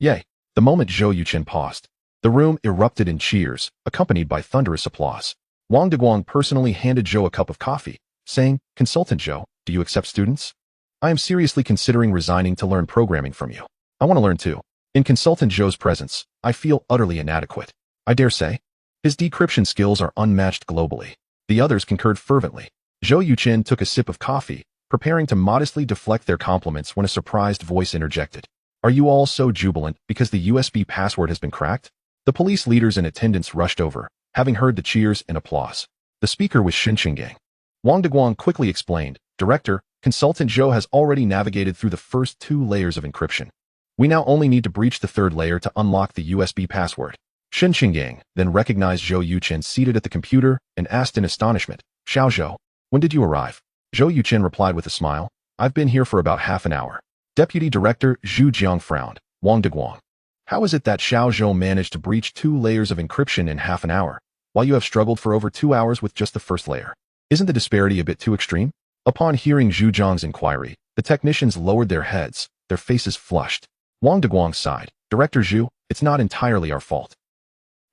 Yay! The moment Zhou Yuqin paused, the room erupted in cheers, accompanied by thunderous applause. Wang Deguang personally handed Zhou a cup of coffee, saying, "Consultant Zhou, do you accept students? I am seriously considering resigning to learn programming from you. I want to learn too." In Consultant Zhou's presence, I feel utterly inadequate. I dare say, his decryption skills are unmatched globally. The others concurred fervently. Zhou Yuqin took a sip of coffee, preparing to modestly deflect their compliments when a surprised voice interjected. "Are you all so jubilant because the USB password has been cracked?" The police leaders in attendance rushed over, having heard the cheers and applause. The speaker was Shen Qinggang. Wang Deguang quickly explained, "Director, Consultant Zhou has already navigated through the first 2 layers of encryption. We now only need to breach the 3rd layer to unlock the USB password." Shen Qinggang then recognized Zhou Yuqin seated at the computer and asked in astonishment, "Xiao Zhou, when did you arrive?" Zhou Yuqin replied with a smile, "I've been here for about half an hour." Deputy Director Zhu Jiang frowned. "Wang Deguang, how is it that Xiao Zhou managed to breach 2 layers of encryption in half an hour, while you have struggled for over 2 hours with just the 1st layer? Isn't the disparity a bit too extreme?" Upon hearing Zhu Jiang's inquiry, the technicians lowered their heads, their faces flushed. Wang Deguang sighed, "Director Zhu, it's not entirely our fault.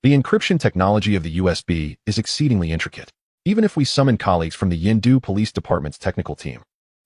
The encryption technology of the USB is exceedingly intricate. Even if we summon colleagues from the Yindu Police Department's technical team,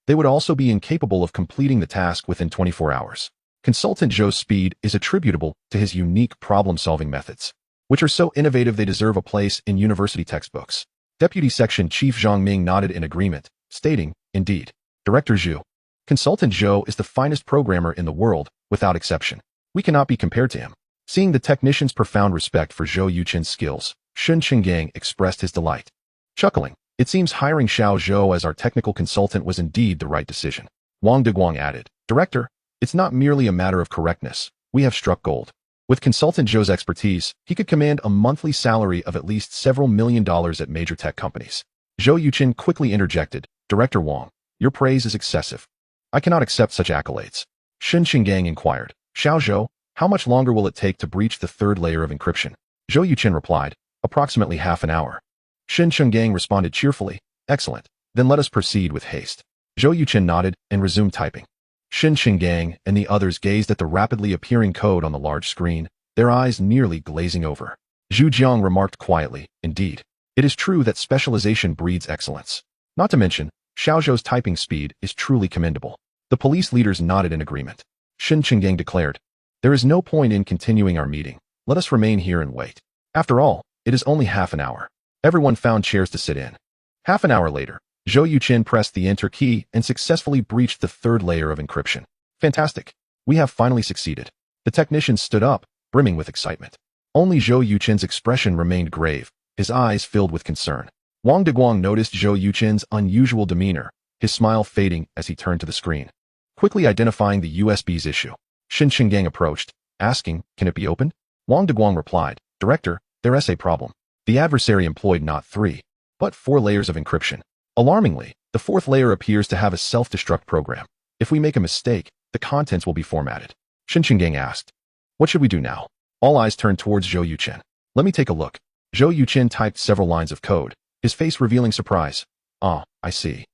they would also be incapable of completing the task within 24 hours. Consultant Zhou's speed is attributable to his unique problem-solving methods, which are so innovative they deserve a place in university textbooks." Deputy Section Chief Zhang Ming nodded in agreement, stating, "Indeed, Director Zhu, Consultant Zhou is the finest programmer in the world, without exception. We cannot be compared to him." Seeing the technician's profound respect for Zhou Yuqin's skills, Shen Qinggang expressed his delight. Chuckling, "It seems hiring Xiao Zhou as our technical consultant was indeed the right decision." Wang Deguang added, "Director, it's not merely a matter of correctness. We have struck gold. With Consultant Zhou's expertise, he could command a monthly salary of at least several $1,000,000 at major tech companies." Zhou Yuqin quickly interjected, "Director Wang, your praise is excessive. I cannot accept such accolades." Shen Qinggang inquired, "Xiao Zhou, how much longer will it take to breach the 3rd layer of encryption?" Zhou Yuqin replied, "Approximately half an hour." Shen Qinggang responded cheerfully, "Excellent. Then let us proceed with haste." Zhou Yuqin nodded and resumed typing. Shen Qinggang and the others gazed at the rapidly appearing code on the large screen, their eyes nearly glazing over. Zhu Jiang remarked quietly, "Indeed, it is true that specialization breeds excellence. Not to mention, Xiao Zhou's typing speed is truly commendable." The police leaders nodded in agreement. Shen Qinggang declared, "There is no point in continuing our meeting. Let us remain here and wait. After all, it is only half an hour." Everyone found chairs to sit in. Half an hour later, Zhou Yuqin pressed the enter key and successfully breached the 3rd layer of encryption. "Fantastic. We have finally succeeded." The technicians stood up, brimming with excitement. Only Zhou Yuqin's expression remained grave, his eyes filled with concern. Wang Deguang noticed Zhou Yuqin's unusual demeanor, his smile fading as he turned to the screen. Quickly identifying the USB's issue, Shen Qinggang approached, asking, "Can it be opened?" Wang Deguang replied, "Director, there is a problem. The adversary employed not 3, but 4 layers of encryption. Alarmingly, the 4th layer appears to have a self-destruct program. If we make a mistake, the contents will be formatted." Shen Qinggang asked, "What should we do now?" All eyes turned towards Zhou Yuqin. "Let me take a look." Zhou Yuqin typed several lines of code, his face revealing surprise. "Ah, I see."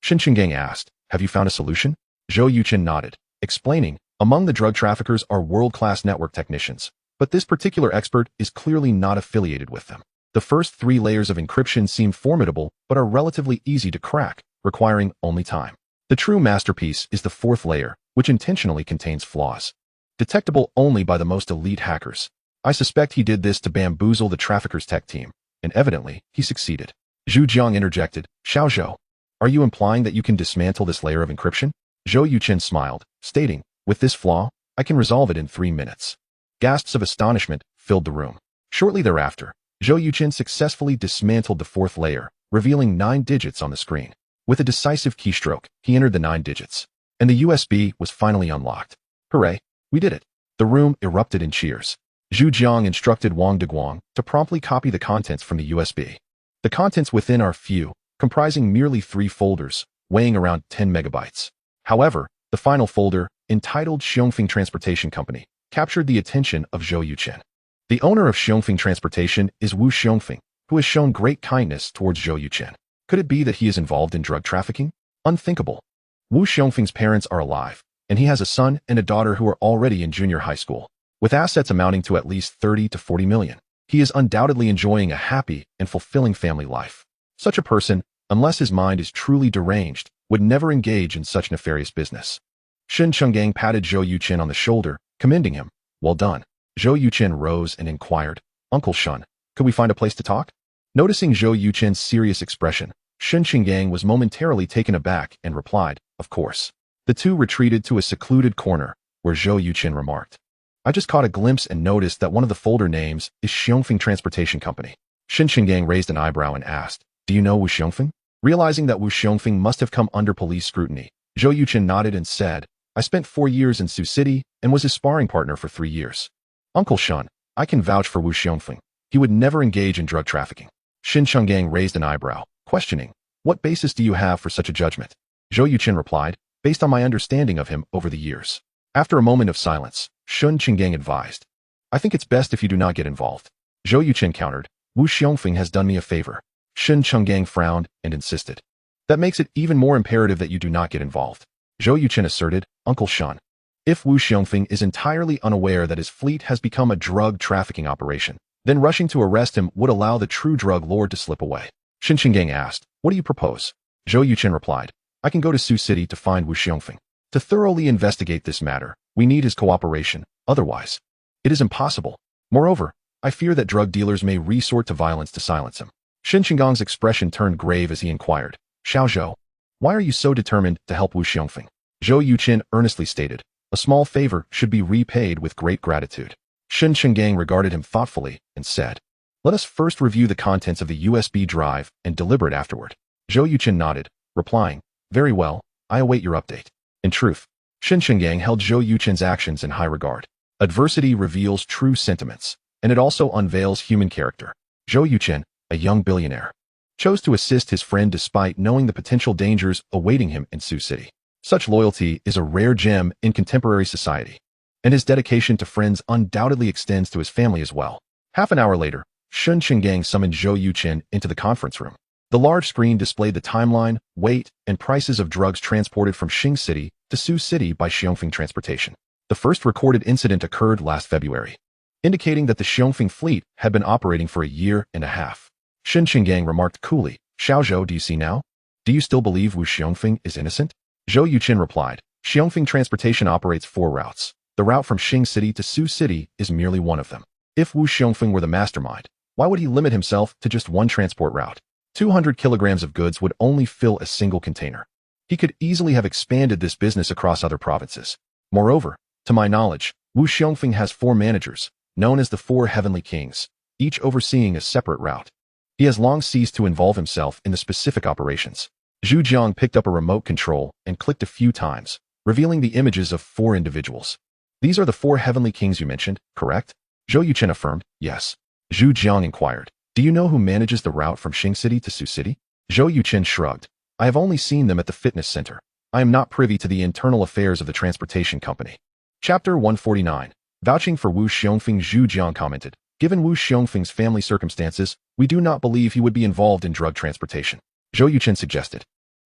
Shen Qinggang asked, "Have you found a solution?" Zhou Yuqin nodded, explaining, "Among the drug traffickers are world-class network technicians, but this particular expert is clearly not affiliated with them. The first 3 layers of encryption seem formidable but are relatively easy to crack, requiring only time. The true masterpiece is the 4th layer, which intentionally contains flaws, detectable only by the most elite hackers. I suspect he did this to bamboozle the traffickers' tech team, and evidently, he succeeded." Zhu Jiang interjected, "Xiao Zhou, are you implying that you can dismantle this layer of encryption?" Zhou Yuqin smiled, stating, "With this flaw, I can resolve it in 3 minutes." Gasps of astonishment filled the room. Shortly thereafter, Zhou Yuqin successfully dismantled the 4th layer, revealing 9 digits on the screen. With a decisive keystroke, he entered the 9 digits, and the USB was finally unlocked. "Hooray, we did it." The room erupted in cheers. Zhu Jiang instructed Wang Deguang to promptly copy the contents from the USB. The contents within are few, comprising merely 3 folders, weighing around 10 megabytes. However, the final folder, entitled Xiongfeng Transportation Company, captured the attention of Zhou Yuqin. The owner of Xiongfeng Transportation is Wu Xiongfeng, who has shown great kindness towards Zhou Yuqin. Could it be that he is involved in drug trafficking? Unthinkable. Wu Xiongfeng's parents are alive, and he has a son and a daughter who are already in junior high school. With assets amounting to at least 30 to 40 million, he is undoubtedly enjoying a happy and fulfilling family life. Such a person, unless his mind is truly deranged, would never engage in such nefarious business. Shen Chenggang patted Zhou Yuqin on the shoulder, commending him. Well done. Zhou Yuqin rose and inquired, Uncle Shen, could we find a place to talk? Noticing Zhou Yuqin's serious expression, Shen Chenggang was momentarily taken aback and replied, of course. The two retreated to a secluded corner, where Zhou Yuqin remarked, I just caught a glimpse and noticed that one of the folder names is Xiongfeng Transportation Company. Shen Chenggang raised an eyebrow and asked, do you know Wu Xiongfeng? Realizing that Wu Xiongfeng must have come under police scrutiny, Zhou Yuqin nodded and said, I spent 4 years in Sioux City and was his sparring partner for 3 years. Uncle Shen, I can vouch for Wu Xiongfeng. He would never engage in drug trafficking. Shen Chenggang raised an eyebrow, questioning, what basis do you have for such a judgment? Zhou Yuqin replied, based on my understanding of him over the years. After a moment of silence, Shen Chenggang advised, I think it's best if you do not get involved. Zhou Yuqin countered, Wu Xiongfeng has done me a favor. Shen Chenggang frowned and insisted. That makes it even more imperative that you do not get involved. Zhou Yuqin asserted, Uncle Shen. If Wu Xiongfeng is entirely unaware that his fleet has become a drug trafficking operation, then rushing to arrest him would allow the true drug lord to slip away. Shen Chenggang asked, what do you propose? Zhou Yuqin replied, I can go to Sioux City to find Wu Xiongfeng. To thoroughly investigate this matter, we need his cooperation, otherwise, it is impossible. Moreover, I fear that drug dealers may resort to violence to silence him. Shen Chenggang's expression turned grave as he inquired, Xiao Zhou, why are you so determined to help Wu Xiongfeng? Zhou Yuqin earnestly stated, a small favor should be repaid with great gratitude. Shen Chenggang regarded him thoughtfully and said, let us first review the contents of the USB drive and deliberate afterward. Zhou Yuqin nodded, replying, very well, I await your update. In truth, Shen Chenggang held Zhou Yuqin's actions in high regard. Adversity reveals true sentiments, and it also unveils human character. Zhou Yuqin, a young billionaire, chose to assist his friend despite knowing the potential dangers awaiting him in Sioux City. Such loyalty is a rare gem in contemporary society, and his dedication to friends undoubtedly extends to his family as well. Half an hour later, Shen Chenggang summoned Zhou Yuqin into the conference room. The large screen displayed the timeline, weight, and prices of drugs transported from Xing City to Sioux City by Xiongfeng Transportation. The first recorded incident occurred last February, indicating that the Xiongfeng fleet had been operating for a year and a half. Shen Chenggang remarked coolly, Xiao Zhou, do you see now? Do you still believe Wu Xiongfeng is innocent? Zhou Yuqin replied, Xiongfeng Transportation operates 4 routes. The route from Xing City to Sioux City is merely one of them. If Wu Xiongfeng were the mastermind, why would he limit himself to just one transport route? 200 kilograms of goods would only fill a single container. He could easily have expanded this business across other provinces. Moreover, to my knowledge, Wu Xiongfeng has 4 managers, known as the 4 Heavenly Kings, each overseeing a separate route. He has long ceased to involve himself in the specific operations. Zhu Jiang picked up a remote control and clicked a few times, revealing the images of 4 individuals. These are the 4 Heavenly Kings you mentioned, correct? Zhou Yuqin affirmed, yes. Zhu Jiang inquired, do you know who manages the route from Xing City to Sioux City? Zhou Yuqin shrugged, I have only seen them at the fitness center. I am not privy to the internal affairs of the transportation company. Chapter 149. Vouching for Wu Xiongfeng. Zhu Jiang commented, given Wu Xiongfeng's family circumstances, we do not believe he would be involved in drug transportation. Zhou Yuqin suggested,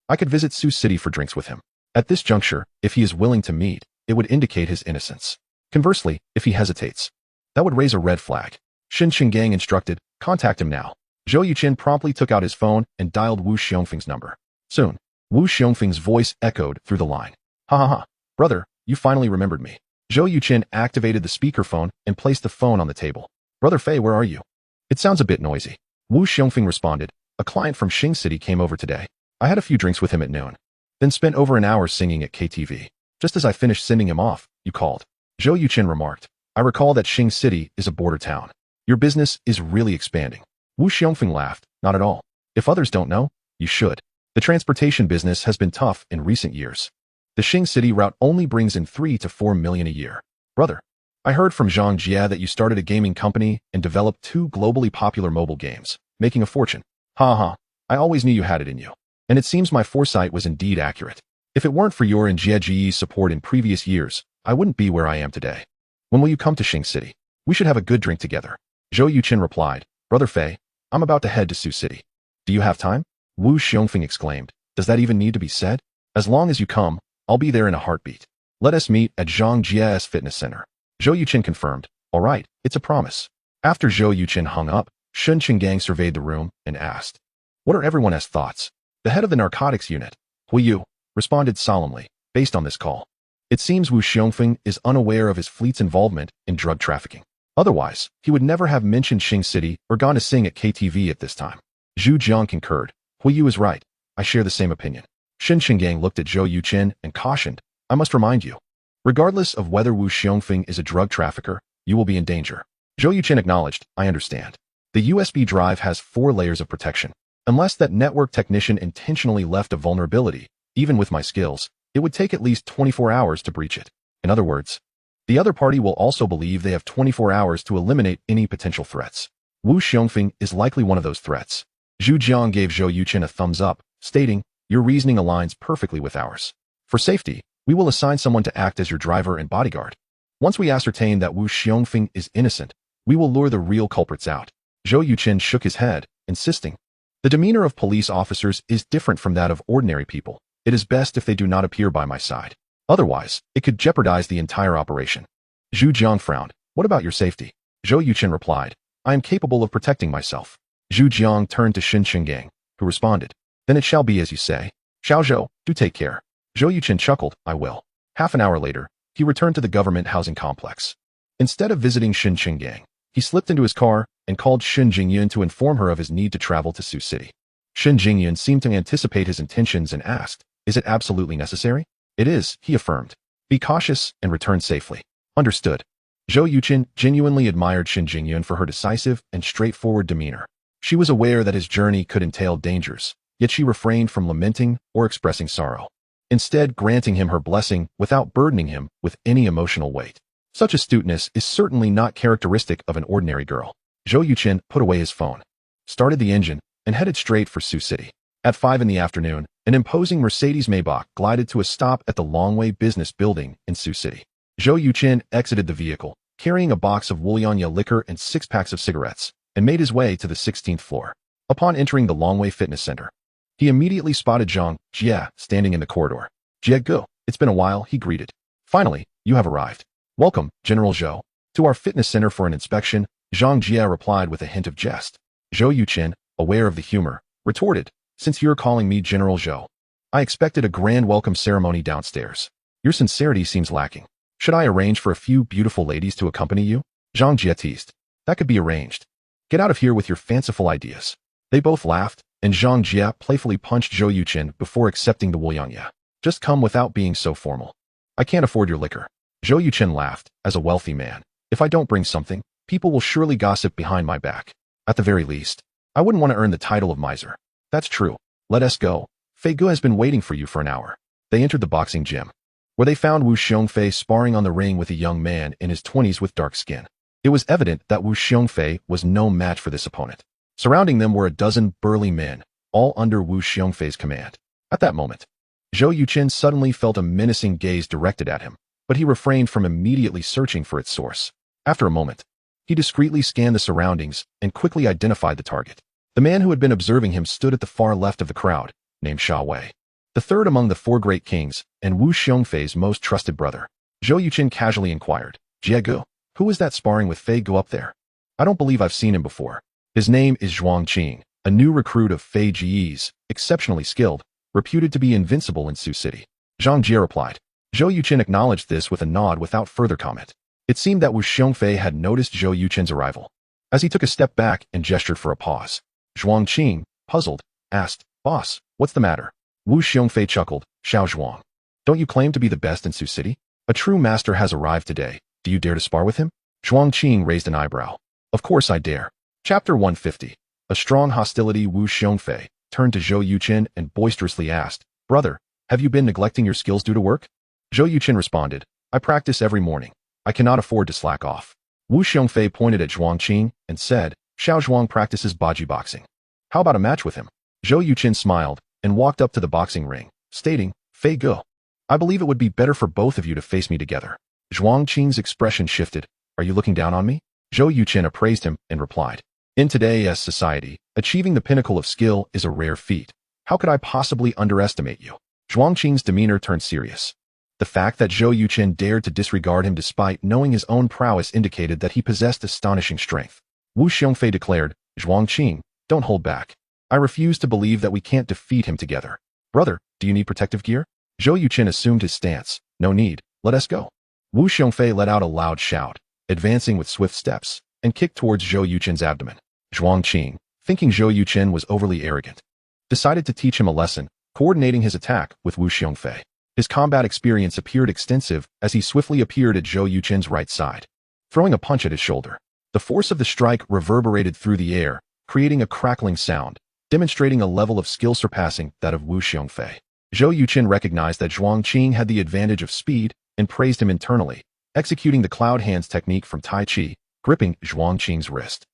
I could visit Sioux City for drinks with him. At this juncture, if he is willing to meet, it would indicate his innocence. Conversely, if he hesitates, that would raise a red flag. Shen Chenggang instructed, contact him now. Zhou Yuqin promptly took out his phone and dialed Wu Xiongfeng's number. Soon, Wu Xiongfeng's voice echoed through the line. Ha ha ha, brother, you finally remembered me. Zhou Yuqin activated the speakerphone and placed the phone on the table. Brother Fei, where are you? It sounds a bit noisy. Wu Xiongfeng responded, a client from Xing City came over today. I had a few drinks with him at noon, then spent over an hour singing at KTV. Just as I finished sending him off, you called. Zhou Yuqin remarked, I recall that Xing City is a border town. Your business is really expanding. Wu Xiongfeng laughed, not at all. If others don't know, you should. The transportation business has been tough in recent years. The Xing City route only brings in 3 to 4 million a year. Brother, I heard from Zhang Jia that you started a gaming company and developed 2 globally popular mobile games, making a fortune. Ha ha, I always knew you had it in you. And it seems my foresight was indeed accurate. If it weren't for your and Jieji's support in previous years, I wouldn't be where I am today. When will you come to Xing City? We should have a good drink together. Zhou Yuqin replied, Brother Fei, I'm about to head to Sioux City. Do you have time? Wu Xiongfeng exclaimed, does that even need to be said? As long as you come, I'll be there in a heartbeat. Let us meet at Zhang Jia's fitness center. Zhou Yuqin confirmed. All right, it's a promise. After Zhou Yuqin hung up, Shun Qinggang surveyed the room and asked, "What are everyone's thoughts?" The head of the narcotics unit, Hui Yu, responded solemnly, based on this call. It seems Wu Xiongfeng is unaware of his fleet's involvement in drug trafficking. Otherwise, he would never have mentioned Xing City or gone to sing at KTV at this time. Zhu Jiang concurred. Hui Yu is right. I share the same opinion. Shen Qinggang looked at Zhou Yuqin and cautioned, I must remind you. Regardless of whether Wu Xiongfeng is a drug trafficker, you will be in danger. Zhou Yuqin acknowledged, I understand. The USB drive has 4 layers of protection. Unless that network technician intentionally left a vulnerability, even with my skills, it would take at least 24 hours to breach it. In other words, the other party will also believe they have 24 hours to eliminate any potential threats. Wu Xiongfeng is likely one of those threats. Zhu Jiang gave Zhou Yuqin a thumbs up, stating, your reasoning aligns perfectly with ours. For safety, we will assign someone to act as your driver and bodyguard. Once we ascertain that Wu Xiongfeng is innocent, we will lure the real culprits out. Zhou Yuqin shook his head, insisting, the demeanor of police officers is different from that of ordinary people. It is best if they do not appear by my side. Otherwise, it could jeopardize the entire operation. Zhu Jiang frowned. What about your safety? Zhou Yuqin replied, I am capable of protecting myself. Zhu Jiang turned to Shen Qinggang, who responded, then it shall be as you say. Xiao Zhou, do take care. Zhou Yuqin chuckled, I will. Half an hour later, he returned to the government housing complex. Instead of visiting Shen Qinggang, he slipped into his car and called Shen Jingyun to inform her of his need to travel to Sioux City. Shen Jingyun seemed to anticipate his intentions and asked, is it absolutely necessary? It is, he affirmed. Be cautious and return safely. Understood. Zhou Yuqin genuinely admired Shen Jingyun for her decisive and straightforward demeanor. She was aware that his journey could entail dangers, yet she refrained from lamenting or expressing sorrow, instead granting him her blessing without burdening him with any emotional weight. Such astuteness is certainly not characteristic of an ordinary girl. Zhou Yuqin put away his phone, started the engine, and headed straight for Sioux City. At 5 in the afternoon, an imposing Mercedes Maybach glided to a stop at the Longway Business Building in Sioux City. Zhou Yuqin exited the vehicle, carrying a box of Wulianya liquor and 6 packs of cigarettes, and made his way to the 16th floor. Upon entering the Longway Fitness Center, he immediately spotted Zhang Jie standing in the corridor. Jie Gu, it's been a while, he greeted. Finally, you have arrived. Welcome, General Zhou. To our fitness center for an inspection, Zhang Jie replied with a hint of jest. Zhou Yuqin, aware of the humor, retorted, since you're calling me General Zhou, I expected a grand welcome ceremony downstairs. Your sincerity seems lacking. Should I arrange for a few beautiful ladies to accompany you? Zhang Jie teased. That could be arranged. Get out of here with your fanciful ideas. They both laughed, and Zhang Jie playfully punched Zhou Yuqin before accepting the Wulianya. Just come without being so formal. I can't afford your liquor. Zhou Yuqin laughed, as a wealthy man. If I don't bring something, people will surely gossip behind my back. At the very least, I wouldn't want to earn the title of miser. That's true. Let us go. Fei Gu has been waiting for you for an hour. They entered the boxing gym, where they found Wu Xiongfei sparring on the ring with a young man in his 20s with dark skin. It was evident that Wu Xiongfei was no match for this opponent. Surrounding them were a dozen burly men, all under Wu Xiongfei's command. At that moment, Zhou Yuqin suddenly felt a menacing gaze directed at him, but he refrained from immediately searching for its source. After a moment, he discreetly scanned the surroundings and quickly identified the target. The man who had been observing him stood at the far left of the crowd, named Xia Wei, the third among the 4 great kings and Wu Xiongfei's most trusted brother. Zhou Yuqin casually inquired, Jie Gu, who is that sparring with Fei Gu up there? I don't believe I've seen him before. His name is Zhuang Qing, a new recruit of Fei Ji's, exceptionally skilled, reputed to be invincible in Sioux City. Zhang Jie replied. Zhou Yuqin acknowledged this with a nod without further comment. It seemed that Wu Xiongfei had noticed Zhou Yuqin's arrival. As he took a step back and gestured for a pause, Zhuang Qing, puzzled, asked, Boss, what's the matter? Wu Xiongfei chuckled, Xiao Zhuang. Don't you claim to be the best in Sioux City? A true master has arrived today. Do you dare to spar with him? Zhuang Qing raised an eyebrow. Of course I dare. Chapter 150. A strong hostility. Wu Xiongfei turned to Zhou Yuqin and boisterously asked, Brother, have you been neglecting your skills due to work? Zhou Yuqin responded, I practice every morning. I cannot afford to slack off. Wu Xiongfei pointed at Zhuang Qing and said, Xiao Zhuang practices baji boxing. How about a match with him? Zhou Yuqin smiled and walked up to the boxing ring, stating, Fei Gu, I believe it would be better for both of you to face me together. Zhuang Qing's expression shifted. Are you looking down on me? Zhou Yuqin appraised him and replied, in today's society, achieving the pinnacle of skill is a rare feat. How could I possibly underestimate you? Zhuang Qing's demeanor turned serious. The fact that Zhou Yuqin dared to disregard him despite knowing his own prowess indicated that he possessed astonishing strength. Wu Xiongfei declared, Zhuangqing, don't hold back. I refuse to believe that we can't defeat him together. Brother, do you need protective gear? Zhou Yuqin assumed his stance. No need, let us go. Wu Xiongfei let out a loud shout, advancing with swift steps, and kicked towards Zhou Yuqin's abdomen. Zhuangqing, thinking Zhou Yuqin was overly arrogant, decided to teach him a lesson, coordinating his attack with Wu Xiongfei. His combat experience appeared extensive as he swiftly appeared at Zhou Yuqin's right side, throwing a punch at his shoulder. The force of the strike reverberated through the air, creating a crackling sound, demonstrating a level of skill surpassing that of Wu Xiongfei. Zhou Yuqin recognized that Zhuangqing had the advantage of speed and praised him internally, executing the cloud hands technique from Tai Chi, gripping Zhuangqing's wrist.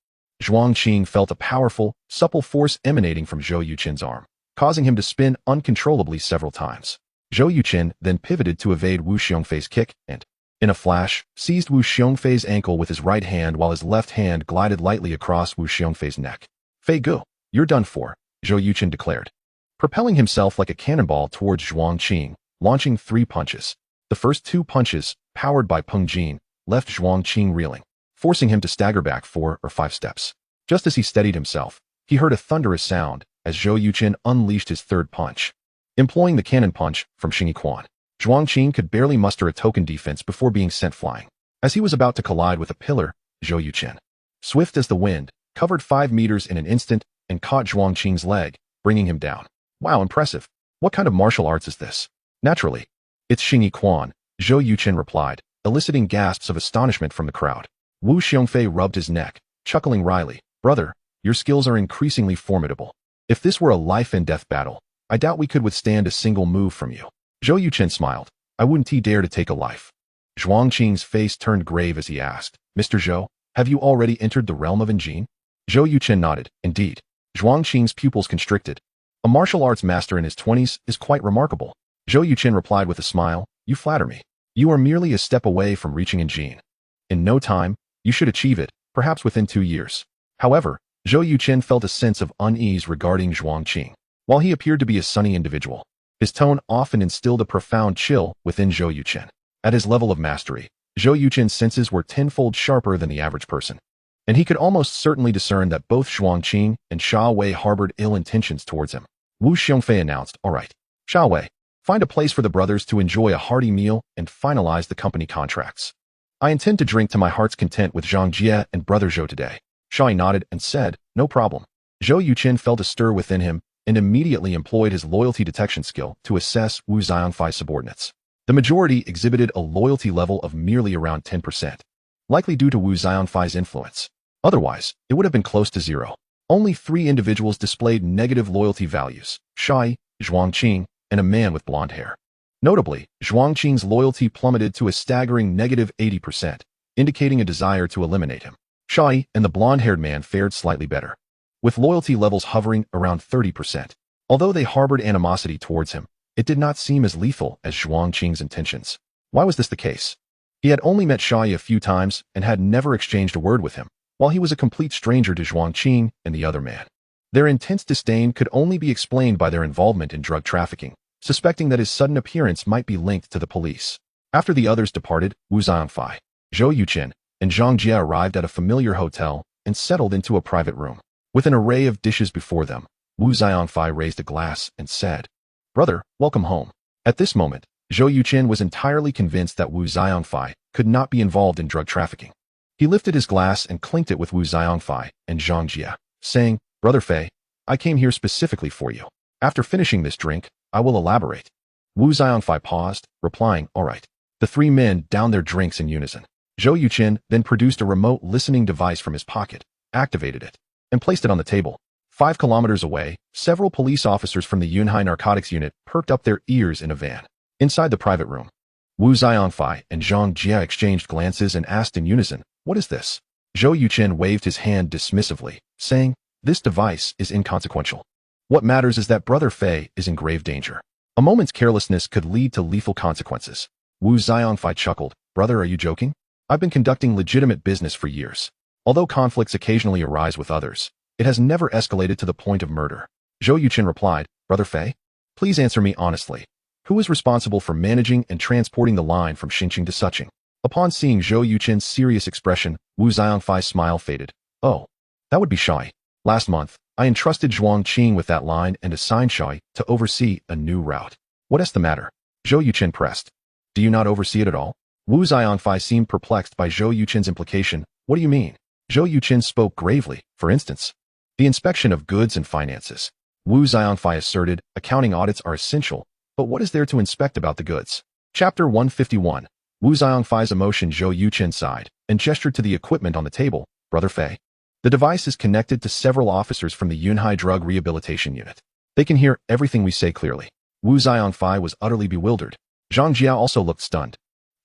Zhuangqing felt a powerful, supple force emanating from Zhou Yuqin's arm, causing him to spin uncontrollably several times. Zhou Yuqin then pivoted to evade Wu Xiongfei's kick and, in a flash, seized Wu Xiongfei's ankle with his right hand while his left hand glided lightly across Wu Xiongfei's neck. Fei Gu, you're done for, Zhou Yuqin declared, propelling himself like a cannonball towards Zhuangqing, launching 3 punches. The first 2 punches, powered by Peng Jin, left Zhuangqing reeling, forcing him to stagger back 4 or 5 steps. Just as he steadied himself, he heard a thunderous sound as Zhou Yuqin unleashed his 3rd punch. Employing the cannon punch from Xingyi Quan, Zhuangqing could barely muster a token defense before being sent flying. As he was about to collide with a pillar, Zhou Yuqin, swift as the wind, covered 5 meters in an instant and caught Zhuangqing's leg, bringing him down. Wow, impressive. What kind of martial arts is this? Naturally, it's Xingyi Quan, Zhou Yuqin replied, eliciting gasps of astonishment from the crowd. Wu Xiongfei rubbed his neck, chuckling wryly. Brother, your skills are increasingly formidable. If this were a life-and-death battle, I doubt we could withstand a single move from you. Zhou Yuqin smiled. I wouldn't dare to take a life. Zhuangqing's face turned grave as he asked, Mr. Zhou, have you already entered the realm of Enjin? Zhou Yuqin nodded. Indeed. Zhuangqing's pupils constricted. A martial arts master in his 20s is quite remarkable. Zhou Yuqin replied with a smile, you flatter me. You are merely a step away from reaching Enjin. In no time, you should achieve it, perhaps within 2 years. However, Zhou Yuqin felt a sense of unease regarding Zhuangqing. While he appeared to be a sunny individual, his tone often instilled a profound chill within Zhou Yuqin. At his level of mastery, Zhou Yuqin's senses were tenfold sharper than the average person, and he could almost certainly discern that both Zhuangqing and Sha Wei harbored ill intentions towards him. Wu Xiongfei announced, all right, Sha Wei, find a place for the brothers to enjoy a hearty meal and finalize the company contracts. I intend to drink to my heart's content with Zhang Jie and Brother Zhou today. Shai nodded and said, no problem. Zhou Yuqin felt a stir within him and immediately employed his loyalty detection skill to assess Wu Xiongfei's subordinates. The majority exhibited a loyalty level of merely around 10%, likely due to Wu Xiongfei's influence. Otherwise, it would have been close to 0. Only 3 individuals displayed negative loyalty values, Shai, Zhuangqing, and a man with blonde hair. Notably, Zhuangqing's loyalty plummeted to a staggering negative 80%, indicating a desire to eliminate him. Shai and the blonde-haired man fared slightly better, with loyalty levels hovering around 30%. Although they harbored animosity towards him, it did not seem as lethal as Zhuangqing's intentions. Why was this the case? He had only met Shai a few times and had never exchanged a word with him, while he was a complete stranger to Zhuangqing and the other man. Their intense disdain could only be explained by their involvement in drug trafficking, suspecting that his sudden appearance might be linked to the police. After the others departed, Wu Xiongfei, Zhou Yuqin, and Zhang Jie arrived at a familiar hotel and settled into a private room. With an array of dishes before them, Wu Xiongfei raised a glass and said, Brother, welcome home. At this moment, Zhou Yuqin was entirely convinced that Wu Xiongfei could not be involved in drug trafficking. He lifted his glass and clinked it with Wu Xiongfei and Zhang Jie, saying, Brother Fei, I came here specifically for you. After finishing this drink, I will elaborate. Wu Xiongfei paused, replying, all right. The 3 men downed their drinks in unison. Zhou Yuqin then produced a remote listening device from his pocket, activated it, and placed it on the table. 5 kilometers away, several police officers from the Yunhai narcotics unit perked up their ears in a van. Inside the private room, Wu Xiongfei and Zhang Jie exchanged glances and asked in unison, what is this? Zhou Yuqin waved his hand dismissively, saying, this device is inconsequential. What matters is that Brother Fei is in grave danger. A moment's carelessness could lead to lethal consequences. Wu Xiongfei chuckled, Brother, are you joking? I've been conducting legitimate business for years. Although conflicts occasionally arise with others, it has never escalated to the point of murder. Zhou Yuqin replied, Brother Fei, please answer me honestly. who was responsible for managing and transporting the line from Xinjiang to Suqing. Upon seeing Zhou Yuchen's serious expression, Wu Xiongfai's smile faded. Oh, that would be Shai. Last month, I entrusted Zhuang Qing with that line and assigned Shai to oversee a new route. What is the matter? Zhou Yuchen pressed. Do you not oversee it at all? Wu Xiongfai seemed perplexed by Zhou Yuchen's implication. What do you mean? Zhou Yuchen spoke gravely. For instance, the inspection of goods and finances. Wu Xiongfai asserted, accounting audits are essential, but what is there to inspect about the goods? Chapter 151. Wu Xiongfai's emotion. Zhou Yuchen sighed and gestured to the equipment on the table. Brother Fei. The device is connected to several officers from the Yunhai Drug Rehabilitation Unit. They can hear everything we say clearly. Wu Xiongfai was utterly bewildered. Zhang Jia also looked stunned.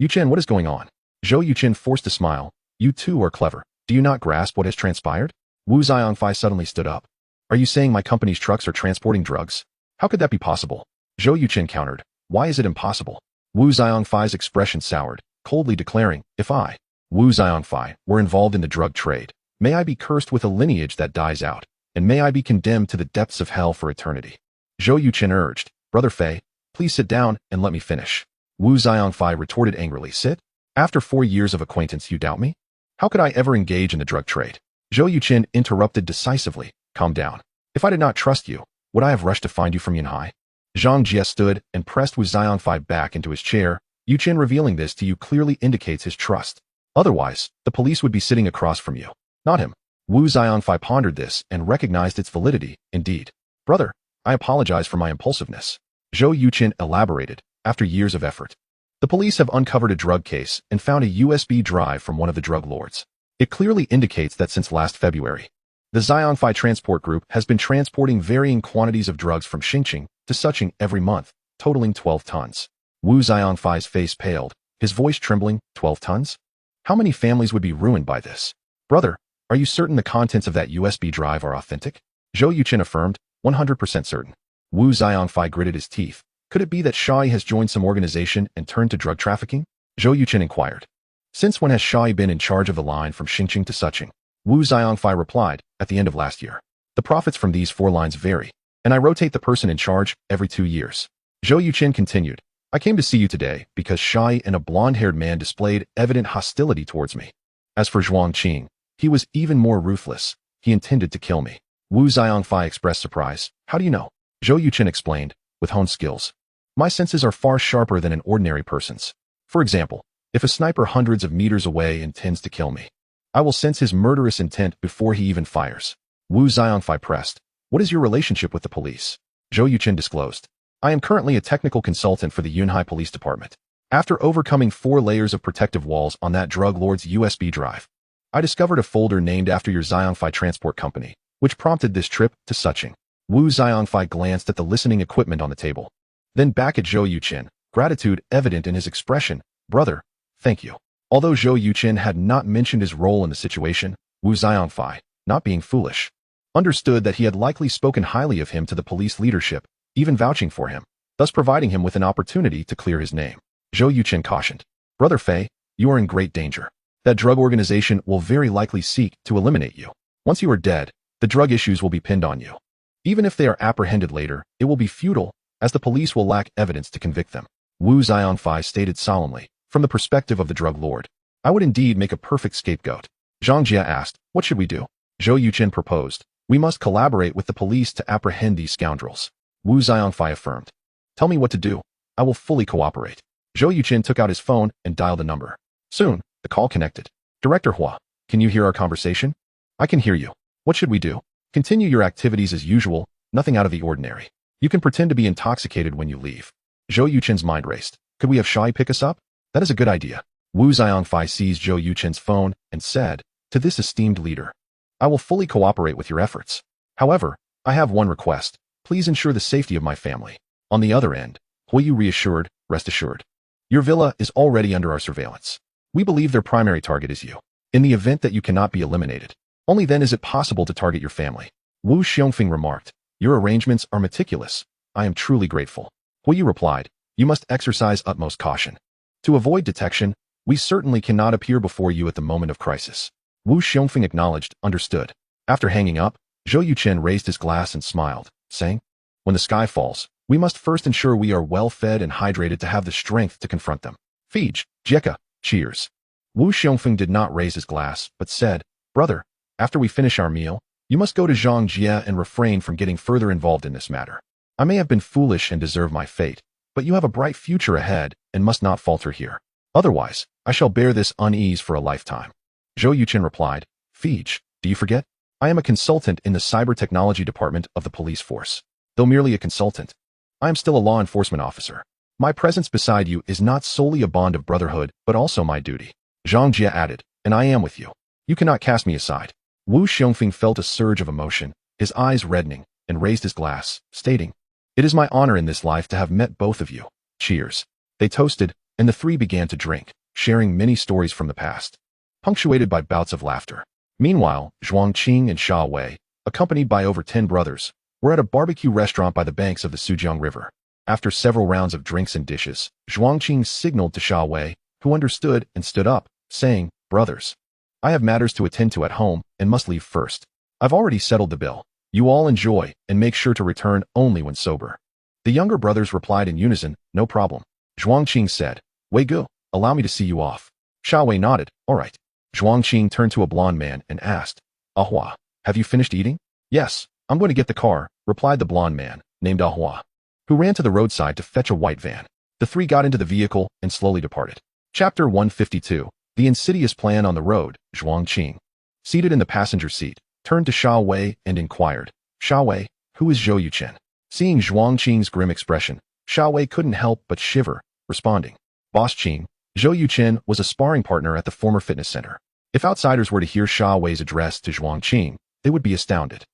Yuchen, what is going on? Zhou Yuchen forced a smile. You too are clever. Do you not grasp what has transpired? Wu Xiongfai suddenly stood up. Are you saying my company's trucks are transporting drugs? How could that be possible? Zhou Yuchen countered. Why is it impossible? Wu Xiongfai's expression soured, coldly declaring, if I, Wu Xiongfai, were involved in the drug trade, may I be cursed with a lineage that dies out, and may I be condemned to the depths of hell for eternity. Zhou Yuchen urged, Brother Fei, please sit down and let me finish. Wu Xiongfai retorted angrily, sit? After 4 years of acquaintance you doubt me? How could I ever engage in the drug trade? Zhou Yuchen interrupted decisively, calm down. If I did not trust you, would I have rushed to find you from Yunhai? Zhang Jie stood and pressed Wu Xiongfai back into his chair. Yuchen revealing this to you clearly indicates his trust. Otherwise, the police would be sitting across from you, not him. Wu Xiongfai pondered this and recognized its validity, indeed. Brother, I apologize for my impulsiveness. Zhou Yuchen elaborated, after years of effort. The police have uncovered a drug case and found a USB drive from one of the drug lords. It clearly indicates that since last February, the Xiongfai Transport Group has been transporting varying quantities of drugs from Xinjiang to Suqing every month, totaling 12 tons. Wu Xiongfai's face paled, his voice trembling. 12 tons? How many families would be ruined by this? Brother, are you certain the contents of that USB drive are authentic? Zhou Yuchen affirmed, 100% certain. Wu Xiongfai gritted his teeth. Could it be that Shai has joined some organization and turned to drug trafficking? Zhou Yuchen inquired. Since when has Shai been in charge of the line from Xinjiang to Suqing? Wu Xiongfai replied, at the end of last year. The profits from these 4 lines vary, and I rotate the person in charge every 2 years. Zhou Yuchen continued, I came to see you today because Shai and a blonde-haired man displayed evident hostility towards me. As for Zhuang Qing, he was even more ruthless. He intended to kill me. Wu Xiongfai expressed surprise. How do you know? Zhou Yuchen explained, with honed skills. My senses are far sharper than an ordinary person's. For example, if a sniper hundreds of meters away intends to kill me, I will sense his murderous intent before he even fires. Wu Xiongfai pressed. What is your relationship with the police? Zhou Yuchen disclosed. I am currently a technical consultant for the Yunhai Police Department. After overcoming 4 layers of protective walls on that drug lord's USB drive, I discovered a folder named after your Xiongfai Transport Company, which prompted this trip to Suqing. Wu Xiongfai glanced at the listening equipment on the table, then back at Zhou Yuchen, gratitude evident in his expression. Brother, thank you. Although Zhou Yuchen had not mentioned his role in the situation, Wu Xiongfai, not being foolish, understood that he had likely spoken highly of him to the police leadership, even vouching for him, thus providing him with an opportunity to clear his name. Zhou Yuchen cautioned, Brother Fei, you are in great danger. That drug organization will very likely seek to eliminate you. Once you are dead, the drug issues will be pinned on you. Even if they are apprehended later, it will be futile, as the police will lack evidence to convict them. Wu Xiongfai stated solemnly, from the perspective of the drug lord, I would indeed make a perfect scapegoat. Zhang Jia asked, what should we do? Zhou Yuchen proposed, we must collaborate with the police to apprehend these scoundrels. Wu Xiongfai affirmed, tell me what to do. I will fully cooperate. Zhou Yuchen took out his phone and dialed a number. Soon, the call connected. Director Hua, can you hear our conversation? I can hear you. What should we do? Continue your activities as usual, nothing out of the ordinary. You can pretend to be intoxicated when you leave. Zhou Yuchen's mind raced. Could we have Shai pick us up? That is a good idea. Wu Xiongfai seized Zhou Yuchen's phone and said, to this esteemed leader, I will fully cooperate with your efforts. However, I have one request. Please ensure the safety of my family. On the other end, will you reassured, rest assured. Your villa is already under our surveillance. We believe their primary target is you. In the event that you cannot be eliminated, only then is it possible to target your family. Wu Xiongfing remarked, your arrangements are meticulous. I am truly grateful. Hui replied, you must exercise utmost caution. To avoid detection, we certainly cannot appear before you at the moment of crisis. Wu Xiongfing acknowledged, understood. After hanging up, Zhou Yuchen raised his glass and smiled, saying, when the sky falls, We must first ensure we are well fed and hydrated to have the strength to confront them. Fij, Jeka, cheers. Wu Xiongfeng did not raise his glass, but said, Brother, after we finish our meal, you must go to Zhang Jie and refrain from getting further involved in this matter. I may have been foolish and deserve my fate, but you have a bright future ahead and must not falter here. Otherwise, I shall bear this unease for a lifetime. Zhou Yuqin replied, Fij, do you forget? I am a consultant in the cyber technology department of the police force. Though merely a consultant, I am still a law enforcement officer. My presence beside you is not solely a bond of brotherhood, but also my duty. Zhang Jie added, and I am with you. You cannot cast me aside. Wu Xiongfeng felt a surge of emotion, his eyes reddening, and raised his glass, stating, It is my honor in this life to have met both of you. Cheers. They toasted, and the three began to drink, sharing many stories from the past, punctuated by bouts of laughter. Meanwhile, Zhuang Qing and Xia Wei, accompanied by over 10 brothers, were at a barbecue restaurant by the banks of the Sujiang River. After several rounds of drinks and dishes, Zhuang Qing signaled to Xia Wei, who understood and stood up, saying, Brothers, I have matters to attend to at home and must leave first. I've already settled the bill. You all enjoy and make sure to return only when sober. The younger brothers replied in unison, No problem. Zhuang Qing said, Wei Gu, allow me to see you off. Xia Wei nodded, All right. Zhuang Qing turned to a blond man and asked, Ahua, have you finished eating? Yes, I'm going to get the car, replied the blond man, named Ahua, who ran to the roadside to fetch a white van. The three got into the vehicle and slowly departed. Chapter 152, The Insidious Plan on the Road. Zhuang Qing, seated in the passenger seat, turned to Xia Wei and inquired, Xia Wei, who is Zhou Yuqin? Seeing Zhuang Qing's grim expression, Xia Wei couldn't help but shiver, responding, Boss Qing, Zhou Yuqin was a sparring partner at the former fitness center. If outsiders were to hear Xia Wei's address to Zhuang Qing, they would be astounded.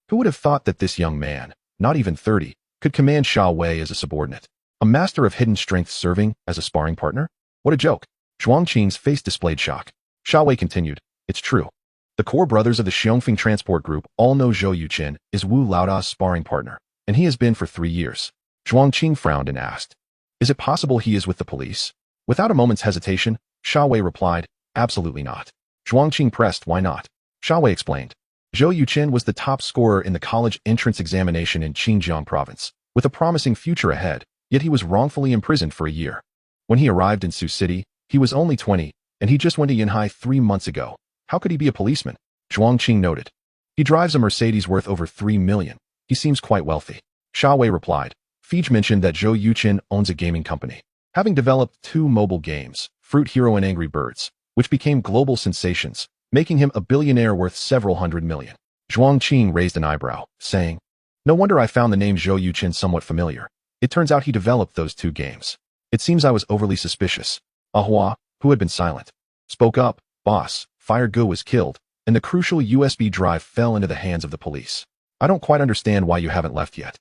Who would have thought that this young man, not even 30, could command Xia Wei as a subordinate? A master of hidden strength serving as a sparring partner? What a joke. Zhuang Qing's face displayed shock. Xia Wei continued, It's true. The core brothers of the Xiongfeng Transport Group all know Zhou Yuqin is Wu Laoda's sparring partner, and he has been for 3 years. Zhuang Qing frowned and asked, Is it possible he is with the police? Without a moment's hesitation, Xia Wei replied, Absolutely not. Zhuang Qing pressed, Why not? Xia Wei explained. Zhou Yuqin was the top scorer in the college entrance examination in Xinjiang province, with a promising future ahead, yet he was wrongfully imprisoned for a year. When he arrived in Sioux City, he was only 20, and he just went to Yanhai 3 months ago. How could he be a policeman? Zhuang Qing noted. He drives a Mercedes worth over 3 million. He seems quite wealthy. Xia Wei replied. Fij mentioned that Zhou Yuqin owns a gaming company, having developed 2 mobile games, Fruit Hero and Angry Birds, which became global sensations, making him a billionaire worth several hundred million. Zhuang Qing raised an eyebrow, saying, No wonder I found the name Zhou Yuqin somewhat familiar. It turns out he developed those 2 games. It seems I was overly suspicious. Ahua, who had been silent, spoke up, Boss, Fire Gu was killed, and the crucial USB drive fell into the hands of the police. I don't quite understand why you haven't left yet.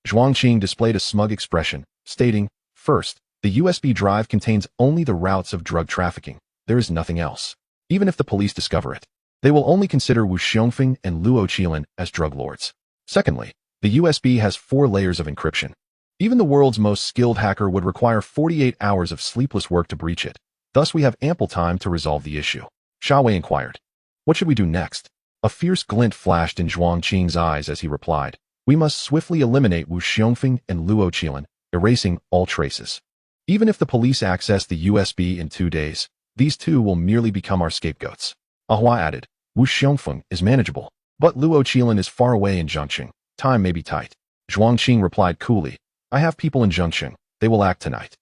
Zhuang Qing displayed a smug expression, stating, First, the USB drive contains only the routes of drug trafficking. There is nothing else. Even if the police discover it, they will only consider Wu Xiongfeng and Luo Qilin as drug lords. Secondly, the USB has 4 layers of encryption. Even the world's most skilled hacker would require 48 hours of sleepless work to breach it. Thus, we have ample time to resolve the issue. Xia Wei inquired, What should we do next? A fierce glint flashed in Zhuang Qing's eyes as he replied, We must swiftly eliminate Wu Xiongfeng and Luo Qilin, erasing all traces. Even if the police access the USB in 2 days, these 2 will merely become our scapegoats. Ahua added, Wu Xiongfeng is manageable, but Luo Qilin is far away in Zhongqing. Time may be tight. Zhuang Qing replied coolly, I have people in Zhongqing. They will act tonight.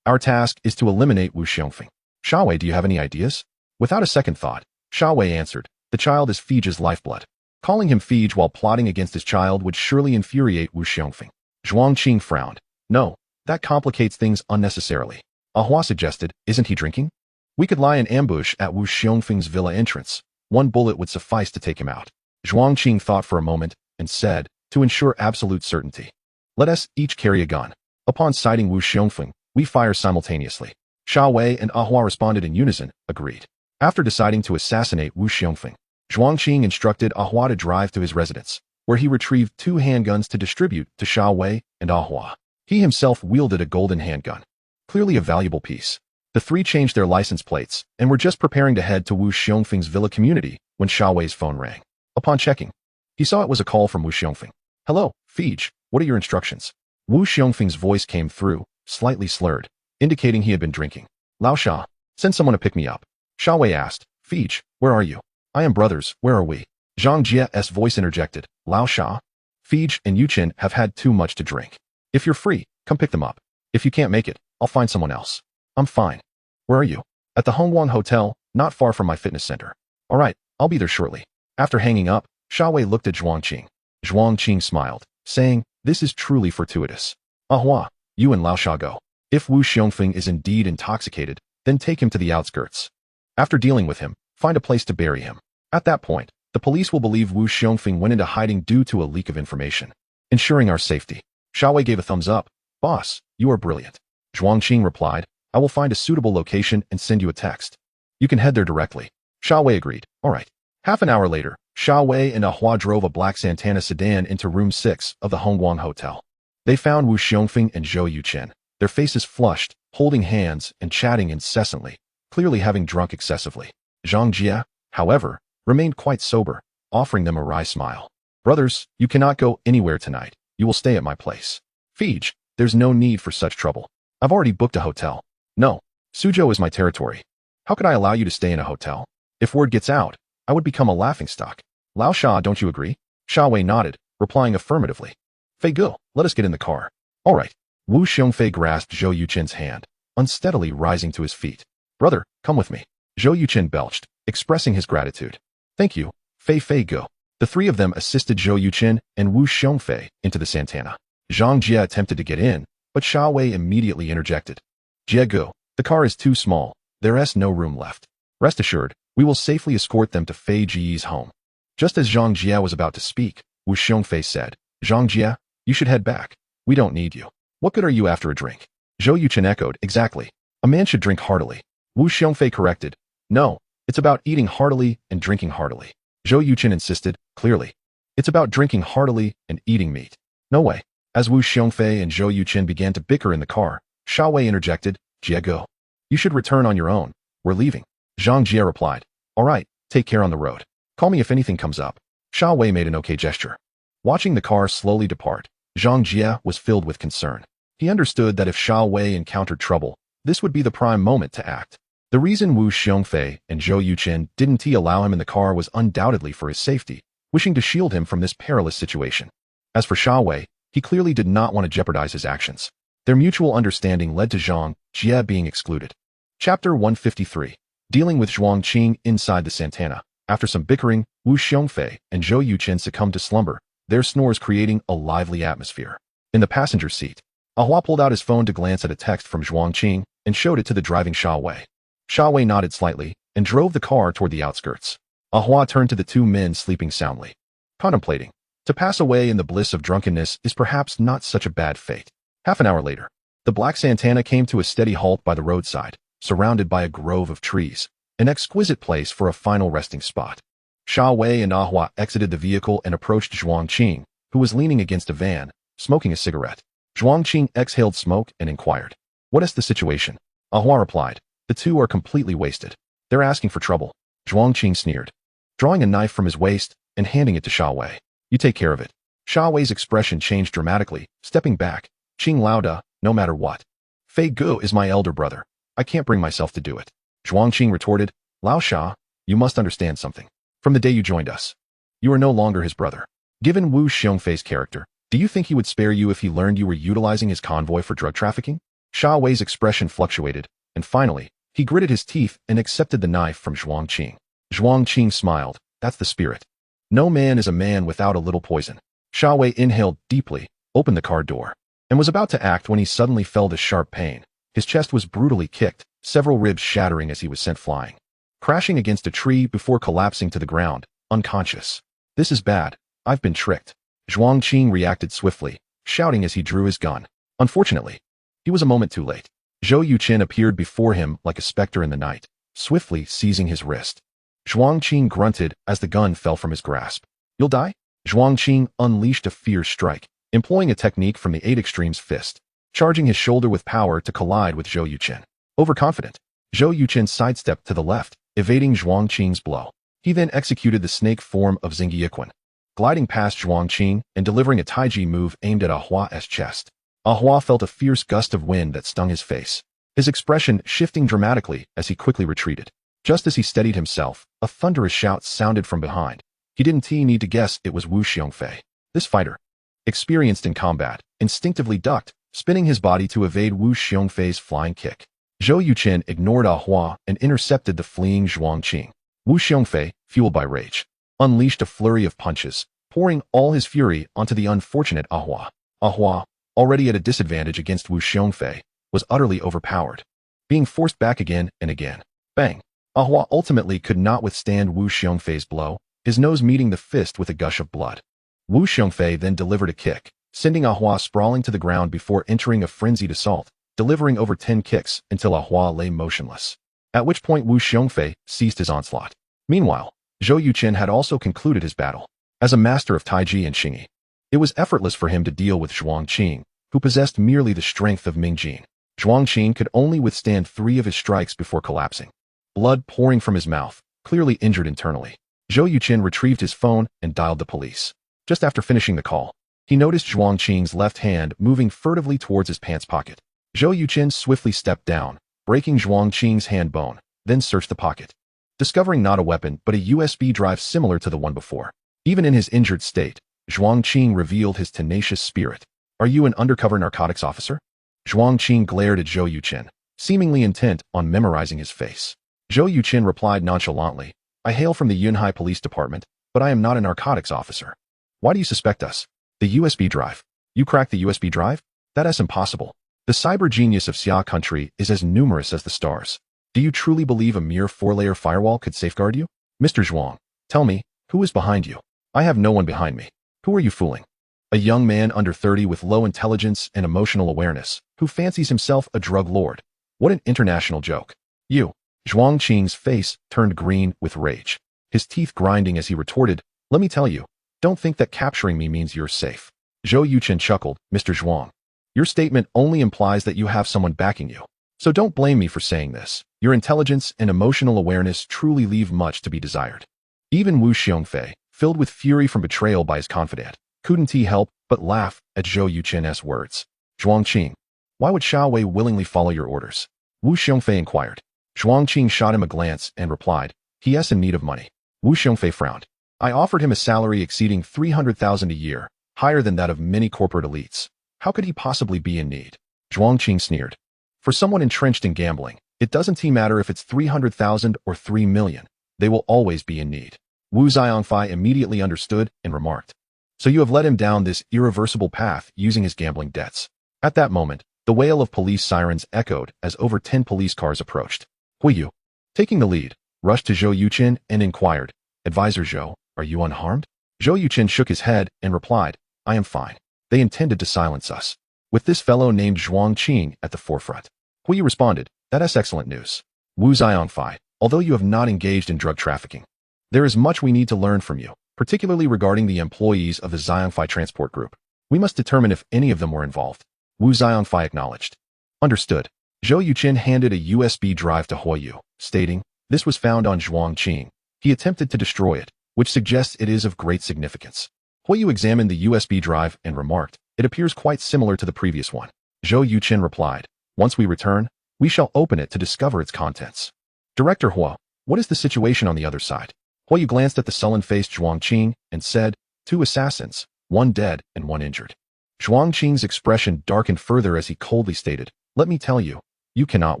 Our task is to eliminate Wu Xiongfeng. Xia Wei, do you have any ideas? Without a second thought, Xia Wei answered, The child is Fij's lifeblood. Calling him Fij while plotting against his child would surely infuriate Wu Xiongfeng. Zhuang Qing frowned. No, that complicates things unnecessarily. Ahua suggested, Isn't he drinking? We could lie in ambush at Wu Xiongfeng's villa entrance. 1 bullet would suffice to take him out. Zhuang Qing thought for a moment and said, To ensure absolute certainty, let us each carry a gun. Upon sighting Wu Xiongfeng, we fire simultaneously. Xia Wei and Ahua responded in unison, agreed. After deciding to assassinate Wu Xiongfeng, Zhuang Qing instructed Ahua to drive to his residence, where he retrieved 2 handguns to distribute to Xia Wei and Ahua. He himself wielded a golden handgun, clearly a valuable piece. The 3 changed their license plates and were just preparing to head to Wu Xiongfeng's villa community when Xia Wei's phone rang. Upon checking, he saw it was a call from Wu Xiongfeng. Hello, Fij, what are your instructions? Wu Xiongfeng's voice came through, slightly slurred, indicating he had been drinking. Lao Sha, send someone to pick me up. Sha Wei asked. Feige, where are you? I am brothers, where are we? Zhang Jie's voice interjected. Lao Sha? Feige and Yuchen have had too much to drink. If you're free, come pick them up. If you can't make it, I'll find someone else. I'm fine. Where are you? At the Hongguang Hotel, not far from my fitness center. All right, I'll be there shortly. After hanging up, Sha Wei looked at Zhuangqing. Zhuangqing smiled, saying, this is truly fortuitous. Ahua, you and Lao Sha go. If Wu Xiongfeng is indeed intoxicated, then take him to the outskirts. After dealing with him, find a place to bury him. At that point, the police will believe Wu Xiongfeng went into hiding due to a leak of information, ensuring our safety. Sha Wei gave a thumbs up. Boss, you are brilliant. Zhuangqing replied, I will find a suitable location and send you a text. You can head there directly. Sha Wei agreed. All right. Half an hour later, Sha Wei and Ahua drove a black Santana sedan into room 6 of the Hongguang Hotel. They found Wu Xiongfeng and Zhou Yuchen, their faces flushed, holding hands and chatting incessantly, clearly having drunk excessively. Zhang Jie, however, remained quite sober, offering them a wry smile. Brothers, you cannot go anywhere tonight. You will stay at my place. Feige, there's no need for such trouble. I've already booked a hotel. No, Suzhou is my territory. How could I allow you to stay in a hotel? If word gets out, I would become a laughingstock. Lao Sha, don't you agree? Sha Wei nodded, replying affirmatively. Fei Gu, let us get in the car. All right. Wu Xiongfei grasped Zhou Yuchen's hand, unsteadily rising to his feet. Brother, come with me. Zhou Yuchen belched, expressing his gratitude. Thank you, Fei Gu. The three of them assisted Zhou Yuchen and Wu Xiongfei into the Santana. Zhang Jie attempted to get in, but Sha Wei immediately interjected. Jie Gu, the car is too small. There's no room left. Rest assured, we will safely escort them to Fei Ji's home. Just as Zhang Jie was about to speak, Wu Xiongfei said, Zhang Jie, you should head back. We don't need you. What good are you after a drink? Zhou Yuchen echoed, exactly. A man should drink heartily. Wu Xiongfei corrected. No, it's about eating heartily and drinking heartily. Zhou Yuchen insisted, clearly. It's about drinking heartily and eating meat. No way. As Wu Xiongfei and Zhou Yuchen began to bicker in the car, Sha Wei interjected, Jie Gu. You should return on your own. We're leaving. Zhang Jie replied, all right, take care on the road. Call me if anything comes up. Sha Wei made an okay gesture. Watching the car slowly depart, Zhang Jie was filled with concern. He understood that if Sha Wei encountered trouble, this would be the prime moment to act. The reason Wu Xiongfei and Zhou Yuchen didn't allow him in the car was undoubtedly for his safety, wishing to shield him from this perilous situation. As for Sha Wei, he clearly did not want to jeopardize his actions. Their mutual understanding led to Zhang Jie being excluded. Chapter 153. Dealing with Zhuangqing inside the Santana. After some bickering, Wu Xiongfei and Zhou Yuchen succumbed to slumber, their snores creating a lively atmosphere. In the passenger seat, Ahua pulled out his phone to glance at a text from Zhuangqing and showed it to the driving Sha Wei. Sha Wei nodded slightly and drove the car toward the outskirts. Ahua turned to the two men sleeping soundly, contemplating. To pass away in the bliss of drunkenness is perhaps not such a bad fate. Half an hour later, the black Santana came to a steady halt by the roadside, surrounded by a grove of trees, an exquisite place for a final resting spot. Sha Wei and Ahua exited the vehicle and approached Zhuangqing, who was leaning against a van, smoking a cigarette. Zhuangqing exhaled smoke and inquired, what is the situation? Ahua replied, the two are completely wasted. They're asking for trouble. Zhuangqing sneered, drawing a knife from his waist and handing it to Sha Wei. You take care of it. Sha Wei's expression changed dramatically, stepping back. Qing Laoda, no matter what. Fei Gu is my elder brother. I can't bring myself to do it. Zhuangqing retorted, Lao Sha, you must understand something. From the day you joined us, you are no longer his brother. Given Wu Xiongfei's character, do you think he would spare you if he learned you were utilizing his convoy for drug trafficking? Sha Wei's expression fluctuated, and finally, he gritted his teeth and accepted the knife from Zhuangqing. Zhuangqing smiled, that's the spirit. No man is a man without a little poison. Sha Wei inhaled deeply, opened the car door, and was about to act when he suddenly felt a sharp pain. His chest was brutally kicked, several ribs shattering as he was sent flying, crashing against a tree before collapsing to the ground, unconscious. This is bad. I've been tricked. Zhuangqing reacted swiftly, shouting as he drew his gun. Unfortunately, he was a moment too late. Zhou Yuchen appeared before him like a specter in the night, swiftly seizing his wrist. Zhuangqing grunted as the gun fell from his grasp. You'll die? Zhuangqing unleashed a fierce strike, employing a technique from the 8 Extremes fist, charging his shoulder with power to collide with Zhou Yuchen. Overconfident, Zhou Yuchen sidestepped to the left, evading Zhuangqing's blow. He then executed the snake form of Xingyiquan, gliding past Zhuangqing and delivering a Taiji move aimed at Ahua's chest. Hua felt a fierce gust of wind that stung his face, his expression shifting dramatically as he quickly retreated. Just as he steadied himself, a thunderous shout sounded from behind. He didn't need to guess it was Wu Xiongfei. This fighter, experienced in combat, instinctively ducked, spinning his body to evade Wu Xiongfei's flying kick. Zhou Yuqin ignored Hua and intercepted the fleeing Zhuang Qing. Wu Xiongfei, fueled by rage, unleashed a flurry of punches, pouring all his fury onto the unfortunate Hua. Hua, already at a disadvantage against Wu Xiongfei, was utterly overpowered, being forced back again and again. Bang! Hua ultimately could not withstand Wu Xiongfei's blow, his nose meeting the fist with a gush of blood. Wu Xiongfei then delivered a kick, sending Hua sprawling to the ground before entering a frenzied assault, delivering over 10 kicks until Hua lay motionless. At which point Wu Xiongfei ceased his onslaught. Meanwhile, Zhou Yuqin had also concluded his battle. As a master of Taiji and Xingyi, it was effortless for him to deal with Zhuang Qing, who possessed merely the strength of Ming Jin. Zhuang Qing could only withstand 3 of his strikes before collapsing, blood pouring from his mouth, clearly injured internally. Zhou Yuqin retrieved his phone and dialed the police. Just after finishing the call, he noticed Zhuang Qing's left hand moving furtively towards his pants pocket. Zhou Yuqin swiftly stepped down, breaking Zhuang Qing's hand bone, then searched the pocket, discovering not a weapon but a USB drive similar to the one before. Even in his injured state, Zhuang Qing revealed his tenacious spirit. "Are you an undercover narcotics officer?" Zhuang Qing glared at Zhou Yuqin, seemingly intent on memorizing his face. Zhou Yuqin replied nonchalantly, "I hail from the Yunhai Police Department, but I am not a narcotics officer." "Why do you suspect us?" "The USB drive." "You cracked the USB drive? That's impossible. The cyber genius of Xia country is as numerous as the stars. Do you truly believe a mere 4-layer firewall could safeguard you?" "Mr. Zhuang, tell me, who is behind you?" "I have no one behind me. Who are you fooling?" "A young man under 30 with low intelligence and emotional awareness, who fancies himself a drug lord. What an international joke." "You." Zhuang Qing's face turned green with rage, his teeth grinding as he retorted, "Let me tell you, don't think that capturing me means you're safe." Zhou Yuqin chuckled, "Mr. Zhuang, your statement only implies that you have someone backing you. So don't blame me for saying this. Your intelligence and emotional awareness truly leave much to be desired." Even Wu Xiongfei, filled with fury from betrayal by his confidant, couldn't he help but laugh at Zhou Yuqin's words. "Zhuang Qing, why would Xiao Wei willingly follow your orders?" Wu Xiongfei inquired. Zhuang Qing shot him a glance and replied, "He is in need of money." Wu Xiongfei frowned. "I offered him a salary exceeding 300,000 a year, higher than that of many corporate elites. How could he possibly be in need?" Zhuang Qing sneered. "For someone entrenched in gambling, it doesn't matter if it's 300,000 or 3 million. They will always be in need." Wu Xiongfei immediately understood and remarked, "So you have led him down this irreversible path using his gambling debts." At that moment, the wail of police sirens echoed as over 10 police cars approached. Huiyu, taking the lead, rushed to Zhou Yuqin and inquired, "Advisor Zhou, are you unharmed?" Zhou Yuqin shook his head and replied, "I am fine. They intended to silence us, with this fellow named Zhuang Qing at the forefront." Huiyu responded, "That is excellent news. Wu Xiongfei, although you have not engaged in drug trafficking, there is much we need to learn from you, particularly regarding the employees of the Xiongfei Transport Group. We must determine if any of them were involved." Wu Xiongfei acknowledged. "Understood." Zhou Yuqin handed a USB drive to Huiyu, stating, "This was found on Zhuang Qing. He attempted to destroy it, which suggests it is of great significance." Huiyu examined the USB drive and remarked, "It appears quite similar to the previous one." Zhou Yuqin replied, "Once we return, we shall open it to discover its contents." "Director Hua, what is the situation on the other side?" Huiyu glanced at the sullen-faced Zhuang Qing and said, 2 assassins, 1 dead and 1 injured." Zhuang Qing's expression darkened further as he coldly stated, "Let me tell you, you cannot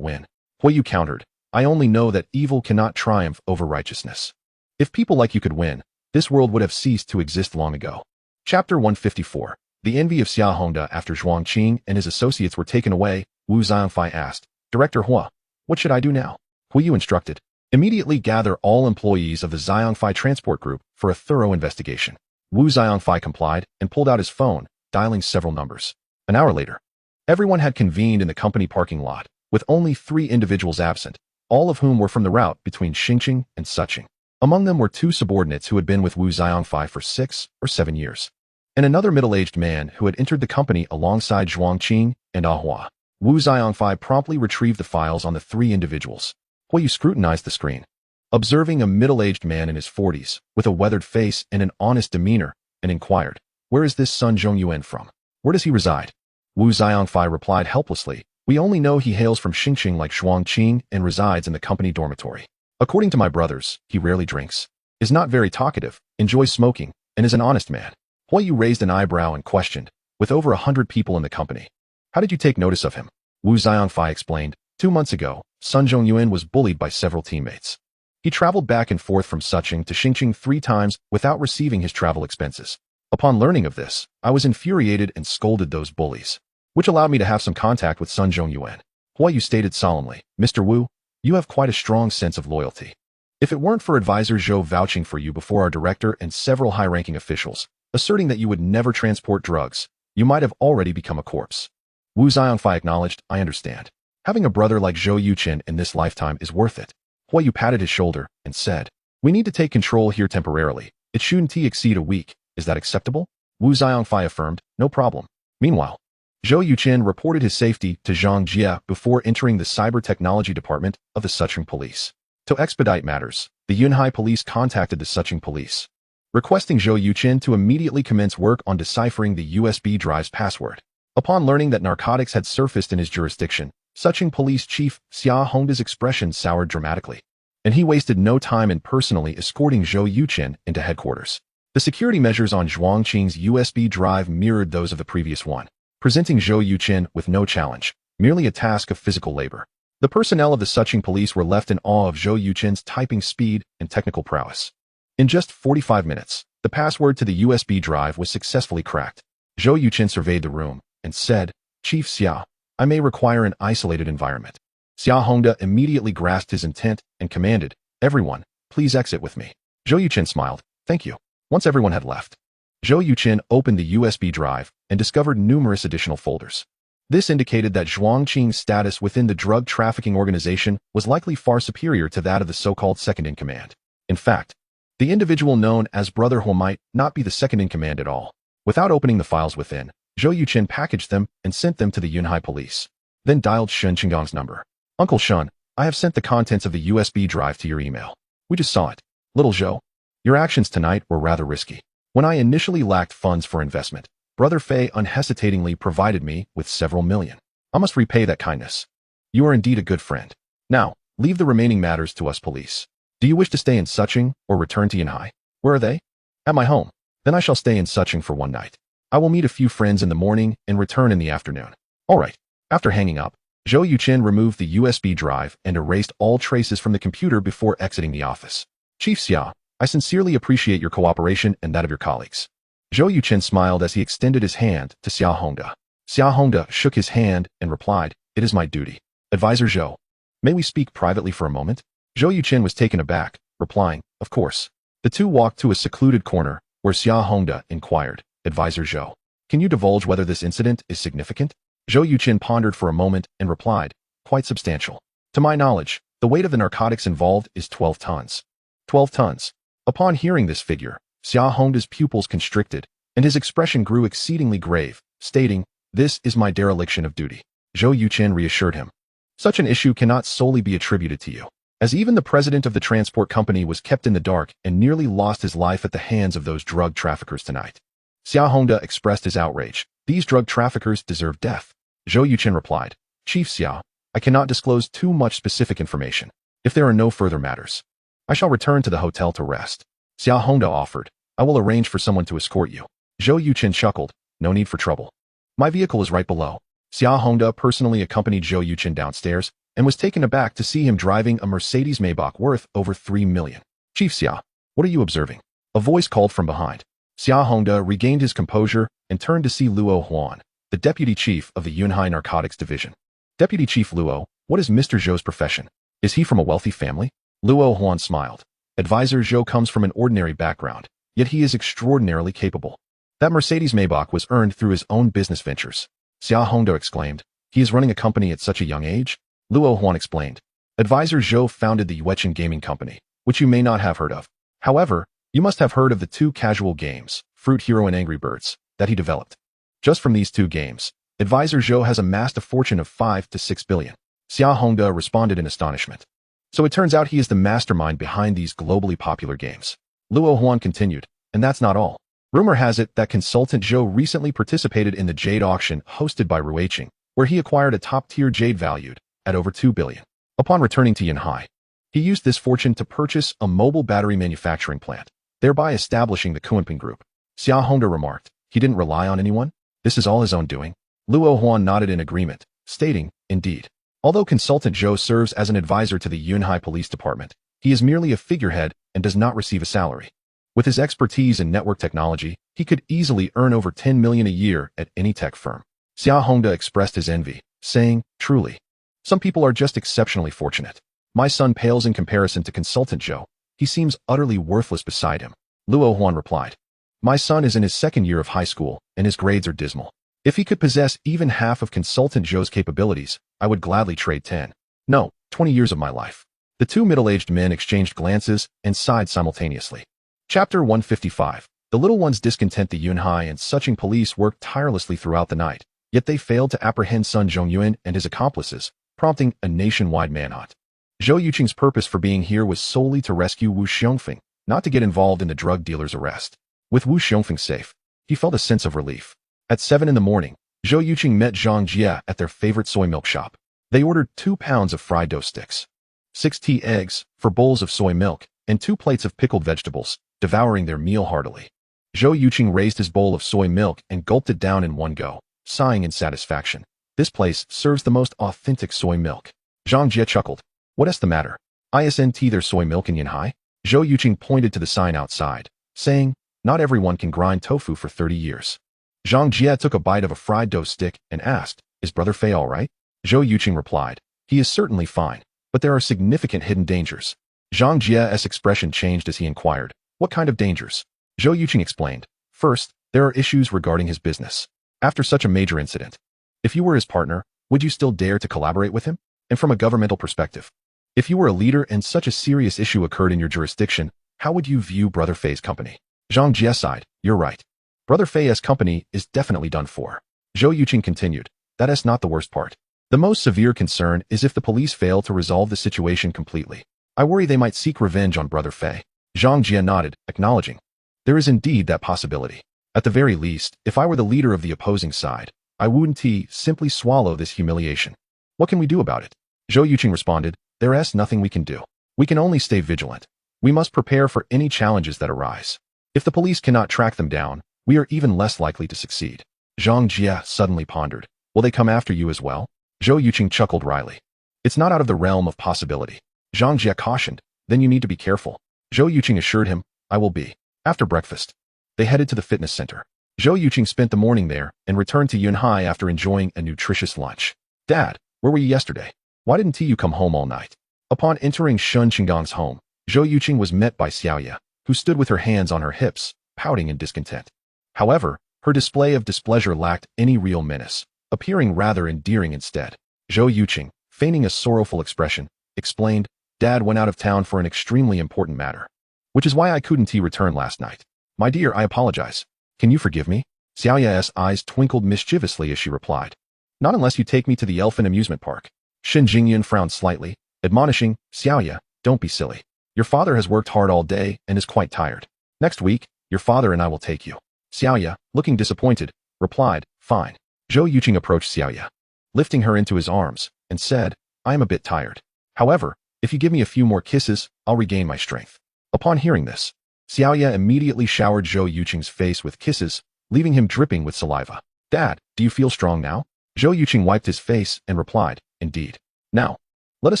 win." Huiyu countered, "I only know that evil cannot triumph over righteousness. If people like you could win, this world would have ceased to exist long ago." Chapter 154. The envy of Xia Hongda. After Zhuang Qing and his associates were taken away, Wu Xiongfei asked, "Director Hua, what should I do now?" Huiyu instructed, "Immediately gather all employees of the Xiongfei Transport Group for a thorough investigation." Wu Xiongfei complied and pulled out his phone, dialing several numbers. An hour later, everyone had convened in the company parking lot, with only 3 individuals absent, all of whom were from the route between Xingqing and Suqing. Among them were 2 subordinates who had been with Wu Xiongfei for 6 or 7 years, and another middle-aged man who had entered the company alongside Zhuang Qing and Hua. Wu Xiongfei promptly retrieved the files on the 3 individuals. Huiyu scrutinized the screen, observing a middle-aged man in his 40s, with a weathered face and an honest demeanor, and inquired, "Where is this Sun Zhongyuan from? Where does he reside?" Wu Xiangfei replied helplessly. We only know he hails from Xingqing like Zhuangqing and resides in the company dormitory. According to my brothers, he rarely drinks, is not very talkative, enjoys smoking, and is an honest man. Huiyu raised an eyebrow and questioned, with over 100 people in the company. How did you take notice of him? Wu Xiangfei explained. 2 months ago, Sun Zhongyuan was bullied by several teammates. He traveled back and forth from Suqing to Xingqing 3 times without receiving his travel expenses. Upon learning of this, I was infuriated and scolded those bullies, which allowed me to have some contact with Sun Zhongyuan. Huiyu stated solemnly, Mr. Wu, you have quite a strong sense of loyalty. If it weren't for advisor Zhou vouching for you before our director and several high-ranking officials, asserting that you would never transport drugs, you might have already become a corpse. Wu Xiangfei acknowledged, I understand. Having a brother like Zhou Yuqin in this lifetime is worth it. Huiyu patted his shoulder and said, we need to take control here temporarily. It shouldn't exceed a week. Is that acceptable? Wu Xiangfei affirmed, no problem. Meanwhile, Zhou Yuqin reported his safety to Zhang Jie before entering the cyber technology department of the Suqing police. To expedite matters, the Yunhai police contacted the Suqing police, requesting Zhou Yuqin to immediately commence work on deciphering the USB drive's password. Upon learning that narcotics had surfaced in his jurisdiction, Suqing Police Chief Xia Hongda's expression soured dramatically, and he wasted no time in personally escorting Zhou Yuqin into headquarters. The security measures on Zhuangqing's USB drive mirrored those of the previous one, presenting Zhou Yuqin with no challenge, merely a task of physical labor. The personnel of the Suqing police were left in awe of Zhou Yuqin's typing speed and technical prowess. In just 45 minutes, the password to the USB drive was successfully cracked. Zhou Yuqin surveyed the room and said, Chief Xia, I may require an isolated environment. Xia Hongda immediately grasped his intent and commanded, everyone, please exit with me. Zhou Yuqin smiled, thank you. Once everyone had left, Zhou Yuqin opened the USB drive and discovered numerous additional folders. This indicated that Zhuangqing's status within the drug trafficking organization was likely far superior to that of the so-called second-in-command. In fact, the individual known as Brother Huo might not be the second-in-command at all. Without opening the files within, Zhou Yuqin packaged them and sent them to the Yunhai police, then dialed Shun Qinggong's number. Uncle Shun, I have sent the contents of the USB drive to your email. We just saw it. Little Zhou, your actions tonight were rather risky. When I initially lacked funds for investment, Brother Fei unhesitatingly provided me with several million. I must repay that kindness. You are indeed a good friend. Now, leave the remaining matters to us police. Do you wish to stay in Suqing or return to Yunhai? Where are they? At my home. Then I shall stay in Suqing for one night. I will meet a few friends in the morning and return in the afternoon. All right. After hanging up, Zhou Yuqin removed the USB drive and erased all traces from the computer before exiting the office. Chief Xia, I sincerely appreciate your cooperation and that of your colleagues. Zhou Yuqin smiled as he extended his hand to Xia Hongda. Xia Hongda shook his hand and replied, it is my duty. Advisor Zhou, may we speak privately for a moment? Zhou Yuqin was taken aback, replying, of course. The two walked to a secluded corner, where Xia Hongda inquired, Advisor Zhou, can you divulge whether this incident is significant? Zhou Yuqin pondered for a moment and replied, quite substantial. To my knowledge, the weight of the narcotics involved is 12 tons. 12 tons. Upon hearing this figure, Xia Hongda's pupils constricted, and his expression grew exceedingly grave, stating, this is my dereliction of duty. Zhou Yuqin reassured him. Such an issue cannot solely be attributed to you, as even the president of the transport company was kept in the dark and nearly lost his life at the hands of those drug traffickers tonight. Xia Hongda expressed his outrage. These drug traffickers deserve death. Zhou Yuqin replied, Chief Xia, I cannot disclose too much specific information. If there are no further matters, I shall return to the hotel to rest. Xia Hongda offered, I will arrange for someone to escort you. Zhou Yuqin chuckled, no need for trouble. My vehicle is right below. Xia Hongda personally accompanied Zhou Yuqin downstairs and was taken aback to see him driving a Mercedes Maybach worth over 3 million. Chief Xia, what are you observing? A voice called from behind. Xia Hongda regained his composure and turned to see Luo Huan, the deputy chief of the Yunhai Narcotics Division. Deputy Chief Luo, what is Mr. Zhou's profession? Is he from a wealthy family? Luo Huan smiled. Advisor Zhou comes from an ordinary background, yet he is extraordinarily capable. That Mercedes Maybach was earned through his own business ventures. Xia Hongda exclaimed, he is running a company at such a young age? Luo Huan explained. Advisor Zhou founded the Yueqin Gaming Company, which you may not have heard of. However, you must have heard of the 2 casual games, Fruit Hero and Angry Birds, that he developed. Just from these 2 games, Advisor Zhou has amassed a fortune of 5 to 6 billion. Xia Hongda responded in astonishment. So it turns out he is the mastermind behind these globally popular games. Luo Huan continued, and that's not all. Rumor has it that consultant Zhou recently participated in the jade auction hosted by Ruiqing, where he acquired a top-tier jade valued at over 2 billion. Upon returning to Yanhai, he used this fortune to purchase a mobile battery manufacturing plant, thereby establishing the Kunping Group. Xia Hongda remarked, he didn't rely on anyone? This is all his own doing? Luo Huan nodded in agreement, stating, indeed. Although consultant Zhou serves as an advisor to the Yunhai Police Department, he is merely a figurehead and does not receive a salary. With his expertise in network technology, he could easily earn over 10 million a year at any tech firm. Xia Hongda expressed his envy, saying, truly, some people are just exceptionally fortunate. My son pales in comparison to consultant Zhou. He seems utterly worthless beside him. Luo Huan replied, my son is in his second year of high school, and his grades are dismal. If he could possess even half of consultant Zhou's capabilities, I would gladly trade 20 years of my life. The two middle-aged men exchanged glances and sighed simultaneously. Chapter 155. The little ones discontent the Yunhai and Suching police worked tirelessly throughout the night, yet they failed to apprehend Sun Zhongyuan and his accomplices, prompting a nationwide manhunt. Zhou Yuqing's purpose for being here was solely to rescue Wu Xiongfeng, not to get involved in the drug dealer's arrest. With Wu Xiongfeng safe, he felt a sense of relief. At 7 in the morning, Zhou Yuqing met Zhang Jie at their favorite soy milk shop. They ordered 2 pounds of fried dough sticks, 6 tea eggs, 4 bowls of soy milk, and 2 plates of pickled vegetables, devouring their meal heartily. Zhou Yuqing raised his bowl of soy milk and gulped it down in one go, sighing in satisfaction. This place serves the most authentic soy milk. Zhang Jie chuckled. What's the matter? Isn't there soy milk in Yanhai? Zhou Yuqing pointed to the sign outside, saying, not everyone can grind tofu for 30 years. Zhang Jie took a bite of a fried dough stick and asked, is Brother Fei all right? Zhou Yuqing replied, he is certainly fine, but there are significant hidden dangers. Zhang Jie's expression changed as he inquired, what kind of dangers? Zhou Yuqing explained, first, there are issues regarding his business. After such a major incident, if you were his partner, would you still dare to collaborate with him? And from a governmental perspective, if you were a leader and such a serious issue occurred in your jurisdiction, how would you view Brother Fei's company? Zhang Jie sighed, you're right. Brother Fei's company is definitely done for. Zhou Yuqing continued, that is not the worst part. The most severe concern is if the police fail to resolve the situation completely. I worry they might seek revenge on Brother Fei. Zhang Jie nodded, acknowledging, there is indeed that possibility. At the very least, if I were the leader of the opposing side, I wouldn't simply swallow this humiliation. What can we do about it? Zhou Yuqing responded, there is nothing we can do. We can only stay vigilant. We must prepare for any challenges that arise. If the police cannot track them down, we are even less likely to succeed. Zhang Jie suddenly pondered, will they come after you as well? Zhou Yuqing chuckled wryly. It's not out of the realm of possibility. Zhang Jie cautioned, then you need to be careful. Zhou Yuqing assured him, I will be. After breakfast, they headed to the fitness center. Zhou Yuqing spent the morning there and returned to Yunhai after enjoying a nutritious lunch. Dad, where were you yesterday? Why didn't you come home all night? Upon entering Shun Qinggang's home, Zhou Yuqing was met by Xiaoya, who stood with her hands on her hips, pouting in discontent. However, her display of displeasure lacked any real menace, appearing rather endearing instead. Zhou Yuqing, feigning a sorrowful expression, explained, Dad went out of town for an extremely important matter, which is why I couldn't return last night. My dear, I apologize. Can you forgive me? Xiaoya's eyes twinkled mischievously as she replied, not unless you take me to the Elfin amusement park. Shen Jingyun frowned slightly, admonishing, Xiaoya, don't be silly. Your father has worked hard all day and is quite tired. Next week, your father and I will take you. Xiaoya, looking disappointed, replied, fine. Zhou Yuqing approached Xiaoya, lifting her into his arms, and said, I am a bit tired. However, if you give me a few more kisses, I'll regain my strength. Upon hearing this, Xiaoya immediately showered Zhou Yuqing's face with kisses, leaving him dripping with saliva. Dad, do you feel strong now? Zhou Yuqing wiped his face and replied, indeed. Now, let us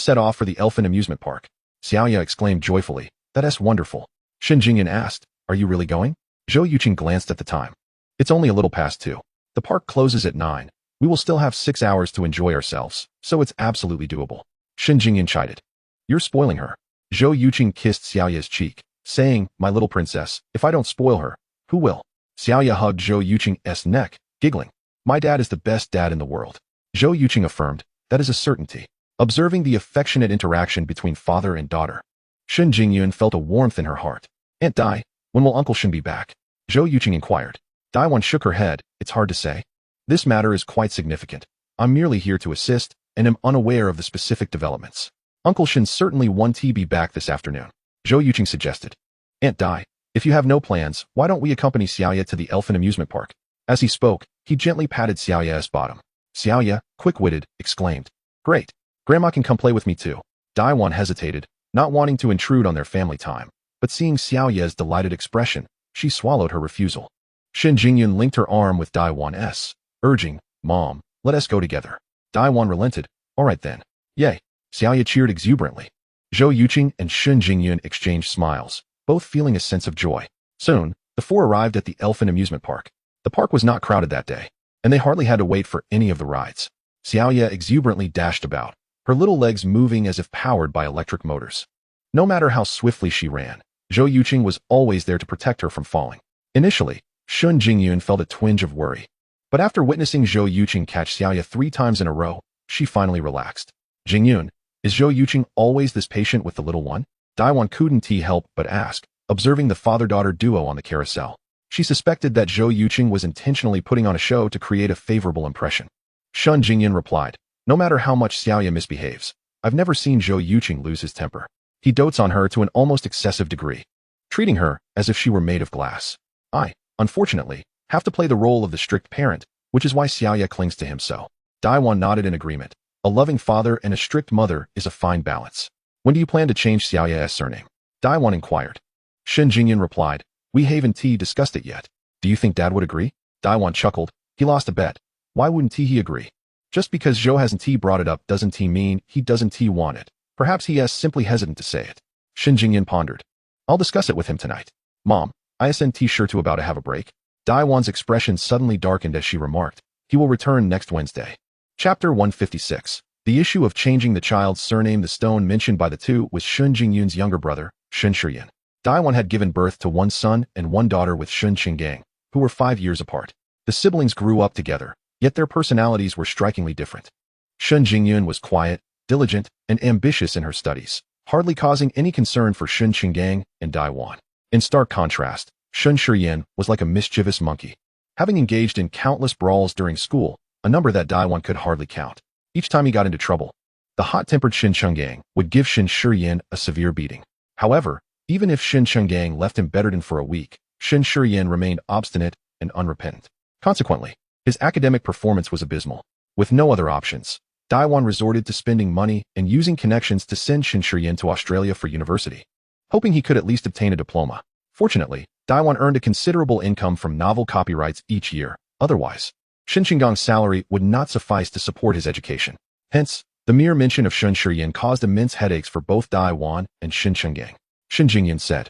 set off for the Elfin amusement park. Xiaoya exclaimed joyfully, that's wonderful. Shen Jingyan asked, are you really going? Zhou Yuqing glanced at the time. It's only a little past 2. The park closes at 9. We will still have 6 hours to enjoy ourselves, so it's absolutely doable. Shen Jingyan chided. You're spoiling her. Zhou Yuqing kissed Xiaoya's cheek, saying, my little princess, if I don't spoil her, who will? Xiaoya hugged Zhou Yuqing's neck, giggling. My dad is the best dad in the world. Zhou Yuqing affirmed, that is a certainty. Observing the affectionate interaction between father and daughter, Shen Jingyun felt a warmth in her heart. Aunt Dai, when will Uncle Shen be back? Zhou Yuqing inquired. Daiwan shook her head, it's hard to say. This matter is quite significant. I'm merely here to assist, and am unaware of the specific developments. Uncle Shen certainly won't be back this afternoon. Zhou Yuqing suggested. Aunt Dai, If you have no plans, why don't we accompany Xiaoya to the elfin amusement park? As he spoke, he gently patted Xiaoya's bottom. Xiaoya, quick-witted, exclaimed, "Great! Grandma can come play with me too." Daiwan hesitated, not wanting to intrude on their family time, but seeing Xiaoya's delighted expression, she swallowed her refusal. Shen Jingyun linked her arm with Daiwan's, urging, "Mom, let us go together." Daiwan relented. "All right then." "Yay!" Xiaoya cheered exuberantly. Zhou Yuqing and Shen Jingyun exchanged smiles, both feeling a sense of joy. Soon, the four arrived at the elfin amusement park. The park was not crowded that day, and they hardly had to wait for any of the rides. Xiaoya exuberantly dashed about, her little legs moving as if powered by electric motors. No matter how swiftly she ran, Zhou Yuqing was always there to protect her from falling. Initially, Shen Jingyun felt a twinge of worry, but after witnessing Zhou Yuqing catch Xiaoya 3 times in a row, she finally relaxed. "Jingyun, is Zhou Yuqing always this patient with the little one?" Daiwan couldn't help but ask, observing the father-daughter duo on the carousel. She suspected that Zhou Yuqing was intentionally putting on a show to create a favorable impression. Shen Jingyun replied, "No matter how much Xiaoya misbehaves, I've never seen Zhou Yuqing lose his temper. He dotes on her to an almost excessive degree, treating her as if she were made of glass. I, unfortunately, have to play the role of the strict parent, which is why Xiaoya clings to him so." Daiwan nodded in agreement. A loving father and a strict mother is a fine balance. "When do you plan to change Xiaoya's surname?" Daiwan inquired. Shen Jingyun replied, "We haven't discussed it yet. Do you think Dad would agree?" Daiwan chuckled. He lost a bet. Why wouldn't he agree? Just because Zhou hasn't brought it up doesn't mean he doesn't want it. Perhaps he is simply hesitant to say it. Shen Jingyun pondered. "I'll discuss it with him tonight." "Mom, isn't sure to about to have a break?" Daiwan's expression suddenly darkened as she remarked, "He will return next Wednesday." Chapter 156. The issue of changing the child's surname. The stone mentioned by the two was Shen Jingyun's younger brother, Shen Shiyan. Daiwan had given birth to 1 son and 1 daughter with Shen Qinggang, who were 5 years apart. The siblings grew up together, yet their personalities were strikingly different. Shen Jingyun was quiet, diligent, and ambitious in her studies, hardly causing any concern for Shen Qinggang and Daiwan. In stark contrast, Shen Shiyan was like a mischievous monkey, having engaged in countless brawls during school, a number that Daiwan could hardly count. Each time he got into trouble, the hot-tempered Shen Qinggang would give Shen Shiyan a severe beating. However, even if Shen Qinggang left him bedridden for a week, Shen Shiyan remained obstinate and unrepentant. Consequently, his academic performance was abysmal. With no other options, Daiwan resorted to spending money and using connections to send Shen Shiyan to Australia for university, hoping he could at least obtain a diploma. Fortunately, Daiwan earned a considerable income from novel copyrights each year. Otherwise, Shen Qinggang's salary would not suffice to support his education. Hence, the mere mention of Shen Shiyan caused immense headaches for both Daiwan and Shen Qinggang. Shen Jingyun said,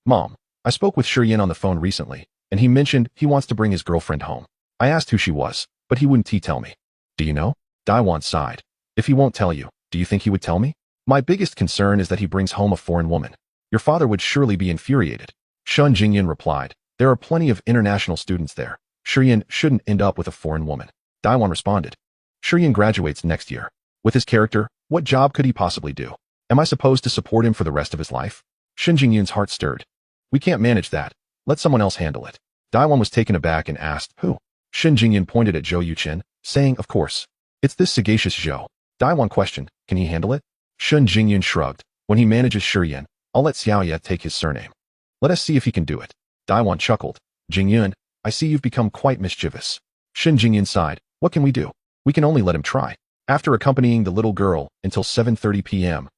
"Mom, I spoke with Shiyan on the phone recently, and he mentioned he wants to bring his girlfriend home. I asked who she was, but he wouldn't tell me." "Do you know?" Daiwan sighed. "If he won't tell you, do you think he would tell me?" "My biggest concern is that he brings home a foreign woman. Your father would surely be infuriated." Shen Jingyun replied, "There are plenty of international students there. Shiyan shouldn't end up with a foreign woman." Daiwan responded, "Shiyan graduates next year. With his character, what job could he possibly do? Am I supposed to support him for the rest of his life?" Shen Jingyun's heart stirred. "We can't manage that. Let someone else handle it." Daiwan was taken aback and asked, "Who?" Shen Jingyun pointed at Zhou Yuqing, saying, "Of course. It's this sagacious Zhou." Daiwan questioned, "Can he handle it?" Shen Jingyun shrugged. "When he manages Shiyan, I'll let Xiaoya take his surname. Let us see if he can do it." Daiwan chuckled. "Jingyun, I see you've become quite mischievous." Shen Jingyun sighed. "What can we do? We can only let him try." After accompanying the little girl until 7:30 p.m.,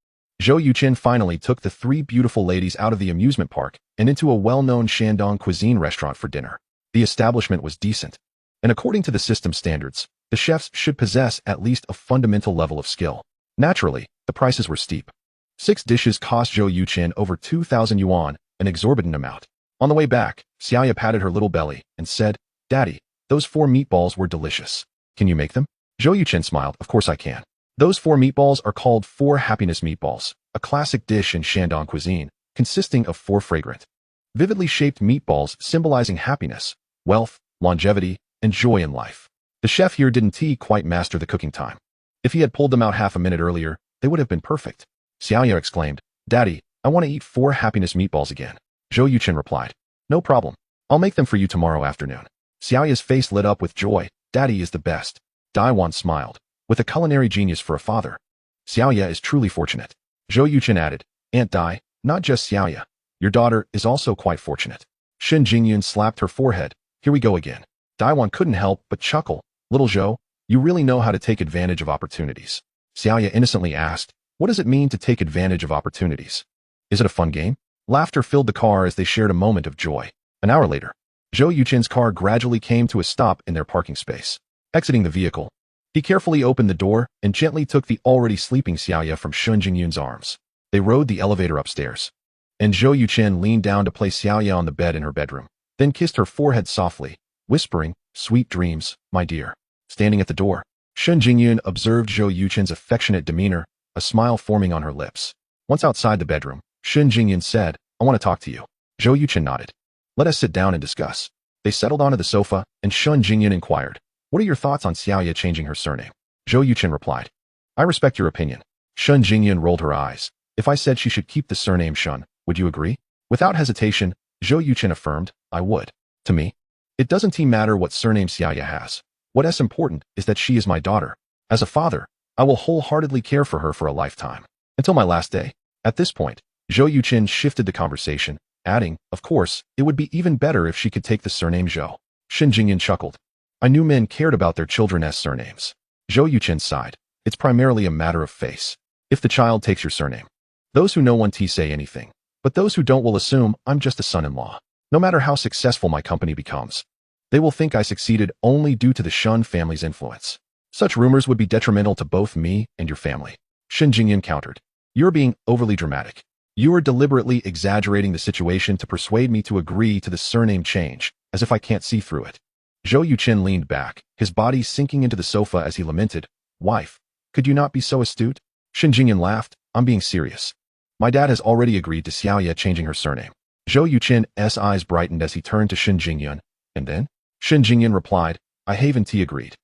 Zhou Yuqing finally took the 3 beautiful ladies out of the amusement park and into a well-known Shandong cuisine restaurant for dinner. The establishment was decent, and according to the system standards, the chefs should possess at least a fundamental level of skill. Naturally, the prices were steep. 6 dishes cost Zhou Yuqing over 2,000 yuan, an exorbitant amount. On the way back, Xiaoya patted her little belly and said, "Daddy, those 4 meatballs were delicious. Can you make them?" Zhou Yuqing smiled. "Of course I can." Those 4 meatballs are called 4 happiness meatballs, a classic dish in Shandong cuisine, consisting of 4 fragrant, vividly shaped meatballs symbolizing happiness, wealth, longevity, and joy in life. The chef here didn't quite master the cooking time. If he had pulled them out half a minute earlier, they would have been perfect. Xiaoya exclaimed, "Daddy, I want to eat 4 happiness meatballs again." Zhou Yuqing replied, "No problem. I'll make them for you tomorrow afternoon." Xiaoya's face lit up with joy. "Daddy is the best." Daiwan smiled. With a culinary genius for a father, Xiaoya is truly fortunate. Zhou Yuqing added, "Aunt Dai, not just Xiaoya, Your daughter is also quite fortunate. Shin Jingyun slapped her forehead. Here we go again. Daiwan couldn't help but chuckle. Little Zhou, you really know how to take advantage of opportunities. Xiaoya innocently asked, what does it mean to take advantage of opportunities? Is it a fun game? Laughter filled the car as they shared a moment of joy. An hour later, Zhou Yuchen's car gradually came to a stop in their parking space. Exiting the vehicle, he carefully opened the door and gently took the already sleeping Xiaoya from Shin Jingyun's arms. They rode the elevator upstairs, and Zhou Yuchen leaned down to place Xiaoya on the bed in her bedroom, then kissed her forehead softly, whispering, sweet dreams, my dear. Standing at the door, Shin Jingyun observed Zhou Yuchen's affectionate demeanor, a smile forming on her lips. Once outside the bedroom, Shin Jingyun said, I want to talk to you. Zhou Yuchen nodded. Let us sit down and discuss. They settled onto the sofa, and Shin Jingyun inquired, what are your thoughts on Xiaoya changing her surname? Zhou Yuchen replied, I respect your opinion. Shin Jingyun rolled her eyes. If I said she should keep the surname Shun, would you agree? Without hesitation, Zhou Yuchen affirmed, I would. To me, it doesn't matter what surname Xiaoya has. What is important is that she is my daughter. As a father, I will wholeheartedly care for her for a lifetime. Until my last day. At this point, Zhou Yuchen shifted the conversation, adding, of course, it would be even better if she could take the surname Zhou. Shin Jingyun chuckled. I knew men cared about their children's surnames. Zhou Yuchen sighed. It's primarily a matter of face. If the child takes your surname, those who know won't say anything, but those who don't will assume I'm just a son-in-law. No matter how successful my company becomes, they will think I succeeded only due to the Shun family's influence. Such rumors would be detrimental to both me and your family. Shin Jingyun countered. You're being overly dramatic. You are deliberately exaggerating the situation to persuade me to agree to the surname change, as if I can't see through it. Zhou Yuchen leaned back, his body sinking into the sofa as he lamented, Wife, could you not be so astute? Shin Jingyun laughed, I'm being serious. My dad has already agreed to Xiaoya changing her surname. Zhou Yuchen's eyes brightened as he turned to Shin Jingyun, and then? Shin Jingyun replied, I haven't agreed.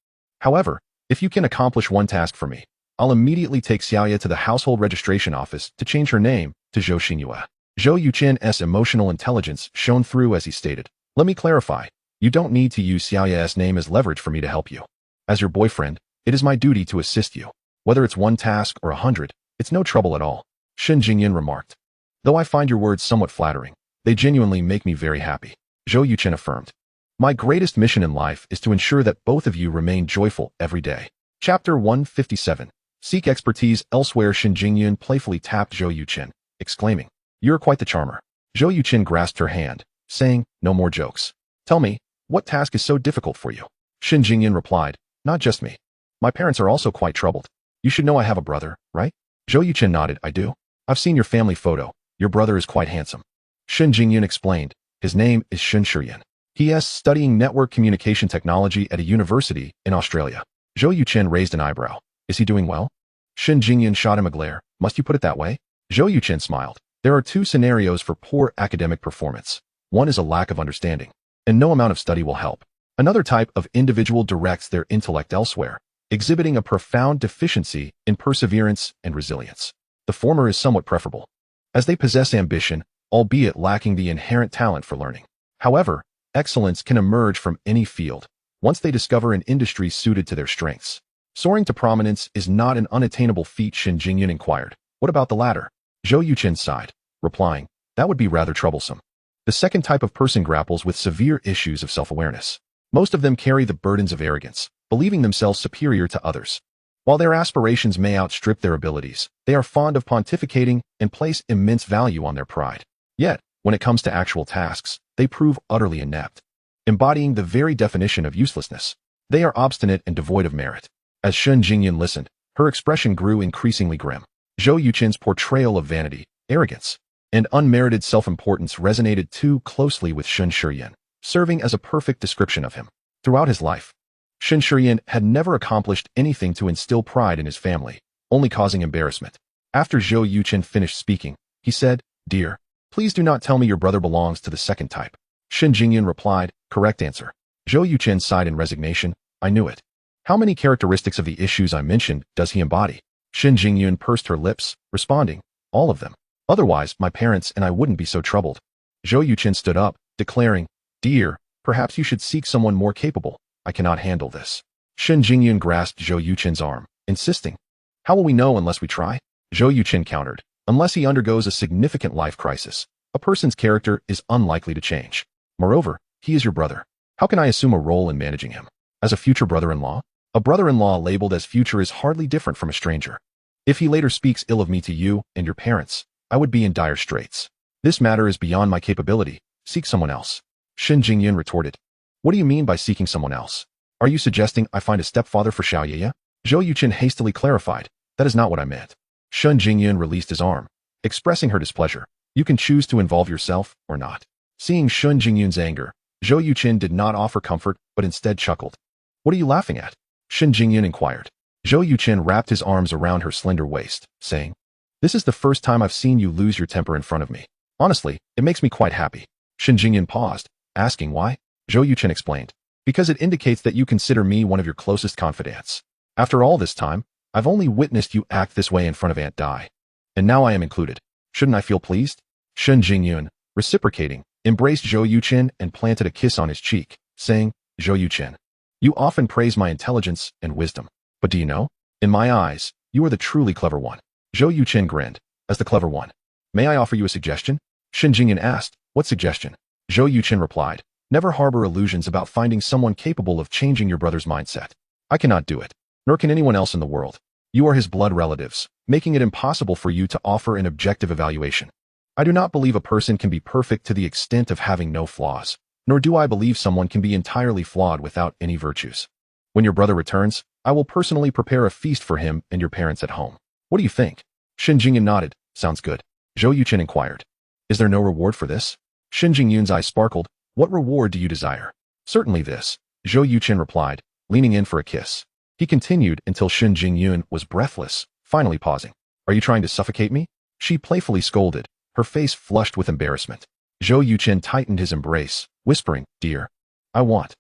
However, if you can accomplish one task for me, I'll immediately take Xiaoya to the household registration office to change her name to Zhou Xinyue. Zhou Yuchen's emotional intelligence shone through as he stated, let me clarify. You don't need to use Xiaoya's name as leverage for me to help you. As your boyfriend, it is my duty to assist you. Whether it's one task or 100, it's no trouble at all. Shin Jingyun remarked. Though I find your words somewhat flattering, they genuinely make me very happy. Zhou Yuchen affirmed. My greatest mission in life is to ensure that both of you remain joyful every day. Chapter 157. Seek expertise elsewhere. Shin Jingyun playfully tapped Zhou Yuchen, exclaiming, You're quite the charmer. Zhou Yuchen grasped her hand, saying, No more jokes. Tell me, what task is so difficult for you? Shin Jingyun replied, Not just me. My parents are also quite troubled. You should know I have a brother, right? Zhou Yuchen nodded, I do. I've seen your family photo. Your brother is quite handsome. Shin Jingyun explained, his name is Shin Shuryan. He is studying network communication technology at a university in Australia. Zhou Yuchen raised an eyebrow. Is he doing well? Shin Jingyun shot him a glare. Must you put it that way? Zhou Yuchen smiled. There are two scenarios for poor academic performance. One is a lack of understanding, and no amount of study will help. Another type of individual directs their intellect elsewhere, exhibiting a profound deficiency in perseverance and resilience. The former is somewhat preferable, as they possess ambition, albeit lacking the inherent talent for learning. However, excellence can emerge from any field, once they discover an industry suited to their strengths. Soaring to prominence is not an unattainable feat. Shin Jingyun inquired. What about the latter? Zhou Yuchen sighed, replying, That would be rather troublesome. The second type of person grapples with severe issues of self-awareness. Most of them carry the burdens of arrogance, believing themselves superior to others. While their aspirations may outstrip their abilities, they are fond of pontificating and place immense value on their pride. Yet, when it comes to actual tasks, they prove utterly inept, embodying the very definition of uselessness. They are obstinate and devoid of merit. As Shin Jingyun listened, her expression grew increasingly grim. Zhou Yuchen's portrayal of vanity, arrogance, and unmerited self-importance resonated too closely with Shin Shuryan, serving as a perfect description of him. Throughout his life, Shin Shuryan had never accomplished anything to instill pride in his family, only causing embarrassment. After Zhou Yuchen finished speaking, he said, Dear, please do not tell me your brother belongs to the second type. Shin Jingyun replied, Correct answer. Zhou Yuchen sighed in resignation, I knew it. How many characteristics of the issues I mentioned does he embody? Shin Jingyun pursed her lips, responding, All of them. Otherwise, my parents and I wouldn't be so troubled. Zhou Yuchen stood up, declaring, Dear, perhaps you should seek someone more capable. I cannot handle this. Shin Jingyun grasped Zhou Yuchen's arm, insisting, How will we know unless we try? Zhou Yuchen countered, Unless he undergoes a significant life crisis. A person's character is unlikely to change. Moreover, he is your brother. How can I assume a role in managing him? As a future brother-in-law? A brother-in-law labeled as future is hardly different from a stranger. If he later speaks ill of me to you and your parents, I would be in dire straits. This matter is beyond my capability. Seek someone else. Shen Jingyun retorted. What do you mean by seeking someone else? Are you suggesting I find a stepfather for Xiao Yeye? Zhou Yuqin hastily clarified. That is not what I meant. Shen Jingyun released his arm, expressing her displeasure. You can choose to involve yourself or not. Seeing Shen Jingyun's anger, Zhou Yuqin did not offer comfort, but instead chuckled. What are you laughing at? Shen Jingyun inquired. Zhou Yuqin wrapped his arms around her slender waist, saying, This is the first time I've seen you lose your temper in front of me. Honestly, it makes me quite happy. Shen Jingyun paused, asking why. Zhou Yuqin explained. Because it indicates that you consider me one of your closest confidants. After all this time, I've only witnessed you act this way in front of Aunt Dai. And now I am included. Shouldn't I feel pleased? Shen Jingyun, reciprocating, embraced Zhou Yuqin and planted a kiss on his cheek, saying, Zhou Yuqin, you often praise my intelligence and wisdom. But do you know? In my eyes, you are the truly clever one. Zhou Yuqin grinned. As the clever one. May I offer you a suggestion? Shen Jingyun asked. What suggestion? Zhou Yuqin replied. Never harbor illusions about finding someone capable of changing your brother's mindset. I cannot do it. Nor can anyone else in the world. You are his blood relatives, making it impossible for you to offer an objective evaluation. I do not believe a person can be perfect to the extent of having no flaws, nor do I believe someone can be entirely flawed without any virtues. When your brother returns, I will personally prepare a feast for him and your parents at home. What do you think? Shen Jingyun nodded. Sounds good. Zhou Yuqin inquired. Is there no reward for this? Shen Jingyun's eyes sparkled. What reward do you desire? Certainly this, Zhou Yuqin replied, leaning in for a kiss. He continued until Shen Jingyun was breathless, finally pausing. Are you trying to suffocate me? She playfully scolded, her face flushed with embarrassment. Zhou Yuqin tightened his embrace, whispering, Dear, I want.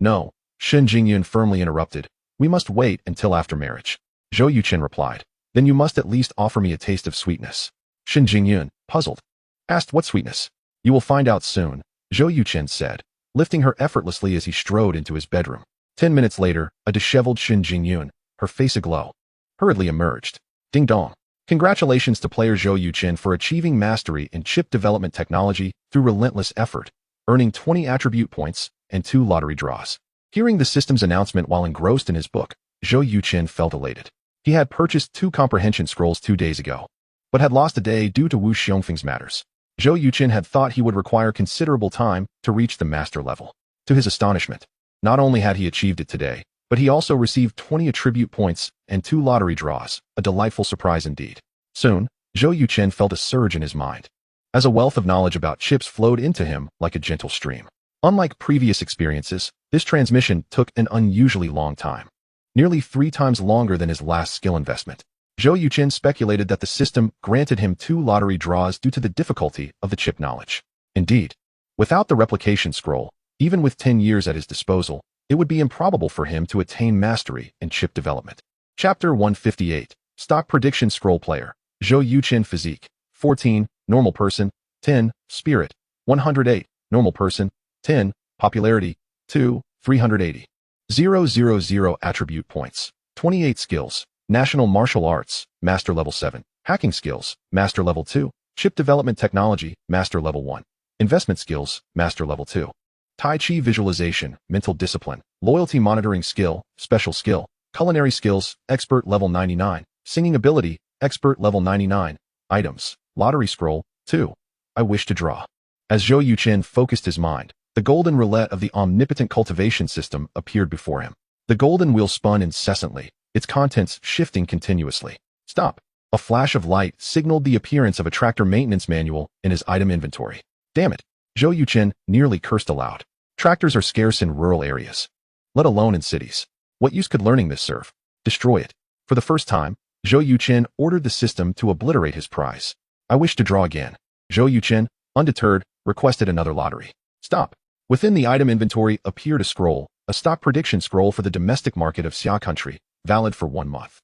No, Shen Jingyun firmly interrupted. We must wait until after marriage. Zhou Yuqin replied. Then you must at least offer me a taste of sweetness. Shen Jingyun, puzzled, asked what sweetness? You will find out soon, Zhou Yuqin said, lifting her effortlessly as he strode into his bedroom. 10 minutes later, a disheveled Shen Jingyun, her face aglow, hurriedly emerged. Ding dong. Congratulations to player Zhou Yuqin for achieving mastery in chip development technology through relentless effort, earning 20 attribute points and 2 lottery draws. Hearing the system's announcement while engrossed in his book, Zhou Yuqin felt elated. He had purchased 2 comprehension scrolls 2 days ago, but had lost a day due to Wu Xiongfeng's matters. Zhou Yuqin had thought he would require considerable time to reach the master level. To his astonishment, not only had he achieved it today, but he also received 20 attribute points and 2 lottery draws, a delightful surprise indeed. Soon, Zhou Yuqin felt a surge in his mind, as a wealth of knowledge about chips flowed into him like a gentle stream. Unlike previous experiences, this transmission took an unusually long time, nearly 3 times longer than his last skill investment. Zhou Yuqin speculated that the system granted him 2 lottery draws due to the difficulty of the chip knowledge. Indeed, without the replication scroll, even with 10 years at his disposal, it would be improbable for him to attain mastery in chip development. Chapter 158, Stock Prediction Scroll Player, Zhou Yuqin Physique, 14, Normal Person, 10, Spirit, 108, Normal Person, 10, Popularity, 2, 380. 000 Attribute Points, 28 Skills, National Martial Arts, Master Level 7, Hacking Skills, Master Level 2, Chip Development Technology, Master Level 1, Investment Skills, Master Level 2. Tai Chi Visualization, Mental Discipline, Loyalty Monitoring Skill, Special Skill, Culinary Skills, Expert Level 99, Singing Ability, Expert Level 99, Items, Lottery Scroll, 2. I wish to draw. As Zhou Yuqin focused his mind, the golden roulette of the omnipotent cultivation system appeared before him. The golden wheel spun incessantly, its contents shifting continuously. Stop. A flash of light signaled the appearance of a tractor maintenance manual in his item inventory. Damn it. Zhou Yuqin nearly cursed aloud. Tractors are scarce in rural areas, let alone in cities. What use could learning this serve? Destroy it. For the first time, Zhou Yuqin ordered the system to obliterate his prize. I wish to draw again. Zhou Yuqin, undeterred, requested another lottery. Stop. Within the item inventory appeared a scroll, a stock prediction scroll for the domestic market of Xia country, valid for 1 month.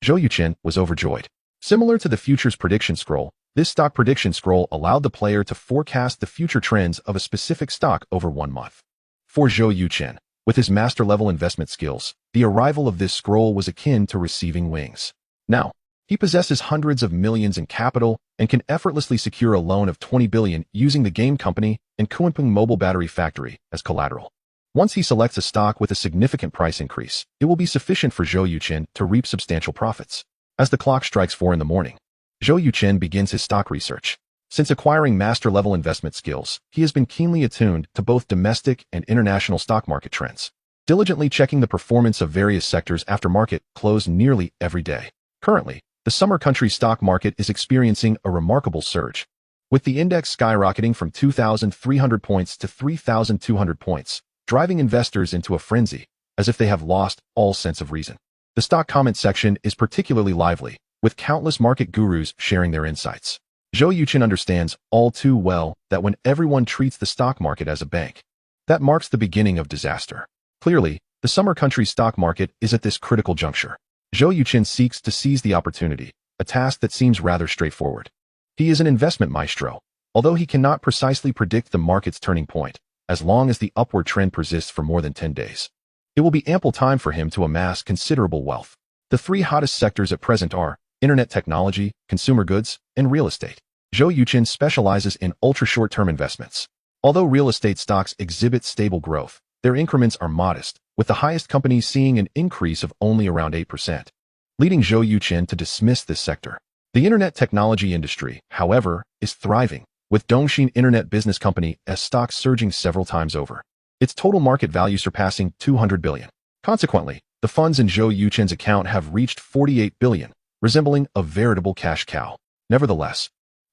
Zhou Yuqin was overjoyed. Similar to the futures prediction scroll, this stock prediction scroll allowed the player to forecast the future trends of a specific stock over 1 month. For Zhou Yuqin, with his master-level investment skills, the arrival of this scroll was akin to receiving wings. Now, He possesses hundreds of millions in capital and can effortlessly secure a loan of 20 billion using the game company and Kunpeng mobile battery factory as collateral. Once he selects a stock with a significant price increase, it will be sufficient for Zhou Yuqin to reap substantial profits. As the clock strikes 4 in the morning, Zhou Yuqin begins his stock research. Since acquiring master-level investment skills, he has been keenly attuned to both domestic and international stock market trends, diligently checking the performance of various sectors after market close nearly every day. Currently, the summer country stock market is experiencing a remarkable surge, with the index skyrocketing from 2,300 points to 3,200 points, driving investors into a frenzy, as if they have lost all sense of reason. The stock comment section is particularly lively, with countless market gurus sharing their insights. Zhou Yuqin understands all too well that when everyone treats the stock market as a bank, that marks the beginning of disaster. Clearly, the summer country stock market is at this critical juncture. Zhou Yuqin seeks to seize the opportunity, a task that seems rather straightforward. He is an investment maestro, although he cannot precisely predict the market's turning point, as long as the upward trend persists for more than 10 days. It will be ample time for him to amass considerable wealth. The 3 hottest sectors at present are internet technology, consumer goods, and real estate. Zhou Yuqin specializes in ultra-short-term investments. Although real estate stocks exhibit stable growth, their increments are modest, with the highest companies seeing an increase of only around 8%, leading Zhou Yuqin to dismiss this sector. The internet technology industry, however, is thriving, with Dongxin Internet Business Company's stock surging several times over, its total market value surpassing 200 billion. Consequently, the funds in Zhou Yuqin's account have reached 48 billion, resembling a veritable cash cow. Nevertheless,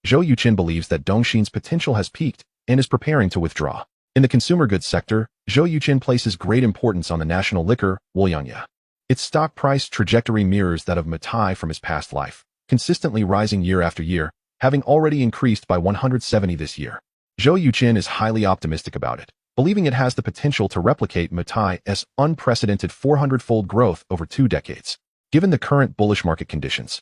Zhou Yuqin believes that Dongxin's potential has peaked and is preparing to withdraw. In the consumer goods sector, Zhou Yuqin places great importance on the national liquor, Wuliangye. Its stock price trajectory mirrors that of Matai from his past life, consistently rising year after year, having already increased by 170 this year. Zhou Yuqin is highly optimistic about it, believing it has the potential to replicate Matai's unprecedented 400-fold growth over 2 decades. Given the current bullish market conditions,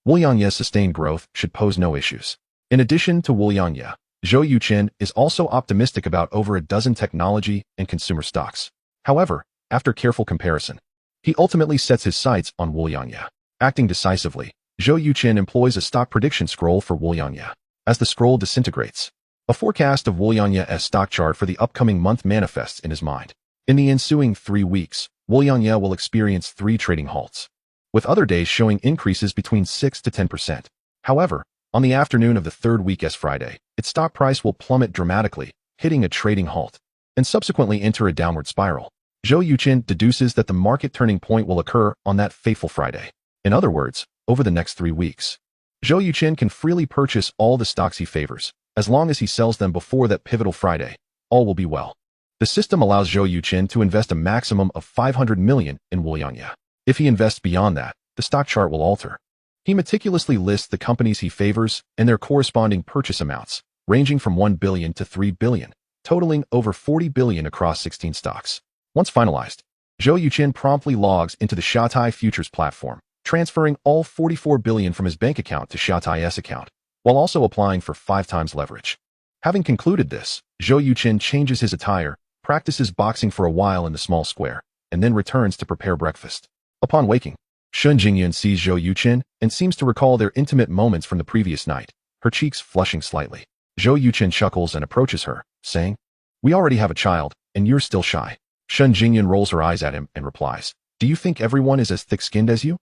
Wuliangye's sustained growth should pose no issues. In addition to Wuliangye, Zhou Yuqin is also optimistic about over a dozen technology and consumer stocks. However, after careful comparison, he ultimately sets his sights on Wuliangye. Acting decisively, Zhou Yuqin employs a stock prediction scroll for Wuliangye. As the scroll disintegrates, a forecast of Wuliangye's stock chart for the upcoming month manifests in his mind. In the ensuing 3 weeks, Wuliangye will experience 3 trading halts, with other days showing increases between 6 to 10%. However, on the afternoon of the 3rd week as Friday, its stock price will plummet dramatically, hitting a trading halt, and subsequently enter a downward spiral. Zhou Yuqin deduces that the market turning point will occur on that fateful Friday. In other words, over the next 3 weeks, Zhou Yuqin can freely purchase all the stocks he favors, as long as he sells them before that pivotal Friday. All will be well. The system allows Zhou Yuqin to invest a maximum of 500 million in Wuliangye. If he invests beyond that, the stock chart will alter. He meticulously lists the companies he favors and their corresponding purchase amounts, ranging from 1 billion to 3 billion, totaling over 40 billion across 16 stocks. Once finalized, Zhou Yuqin promptly logs into the Shatai Futures platform, transferring all 44 billion from his bank account to Shatai's account, while also applying for 5 times leverage. Having concluded this, Zhou Yuqin changes his attire, practices boxing for a while in the small square, and then returns to prepare breakfast. Upon waking, Shun Jingyun sees Zhou Yuqin and seems to recall their intimate moments from the previous night, her cheeks flushing slightly. Zhou Yuqin chuckles and approaches her, saying, "We already have a child, and you're still shy." Shun Jingyun rolls her eyes at him and replies, "Do you think everyone is as thick-skinned as you?"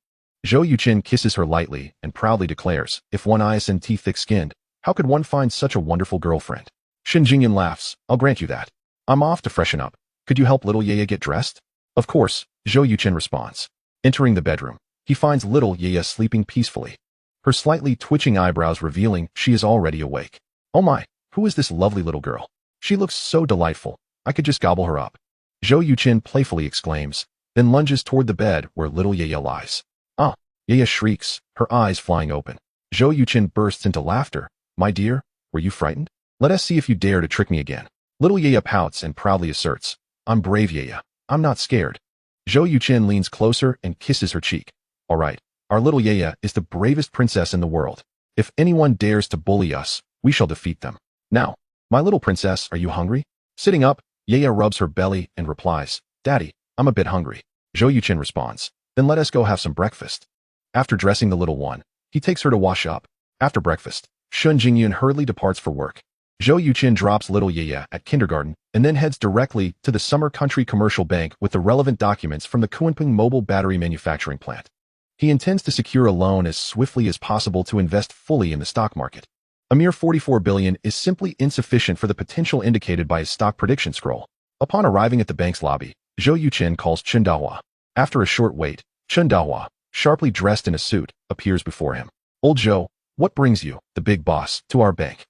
Zhou Yuqin kisses her lightly and proudly declares, "If one isn't thick-skinned, how could one find such a wonderful girlfriend?" Shun Jingyun laughs, "I'll grant you that. I'm off to freshen up. Could you help little Yaya get dressed?" "Of course," Zhou Yuqin responds. Entering the bedroom, he finds little Yaya sleeping peacefully, her slightly twitching eyebrows revealing she is already awake. "Oh my, who is this lovely little girl? She looks so delightful. I could just gobble her up," Zhou Yuqin playfully exclaims, then lunges toward the bed where little Yaya lies. "Ah!" Yaya shrieks, her eyes flying open. Zhou Yuqin bursts into laughter. "My dear, were you frightened? Let us see if you dare to trick me again." Little Yaya pouts and proudly asserts, "I'm brave, Yaya. I'm not scared." Zhou Yuqin leans closer and kisses her cheek. "All right, our little Yaya is the bravest princess in the world. If anyone dares to bully us, we shall defeat them. Now, my little princess, are you hungry?" Sitting up, Yaya rubs her belly and replies, "Daddy, I'm a bit hungry." Zhou Yuqin responds, "Then let us go have some breakfast." After dressing the little one, He takes her to wash up. After breakfast, Shun Jingyun hurriedly departs for work. Zhou Yuqin drops little Yaya at kindergarten and then heads directly to the Summer Country Commercial Bank with the relevant documents from the Kunpeng mobile battery manufacturing plant. He intends to secure a loan as swiftly as possible to invest fully in the stock market. A mere 44 billion is simply insufficient for the potential indicated by his stock prediction scroll. Upon arriving at the bank's lobby, Zhou Yuqin calls Chen Dahua. After a short wait, Chen Dahua, sharply dressed in a suit, appears before him. Old Zhou, what brings you, the big boss, to our bank?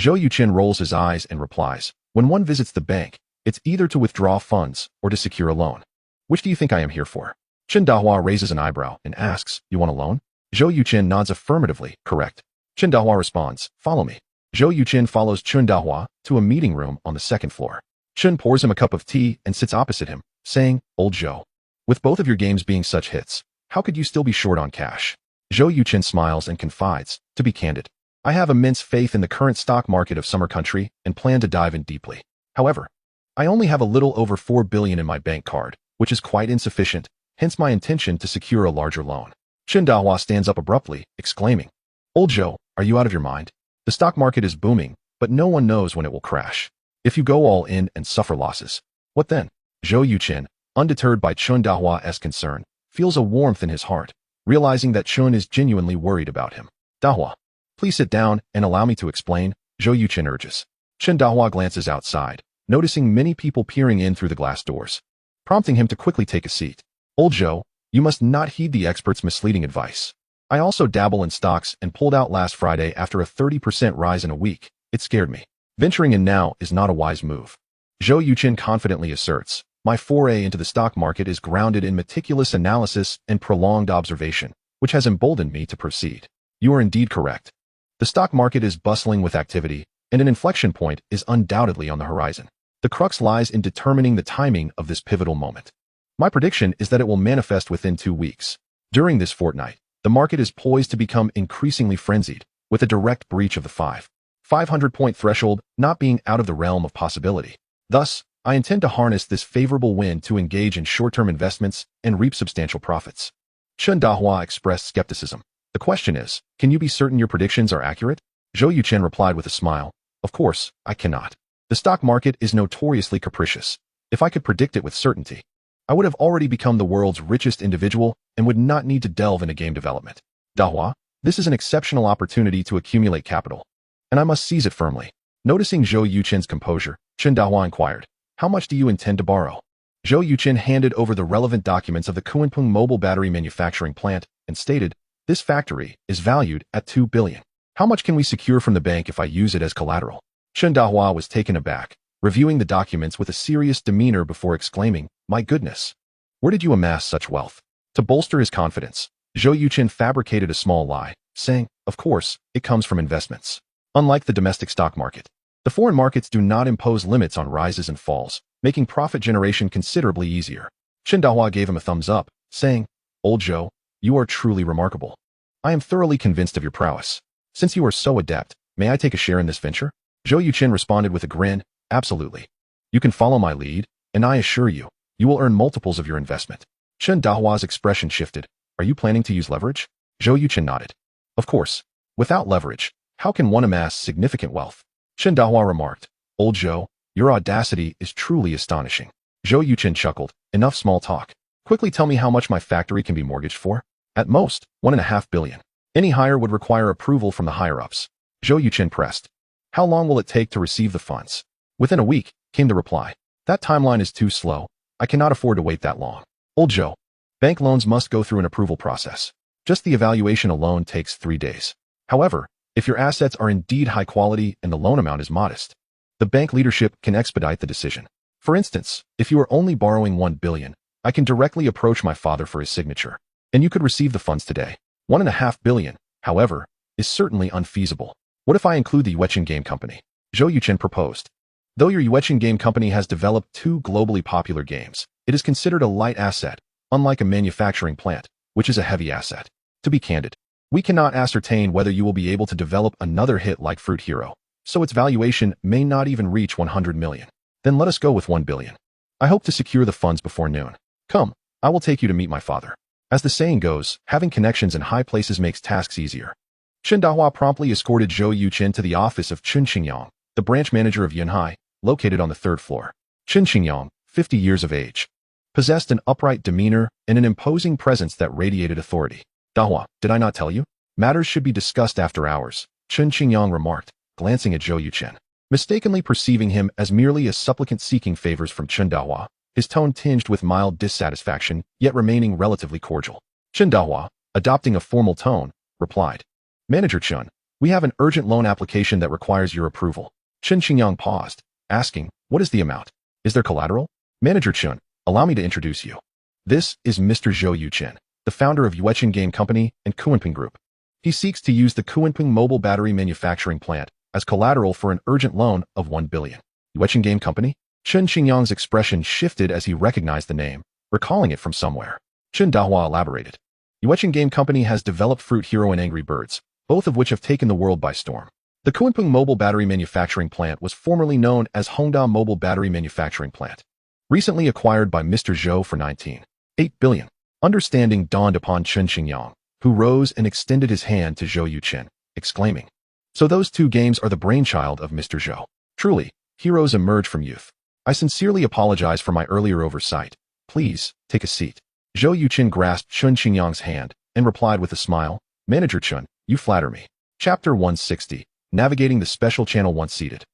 Zhou Yuqin rolls his eyes and replies, when one visits the bank, it's either to withdraw funds or to secure a loan. Which do you think I am here for? Chen Dahua raises an eyebrow and asks, you want a loan? Zhou Yuqin nods affirmatively, correct. Chen Dahua responds, follow me. Zhou Yuqin follows Chen Dahua to a meeting room on the second floor. Chen pours him a cup of tea and sits opposite him, saying, old Zhou, with both of your games being such hits, how could you still be short on cash? Zhou Yuqin smiles and confides, to be candid, I have immense faith in the current stock market of Summer Country and plan to dive in deeply. However, I only have a little over 4 billion in my bank card, which is quite insufficient, hence my intention to secure a larger loan. Chen Dahua stands up abruptly, exclaiming, old Zhou, are you out of your mind? The stock market is booming, but no one knows when it will crash. If you go all in and suffer losses, what then? Zhou Yuqin, undeterred by Chen Dahua's concern, feels a warmth in his heart, realizing that Chen is genuinely worried about him. Dahua, please sit down and allow me to explain, Zhou Yuqin urges. Chen Dahua glances outside, noticing many people peering in through the glass doors, prompting him to quickly take a seat. Old Zhou, you must not heed the experts' misleading advice. I also dabble in stocks and pulled out last Friday after a 30% rise in a week. It scared me. Venturing in now is not a wise move. Zhou Yuqin confidently asserts, my foray into the stock market is grounded in meticulous analysis and prolonged observation, which has emboldened me to proceed. You are indeed correct. The stock market is bustling with activity, and an inflection point is undoubtedly on the horizon. The crux lies in determining the timing of this pivotal moment. My prediction is that it will manifest within 2 weeks. During this fortnight, the market is poised to become increasingly frenzied, with a direct breach of the 500-point threshold not being out of the realm of possibility. Thus, I intend to harness this favorable wind to engage in short-term investments and reap substantial profits. Chen Dahua expressed skepticism. The question is, can you be certain your predictions are accurate? Zhou Yuqin replied with a smile, of course, I cannot. The stock market is notoriously capricious. If I could predict it with certainty, I would have already become the world's richest individual and would not need to delve into game development. Dahua, this is an exceptional opportunity to accumulate capital, and I must seize it firmly. Noticing Zhou Yuqin's composure, Chen Dahua inquired, how much do you intend to borrow? Zhou Yuqin handed over the relevant documents of the Kunpeng mobile battery manufacturing plant and stated, this factory is valued at 2 billion. How much can we secure from the bank if I use it as collateral? Chen Dahua was taken aback, reviewing the documents with a serious demeanor before exclaiming, my goodness, where did you amass such wealth? To bolster his confidence, Zhou Yuqin fabricated a small lie, saying, of course, it comes from investments. Unlike the domestic stock market, the foreign markets do not impose limits on rises and falls, making profit generation considerably easier. Chen Dahua gave him a thumbs up, saying, old Zhou, you are truly remarkable. I am thoroughly convinced of your prowess. Since you are so adept, may I take a share in this venture? Zhou Yuqin responded with a grin, absolutely. You can follow my lead, and I assure you, you will earn multiples of your investment. Chen Dahua's expression shifted. Are you planning to use leverage? Zhou Yuqin nodded. Of course. Without leverage, how can one amass significant wealth? Chen Dahua remarked, old Zhou, your audacity is truly astonishing. Zhou Yuqin chuckled, enough small talk. Quickly tell me how much my factory can be mortgaged for? At most, 1.5 billion. Any higher would require approval from the higher-ups. Zhou Yuqin pressed. How long will it take to receive the funds? Within a week, came the reply. That timeline is too slow. I cannot afford to wait that long. Old Zhou, bank loans must go through an approval process. Just the evaluation alone takes 3 days. However, if your assets are indeed high quality and the loan amount is modest, the bank leadership can expedite the decision. For instance, if you are only borrowing 1 billion, I can directly approach my father for his signature, and you could receive the funds today. 1.5 billion, however, is certainly unfeasible. What if I include the Yueqin Game Company? Zhou Yuqin proposed. Though your Yueqin Game Company has developed 2 globally popular games, it is considered a light asset, unlike a manufacturing plant, which is a heavy asset. To be candid, we cannot ascertain whether you will be able to develop another hit like Fruit Hero, so its valuation may not even reach 100 million. Then let us go with 1 billion. I hope to secure the funds before noon. Come, I will take you to meet my father. As the saying goes, having connections in high places makes tasks easier. Chen Dahua promptly escorted Zhou Yuqin to the office of Chen Qingyang, the branch manager of Yunhai, located on the third floor. Chen Qingyang, 50 years of age, possessed an upright demeanor and an imposing presence that radiated authority. Dahua, did I not tell you? Matters should be discussed after hours, Chen Qingyang remarked, glancing at Zhou Yuqin. Mistakenly perceiving him as merely a supplicant seeking favors from Chen Dahua, his tone tinged with mild dissatisfaction, yet remaining relatively cordial. Chen Dahua, adopting a formal tone, replied, Manager Chen, we have an urgent loan application that requires your approval. Chen Qingyang paused, asking, what is the amount? Is there collateral? Manager Chen, allow me to introduce you. This is Mr. Zhou Yuqin, the founder of Yueqin Game Company and Kuanping Group. He seeks to use the Kuanping mobile battery manufacturing plant as collateral for an urgent loan of 1 billion. Yueqin Game Company? Chen Qingyang's expression shifted as he recognized the name, recalling it from somewhere. Chen Dahua elaborated. Yueqin Game Company has developed Fruit Hero and Angry Birds, both of which have taken the world by storm. The Kuanping mobile battery manufacturing plant was formerly known as Hongda Mobile Battery Manufacturing Plant, recently acquired by Mr. Zhou for 19.8 billion. Understanding dawned upon Chen Qingyang, who rose and extended his hand to Zhou Yuqin, exclaiming, so those two games are the brainchild of Mr. Zhou. Truly, heroes emerge from youth. I sincerely apologize for my earlier oversight. Please, take a seat. Zhou Yuqin grasped Chen Qingyang's hand and replied with a smile, Manager Chen, you flatter me. Chapter 160, Navigating the Special Channel Once seated.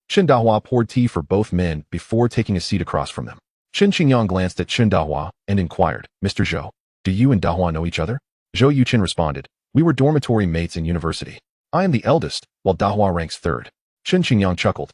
Chen Dahua poured tea for both men before taking a seat across from them. Chen Qingyang glanced at Chen Dahua and inquired, Mr. Zhou, do you and Dahua know each other? Zhou Yuqin responded, we were dormitory mates in university. I am the eldest, while Dahua ranks third. Chen Qingyang chuckled.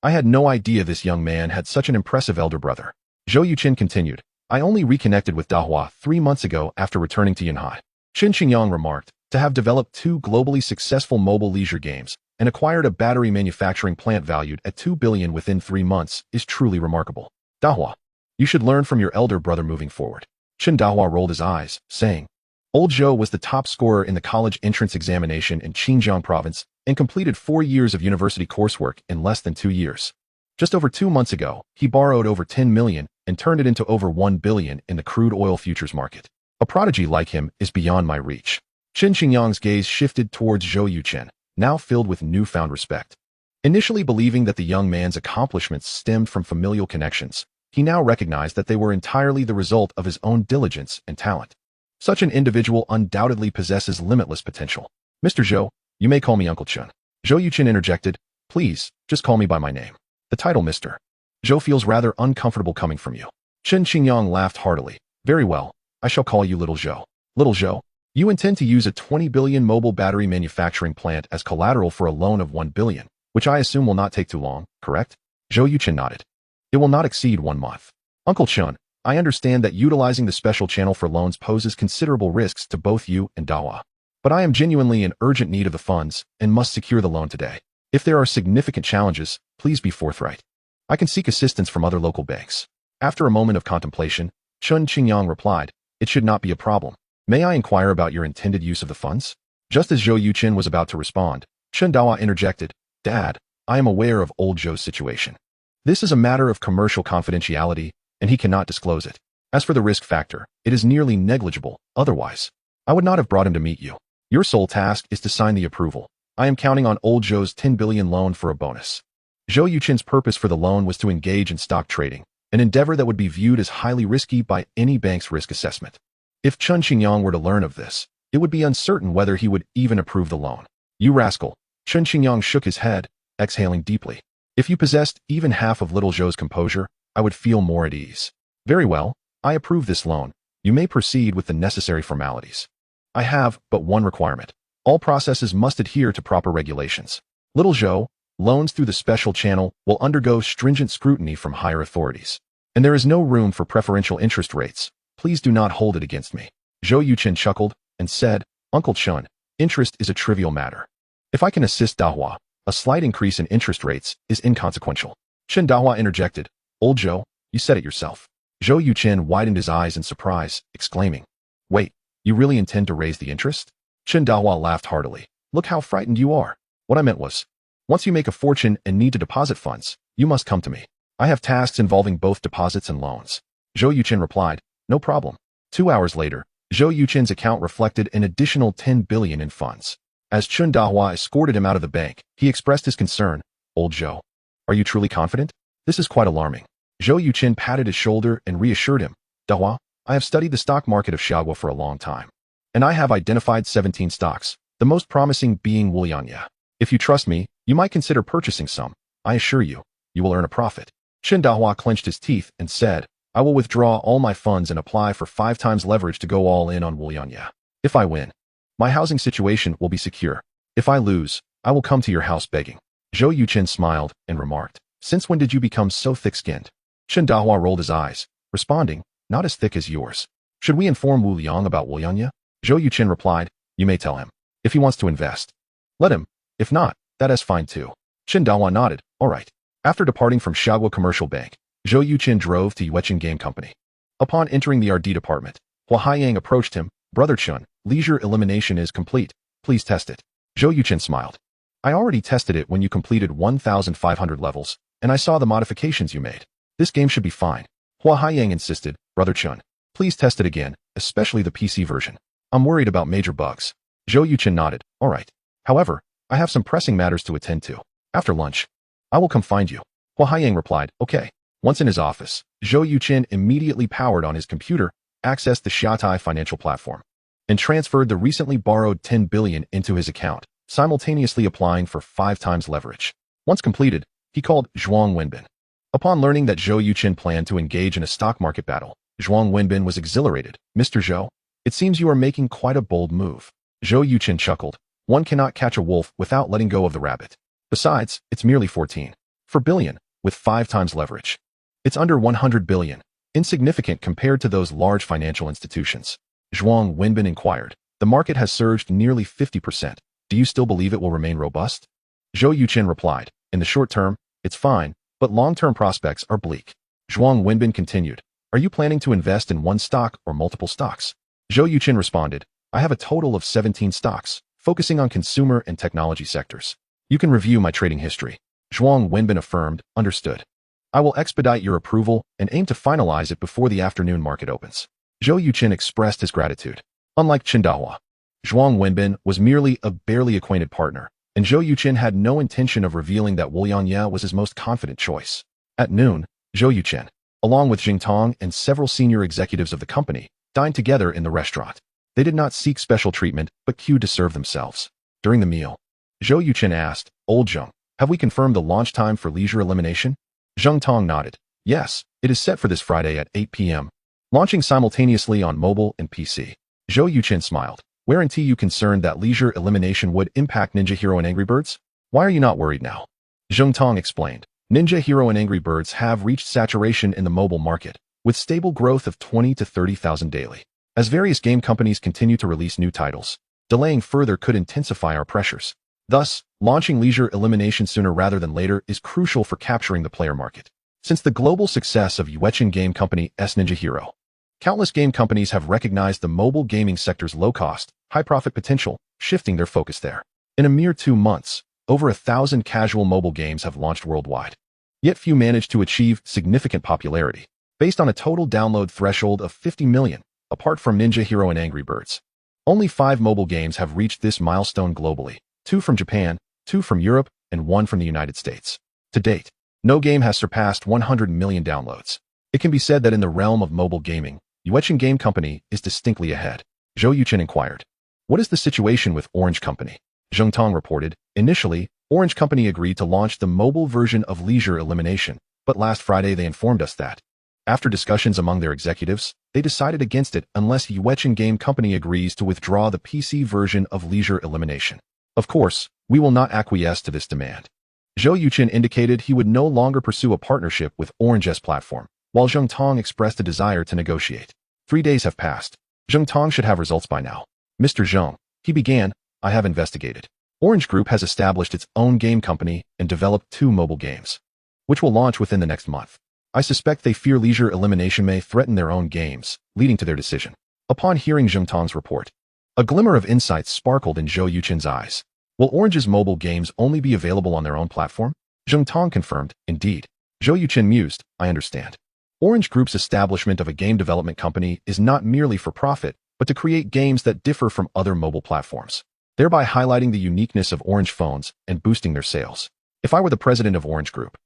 I had no idea this young man had such an impressive elder brother. Zhou Yuqin continued, I only reconnected with Dahua 3 months ago after returning to Yunhai. Chen Qingyang remarked, to have developed 2 globally successful mobile leisure games and acquired a battery manufacturing plant valued at 2 billion within 3 months is truly remarkable. Dahua, you should learn from your elder brother moving forward. Chen Dahua rolled his eyes, saying, Old Zhou was the top scorer in the college entrance examination in Xinjiang province and completed 4 years of university coursework in less than 2 years. Just over 2 months ago, he borrowed over 10 million and turned it into over 1 billion in the crude oil futures market. A prodigy like him is beyond my reach. Chen Qingyang's gaze shifted towards Zhou Yuqin, now filled with newfound respect. Initially believing that the young man's accomplishments stemmed from familial connections, he now recognized that they were entirely the result of his own diligence and talent. Such an individual undoubtedly possesses limitless potential. Mr. Zhou, you may call me Uncle Chen. Zhou Yuqin interjected, please, just call me by my name. The title Mr. Zhou feels rather uncomfortable coming from you. Chen Qingyang laughed heartily. Very well, I shall call you Little Zhou. Little Zhou, you intend to use a 20 billion mobile battery manufacturing plant as collateral for a loan of 1 billion, which I assume will not take too long, correct? Zhou Yuqin nodded. It will not exceed 1 month. Uncle Chen, I understand that utilizing the special channel for loans poses considerable risks to both you and Dahua. But I am genuinely in urgent need of the funds and must secure the loan today. If there are significant challenges, please be forthright. I can seek assistance from other local banks. After a moment of contemplation, Chen Qingyang replied, it should not be a problem. May I inquire about your intended use of the funds? Just as Zhou Yuqin was about to respond, Chen Dahua interjected, Dad, I am aware of old Zhou's situation. This is a matter of commercial confidentiality, and he cannot disclose it. As for the risk factor, it is nearly negligible, otherwise I would not have brought him to meet you. Your sole task is to sign the approval. I am counting on old Zhou's 10 billion loan for a bonus. Zhou Yuqin's purpose for the loan was to engage in stock trading, an endeavor that would be viewed as highly risky by any bank's risk assessment. If Chen Qingyang were to learn of this, it would be uncertain whether he would even approve the loan. You rascal. Chen Qingyang shook his head, exhaling deeply. If you possessed even half of Little Zhou's composure, I would feel more at ease. Very well, I approve this loan. You may proceed with the necessary formalities. I have but one requirement. All processes must adhere to proper regulations. Little Zhou, loans through the special channel will undergo stringent scrutiny from higher authorities. And there is no room for preferential interest rates. Please do not hold it against me. Zhou Yuqin chuckled and said, Uncle Chen, interest is a trivial matter. If I can assist Dahua, a slight increase in interest rates is inconsequential. Chen Dahua interjected, Old Zhou, you said it yourself. Zhou Yuqin widened his eyes in surprise, exclaiming, Wait, you really intend to raise the interest? Chen Dahua laughed heartily. Look how frightened you are. What I meant was, once you make a fortune and need to deposit funds, you must come to me. I have tasks involving both deposits and loans. Zhou Yuqin replied, No problem. 2 hours later, Zhou Yuchen's account reflected an additional 10 billion in funds. As Chun Dahua escorted him out of the bank, he expressed his concern. Old Zhou, are you truly confident? This is quite alarming. Zhou Yuchen patted his shoulder and reassured him. Dahua, I have studied the stock market of Xiagua for a long time, and I have identified 17 stocks, the most promising being Wulianya. If you trust me, you might consider purchasing some. I assure you, you will earn a profit. Chen Dahua clenched his teeth and said, I will withdraw all my funds and apply for 5 times leverage to go all in on Wulianya. If I win, my housing situation will be secure. If I lose, I will come to your house begging. Zhou Yuchen smiled and remarked, Since when did you become so thick-skinned? Chen Dahua rolled his eyes, responding, Not as thick as yours. Should we inform Wu Liang about Wulianya? Zhou Yuchen replied, You may tell him. If he wants to invest, let him. If not, that is fine too. Chen Dahua nodded, All right. After departing from Xiagua Commercial Bank, Zhou Yuchen drove to Yueqing Game Company. Upon entering the RD department, Hua Haiyang approached him. Brother Chun, leisure elimination is complete. Please test it. Zhou Yuchen smiled. I already tested it when you completed 1,500 levels, and I saw the modifications you made. This game should be fine. Hua Haiyang insisted, Brother Chun, please test it again, especially the PC version. I'm worried about major bugs. Zhou Yuchen nodded, All right. However, I have some pressing matters to attend to. After lunch, I will come find you. Hua Haiyang replied, Okay. Once in his office, Zhou Yuchen immediately powered on his computer, accessed the Xiaotai financial platform, and transferred the recently borrowed 10 billion into his account, simultaneously applying for 5 times leverage. Once completed, he called Zhuang Wenbin. Upon learning that Zhou Yuchen planned to engage in a stock market battle, Zhuang Wenbin was exhilarated. Mr. Zhou, it seems you are making quite a bold move. Zhou Yuchen chuckled. One cannot catch a wolf without letting go of the rabbit. Besides, it's merely 14 billion, with 5 times leverage. It's under 100 billion, insignificant compared to those large financial institutions. Zhuang Wenbin inquired. The market has surged nearly 50%. Do you still believe it will remain robust? Zhou Yuchen replied, In the short term, it's fine, but long-term prospects are bleak. Zhuang Wenbin continued, Are you planning to invest in one stock or multiple stocks? Zhou Yuchen responded, I have a total of 17 stocks, focusing on consumer and technology sectors. You can review my trading history. Zhuang Wenbin affirmed, Understood. I will expedite your approval and aim to finalize it before the afternoon market opens. Zhou Yuchen expressed his gratitude. Unlike Chen Dahua, Zhuang Wenbin was merely a barely acquainted partner, and Zhou Yuchen had no intention of revealing that Wu Lianya was his most confident choice. At noon, Zhou Yuchen, along with Jing Tong and several senior executives of the company, dined together in the restaurant. They did not seek special treatment, but queued to serve themselves. During the meal, Zhou Yuchen asked, Old Zheng, have we confirmed the launch time for leisure elimination? Zheng Tong nodded. Yes, it is set for this Friday at 8 p.m., launching simultaneously on mobile and PC. Zhou Yuchen smiled. Weren't you concerned that leisure elimination would impact Ninja Hero and Angry Birds? Why are you not worried now? Zheng Tong explained. Ninja Hero and Angry Birds have reached saturation in the mobile market, with stable growth of 20 to 30,000 daily. As various game companies continue to release new titles, delaying further could intensify our pressures. Thus, launching leisure elimination sooner rather than later is crucial for capturing the player market. Since the global success of Yueqing Game Company's Ninja Hero, countless game companies have recognized the mobile gaming sector's low cost, high profit potential, shifting their focus there. In a mere 2 months, over 1,000 casual mobile games have launched worldwide. Yet few manage to achieve significant popularity, based on a total download threshold of 50 million, apart from Ninja Hero and Angry Birds. Only 5 mobile games have reached this milestone globally, 2 from Japan, 2 from Europe, and 1 from the United States. To date, no game has surpassed 100 million downloads. It can be said that in the realm of mobile gaming, Yueqing Game Company is distinctly ahead. Zhou Yuchen inquired. What is the situation with Orange Company? Zheng Tong reported. Initially, Orange Company agreed to launch the mobile version of leisure elimination, but last Friday they informed us that, after discussions among their executives, they decided against it unless Yueqing Game Company agrees to withdraw the PC version of leisure elimination. Of course, we will not acquiesce to this demand. Zhou Yuchen indicated he would no longer pursue a partnership with Orange's platform, while Zheng Tong expressed a desire to negotiate. 3 days have passed. Zheng Tong should have results by now. Mr. Zheng, he began, I have investigated. Orange Group has established its own game company and developed 2 mobile games, which will launch within the next month. I suspect they fear leisure elimination may threaten their own games, leading to their decision. Upon hearing Zheng Tong's report, a glimmer of insight sparkled in Zhou Yuchen's eyes. Will Orange's mobile games only be available on their own platform? Zheng Tong confirmed, indeed. Zhou Yuchen mused, I understand. Orange Group's establishment of a game development company is not merely for profit, but but to create games that differ from other mobile platforms, thereby highlighting the uniqueness of Orange phones and boosting their sales. If I were the president of Orange Group,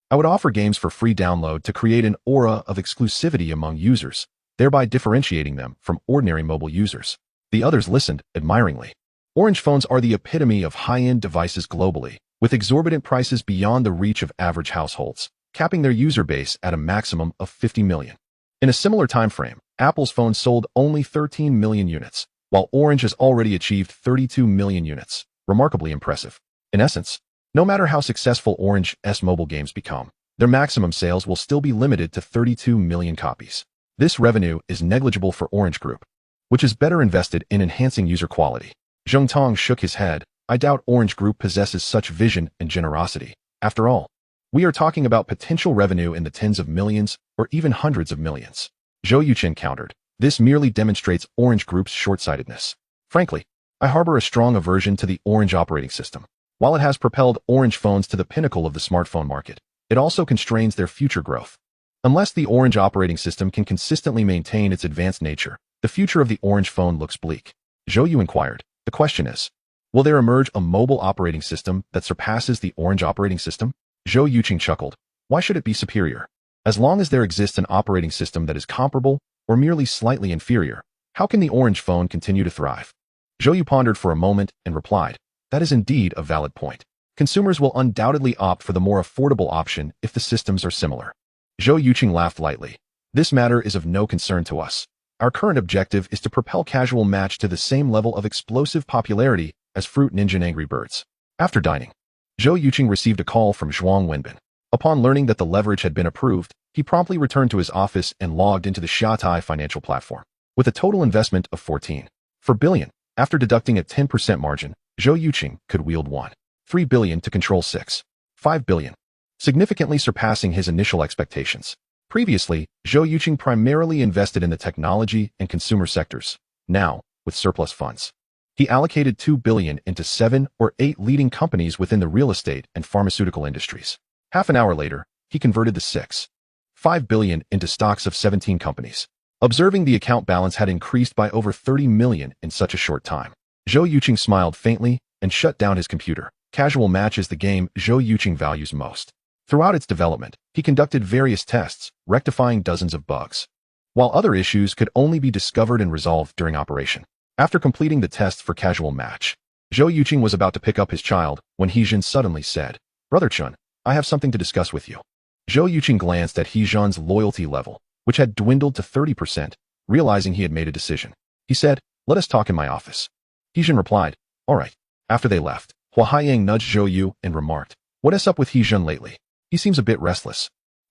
I would offer games for free download to create an aura of exclusivity among users, thereby differentiating them from ordinary mobile users. The others listened admiringly. Orange phones are the epitome of high-end devices globally, with exorbitant prices beyond the reach of average households, capping their user base at a maximum of 50 million. In a similar time frame, Apple's phones sold only 13 million units, while Orange has already achieved 32 million units. Remarkably impressive. In essence, no matter how successful Orange's mobile games become, their maximum sales will still be limited to 32 million copies. This revenue is negligible for Orange Group, which is better invested in enhancing user quality. Zheng Tong shook his head. I doubt Orange Group possesses such vision and generosity. After all, we are talking about potential revenue in the tens of millions or even hundreds of millions. Zhou Yuqin countered. This merely demonstrates Orange Group's short-sightedness. Frankly, I harbor a strong aversion to the Orange operating system. While it has propelled Orange phones to the pinnacle of the smartphone market, it also constrains their future growth. Unless the Orange operating system can consistently maintain its advanced nature, the future of the Orange phone looks bleak. Zhou Yu inquired. The question is, will there emerge a mobile operating system that surpasses the Orange operating system? Zhou Yuqing chuckled. Why should it be superior? As long as there exists an operating system that is comparable or merely slightly inferior, how can the Orange phone continue to thrive? Zhou Yu pondered for a moment and replied, that is indeed a valid point. Consumers will undoubtedly opt for the more affordable option if the systems are similar. Zhou Yuqing laughed lightly. This matter is of no concern to us. Our current objective is to propel Casual Match to the same level of explosive popularity as Fruit Ninja and Angry Birds. After dining, Zhou Yuqing received a call from Zhuang Wenbin. Upon learning that the leverage had been approved, he promptly returned to his office and logged into the Xiaotai financial platform. With a total investment of 14.4 billion, after deducting a 10% margin, Zhou Yuqing could wield 1.3 billion to control 6.5 billion, significantly surpassing his initial expectations. Previously, Zhou Yuqing primarily invested in the technology and consumer sectors. Now, with surplus funds, he allocated 2 billion into 7 or 8 leading companies within the real estate and pharmaceutical industries. Half an hour later, he converted the 6.5 billion into stocks of 17 companies. Observing the account balance had increased by over 30 million in such a short time, Zhou Yuqing smiled faintly and shut down his computer. Casual Match is the game Zhou Yuqing values most. Throughout its development, he conducted various tests, rectifying dozens of bugs, while other issues could only be discovered and resolved during operation. After completing the tests for Casual Match, Zhou Yuqing was about to pick up his child when Hezhen suddenly said, Brother Chun, I have something to discuss with you. Zhou Yuqing glanced at Hezhen's loyalty level, which had dwindled to 30%, realizing he had made a decision. He said, let us talk in my office. Hezhen replied, all right. After they left, Hua Haiyang nudged Zhou Yu and remarked, what is up with Hezhen lately? He seems a bit restless.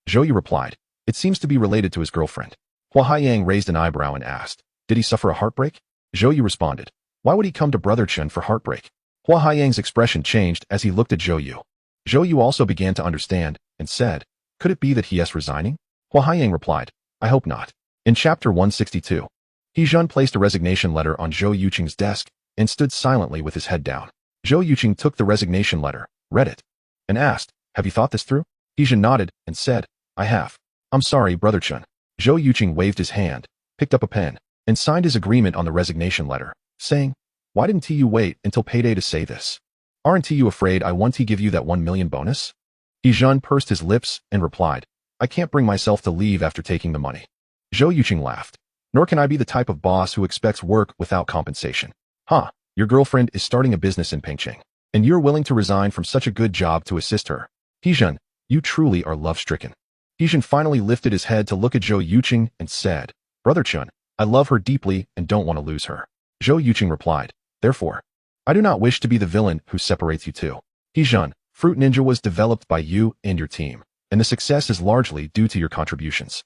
Zhou Yu replied, it seems to be related to his girlfriend. Hua Haiyang raised an eyebrow and asked, did he suffer a heartbreak? Zhou Yu responded, why would he come to Brother Chen for heartbreak? Hua Haiyang's expression changed as he looked at Zhou Yu. Zhou Yu also began to understand and said, could it be that he is resigning? Hua Haiyang replied, I hope not. In chapter 162, Hezhen placed a resignation letter on Zhou Yuqing's desk and stood silently with his head down. Zhou Yuqing took the resignation letter, read it, and asked, have you thought this through? Hezhen nodded and said, I have. I'm sorry, Brother Chun. Zhou Yuqing waved his hand, picked up a pen, and signed his agreement on the resignation letter, saying, why didn't you wait until payday to say this? Aren't you afraid I want to give you that 1 million bonus? Hezhen pursed his lips and replied, I can't bring myself to leave after taking the money. Zhou Yuqing laughed. Nor can I be the type of boss who expects work without compensation. Huh, your girlfriend is starting a business in Pengcheng, and you're willing to resign from such a good job to assist her. Hezhen, you truly are love-stricken. Hezhen finally lifted his head to look at Zhou Yuqing and said, Brother Chun, I love her deeply and don't want to lose her. Zhou Yuqing replied, therefore, I do not wish to be the villain who separates you two. Hezhen, Fruit Ninja was developed by you and your team, and the success is largely due to your contributions.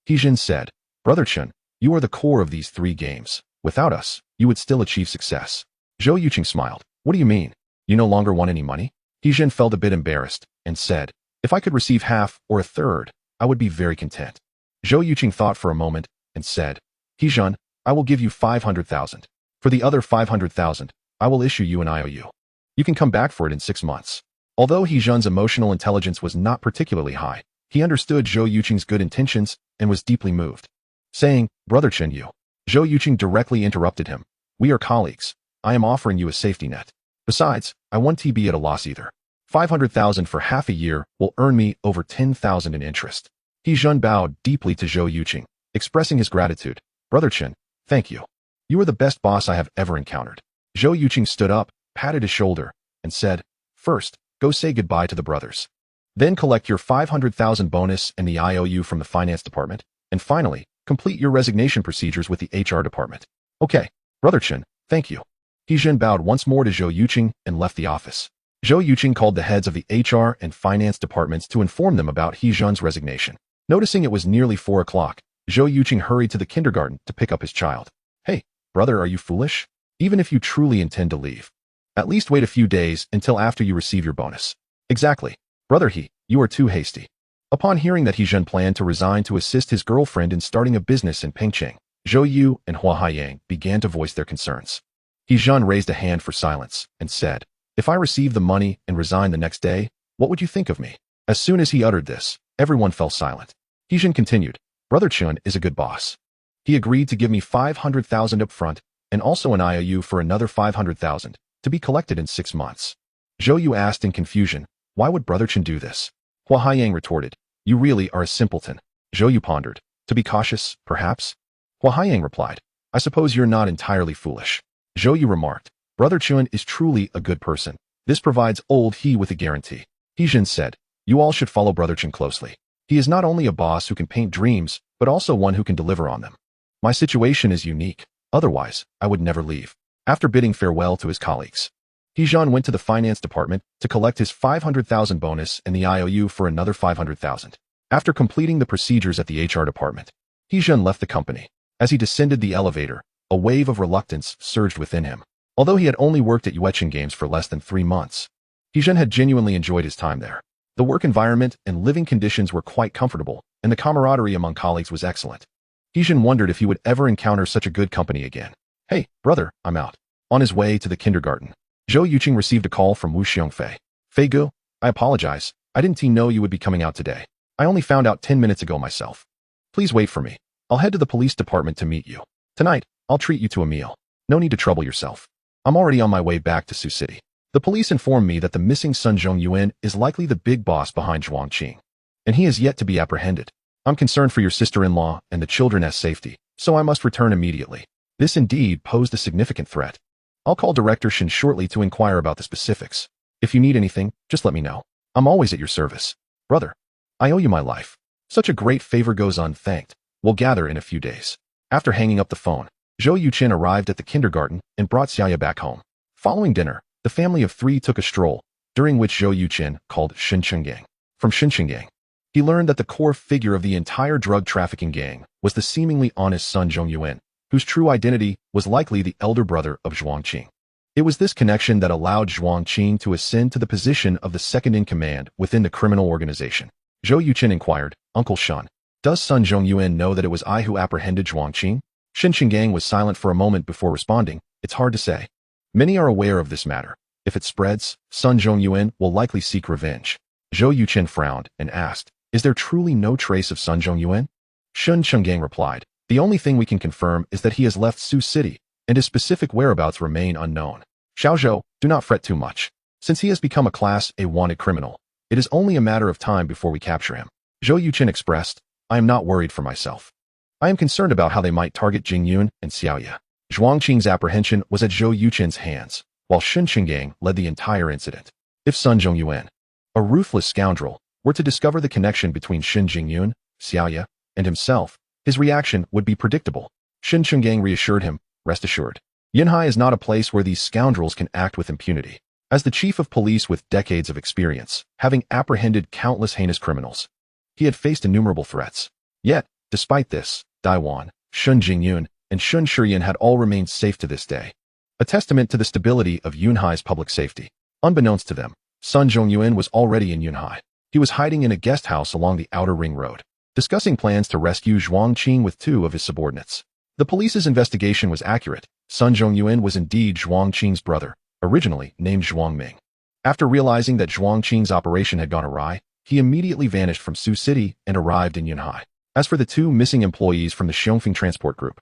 Hezhen said, Brother Chun, you are the core of these 3 games. Without us, you would still achieve success. Zhou Yuqing smiled. What do you mean? You no longer want any money? Hezhen felt a bit embarrassed and said, if I could receive half or a third, I would be very content. Zhou Yuqing thought for a moment and said, Hezhen, I will give you 500,000. For the other 500,000, I will issue you an IOU. You can come back for it in 6 months. Although Hezhen's emotional intelligence was not particularly high, he understood Zhou Yuqing's good intentions and was deeply moved, saying, Brother Chen Yu, Zhou Yuqing directly interrupted him. We are colleagues. I am offering you a safety net. Besides, I won't be at a loss either. 500,000 for half a year will earn me over 10,000 in interest. He Zhun bowed deeply to Zhou Yuqing, expressing his gratitude. Brother Chen, thank you. You are the best boss I have ever encountered. Zhou Yuqing stood up, patted his shoulder, and said, First, go say goodbye to the brothers. Then collect your 500,000 bonus and the IOU from the finance department, and finally, complete your resignation procedures with the HR department. Okay, Brother Chen, thank you. He Zhen bowed once more to Zhou Yuqing and left the office. Zhou Yuqing called the heads of the HR and finance departments to inform them about He Zhen's resignation. Noticing it was nearly 4 o'clock, Zhou Yuqing hurried to the kindergarten to pick up his child. Hey, brother, are you foolish? Even if you truly intend to leave, at least wait a few days until after you receive your bonus. Exactly. Brother He, you are too hasty. Upon hearing that He Zhen planned to resign to assist his girlfriend in starting a business in Pengcheng, Zhou Yu and Hua Haiyang began to voice their concerns. He Zhen raised a hand for silence and said, If I receive the money and resign the next day, what would you think of me? As soon as he uttered this, everyone fell silent. He Zhen continued, Brother Chun is a good boss. He agreed to give me 500,000 up front and also an IOU for another 500,000 to be collected in 6 months. Zhou Yu asked in confusion, Why would Brother Chen do this? Hua Haiyang retorted, You really are a simpleton. Zhou Yu pondered, To be cautious, perhaps? Hua Haiyang replied, I suppose you're not entirely foolish. Zhou Yu remarked, Brother Chun is truly a good person. This provides old He with a guarantee. He Zhen said, You all should follow Brother Chen closely. He is not only a boss who can paint dreams, but also one who can deliver on them. My situation is unique. Otherwise, I would never leave. After bidding farewell to his colleagues, He Zhen went to the finance department to collect his 500,000 bonus and the IOU for another 500,000. After completing the procedures at the HR department, He Zhen left the company. As he descended the elevator, a wave of reluctance surged within him. Although he had only worked at Yuechen Games for less than 3 months, He Zhen had genuinely enjoyed his time there. The work environment and living conditions were quite comfortable, and the camaraderie among colleagues was excellent. He Zhen wondered if he would ever encounter such a good company again. Hey, brother, I'm out. On his way to the kindergarten, Zhou Yuqing received a call from Wu Xiongfei. Fei Gu, I apologize. I didn't know you would be coming out today. I only found out 10 minutes ago myself. Please wait for me. I'll head to the police department to meet you. Tonight, I'll treat you to a meal. No need to trouble yourself. I'm already on my way back to Sioux City. The police informed me that the missing Sun Zhongyuan is likely the big boss behind Zhuangqing, and he is yet to be apprehended. I'm concerned for your sister-in-law and the children's safety, so I must return immediately. This indeed posed a significant threat. I'll call Director Shin shortly to inquire about the specifics. If you need anything, just let me know. I'm always at your service. Brother, I owe you my life. Such a great favor goes unthanked. We'll gather in a few days. After hanging up the phone, Zhou Yuqing arrived at the kindergarten and brought Xiaoya back home. Following dinner, the family of 3 took a stroll, during which Zhou Yuqing called Shen Chenggang. From Shen Chenggang, he learned that the core figure of the entire drug trafficking gang was the seemingly honest Sun Zhongyuan, whose true identity was likely the elder brother of Zhuangqing. It was this connection that allowed Zhuangqing to ascend to the position of the second-in-command within the criminal organization. Zhou Yuqing inquired, Uncle Shen, does Sun Zhongyuan know that it was I who apprehended Zhuangqing? Shen Chenggang was silent for a moment before responding, It's hard to say. Many are aware of this matter. If it spreads, Sun Zhongyuan will likely seek revenge. Zhou Yuqing frowned and asked, Is there truly no trace of Sun Zhongyuan? Shen Chenggang replied, The only thing we can confirm is that he has left Sioux City, and his specific whereabouts remain unknown. Xiaozhou, do not fret too much. Since he has become a Class A wanted criminal, it is only a matter of time before we capture him. Zhou Yuqing expressed, I am not worried for myself. I am concerned about how they might target Jingyun and Xiaoya. Zhuangqing's apprehension was at Zhou Yuqing's hands, while Shen Chenggang led the entire incident. If Sun Zhongyuan, a ruthless scoundrel, were to discover the connection between Shen Jingyun, Xiaoya, and himself, his reaction would be predictable. Shen Chenggang reassured him, Rest assured. Yunhai is not a place where these scoundrels can act with impunity. As the chief of police with decades of experience, having apprehended countless heinous criminals, he had faced innumerable threats. Yet, despite this, Daiwan, Shun Jingyun, and Shun Shiyan had all remained safe to this day, a testament to the stability of Yunhai's public safety. Unbeknownst to them, Sun Zhongyuan was already in Yunhai. He was hiding in a guest house along the outer ring road, discussing plans to rescue Zhuangqing with 2 of his subordinates. The police's investigation was accurate. Sun Zhongyuan was indeed Zhuangqing's brother, originally named Zhuangming. After realizing that Zhuangqing's operation had gone awry, he immediately vanished from Sioux City and arrived in Yunhai. As for the 2 missing employees from the Xiongfeng Transport Group,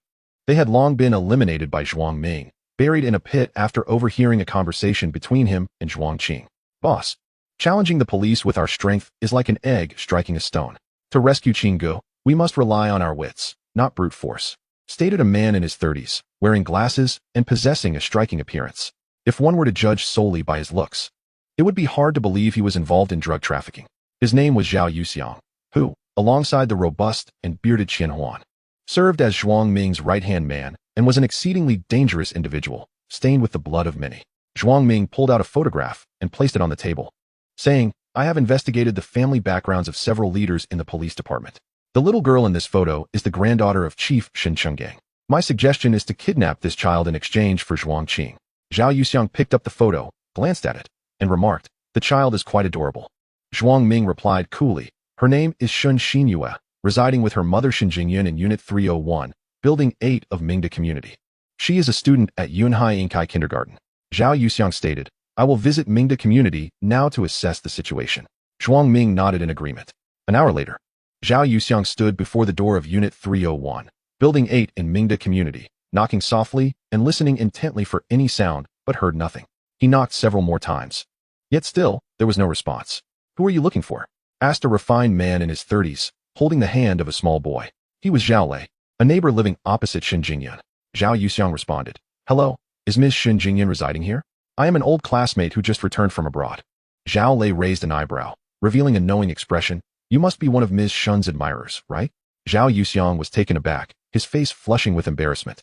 They had long been eliminated by Zhuang Ming, buried in a pit after overhearing a conversation between him and Zhuang Qing. Boss, challenging the police with our strength is like an egg striking a stone. To rescue Qinggu, we must rely on our wits, not brute force, stated a man in his 30s, wearing glasses and possessing a striking appearance. If one were to judge solely by his looks, it would be hard to believe he was involved in drug trafficking. His name was Zhao Yuxiang, who, alongside the robust and bearded Qian Huan, served as Zhuang Ming's right-hand man and was an exceedingly dangerous individual, stained with the blood of many. Zhuang Ming pulled out a photograph and placed it on the table, saying, I have investigated the family backgrounds of several leaders in the police department. The little girl in this photo is the granddaughter of Chief Shen Chenggang. My suggestion is to kidnap this child in exchange for Zhuang Qing. Zhao Yuxiang picked up the photo, glanced at it, and remarked, the child is quite adorable. Zhuang Ming replied coolly, her name is Shun Xinyue, residing with her mother Shen Jingyun in Unit 301, Building 8 of Mingda Community. She is a student at Yunhai Inkai Kindergarten. Zhao Yuxiang stated, I will visit Mingda Community now to assess the situation. Zhuang Ming nodded in agreement. An hour later, Zhao Yuxiang stood before the door of Unit 301, Building 8 in Mingda Community, knocking softly and listening intently for any sound, but heard nothing. He knocked several more times. Yet still, there was no response. Who are you looking for? Asked a refined man in his 30s, holding the hand of a small boy. He was Zhao Lei, a neighbor living opposite Shen Jingyun. Zhao Yuxiang responded, hello, is Ms. Shen Jingyun residing here? I am an old classmate who just returned from abroad. Zhao Lei raised an eyebrow, revealing a knowing expression. You must be one of Ms. Shun's admirers, right? Zhao Yuxiang was taken aback, his face flushing with embarrassment.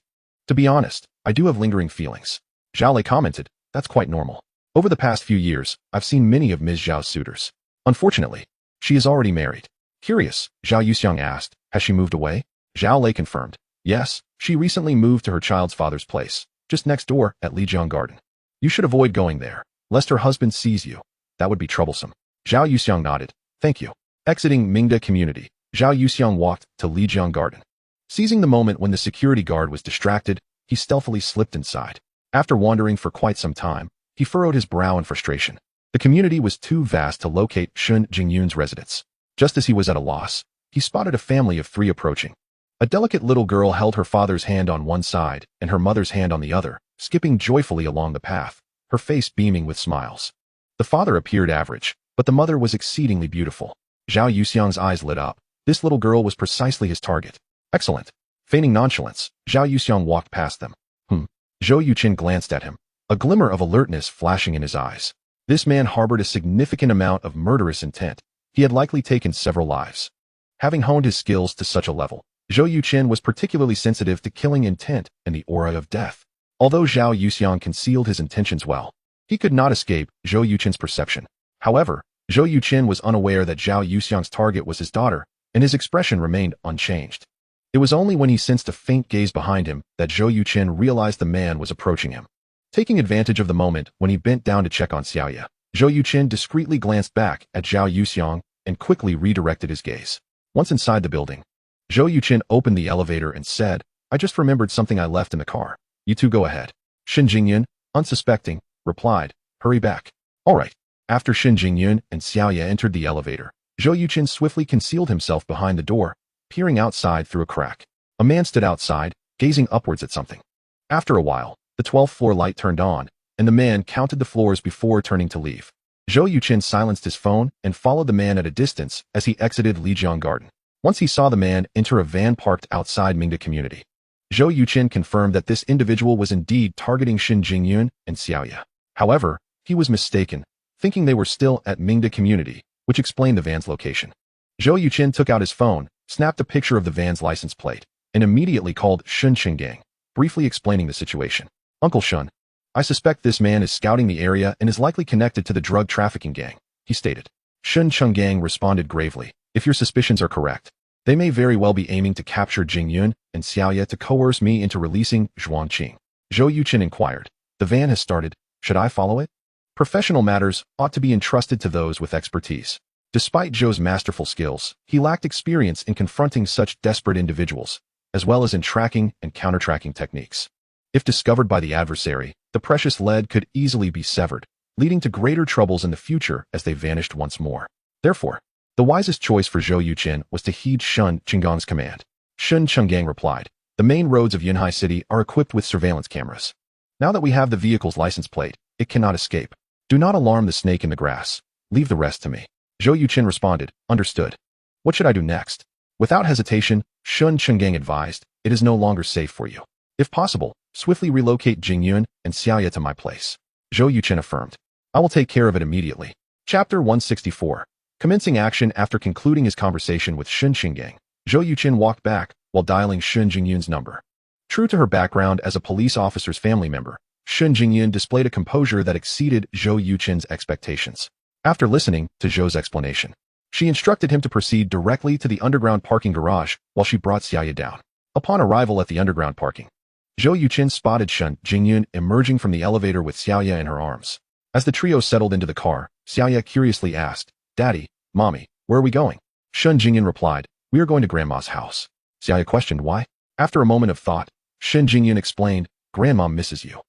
To be honest, I do have lingering feelings. Zhao Lei commented, that's quite normal. Over the past few years, I've seen many of Ms. Zhao's suitors. Unfortunately, she is already married. Curious, Zhao Yuxiang asked, has she moved away? Zhao Lei confirmed, yes, she recently moved to her child's father's place, just next door at Lijiang Garden. You should avoid going there, lest her husband sees you. That would be troublesome. Zhao Yuxiang nodded, thank you. Exiting Mingda Community, Zhao Yuxiang walked to Lijiang Garden. Seizing the moment when the security guard was distracted, he stealthily slipped inside. After wandering for quite some time, he furrowed his brow in frustration. The community was too vast to locate Shun Jingyun's residence. Just as he was at a loss, he spotted a family of 3 approaching. A delicate little girl held her father's hand on one side and her mother's hand on the other, skipping joyfully along the path, her face beaming with smiles. The father appeared average, but the mother was exceedingly beautiful. Zhao Yuxiang's eyes lit up. This little girl was precisely his target. Excellent. Feigning nonchalance, Zhao Yuxiang walked past them. Zhou Yuqin glanced at him, a glimmer of alertness flashing in his eyes. This man harbored a significant amount of murderous intent. He had likely taken several lives. Having honed his skills to such a level, Zhou Yuqin was particularly sensitive to killing intent and the aura of death. Although Zhao Yuxiang concealed his intentions well, he could not escape Zhou Yuqin's perception. However, Zhou Yuqin was unaware that Zhao Yuxiang's target was his daughter, and his expression remained unchanged. It was only when he sensed a faint gaze behind him that Zhou Yuqin realized the man was approaching him. Taking advantage of the moment when he bent down to check on Xiaoya, Zhou Yuqin discreetly glanced back at Zhao Yuxiang and quickly redirected his gaze. Once inside the building, Zhou Yuqin opened the elevator and said, I just remembered something I left in the car. You two go ahead. Shen Jingyun, unsuspecting, replied, hurry back. All right. After Shen Jingyun and Xiaoya entered the elevator, Zhou Yuqin swiftly concealed himself behind the door, peering outside through a crack. A man stood outside, gazing upwards at something. After a while, the 12th floor light turned on, and the man counted the floors before turning to leave. Zhou Yuqin silenced his phone and followed the man at a distance as he exited Lijiang Garden. Once he saw the man enter a van parked outside Mingda Community, Zhou Yuqin confirmed that this individual was indeed targeting Shen Jingyun and Xiaoya. However, he was mistaken, thinking they were still at Mingda Community, which explained the van's location. Zhou Yuqin took out his phone, snapped a picture of the van's license plate, and immediately called Shun Chenggang, briefly explaining the situation. Uncle Shun, I suspect this man is scouting the area and is likely connected to the drug trafficking gang, he stated. Shun Chenggang responded gravely, if your suspicions are correct, they may very well be aiming to capture Jingyun and Xiaoya to coerce me into releasing Zhuang Qing. Zhou Yuqin inquired, the van has started, should I follow it? Professional matters ought to be entrusted to those with expertise. Despite Zhou's masterful skills, he lacked experience in confronting such desperate individuals, as well as in tracking and counter-tracking techniques. If discovered by the adversary, the precious lead could easily be severed, leading to greater troubles in the future as they vanished once more. Therefore, the wisest choice for Zhou Yuqin was to heed Shun Chenggang's command. Shun Chenggang replied, The main roads of Yunhai City are equipped with surveillance cameras. Now that we have the vehicle's license plate, it cannot escape. Do not alarm the snake in the grass. Leave the rest to me. Zhou Yuqin responded, understood. What should I do next? Without hesitation, Shun Chenggang advised, it is no longer safe for you. If possible, swiftly relocate Jingyun and Xiaoya to my place. Zhou Yuqin affirmed. I will take care of it immediately. Chapter 164. Commencing action after concluding his conversation with Shun Chenggang, Zhou Yuqin walked back while dialing Shun Jingyun's number. True to her background as a police officer's family member, Shun Jingyun displayed a composure that exceeded Zhou Yuqin's expectations. After listening to Zhou's explanation, she instructed him to proceed directly to the underground parking garage while she brought Xiaoya down. Upon arrival at the underground parking, Zhou Yuqin spotted Shun Jingyun emerging from the elevator with Xiaoya in her arms. As the trio settled into the car, Xiaoya curiously asked, Daddy, Mommy, where are we going? Shun Jingyun replied, we are going to Grandma's house. Xiaoya questioned why. After a moment of thought, Shun Jingyun explained, Grandma misses you.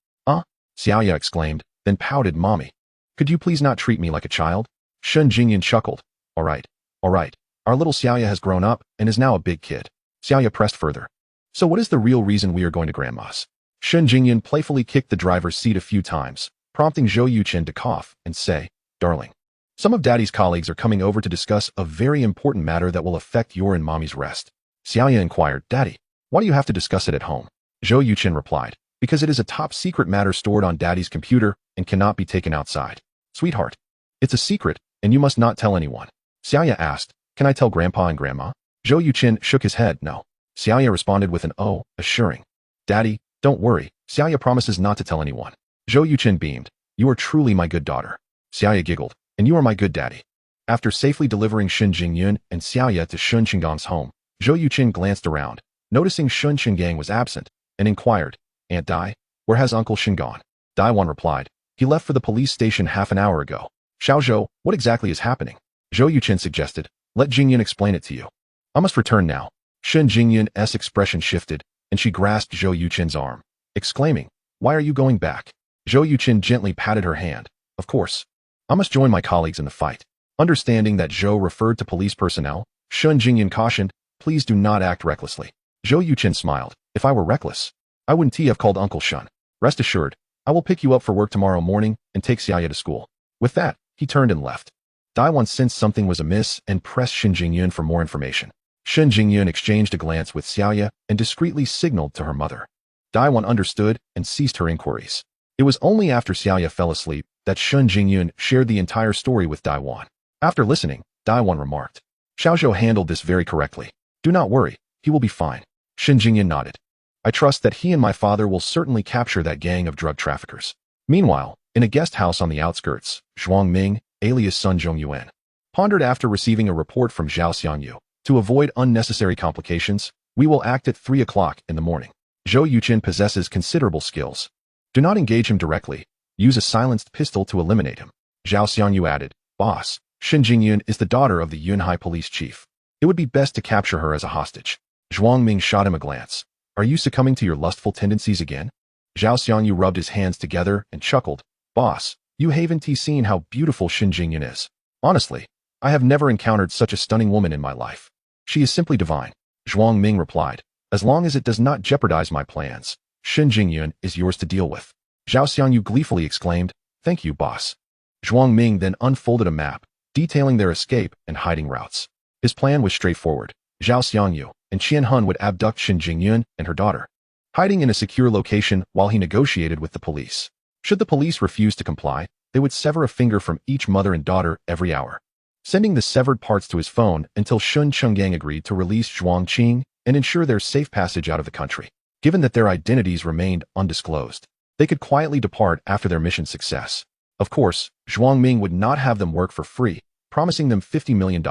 Xiaoya exclaimed, then pouted, Mommy. Could you please not treat me like a child? Shun Jingyun chuckled. All right. Our little Xiaoya has grown up and is now a big kid. Xiaoya pressed further. So what is the real reason we are going to Grandma's? Shun Jingyun playfully kicked the driver's seat a few times, prompting Zhou Yuqin to cough and say, Darling, some of Daddy's colleagues are coming over to discuss a very important matter that will affect your and Mommy's rest. Xiaoya inquired, Daddy, why do you have to discuss it at home? Zhou Yuqin replied, because it is a top-secret matter stored on Daddy's computer and cannot be taken outside. Sweetheart, it's a secret, and you must not tell anyone. Xiaoya asked, Can I tell Grandpa and Grandma? Zhou Yuqin shook his head, no. Xiaoya responded with an oh, assuring. Daddy, don't worry, Xiaoya promises not to tell anyone. Zhou Yuqin beamed, you are truly my good daughter. Xiaoya giggled, and you are my good daddy. After safely delivering Shun Jingyun and Xiaoya to Shun Chenggang's home, Zhou Yuqin glanced around, noticing Shun Chenggang was absent, and inquired, Aunt Dai, where has Uncle Shen gone? Daiwan replied, he left for the police station half an hour ago. Xiaozhou, what exactly is happening? Zhou Yuqin suggested, let Jingyun explain it to you. I must return now. Shun Jingyun's expression shifted, and she grasped Zhou Yuqin's arm, exclaiming, why are you going back? Zhou Yuqin gently patted her hand. Of course. I must join my colleagues in the fight. Understanding that Zhou referred to police personnel, Shun Jingyun cautioned, please do not act recklessly. Zhou Yuqin smiled, if I were reckless, I wouldn't have called Uncle Shun. Rest assured, I will pick you up for work tomorrow morning and take Xiaoya to school. With that, he turned and left. Daiwan sensed something was amiss and pressed Shun Jingyun for more information. Shun Jingyun exchanged a glance with Xiaoya and discreetly signaled to her mother. Daiwan understood and ceased her inquiries. It was only after Xiaoya fell asleep that Shun Jingyun shared the entire story with Daiwan. After listening, Daiwan remarked, Xiaozhou handled this very correctly. Do not worry, he will be fine. Shun Jingyun nodded. I trust that he and my father will certainly capture that gang of drug traffickers. Meanwhile, in a guest house on the outskirts, Zhuang Ming, alias Sun Zhongyuan, pondered after receiving a report from Zhao Xiangyu. To avoid unnecessary complications, we will act at 3 o'clock in the morning. Zhou Yuqin possesses considerable skills. Do not engage him directly. Use a silenced pistol to eliminate him. Zhao Xiangyu added, Boss, Shin Jingyun is the daughter of the Yunhai police chief. It would be best to capture her as a hostage. Zhuang Ming shot him a glance. Are you succumbing to your lustful tendencies again? Zhao Xiangyu rubbed his hands together and chuckled. Boss, you haven't seen how beautiful Shin Jingyun is. Honestly, I have never encountered such a stunning woman in my life. She is simply divine. Zhuang Ming replied, as long as it does not jeopardize my plans, Shin Jingyun is yours to deal with. Zhao Xiangyu gleefully exclaimed, thank you, boss. Zhuang Ming then unfolded a map, detailing their escape and hiding routes. His plan was straightforward. Zhao Xiangyu and Qian Hun would abduct Shin Jingyun and her daughter, hiding in a secure location while he negotiated with the police. Should the police refuse to comply, they would sever a finger from each mother and daughter every hour, sending the severed parts to his phone until Shun Chenggang agreed to release Zhuang Qing and ensure their safe passage out of the country. Given that their identities remained undisclosed, they could quietly depart after their mission's success. Of course, Zhuang Ming would not have them work for free, promising them $50 million.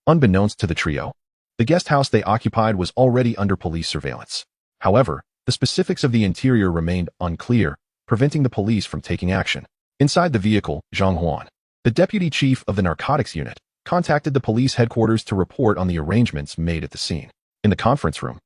Unbeknownst to the trio, the guest house they occupied was already under police surveillance. However, the specifics of the interior remained unclear, preventing the police from taking action. Inside the vehicle, Zhang Huan, the deputy chief of the narcotics unit, contacted the police headquarters to report on the arrangements made at the scene. In the conference room,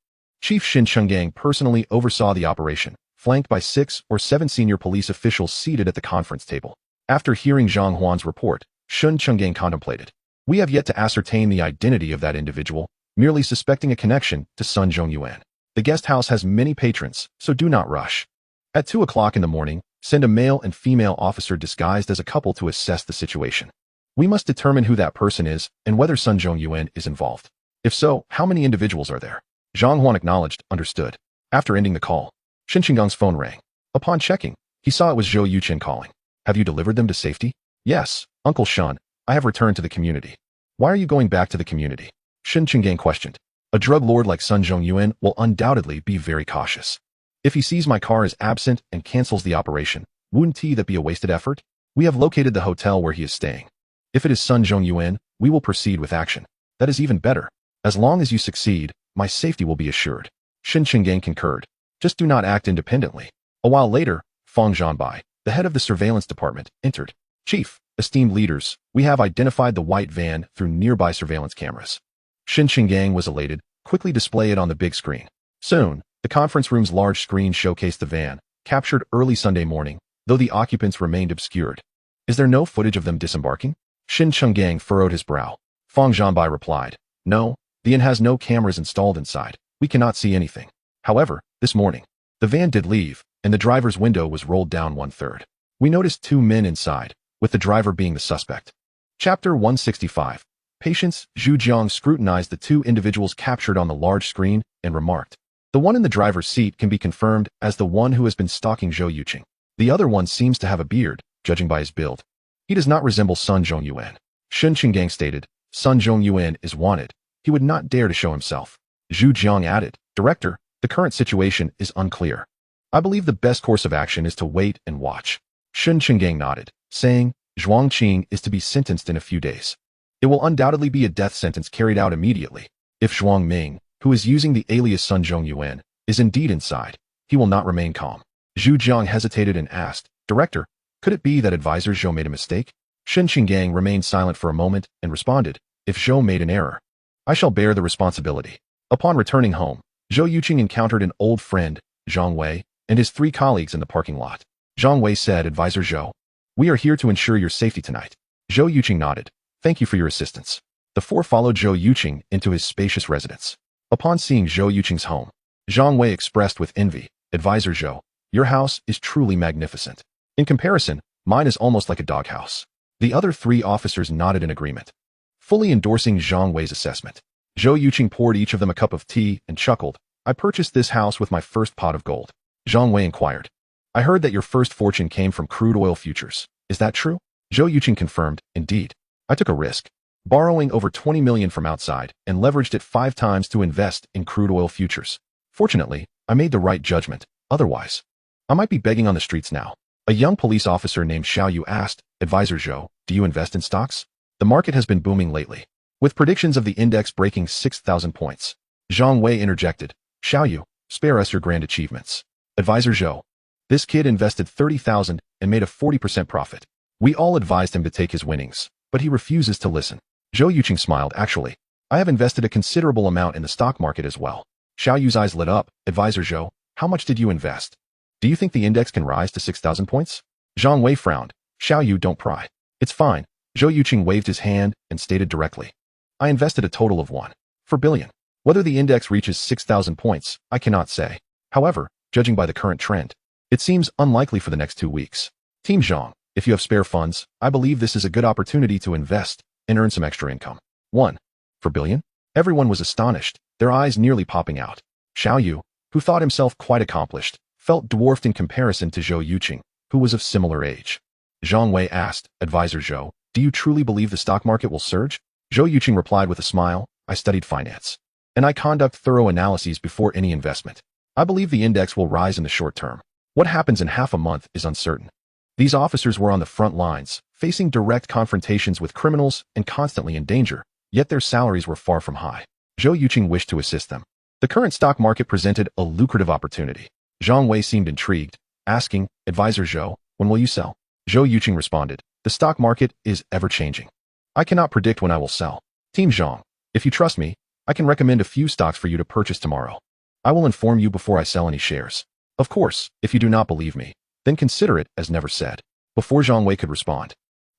Chief Shin Chenggang personally oversaw the operation, flanked by 6 or 7 senior police officials seated at the conference table. After hearing Zhang Huan's report, Shun Chenggang contemplated. We have yet to ascertain the identity of that individual, merely suspecting a connection to Sun Zhongyuan. The guest house has many patrons, so do not rush. At 2 o'clock in the morning, send a male and female officer disguised as a couple to assess the situation. We must determine who that person is and whether Sun Zhongyuan is involved. If so, how many individuals are there? Zhang Huan acknowledged, understood. After ending the call, Shen Qinggang's phone rang. Upon checking, he saw it was Zhou Yuqin calling. Have you delivered them to safety? Yes, Uncle Shen, I have returned to the community. Why are you going back to the community? Shen Qinggang questioned. A drug lord like Sun Zhongyuan will undoubtedly be very cautious. If he sees my car is absent and cancels the operation, wouldn't that be a wasted effort? We have located the hotel where he is staying. If it is Sun Zhongyuan, we will proceed with action. That is even better. As long as you succeed, my safety will be assured. Shen Qinggang concurred. Just do not act independently. A while later, Fang Zhanbai, the head of the surveillance department, entered. Chief, esteemed leaders, we have identified the white van through nearby surveillance cameras. Shen Qinggang was elated, quickly display it on the big screen. Soon, the conference room's large screen showcased the van, captured early Sunday morning, though the occupants remained obscured. Is there no footage of them disembarking? Shen Qinggang furrowed his brow. Fang Zhanbai replied, No, the inn has no cameras installed inside. We cannot see anything. However, this morning, the van did leave, and the driver's window was rolled down 1/3. We noticed 2 men inside, with the driver being the suspect. Chapter 165. Patience. Zhu Jiang scrutinized the 2 individuals captured on the large screen and remarked, the one in the driver's seat can be confirmed as the one who has been stalking Zhou Yuqing. The other one seems to have a beard, judging by his build. He does not resemble Sun Zhongyuan. Shen Qinggang stated, Sun Zhongyuan is wanted. He would not dare to show himself. Zhu Jiang added, Director, the current situation is unclear. I believe the best course of action is to wait and watch. Shen Qinggang nodded, saying, Zhuang Qing is to be sentenced in a few days. It will undoubtedly be a death sentence carried out immediately. If Zhuang Ming, who is using the alias Sun Zhongyuan, is indeed inside, he will not remain calm. Zhu Jiang hesitated and asked, Director, could it be that Advisor Zhou made a mistake? Shen Qinggang remained silent for a moment and responded, If Zhou made an error, I shall bear the responsibility. Upon returning home, Zhou Yuqing encountered an old friend, Zhang Wei, and his 3 colleagues in the parking lot. Zhang Wei said, Advisor Zhou, we are here to ensure your safety tonight. Zhou Yuqing nodded. Thank you for your assistance. The 4 followed Zhou Yuqing into his spacious residence. Upon seeing Zhou Yuqing's home, Zhang Wei expressed with envy, Advisor Zhou, your house is truly magnificent. In comparison, mine is almost like a doghouse. The other 3 officers nodded in agreement, fully endorsing Zhang Wei's assessment. Zhou Yuqing poured each of them a cup of tea and chuckled, I purchased this house with my first pot of gold. Zhang Wei inquired, I heard that your first fortune came from crude oil futures. Is that true? Zhou Yuqing confirmed, indeed. I took a risk, borrowing over 20 million from outside and leveraged it 5 times to invest in crude oil futures. Fortunately, I made the right judgment. Otherwise, I might be begging on the streets now. A young police officer named Xiao Yu asked, Advisor Zhou, do you invest in stocks? The market has been booming lately, with predictions of the index breaking 6,000 points. Zhang Wei interjected, Xiao Yu, spare us your grand achievements. Advisor Zhou, this kid invested 30,000 and made a 40% profit. We all advised him to take his winnings, but he refuses to listen. Zhou Yuqing smiled, actually, I have invested a considerable amount in the stock market as well. Xiao Yu's eyes lit up, Advisor Zhou, how much did you invest? Do you think the index can rise to 6,000 points? Zhang Wei frowned, Xiao Yu, don't pry. It's fine. Zhou Yuqing waved his hand and stated directly, I invested a total of 1.4 billion. Whether the index reaches 6,000 points, I cannot say. However, judging by the current trend, it seems unlikely for the next 2 weeks. Team Zhang, if you have spare funds, I believe this is a good opportunity to invest and earn some extra income. 1.4 billion? Everyone was astonished, their eyes nearly popping out. Xiao Yu, who thought himself quite accomplished, felt dwarfed in comparison to Zhou Yuqing, who was of similar age. Zhang Wei asked, Advisor Zhou, do you truly believe the stock market will surge? Zhou Yuqing replied with a smile, I studied finance, and I conduct thorough analyses before any investment. I believe the index will rise in the short term. What happens in half a month is uncertain. These officers were on the front lines, facing direct confrontations with criminals and constantly in danger, yet their salaries were far from high. Zhou Yuqing wished to assist them. The current stock market presented a lucrative opportunity. Zhang Wei seemed intrigued, asking, Advisor Zhou, when will you sell? Zhou Yuqing responded, the stock market is ever-changing. I cannot predict when I will sell. Team Zhang, if you trust me, I can recommend a few stocks for you to purchase tomorrow. I will inform you before I sell any shares. Of course, if you do not believe me, then consider it as never said. Before Zhang Wei could respond,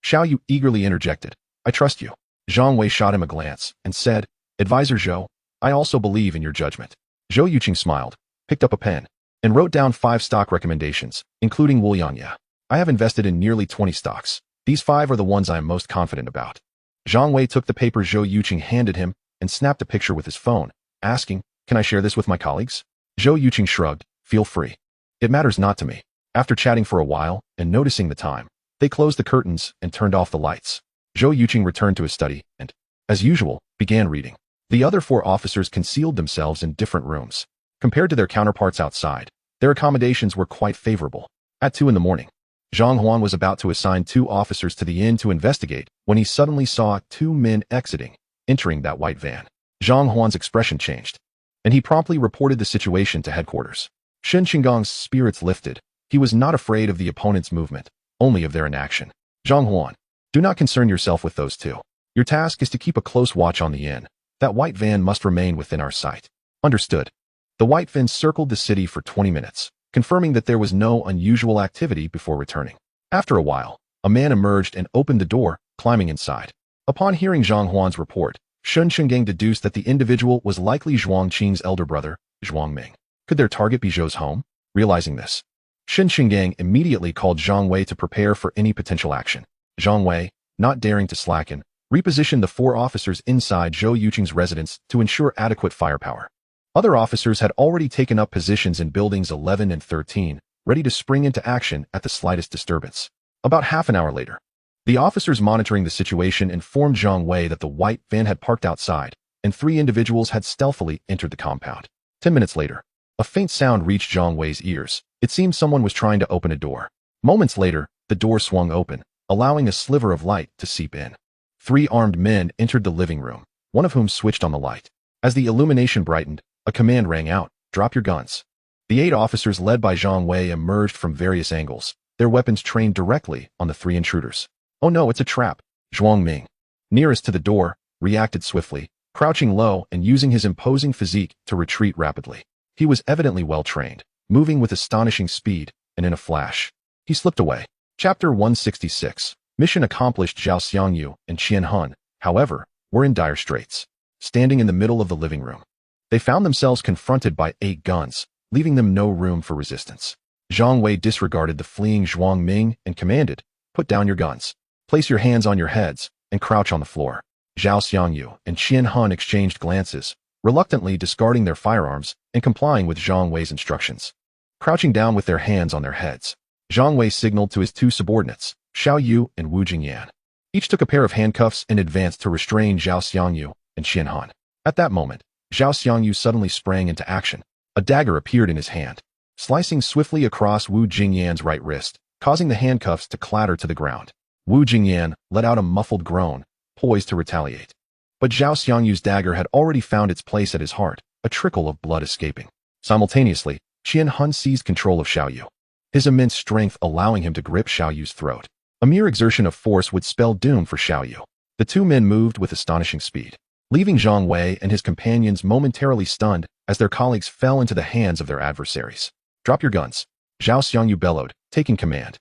Xiao Yu eagerly interjected, I trust you. Zhang Wei shot him a glance and said, Advisor Zhou, I also believe in your judgment. Zhou Yuqing smiled, picked up a pen, and wrote down 5 stock recommendations, including Wulianya. I have invested in nearly 20 stocks. These 5 are the ones I am most confident about. Zhang Wei took the paper Zhou Yuqing handed him and snapped a picture with his phone, asking, "Can I share this with my colleagues?" Zhou Yuqing shrugged, "Feel free. It matters not to me." After chatting for a while and noticing the time, they closed the curtains and turned off the lights. Zhou Yuqing returned to his study and, as usual, began reading. The other 4 officers concealed themselves in different rooms. Compared to their counterparts outside, their accommodations were quite favorable. At 2 in the morning, Zhang Huan was about to assign 2 officers to the inn to investigate when he suddenly saw 2 men entering that white van. Zhang Huan's expression changed, and he promptly reported the situation to headquarters. Shen Qinggong's spirits lifted. He was not afraid of the opponent's movement, only of their inaction. Zhang Huan, do not concern yourself with those 2. Your task is to keep a close watch on the inn. That white van must remain within our sight. Understood. The white van circled the city for 20 minutes, confirming that there was no unusual activity before returning. After a while, a man emerged and opened the door, climbing inside. Upon hearing Zhang Huan's report, Shen Qinggong deduced that the individual was likely Zhuang Qing's elder brother, Zhuang Ming. Could their target be Zhou's home? Realizing this, Shen Qinggong immediately called Zhang Wei to prepare for any potential action. Zhang Wei, not daring to slacken, repositioned the 4 officers inside Zhou Yuqing's residence to ensure adequate firepower. Other officers had already taken up positions in buildings 11 and 13, ready to spring into action at the slightest disturbance. About half an hour later, the officers monitoring the situation informed Zhang Wei that the white van had parked outside, and 3 individuals had stealthily entered the compound. 10 minutes later, a faint sound reached Zhang Wei's ears. It seemed someone was trying to open a door. Moments later, the door swung open, allowing a sliver of light to seep in. 3 armed men entered the living room, one of whom switched on the light. As the illumination brightened, a command rang out, "Drop your guns." The 8 officers led by Zhang Wei emerged from various angles, their weapons trained directly on the 3 intruders. "Oh no, it's a trap." Zhuang Ming, nearest to the door, reacted swiftly, crouching low and using his imposing physique to retreat rapidly. He was evidently well-trained, moving with astonishing speed, and in a flash, he slipped away. Chapter 166. Mission accomplished. Zhao Xiangyu and Qian Hun, however, were in dire straits. Standing in the middle of the living room, they found themselves confronted by 8 guns, leaving them no room for resistance. Zhang Wei disregarded the fleeing Zhuang Ming and commanded, "Put down your guns. Place your hands on your heads and crouch on the floor." Zhao Xiangyu and Qian Hun exchanged glances, reluctantly discarding their firearms and complying with Zhang Wei's instructions. Crouching down with their hands on their heads, Zhang Wei signaled to his 2 subordinates, Xiao Yu and Wu Jingyan. Each took a pair of handcuffs and advanced to restrain Zhao Xiangyu and Qian Hun. At that moment, Zhao Xiangyu suddenly sprang into action. A dagger appeared in his hand, slicing swiftly across Wu Jingyan's right wrist, causing the handcuffs to clatter to the ground. Wu Jingyan let out a muffled groan, poised to retaliate. But Zhao Xiangyu's dagger had already found its place at his heart, a trickle of blood escaping. Simultaneously, Qian Hun seized control of Xiao Yu, his immense strength allowing him to grip Xiao Yu's throat. A mere exertion of force would spell doom for Xiao Yu. The 2 men moved with astonishing speed, leaving Zhang Wei and his companions momentarily stunned as their colleagues fell into the hands of their adversaries. "Drop your guns," Zhao Xiangyu bellowed, taking command.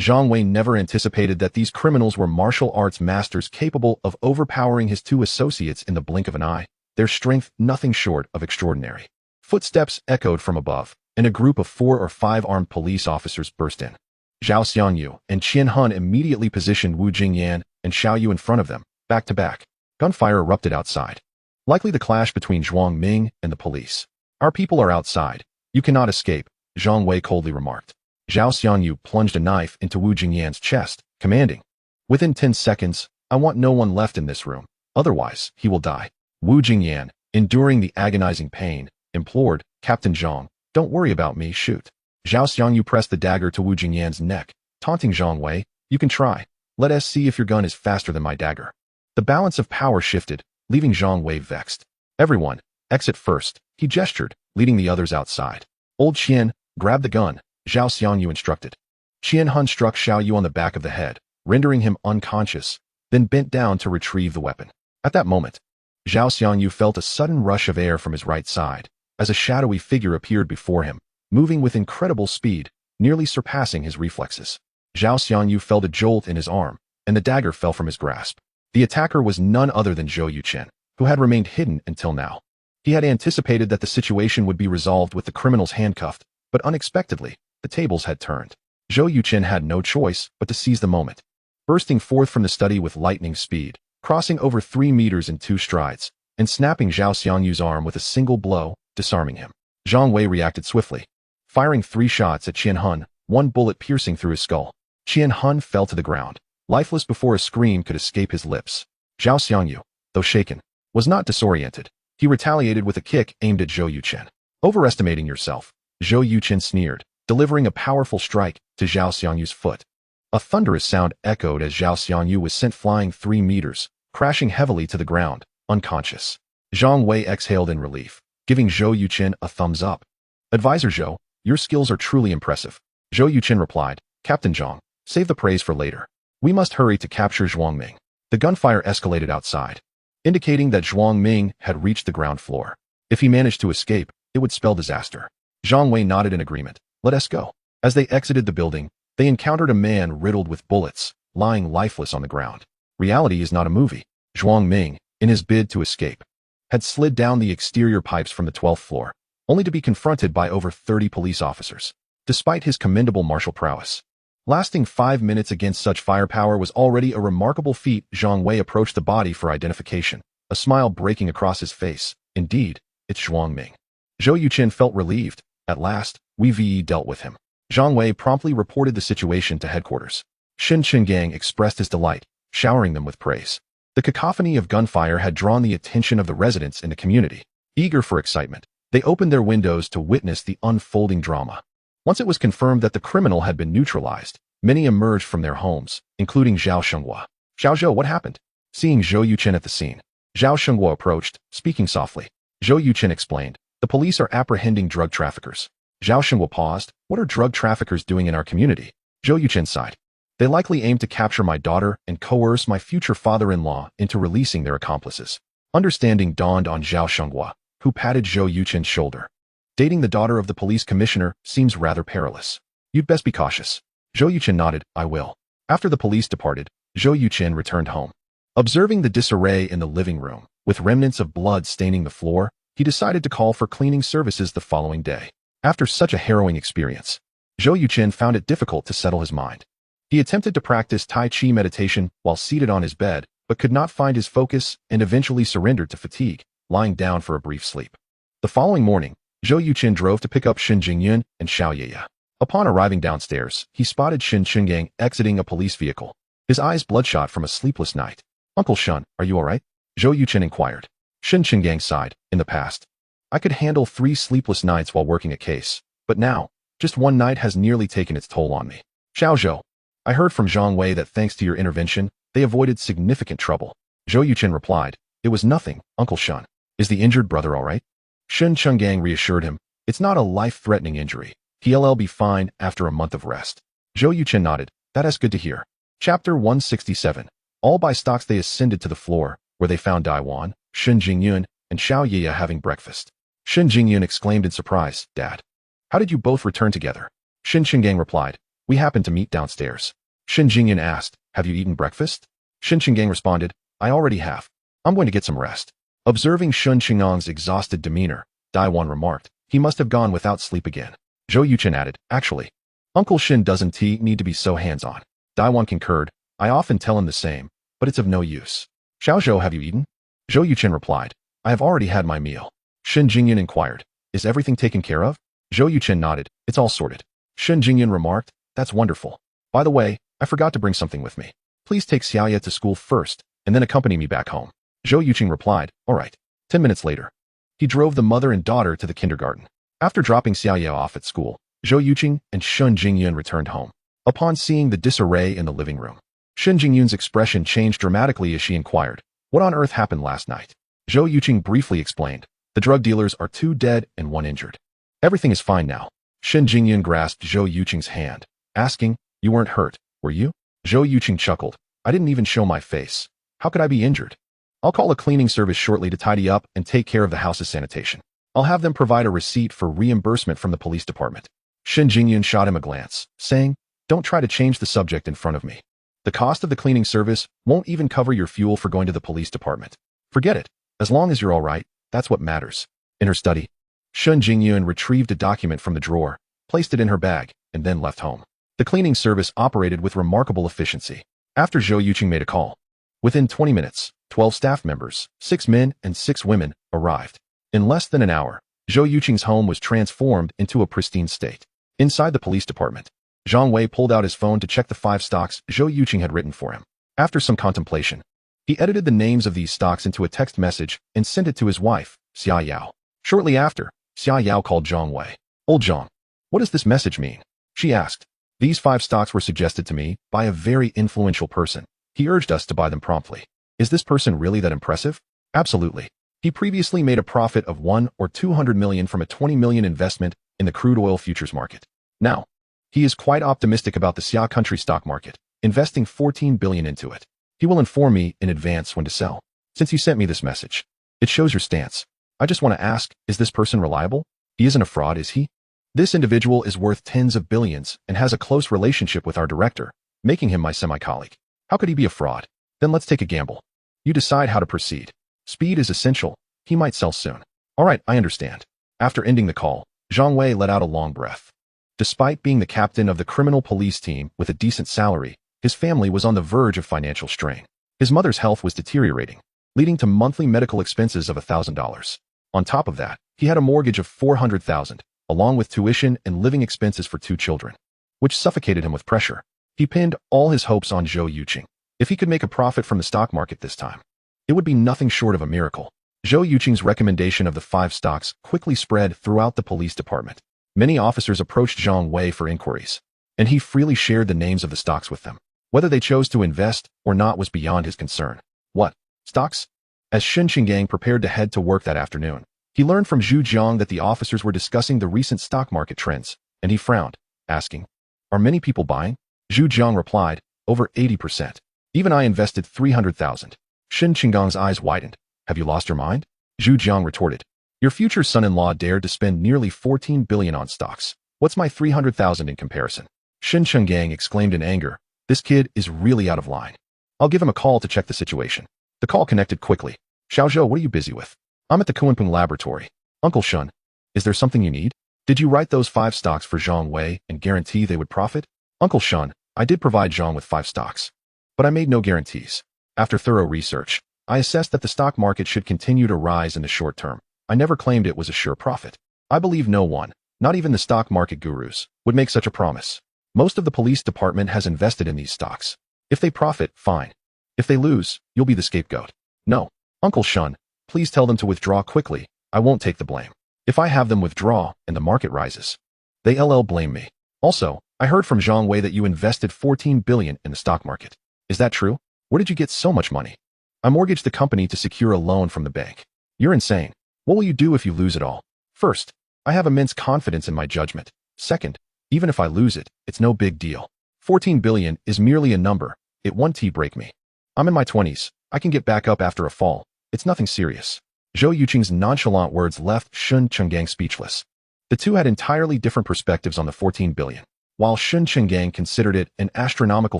Zhang Wei never anticipated that these criminals were martial arts masters capable of overpowering his 2 associates in the blink of an eye, their strength nothing short of extraordinary. Footsteps echoed from above, and a group of 4 or 5 armed police officers burst in. Zhao Xiangyu and Qian Hun immediately positioned Wu Jingyan and Xiao Yu in front of them, back to back. Gunfire erupted outside, likely the clash between Zhuang Ming and the police. "Our people are outside. You cannot escape," Zhang Wei coldly remarked. Zhao Xiangyu plunged a knife into Wu Jingyan's chest, commanding, "Within 10 seconds, I want no one left in this room, otherwise he will die." Wu Jingyan, enduring the agonizing pain, implored, "Captain Zhang, don't worry about me, shoot." Zhao Xiangyu pressed the dagger to Wu Jingyan's neck, taunting Zhang Wei, "You can try. Let us see if your gun is faster than my dagger." The balance of power shifted, leaving Zhang Wei vexed. "Everyone, exit first," he gestured, leading the others outside. "Old Qian, grab the gun," Zhao Xiangyu instructed. Qian Hun struck Xiao Yu on the back of the head, rendering him unconscious, then bent down to retrieve the weapon. At that moment, Zhao Xiangyu felt a sudden rush of air from his right side, as a shadowy figure appeared before him, moving with incredible speed, nearly surpassing his reflexes. Zhao Xiangyu felt a jolt in his arm, and the dagger fell from his grasp. The attacker was none other than Zhou Yuchen, who had remained hidden until now. He had anticipated that the situation would be resolved with the criminals handcuffed, but unexpectedly, the tables had turned. Zhou Yuqin had no choice but to seize the moment. Bursting forth from the study with lightning speed, crossing over 3 meters in 2 strides, and snapping Zhao Xiangyu's arm with a single blow, disarming him. Zhang Wei reacted swiftly, firing 3 shots at Qian Hun, 1 bullet piercing through his skull. Qian Hun fell to the ground, lifeless before a scream could escape his lips. Zhao Xiangyu, though shaken, was not disoriented. He retaliated with a kick aimed at Zhou Yuqin. Overestimating yourself, Zhou Yuqin sneered, delivering a powerful strike to Zhao Xiangyu's foot. A thunderous sound echoed as Zhao Xiangyu was sent flying 3 meters, crashing heavily to the ground, unconscious. Zhang Wei exhaled in relief, giving Zhou Yuqin a thumbs up. Advisor Zhou, your skills are truly impressive. Zhou Yuqin replied, Captain Zhang, save the praise for later. We must hurry to capture Zhuangming. The gunfire escalated outside, indicating that Zhuangming had reached the ground floor. If he managed to escape, it would spell disaster. Zhang Wei nodded in agreement. Let us go. As they exited the building, they encountered a man riddled with bullets, lying lifeless on the ground. Reality is not a movie. Zhuangming, in his bid to escape, had slid down the exterior pipes from the 12th floor, only to be confronted by over 30 police officers. Despite his commendable martial prowess, lasting 5 minutes against such firepower was already a remarkable feat. Zhang Wei approached the body for identification, a smile breaking across his face. Indeed, it's Zhuangming. Zhou Yuqin felt relieved. At last, we dealt with him. Zhang Wei promptly reported the situation to headquarters. Shen Qinggang expressed his delight, showering them with praise. The cacophony of gunfire had drawn the attention of the residents in the community. Eager for excitement, they opened their windows to witness the unfolding drama. Once it was confirmed that the criminal had been neutralized, many emerged from their homes, including Zhao Shenghua. Xiao Zhou, what happened? Seeing Zhou Yuqin at the scene, Zhao Shenghua approached, speaking softly. Zhou Yuqin explained, the police are apprehending drug traffickers. Zhao Shenghua paused. What are drug traffickers doing in our community? Zhou Yuqin sighed. They likely aim to capture my daughter and coerce my future father-in-law into releasing their accomplices. Understanding dawned on Zhao Shenghua, who patted Zhou Yuqin's shoulder. Dating the daughter of the police commissioner seems rather perilous. You'd best be cautious. Zhou Yuqin nodded. I will. After the police departed, Zhou Yuqin returned home. Observing the disarray in the living room, with remnants of blood staining the floor, he decided to call for cleaning services the following day. After such a harrowing experience, Zhou Yuqin found it difficult to settle his mind. He attempted to practice Tai Chi meditation while seated on his bed, but could not find his focus and eventually surrendered to fatigue, lying down for a brief sleep. The following morning, Zhou Yuqin drove to pick up Shen Jingyun and Xiao Yeye. Upon arriving downstairs, he spotted Shen Qinggang exiting a police vehicle, his eyes bloodshot from a sleepless night. Uncle Shen, are you all right? Zhou Yuqin inquired. Shen Qinggang sighed. In the past, I could handle 3 sleepless nights while working a case, but now, just one night has nearly taken its toll on me. Xiao Zhou, I heard from Zhang Wei that thanks to your intervention, they avoided significant trouble. Zhou Yuqin replied, it was nothing, Uncle Shen. Is the injured brother all right? Shen Qinggang reassured him, it's not a life-threatening injury. He'll be fine after a month of rest. Zhou Yuqin nodded, that is good to hear. Chapter 167. All by stocks they ascended to the floor, where they found Daiwan, Shen Jingyun, and Xiao Yeye having breakfast. Shen Jingyun exclaimed in surprise, Dad, how did you both return together? Shen Qinggang replied, we happened to meet downstairs. Shen Jingyun asked, have you eaten breakfast? Shen Qinggang responded, I already have. I'm going to get some rest. Observing Shen Qinggang's exhausted demeanor, Daiwan remarked, he must have gone without sleep again. Zhou Yuqin added, actually, Uncle Shen doesn't need to be so hands-on. Daiwan concurred, I often tell him the same, but it's of no use. Xiao Zhou, have you eaten? Zhou Yuqin replied, I have already had my meal. Shen Jingyun inquired, is everything taken care of? Zhou Yuqin nodded, it's all sorted. Shen Jingyun remarked, that's wonderful. By the way, I forgot to bring something with me. Please take Xiaoye to school first, and then accompany me back home. Zhou Yuqin replied, all right. 10 minutes later, he drove the mother and daughter to the kindergarten. After dropping Xiaoye off at school, Zhou Yuqin and Shen Jingyun returned home. Upon seeing the disarray in the living room, Shen Jingyun's expression changed dramatically as she inquired, what on earth happened last night? Zhou Yuqin briefly explained, the drug dealers are 2 dead and 1 injured. Everything is fine now. Shen Jingyun grasped Zhou Yuqing's hand, asking, you weren't hurt, were you? Zhou Yuqing chuckled, I didn't even show my face. How could I be injured? I'll call a cleaning service shortly to tidy up and take care of the house's sanitation. I'll have them provide a receipt for reimbursement from the police department. Shen Jingyun shot him a glance, saying, don't try to change the subject in front of me. The cost of the cleaning service won't even cover your fuel for going to the police department. Forget it. As long as you're all right, That's what matters. In her study, Shun Jingyun retrieved a document from the drawer, placed it in her bag, and then left home. The cleaning service operated with remarkable efficiency. After Zhou Yuqing made a call, within 20 minutes, 12 staff members, 6 men and 6 women, arrived. In less than an hour, Zhou Yuqing's home was transformed into a pristine state. Inside the police department, Zhang Wei pulled out his phone to check the 5 stocks Zhou Yuqing had written for him. After some contemplation, he edited the names of these stocks into a text message and sent it to his wife, Xia Yao. Shortly after, Xia Yao called Zhang Wei. "Old Zhang, what does this message mean?" she asked. "These 5 stocks were suggested to me by a very influential person. He urged us to buy them promptly. Is this person really that impressive?" "Absolutely. He previously made a profit of 1 or 200 million from a 20 million investment in the crude oil futures market. Now, he is quite optimistic about the Xia country stock market, investing 14 billion into it. He will inform me in advance when to sell. Since you sent me this message, it shows your stance. I just want to ask, is this person reliable? He isn't a fraud, is he? This individual is worth tens of billions and has a close relationship with our director, making him my semi-colleague. How could he be a fraud? Then let's take a gamble. You decide how to proceed. Speed is essential. He might sell soon." "All right, I understand." After ending the call, Zhang Wei let out a long breath. Despite being the captain of the criminal police team with a decent salary, his family was on the verge of financial strain. His mother's health was deteriorating, leading to monthly medical expenses of $1,000. On top of that, he had a mortgage of $400,000, along with tuition and living expenses for 2 children, which suffocated him with pressure. He pinned all his hopes on Zhou Yuqing. If he could make a profit from the stock market this time, it would be nothing short of a miracle. Zhou Yuqing's recommendation of the 5 stocks quickly spread throughout the police department. Many officers approached Zhang Wei for inquiries, and he freely shared the names of the stocks with them. Whether they chose to invest or not was beyond his concern. What? Stocks? As Shen Qinggang prepared to head to work that afternoon, he learned from Zhu Jiang that the officers were discussing the recent stock market trends, and he frowned, asking, "Are many people buying?" Zhu Jiang replied, "Over 80%. Even I invested 300,000. Shen Qinggang's eyes widened. "Have you lost your mind?" Zhu Jiang retorted. "Your future son-in-law dared to spend nearly 14 billion on stocks. What's my 300,000 in comparison?" Shen Qinggang exclaimed in anger. "This kid is really out of line. I'll give him a call to check the situation." The call connected quickly. "Xiaozhou, what are you busy with?" "I'm at the Kunpeng laboratory." "Uncle Shun, is there something you need? Did you write those 5 stocks for Zhang Wei and guarantee they would profit?" "Uncle Shun, I did provide Zhang with 5 stocks, but I made no guarantees. After thorough research, I assessed that the stock market should continue to rise in the short term. I never claimed it was a sure profit. I believe no one, not even the stock market gurus, would make such a promise. Most of the police department has invested in these stocks. If they profit, fine. If they lose, you'll be the scapegoat." "No. Uncle Shun, please tell them to withdraw quickly. I won't take the blame. If I have them withdraw and the market rises, they'll blame me. Also, I heard from Zhang Wei that you invested 14 billion in the stock market. Is that true? Where did you get so much money?" "I mortgaged the company to secure a loan from the bank." "You're insane. What will you do if you lose it all?" "First, I have immense confidence in my judgment. Second, even if I lose it, it's no big deal. 14 billion is merely a number. It won't break me. I'm in my 20s. I can get back up after a fall. It's nothing serious." Zhou Yuqing's nonchalant words left Shun Qinggang speechless. The two had entirely different perspectives on the 14 billion. While Shun Qinggang considered it an astronomical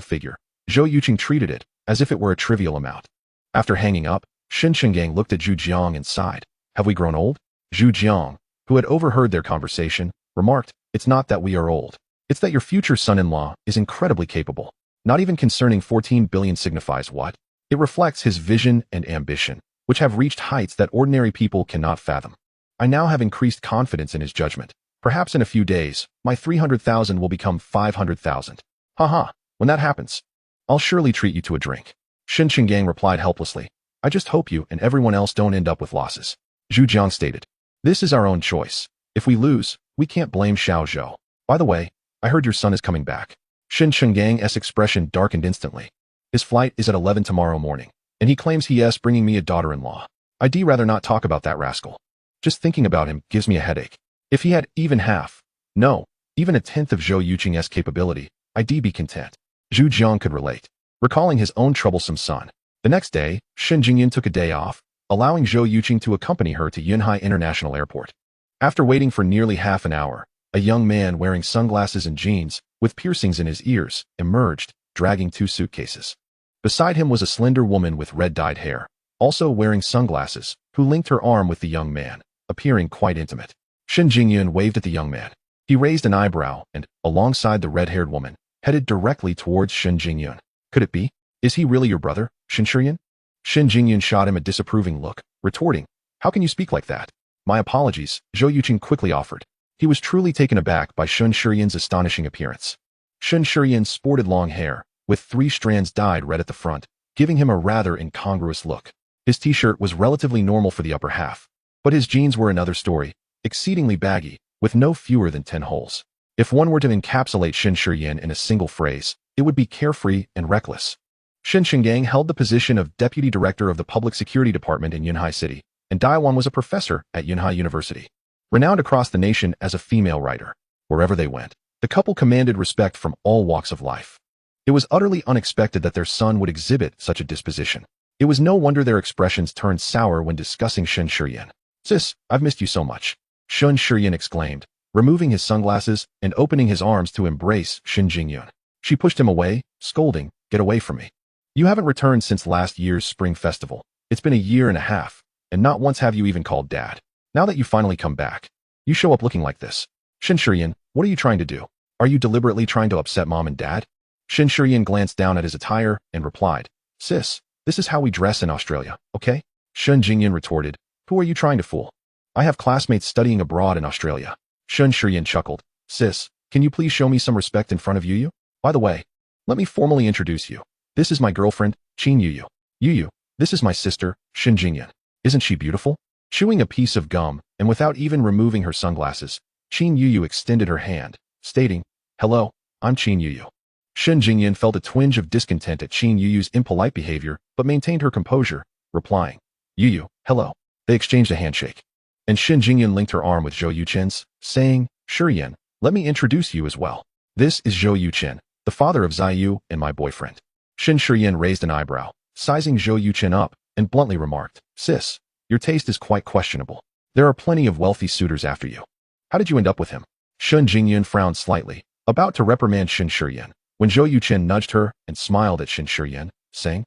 figure, Zhou Yuqing treated it as if it were a trivial amount. After hanging up, Shen Qinggang looked at Zhu Jiang and sighed. "Have we grown old?" Zhu Jiang, who had overheard their conversation, remarked, "It's not that we are old. It's that your future son-in-law is incredibly capable. Not even concerning 14 billion signifies what. It reflects his vision and ambition, which have reached heights that ordinary people cannot fathom. I now have increased confidence in his judgment. Perhaps in a few days, my 300,000 will become 500,000. Haha, when that happens, I'll surely treat you to a drink." Shen Qinggang replied helplessly. "I just hope you and everyone else don't end up with losses." Zhu Jiang stated, "This is our own choice. If we lose, we can't blame Xiaozhou. By the way, I heard your son is coming back." Shen Qinggang's expression darkened instantly. "His flight is at 11 tomorrow morning, and he claims he's bringing me a daughter-in-law. I'd rather not talk about that rascal. Just thinking about him gives me a headache. If he had even half, no, even a tenth of Zhou Yuqing's capability, I'd be content." Zhu Jiang could relate, recalling his own troublesome son. The next day, Shen Jingyun took a day off, allowing Zhou Yuqing to accompany her to Yunhai International Airport. After waiting for nearly half an hour, a young man wearing sunglasses and jeans, with piercings in his ears, emerged, dragging 2 suitcases. Beside him was a slender woman with red-dyed hair, also wearing sunglasses, who who linked her arm with the young man, appearing quite intimate. Shin Jingyun waved at the young man. He raised an eyebrow and, alongside the red-haired woman, headed directly towards Shin Jingyun. Could it be? Is he really your brother, Shin Shiryan? Shin Jingyun shot him a disapproving look, retorting, "How can you speak like that?" "My apologies," Zhou Yuqin quickly offered. He was truly taken aback by Shin Shiryan's astonishing appearance. Shin Shiryan sported long hair, with 3 strands dyed red at the front, giving him a rather incongruous look. His t-shirt was relatively normal for the upper half, but his jeans were another story, exceedingly baggy, with no fewer than 10 holes. If one were to encapsulate Shin Shiryan in a single phrase, it would be carefree and reckless. Shin Shingang held the position of Deputy Director of the Public Security Department in Yunhai City, and Daiwan was a professor at Yunhai University. Renowned across the nation as a female writer, wherever they went, the couple commanded respect from all walks of life. It was utterly unexpected that their son would exhibit such a disposition. It was no wonder their expressions turned sour when discussing Shin Shiryan. "Sis, I've missed you so much," Shin Shiryan exclaimed, removing his sunglasses and opening his arms to embrace Shin Jingyun. She pushed him away, scolding, "Get away from me. You haven't returned since last year's spring festival. It's been a year and a half, and not once have you even called Dad. Now that you finally come back, you show up looking like this. Shin Shiryan, what are you trying to do? Are you deliberately trying to upset Mom and Dad?" Shin Shiryan glanced down at his attire and replied, "Sis, this is how we dress in Australia, okay?" Shin Jingyun retorted, "Who are you trying to fool? I have classmates studying abroad in Australia." Shin Shiryan chuckled, "Sis, can you please show me some respect in front of Yuyu? By the way, let me formally introduce you. This is my girlfriend, Qin Yuyu. Yuyu, this is my sister, Shin Jingyun. Isn't she beautiful?" Chewing a piece of gum, and without even removing her sunglasses, Qin Yuyu extended her hand, stating, "Hello, I'm Qin Yuyu." Shin Jingyun felt a twinge of discontent at Qin Yuyu's impolite behavior, but maintained her composure, replying, "Yuyu, hello." They exchanged a handshake, and Shin Jingyun linked her arm with Zhou Yuqin's, saying, "Shiryan, let me introduce you as well. This is Zhou Yuqin, the father of Ziyu and my boyfriend." Shin Shiryan raised an eyebrow, sizing Zhou Yuqin up, and bluntly remarked, "Sis, your taste is quite questionable. There are plenty of wealthy suitors after you. How did you end up with him?" Shin Jingyun frowned slightly, about to reprimand Shin Shiryan, when Zhou Yuqin nudged her and smiled at Shin Shiryan, saying,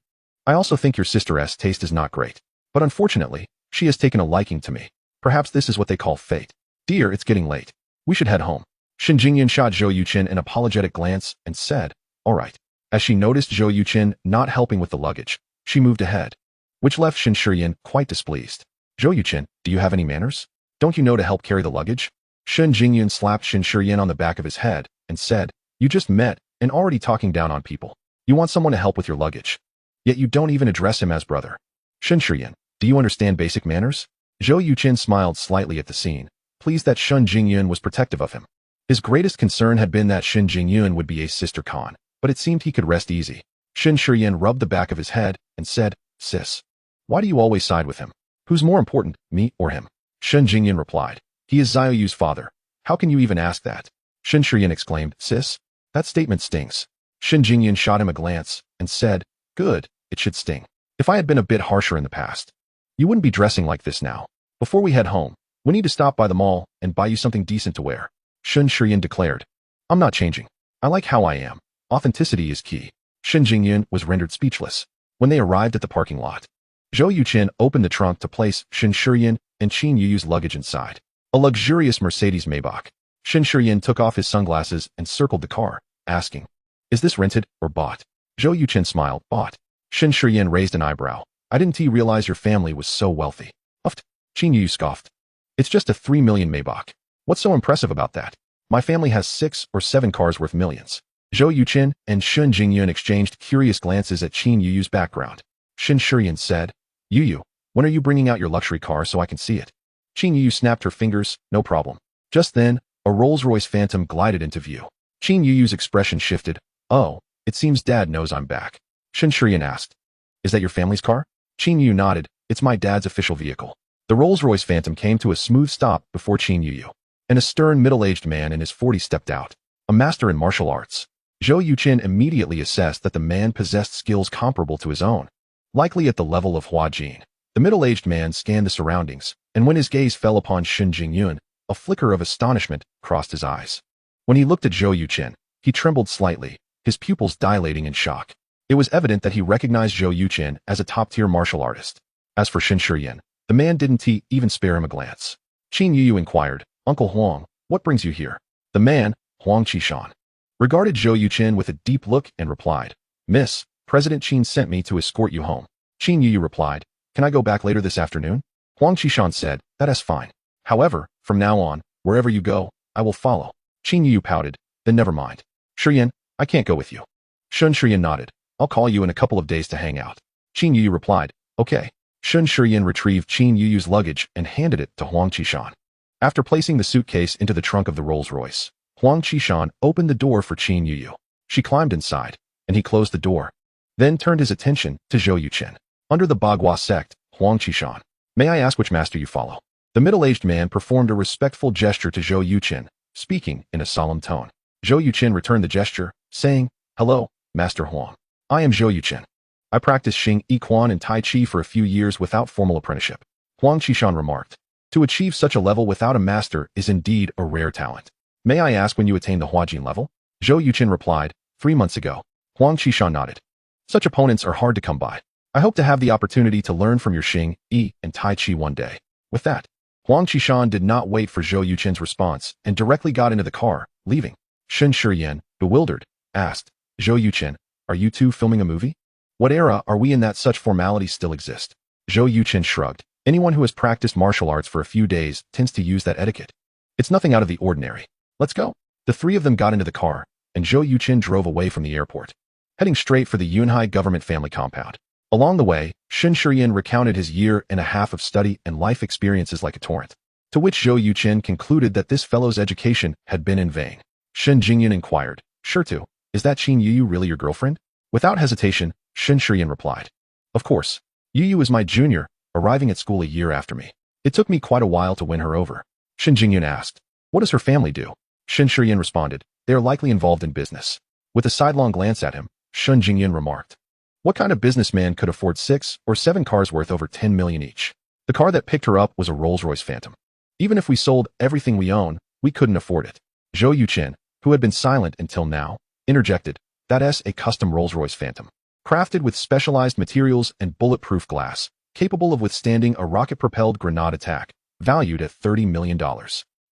"I also think your sister's taste is not great, but unfortunately, she has taken a liking to me. Perhaps this is what they call fate. Dear, it's getting late. We should head home." Shin Jingyun shot Zhou Yuqin an apologetic glance and said, "All right." As she noticed Zhou Yuqin not helping with the luggage, she moved ahead, which left Shin Shiryan quite displeased. "Zhou Yuqin, do you have any manners? Don't you know to help carry the luggage?" Shin Jingyun slapped Shin Shiryan on the back of his head and said, "You just met and already talking down on people. You want someone to help with your luggage, yet you don't even address him as brother. Shin Shiryan, do you understand basic manners?" Zhou Yuqin smiled slightly at the scene, pleased that Shin Jingyun was protective of him. His greatest concern had been that Shin Jingyun would be a sister con, but it seemed he could rest easy. Shin Shiryan rubbed the back of his head and said, "Sis, why do you always side with him? Who's more important, me or him?" Shin Jingyun replied, "He is Ziyu's father. How can you even ask that?" Shin Shiryan exclaimed, "Sis, that statement stings." Shin Jingyun shot him a glance and said, "Good, it should sting. If I had been a bit harsher in the past, you wouldn't be dressing like this now. Before we head home, we need to stop by the mall and buy you something decent to wear." Shin Shiryan declared, "I'm not changing. I like how I am. Authenticity is key." Shin Jingyun was rendered speechless. When they arrived at the parking lot, Zhou Yuqin opened the trunk to place Shin Shiryan and Qin Yuyu's luggage inside. A luxurious Mercedes Maybach. Shin Shiryan took off his sunglasses and circled the car, asking, "Is this rented or bought?" Zhou Yuqin smiled, "Bought." Shin Shiryan raised an eyebrow. "I didn't realize your family was so wealthy." "Uffed," Qin Yuyu scoffed. "It's just a 3 million Maybach. What's so impressive about that? My family has 6 or 7 cars worth millions." Zhou Yuqin and Shin Jingyun exchanged curious glances at Qin Yuyu's background. Shin Shiryan said, "Yuyu, when are you bringing out your luxury car so I can see it?" Qin Yuyu snapped her fingers, "No problem." Just then, a Rolls-Royce Phantom glided into view. Qin Yuyu's expression shifted. "Oh, it seems Dad knows I'm back." Shin Shiryan asked, "Is that your family's car?" Qin Yuyu nodded. "It's my dad's official vehicle." The Rolls-Royce Phantom came to a smooth stop before Qin Yuyu, and a stern middle-aged man in his 40s stepped out, a master in martial arts. Zhou Yuqin immediately assessed that the man possessed skills comparable to his own, likely at the level of Hua Jin. The middle-aged man scanned the surroundings, and when his gaze fell upon Shin Jingyun, a flicker of astonishment crossed his eyes. When he looked at Zhou Yuqin, he trembled slightly, his pupils dilating in shock. It was evident that he recognized Zhou Yuqin as a top-tier martial artist. As for Shin Shiryan, The man didn't even spare him a glance. Qin Yuyu inquired, Uncle Huang, what brings you here? The man, Huang Qishan, regarded Zhou Yuchen with a deep look and replied, Miss, President Qin sent me to escort you home. Qin Yuyu replied, Can I go back later this afternoon? Huang Qishan said, That is fine. However, from now on, wherever you go, I will follow. Qin Yuyu pouted, Then never mind. Shiyan, I can't go with you. Shun Shiyan nodded. I'll call you in a couple of days to hang out. Qin Yuyu replied, Okay. Shun Shiyan retrieved Qin Yuyu's luggage and handed it to Huang Qishan. After placing the suitcase into the trunk of the Rolls-Royce, Huang Qishan opened the door for Qin Yuyu. She climbed inside, and he closed the door, then turned his attention to Zhou Yuchen. Under the Bagua sect, Huang Qishan, may I ask which master you follow? The middle-aged man performed a respectful gesture to Zhou Yuchen, speaking in a solemn tone. Zhou Yuchen returned the gesture, saying, Hello, Master Huang. I am Zhou Yuchen. I practiced Xing Yi Quan and Tai Chi for a few years without formal apprenticeship. Huang Qishan remarked, To achieve such a level without a master is indeed a rare talent. May I ask when you attained the Huajin level? Zhou Yuchen replied, 3 months ago. Huang Qishan nodded. Such opponents are hard to come by. I hope to have the opportunity to learn from your Xing Yi and Tai Chi one day. With that, Huang Qishan did not wait for Zhou Yuchen's response and directly got into the car, leaving. Shun Shiyan, bewildered, asked, Zhou Yuchen, are you two filming a movie? What era are we in that such formalities still exist? Zhou Yuchen shrugged. Anyone who has practiced martial arts for a few days tends to use that etiquette. It's nothing out of the ordinary. Let's go. The three of them got into the car, and Zhou Yuchen drove away from the airport, heading straight for the Yunhai government family compound. Along the way, Shun Shiyan recounted his year and a half of study and life experiences like a torrent, to which Zhou Yuchen concluded that this fellow's education had been in vain. Shun Jingyan inquired, Sure to, is that Qin Yuyu really your girlfriend? Without hesitation, Shun Shiyan replied, Of course. Yuyu is my junior, arriving at school a year after me. It took me quite a while to win her over. Shun Jingyan asked, What does her family do? Shun Shiyan responded, They are likely involved in business. With a sidelong glance at him, Shun Jingyan remarked, What kind of businessman could afford 6 or 7 cars worth over 10 million each? The car that picked her up was a Rolls-Royce Phantom. Even if we sold everything we own, we couldn't afford it. Zhou Yuchen, who had been silent until now, interjected, That's a custom Rolls-Royce Phantom, crafted with specialized materials and bulletproof glass, capable of withstanding a rocket-propelled grenade attack, valued at $30 million.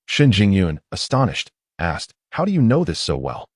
Shin Jingyun, astonished, asked, How do you know this so well?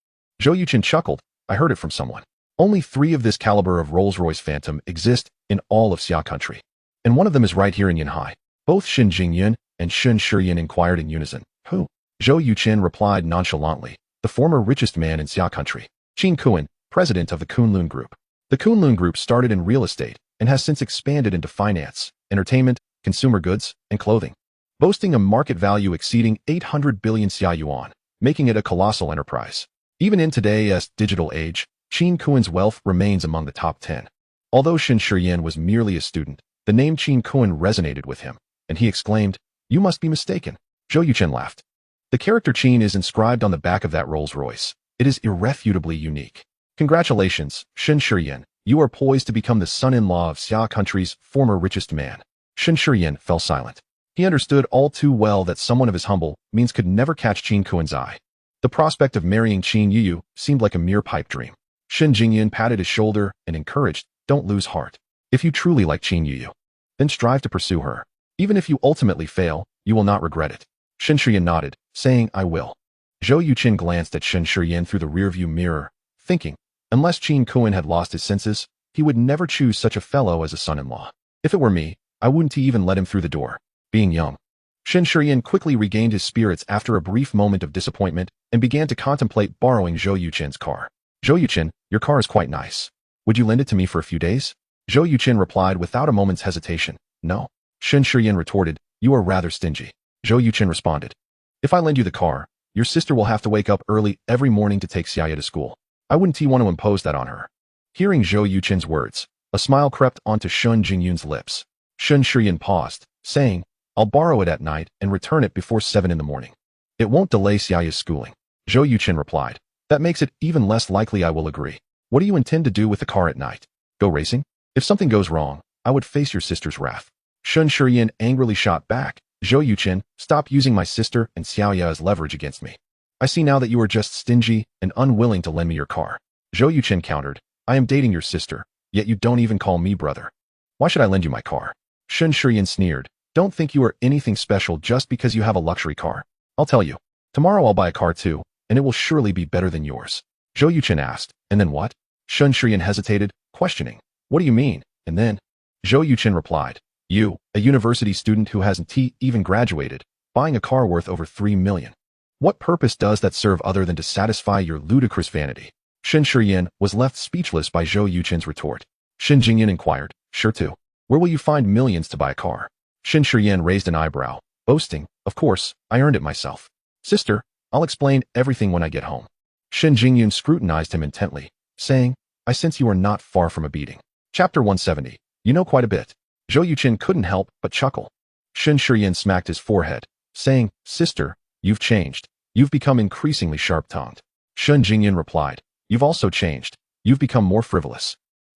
Zhou Yuchen chuckled, I heard it from someone. Only 3 of this caliber of Rolls-Royce Phantom exist in all of Xia country, and one of them is right here in Yunhai. Both Shin Jingyun and Shun Shiyan inquired in unison. Who? Zhou Yuchen replied nonchalantly, the former richest man in Xia country, Qin Kuan, president of the Kunlun Group. The Kunlun Group started in real estate and has since expanded into finance, entertainment, consumer goods, and clothing, boasting a market value exceeding 800 billion Xia yuan, making it a colossal enterprise. Even in today's digital age, Qin Kuan's wealth remains among the top 10. Although Shin Shiyan was merely a student, the name Qin Kuan resonated with him, and he exclaimed, You must be mistaken. Zhou Yuchen laughed. The character Qin is inscribed on the back of that Rolls-Royce. It is irrefutably unique. Congratulations, Shin Shiyan. You are poised to become the son-in-law of Xia country's former richest man. Shin Shiyan fell silent. He understood all too well that someone of his humble means could never catch Qin Kuan's eye. The prospect of marrying Qin Yuyu seemed like a mere pipe dream. Shin Jingyan patted his shoulder and encouraged, Don't lose heart. If you truly like Qin Yuyu, then strive to pursue her. Even if you ultimately fail, you will not regret it. Shin Shiyan nodded, saying, I will. Zhou Yuchen glanced at Shin Shiyan through the rearview mirror, thinking, unless Qin Kuan had lost his senses, he would never choose such a fellow as a son-in-law. If it were me, I wouldn't even let him through the door. Being young. Shin Shiyan quickly regained his spirits after a brief moment of disappointment and began to contemplate borrowing Zhou Yuchen's car. Zhou Yuchen, your car is quite nice. Would you lend it to me for a few days? Zhou Yuchen replied without a moment's hesitation, No. Shin Shiyan retorted, You are rather stingy. Zhou Yuchen responded, If I lend you the car, your sister will have to wake up early every morning to take Xiaya to school. I wouldn't want to impose that on her. Hearing Zhou Yuchen's words, a smile crept onto Shun Jingyun's lips. Shun Shiyan paused, saying, I'll borrow it at night and return it before 7 in the morning. It won't delay Xiaya's schooling. Zhou Yuchen replied, That makes it even less likely I will agree. What do you intend to do with the car at night? Go racing? If something goes wrong, I would face your sister's wrath. Shun Shiyan angrily shot back, Zhou Yuchen, stop using my sister and Xiaya as leverage against me. I see now that you are just stingy and unwilling to lend me your car. Zhou Yuchen countered, I am dating your sister, yet you don't even call me brother. Why should I lend you my car? Shun Shiyan sneered. Don't think you are anything special just because you have a luxury car. I'll tell you. Tomorrow I'll buy a car too, and it will surely be better than yours. Zhou Yuchen asked, and then what? Shun Shiyan hesitated, questioning. What do you mean? And then? Zhou Yuchen replied. You, a university student who hasn't even graduated, buying a car worth over 3 million. What purpose does that serve other than to satisfy your ludicrous vanity? Shun Shiyan was left speechless by Zhou Yuchen's retort. Shin Jingyan inquired, sure too. Where will you find millions to buy a car? Shin Shiyan raised an eyebrow, boasting, of course, I earned it myself. Sister, I'll explain everything when I get home. Shin Jingyun scrutinized him intently, saying, I sense you are not far from a beating. Chapter 170. You know quite a bit. Zhou Yuchen couldn't help but chuckle. Shin Shiyan smacked his forehead, saying, Sister, you've changed. You've become increasingly sharp-tongued. Shin Jingyan replied, You've also changed. You've become more frivolous.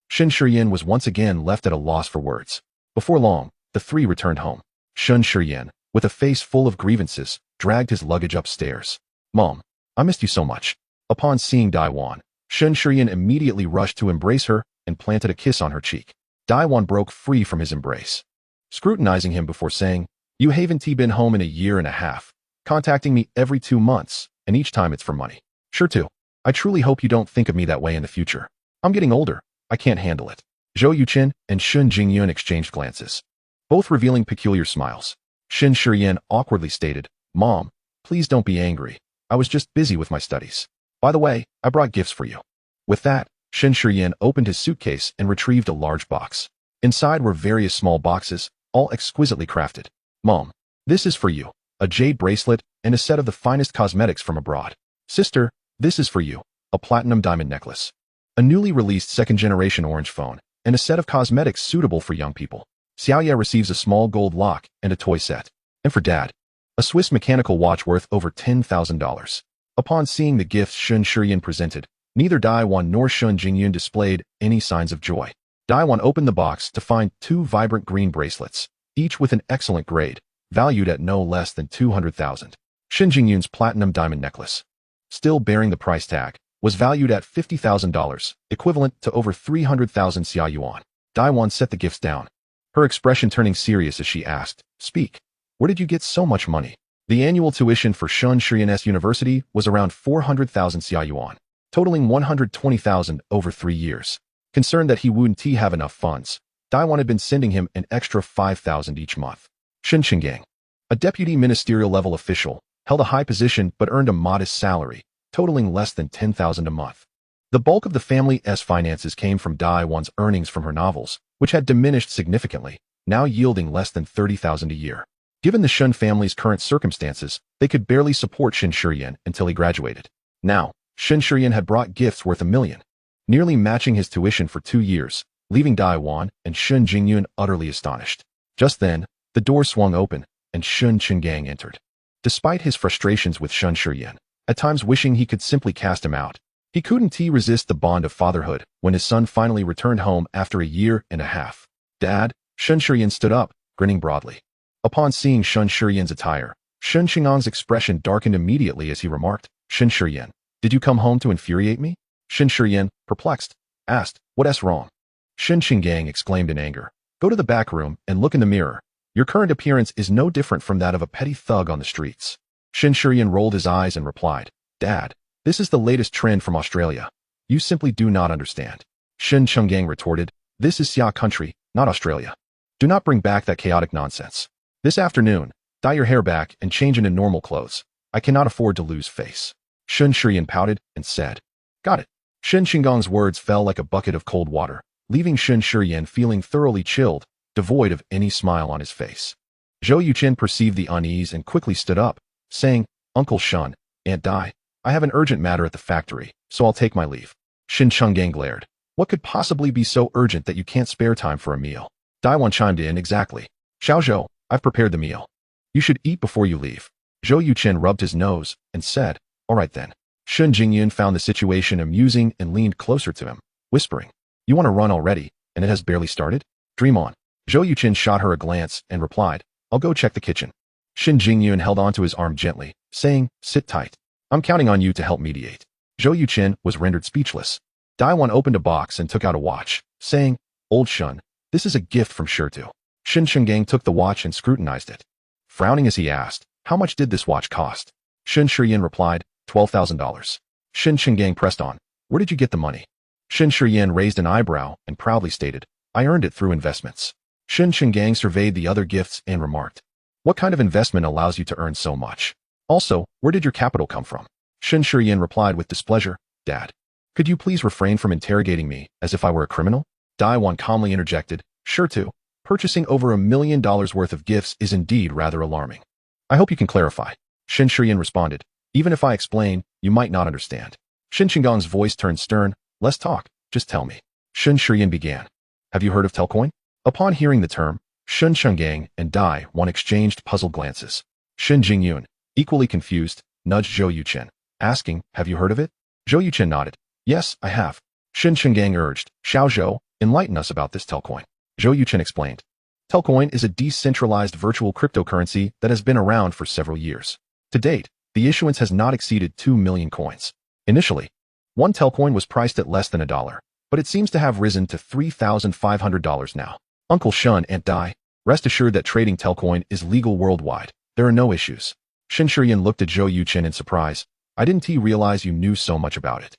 Shin Shiyan was once again left at a loss for words. Before long, the three returned home. Shin Shiyan, with a face full of grievances, dragged his luggage upstairs. Mom, I missed you so much. Upon seeing Daiwan, Shin Shiyan immediately rushed to embrace her and planted a kiss on her cheek. Daiwan broke free from his embrace, scrutinizing him before saying, You haven't been home in a year and a half, contacting me every 2 months, and each time it's for money. Sure too. I truly hope you don't think of me that way in the future. I'm getting older. I can't handle it. Zhou Yuchen and Shun Jingyun exchanged glances, both revealing peculiar smiles. Shin Shiyan awkwardly stated, Mom, please don't be angry. I was just busy with my studies. By the way, I brought gifts for you. With that, Shin Shiyan opened his suitcase and retrieved a large box. Inside were various small boxes, all exquisitely crafted. Mom, this is for you. A jade bracelet and a set of the finest cosmetics from abroad. Sister, this is for you. A platinum diamond necklace. A newly released second-generation orange phone, and a set of cosmetics suitable for young people. Xiaoye receives a small gold lock and a toy set. And for Dad, a Swiss mechanical watch worth over $10,000. Upon seeing the gifts Shun Shiyan presented, neither Daiwan nor Shun Jingyun displayed any signs of joy. Daiwan opened the box to find 2 vibrant green bracelets, each with an excellent grade, valued at no less than 200,000. Shin Jingyun's platinum diamond necklace, still bearing the price tag, was valued at $50,000, equivalent to over 300,000 xia yuan. Daiwan set the gifts down, her expression turning serious as she asked, Speak. Where did you get so much money? The annual tuition for Shun Shiyan's university was around 400,000 xia yuan, totaling 120,000 over 3 years. Concerned that he wouldn't have enough funds, Daiwan had been sending him an extra 5,000 each month. Shin Qinggang, a deputy ministerial level official, held a high position but earned a modest salary, totaling less than 10,000 a month. The bulk of the family's finances came from Daiwan's earnings from her novels, which had diminished significantly, now yielding less than 30,000 a year. Given the Shun family's current circumstances, they could barely support Shin Shiyan until he graduated. Now, Shin Shiyan had brought gifts worth $1 million, nearly matching his tuition for 2 years, leaving Daiwan and Shun Jingyun utterly astonished. Just then, the door swung open, and Shun Qinggang entered. Despite his frustrations with Shun Shiyan, at times wishing he could simply cast him out, he couldn't resist the bond of fatherhood when his son finally returned home after a year and a half. Dad, Shun Shiyan stood up, grinning broadly. Upon seeing Shun Shiyan's attire, Shun Qinggang's expression darkened immediately as he remarked, Shin Shiyan, did you come home to infuriate me? Shin Shiyan, perplexed, asked, What's wrong? Shin Qinggang exclaimed in anger, Go to the back room and look in the mirror. Your current appearance is no different from that of a petty thug on the streets. Shin Shiyan rolled his eyes and replied, Dad, this is the latest trend from Australia. You simply do not understand. Shin Qinggang retorted, This is Xia country, not Australia. Do not bring back that chaotic nonsense. This afternoon, dye your hair back and change into normal clothes. I cannot afford to lose face. Shin Shiyan pouted and said, Got it. Shin Qinggang's words fell like a bucket of cold water, leaving Shin Shiyan feeling thoroughly chilled, devoid of any smile on his face. Zhou Yuchen perceived the unease and quickly stood up, saying, Uncle Shun, Aunt Dai, I have an urgent matter at the factory, so I'll take my leave. Shin Qinggang glared. What could possibly be so urgent that you can't spare time for a meal? Daiwan chimed in, Exactly. Xiao Zhou, I've prepared the meal. You should eat before you leave. Zhou Yuchen rubbed his nose and said, All right then. Shun Jingyun found the situation amusing and leaned closer to him, whispering, You want to run already, and it has barely started? Dream on. Zhou Yuchen shot her a glance and replied, I'll go check the kitchen. Shin Jingyun held onto his arm gently, saying, Sit tight. I'm counting on you to help mediate. Zhou Yuchen was rendered speechless. Daiwan opened a box and took out a watch, saying, Old Shun, this is a gift from Shurtu. Shen Chenggang took the watch and scrutinized it. Frowning as he asked, "How much did this watch cost?" Shen Shiyan replied, $12,000. Shen Chenggang pressed on, "Where did you get the money?" Shen Shiyan raised an eyebrow and proudly stated, "I earned it through investments." Shen Chenggang surveyed the other gifts and remarked, "What kind of investment allows you to earn so much? Also, where did your capital come from?" Shen Shiyan replied with displeasure, "Dad, could you please refrain from interrogating me as if I were a criminal?" Dai Wan calmly interjected, "Sure to. Purchasing over $1 million worth of gifts is indeed rather alarming. I hope you can clarify." Shen Shiyan responded, "Even if I explain, you might not understand." Shen Chenggang's voice turned stern, "Less talk, just tell me." Shen Shiyan began, "Have you heard of Telcoin?" Upon hearing the term, Shen Chenggang and Dai Wan exchanged puzzled glances. Shen Jingyun, equally confused, nudged Zhou Yuchen, asking, "Have you heard of it?" Zhou Yuchen nodded. "Yes, I have." Shen Chenggang urged, "Xiao Zhou, enlighten us about this Telcoin." Zhou Yuchen explained, "Telcoin is a decentralized virtual cryptocurrency that has been around for several years. To date, the issuance has not exceeded 2 million coins. Initially, one Telcoin was priced at less than $1, but it seems to have risen to $3,500 now. Uncle Shun, Aunt Dai, rest assured that trading Telcoin is legal worldwide. There are no issues." Shen Shiyan looked at Zhou Yuchen in surprise. "I didn't realize you knew so much about it."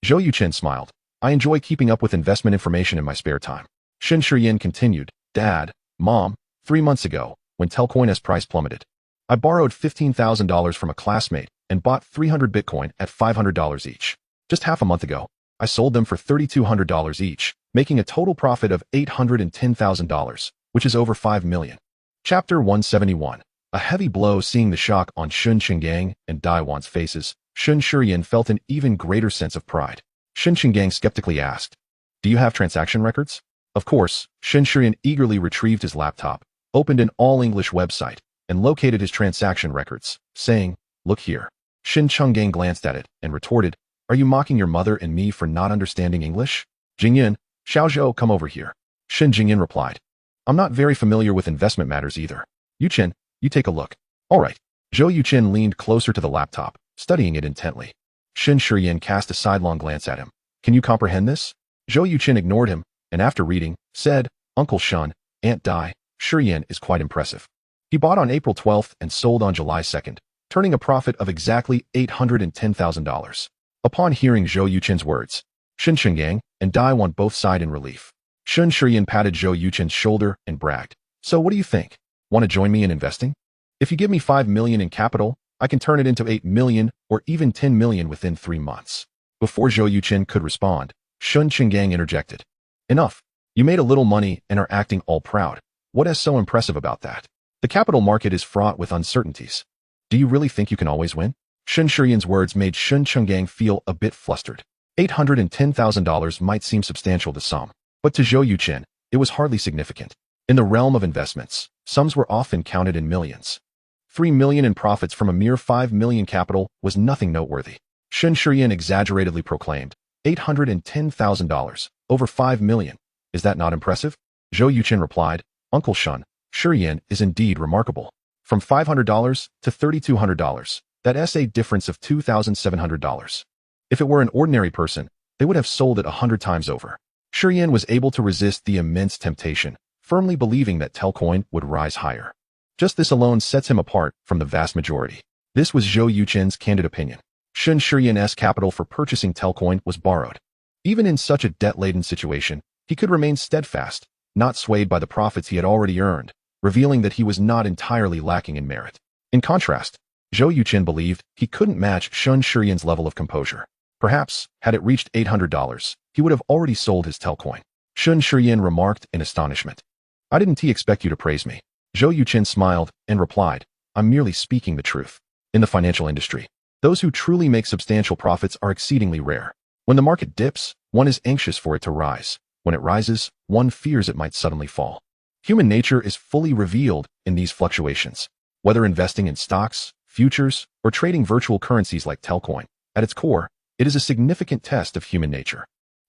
Zhou Yuchen smiled. "I enjoy keeping up with investment information in my spare time." Shen Shiyan continued, "Dad, Mom, 3 months ago, when Telcoin's price plummeted, I borrowed $15,000 from a classmate and bought 300 Bitcoin at $500 each. Just half a month ago, I sold them for $3,200 each, making a total profit of $810,000, which is over 5 million. Chapter 171. A heavy blow. Seeing the shock on Shen Chenggang and Dai Wan's faces, Shen Shiyan felt an even greater sense of pride. Shen Chenggang skeptically asked, "Do you have transaction records?" Of course, Shen Shiyan eagerly retrieved his laptop, opened an all-English website, and located his transaction records, saying, "Look here." Shen Chenggang glanced at it and retorted, "Are you mocking your mother and me for not understanding English?" "Jingyan, Xiao Zhou, come over here." Shen Jingyan replied, "I'm not very familiar with investment matters either. Yuchen, you take a look." "All right." Zhou Yuchen leaned closer to the laptop, studying it intently. Shen Shiyan cast a sidelong glance at him. "Can you comprehend this?" Zhou Yuchen ignored him, and after reading, said, "Uncle Shun, Aunt Dai, Shiyan is quite impressive. He bought on April 12th and sold on July 2nd, turning a profit of exactly $810,000. Upon hearing Zhou Yuchen's words, Shen Chenggang and Dai Wan both sighed in relief. Shen Shiyan patted Zhou Yuchen's shoulder and bragged, "So what do you think? Want to join me in investing? If you give me 5 million in capital, I can turn it into 8 million or even 10 million within 3 months. Before Zhou Yuchen could respond, Shen Chenggang interjected, "Enough. You made a little money and are acting all proud. What is so impressive about that? The capital market is fraught with uncertainties. Do you really think you can always win?" Shen Shiyan's words made Shen Chenggang feel a bit flustered. $810,000 might seem substantial to some, but to Zhou Yuchen, it was hardly significant. In the realm of investments, sums were often counted in millions. 3 million in profits from a mere 5 million capital was nothing noteworthy. Shen Shiyan exaggeratedly proclaimed, $810,000, over 5 million. Is that not impressive? Zhou Yuchen replied, "Uncle Shun, Shiyan is indeed remarkable. From $500 to $3,200, that's a difference of $2,700. If it were an ordinary person, they would have sold it 100 times over." Shiyan was able to resist the immense temptation, firmly believing that Telcoin would rise higher. Just this alone sets him apart from the vast majority. This was Zhou Yuchen's candid opinion. Shen Shiyan's capital for purchasing Telcoin was borrowed. Even in such a debt-laden situation, he could remain steadfast, not swayed by the profits he had already earned, revealing that he was not entirely lacking in merit. In contrast, Zhou Yuchen believed he couldn't match Shen Shiyan's level of composure. Perhaps, had it reached $800, he would have already sold his Telcoin. Shen Shiyan remarked in astonishment, "I didn't expect you to praise me." Zhou Yuchen smiled and replied, "I'm merely speaking the truth. In the financial industry, those who truly make substantial profits are exceedingly rare. When the market dips, one is anxious for it to rise. When it rises, one fears it might suddenly fall. Human nature is fully revealed in these fluctuations. Whether investing in stocks, futures, or trading virtual currencies like Telcoin, at its core, it is a significant test of human nature.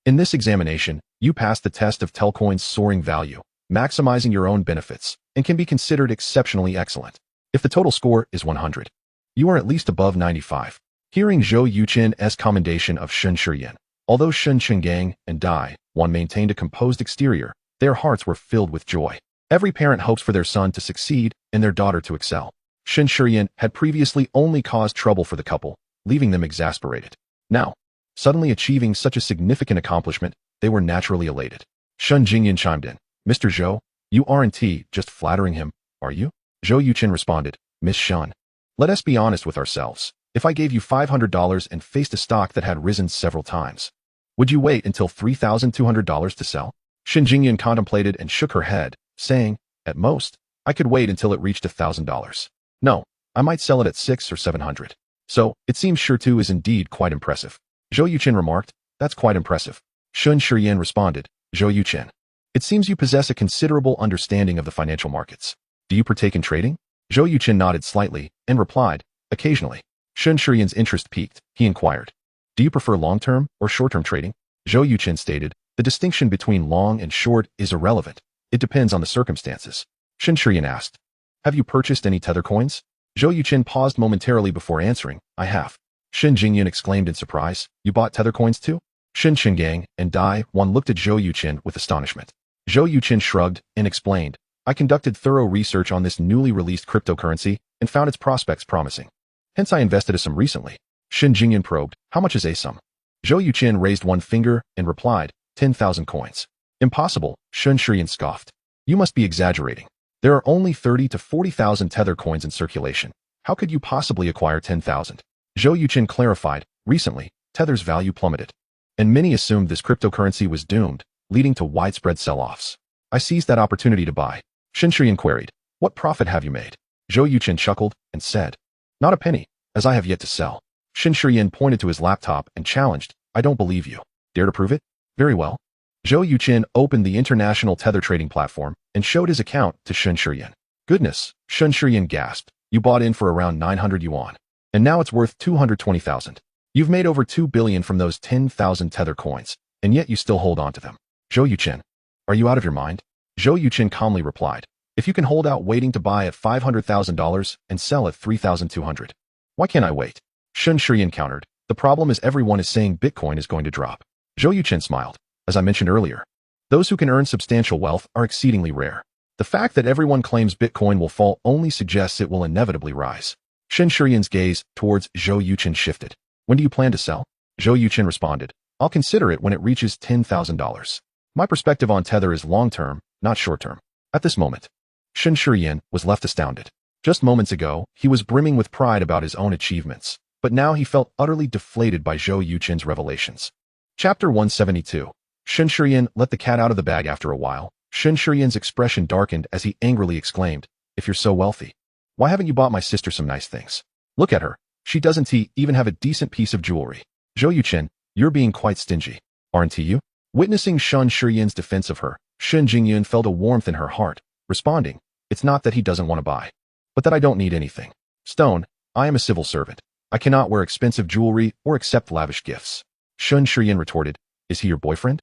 In this examination, you pass the test of Telcoin's soaring value, maximizing your own benefits, and can be considered exceptionally excellent. If the total score is 100, you are at least above 95. Hearing Zhou Yuchen's commendation of Shen Shiyan, although Shen Chenggang and Dai Wan maintained a composed exterior, their hearts were filled with joy. Every parent hopes for their son to succeed and their daughter to excel. Shen Shiyan had previously only caused trouble for the couple, leaving them exasperated. Now, suddenly achieving such a significant accomplishment, they were naturally elated. Shen Jingyan chimed in. Mr. Zhou, you aren't just flattering him, are you? Zhou Yuqin responded. Miss Shen, let us be honest with ourselves. If I gave you $500 and faced a stock that had risen several times, would you wait until $3,200 to sell? Shen Jingyan contemplated and shook her head, saying, at most, I could wait until it reached $1,000. No, I might sell it at $600 or $700. So, it seems sure too is indeed quite impressive. Zhou Yuqin remarked, that's quite impressive. Shen Shiyan responded, Zhou Yuqin, it seems you possess a considerable understanding of the financial markets. Do you partake in trading? Zhou Yuqin nodded slightly and replied, occasionally. Shen Shiyan's interest piqued. He inquired, do you prefer long-term or short-term trading? Zhou Yuqin stated, the distinction between long and short is irrelevant. It depends on the circumstances. Shen Shiyan asked, have you purchased any tether coins? Zhou Yuqin paused momentarily before answering, I have. Shen Jingyan exclaimed in surprise, you bought tether coins too? Shen Qinggang and Dai Wan looked at Zhou Yuqin with astonishment. Zhou Yuqin shrugged and explained, I conducted thorough research on this newly released cryptocurrency and found its prospects promising. Hence I invested a sum recently. Shen Jingyan probed, how much is a sum? Zhou Yuqin raised one finger and replied, 10,000 coins. Impossible, Shen Shiyan scoffed. You must be exaggerating. There are only 30 to 40,000 tether coins in circulation. How could you possibly acquire 10,000? Zhou Yuqin clarified, recently, tether's value plummeted, and many assumed this cryptocurrency was doomed, leading to widespread sell-offs. I seized that opportunity to buy. Shen Shiyan queried, what profit have you made? Zhou Yuqin chuckled and said, not a penny, as I have yet to sell. Shen Shiyan pointed to his laptop and challenged, I don't believe you. Dare to prove it? Very well. Zhou Yuqin opened the international tether trading platform and showed his account to Shen Shiyan. Goodness, Shen Shiyan gasped, you bought in for around 900 yuan. And now it's worth 220,000. You've made over 2 billion from those 10,000 tether coins, and yet you still hold on to them. Zhou Yuqin, are you out of your mind? Zhou Yuqin calmly replied, if you can hold out waiting to buy at $500,000 and sell at 3,200, why can't I wait? Shen Shiyan countered, the problem is everyone is saying Bitcoin is going to drop. Zhou Yuqin smiled. As I mentioned earlier, those who can earn substantial wealth are exceedingly rare. The fact that everyone claims Bitcoin will fall only suggests it will inevitably rise. Shen Shiyan's gaze towards Zhou Yuqin shifted. When do you plan to sell? Zhou Yuqin responded, I'll consider it when it reaches $10,000. My perspective on tether is long-term, not short-term. At this moment, Shen Shiyan was left astounded. Just moments ago, he was brimming with pride about his own achievements, but now he felt utterly deflated by Zhou Yuqin's revelations. Chapter 172. Shen Shiyan let the cat out of the bag after a while. Shen Shiyan's expression darkened as he angrily exclaimed, if you're so wealthy, why haven't you bought my sister some nice things? Look at her. She doesn't even have a decent piece of jewelry. Zhou Yuqin, you're being quite stingy, aren't you? Witnessing Shen Shiyan's defense of her, Shen Jingyan felt a warmth in her heart, responding, it's not that he doesn't want to buy, but that I don't need anything. Stone, I am a civil servant. I cannot wear expensive jewelry or accept lavish gifts. Shen Shiyan retorted, is he your boyfriend?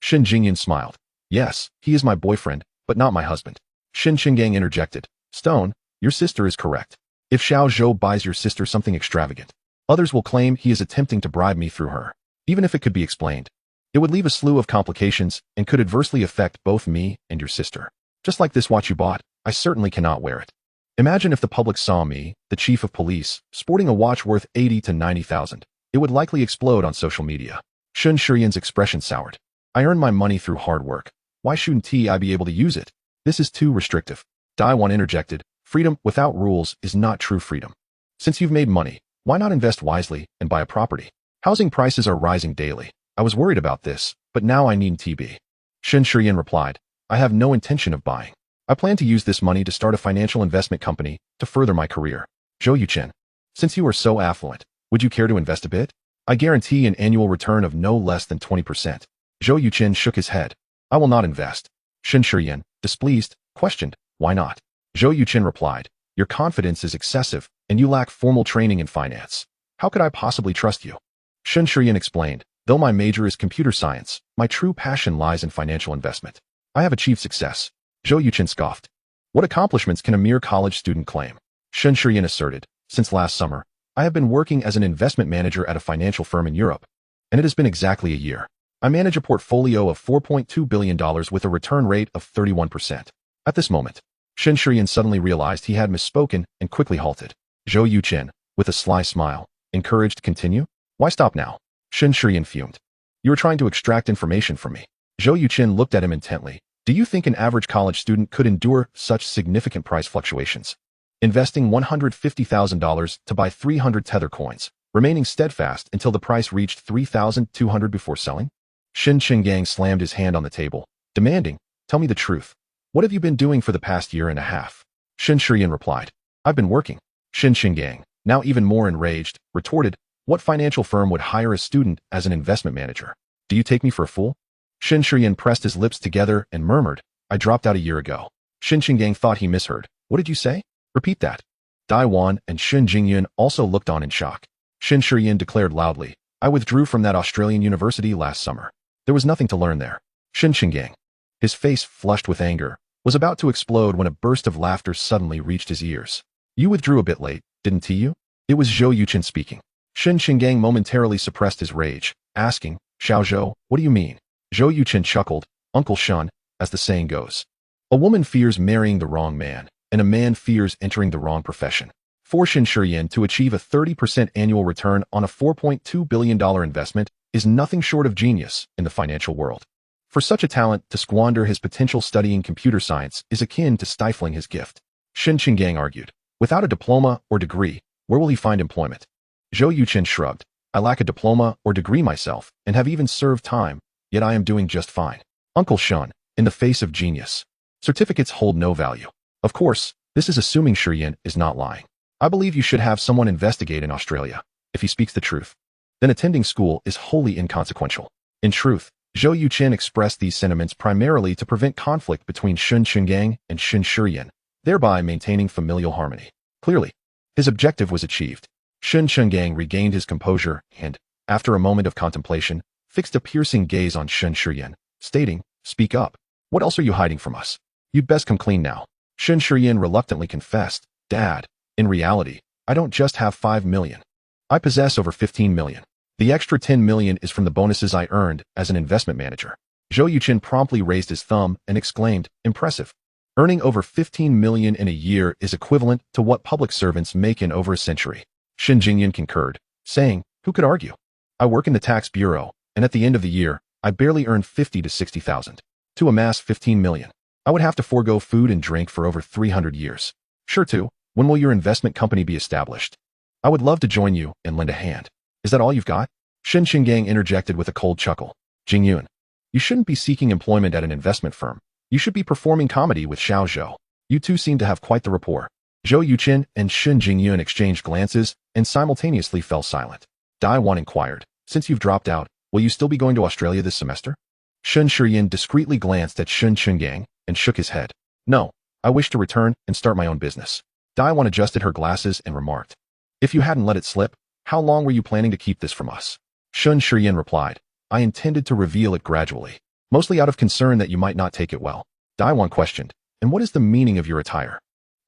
Shen Jingyan smiled. Yes, he is my boyfriend, but not my husband. Shen Qinggang interjected, Stone, your sister is correct. If Xiao Zhou buys your sister something extravagant, others will claim he is attempting to bribe me through her. Even if it could be explained, it would leave a slew of complications and could adversely affect both me and your sister. Just like this watch you bought, I certainly cannot wear it. Imagine if the public saw me, the chief of police, sporting a watch worth 80 to 90,000. It would likely explode on social media. Shen Shiyan's expression soured. I earn my money through hard work. Why shouldn't I be able to use it? This is too restrictive. Dai Wan interjected, freedom without rules is not true freedom. Since you've made money, why not invest wisely and buy a property? Housing prices are rising daily. I was worried about this, but now I need TB. Shen Shiyan replied, I have no intention of buying. I plan to use this money to start a financial investment company to further my career. Zhou Yuqin, since you are so affluent, would you care to invest a bit? I guarantee an annual return of no less than 20%. Zhou Yuqin shook his head. I will not invest. Shen Shiyan, displeased, questioned, why not? Zhou Yuqin replied, your confidence is excessive, and you lack formal training in finance. How could I possibly trust you? Shen Shiyan explained, though my major is computer science, my true passion lies in financial investment. I have achieved success. Zhou Yuqin scoffed. What accomplishments can a mere college student claim? Shen Shiyan asserted, since last summer, I have been working as an investment manager at a financial firm in Europe, and it has been exactly a year. I manage a portfolio of $4.2 billion with a return rate of 31%. At this moment, Shen Shiyan suddenly realized he had misspoken and quickly halted. Zhou Yuchen, with a sly smile, encouraged, continue? Why stop now? Shen Shiyan fumed. You are trying to extract information from me. Zhou Yuchen looked at him intently. Do you think an average college student could endure such significant price fluctuations? Investing $150,000 to buy 300 tether coins, remaining steadfast until the price reached 3,200 before selling? Shen Qinggang slammed his hand on the table, demanding, tell me the truth. What have you been doing for the past year and a half? Shen Shiyan replied, I've been working. Shen Qinggang, now even more enraged, retorted, what financial firm would hire a student as an investment manager? Do you take me for a fool? Shen Shiyan pressed his lips together and murmured, I dropped out a year ago. Shen Qinggang thought he misheard. What did you say? Repeat that. Dai Wan and Shen Jingyun also looked on in shock. Shen Shiyan declared loudly, I withdrew from that Australian university last summer. There was nothing to learn there. Shen Qinggang, his face flushed with anger, was about to explode when a burst of laughter suddenly reached his ears. You withdrew a bit late, didn't you? It was Zhou Yuchen speaking. Shen Qinggang momentarily suppressed his rage, asking, Xiao Zhou, what do you mean? Zhou Yuchen chuckled, Uncle Shun, as the saying goes. A woman fears marrying the wrong man, and a man fears entering the wrong profession. For Shen Shiyan to achieve a 30% annual return on a $4.2 billion investment is nothing short of genius in the financial world. For such a talent to squander his potential studying computer science is akin to stifling his gift. Shen Qinggang argued, without a diploma or degree, where will he find employment? Zhou Yuchen shrugged, I lack a diploma or degree myself and have even served time, yet I am doing just fine. Uncle Shun, in the face of genius, certificates hold no value. Of course, this is assuming Shiyan is not lying. I believe you should have someone investigate in Australia. If he speaks the truth, then attending school is wholly inconsequential. In truth, Zhou Yuchen expressed these sentiments primarily to prevent conflict between Shen Qinggang and Shen Shiyan, thereby maintaining familial harmony. Clearly, his objective was achieved. Shen Qinggang regained his composure and, after a moment of contemplation, fixed a piercing gaze on Shen Shiyan, stating, Speak up. What else are you hiding from us? You'd best come clean now. Shen Shiyan reluctantly confessed, Dad, in reality, I don't just have 5 million. I possess over 15 million. The extra 10 million is from the bonuses I earned as an investment manager. Zhou Yuchen promptly raised his thumb and exclaimed, Impressive. Earning over 15 million in a year is equivalent to what public servants make in over a century. Shen Jingyun concurred, saying, Who could argue? I work in the tax bureau, and at the end of the year, I barely earn 50 to 60,000. To amass 15 million, I would have to forego food and drink for over 300 years. Sure too. When will your investment company be established? I would love to join you and lend a hand. Is that all you've got? Shen Qinggang interjected with a cold chuckle. Jingyun, you shouldn't be seeking employment at an investment firm. You should be performing comedy with Xiao Zhou. You two seem to have quite the rapport. Zhou Yuchen and Shen Jingyun exchanged glances and simultaneously fell silent. Dai Wan inquired, Since you've dropped out, will you still be going to Australia this semester? Shen Shiyan discreetly glanced at Shen Qinggang and shook his head. No, I wish to return and start my own business. Dai Wan adjusted her glasses and remarked, If you hadn't let it slip, how long were you planning to keep this from us? Shen Shiyan replied, I intended to reveal it gradually, mostly out of concern that you might not take it well. Dai Wan questioned, And what is the meaning of your attire?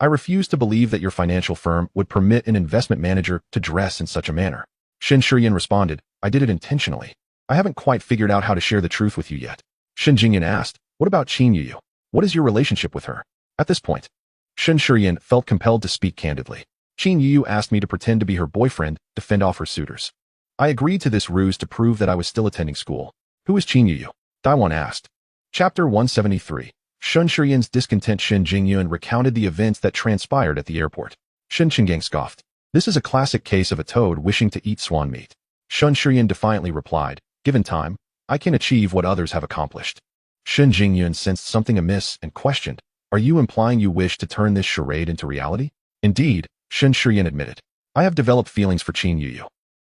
I refuse to believe that your financial firm would permit an investment manager to dress in such a manner. Shen Shiyan responded, I did it intentionally. I haven't quite figured out how to share the truth with you yet. Shen Jingyun asked, What about Qin Yuyu? What is your relationship with her? At this point, Shen Shiyan felt compelled to speak candidly. Qin Yuyu asked me to pretend to be her boyfriend to fend off her suitors. I agreed to this ruse to prove that I was still attending school. Who is Qin Yuyu? Dai Wan asked. Chapter 173. Shen Shiyan's discontent. Shen Jingyun recounted the events that transpired at the airport. Shen Qinggang scoffed. This is a classic case of a toad wishing to eat swan meat. Shen Shiyan defiantly replied, Given time, I can achieve what others have accomplished. Shen Jingyun sensed something amiss and questioned, Are you implying you wish to turn this charade into reality? Indeed, Shen Shiyan admitted. I have developed feelings for Qin Yuyu.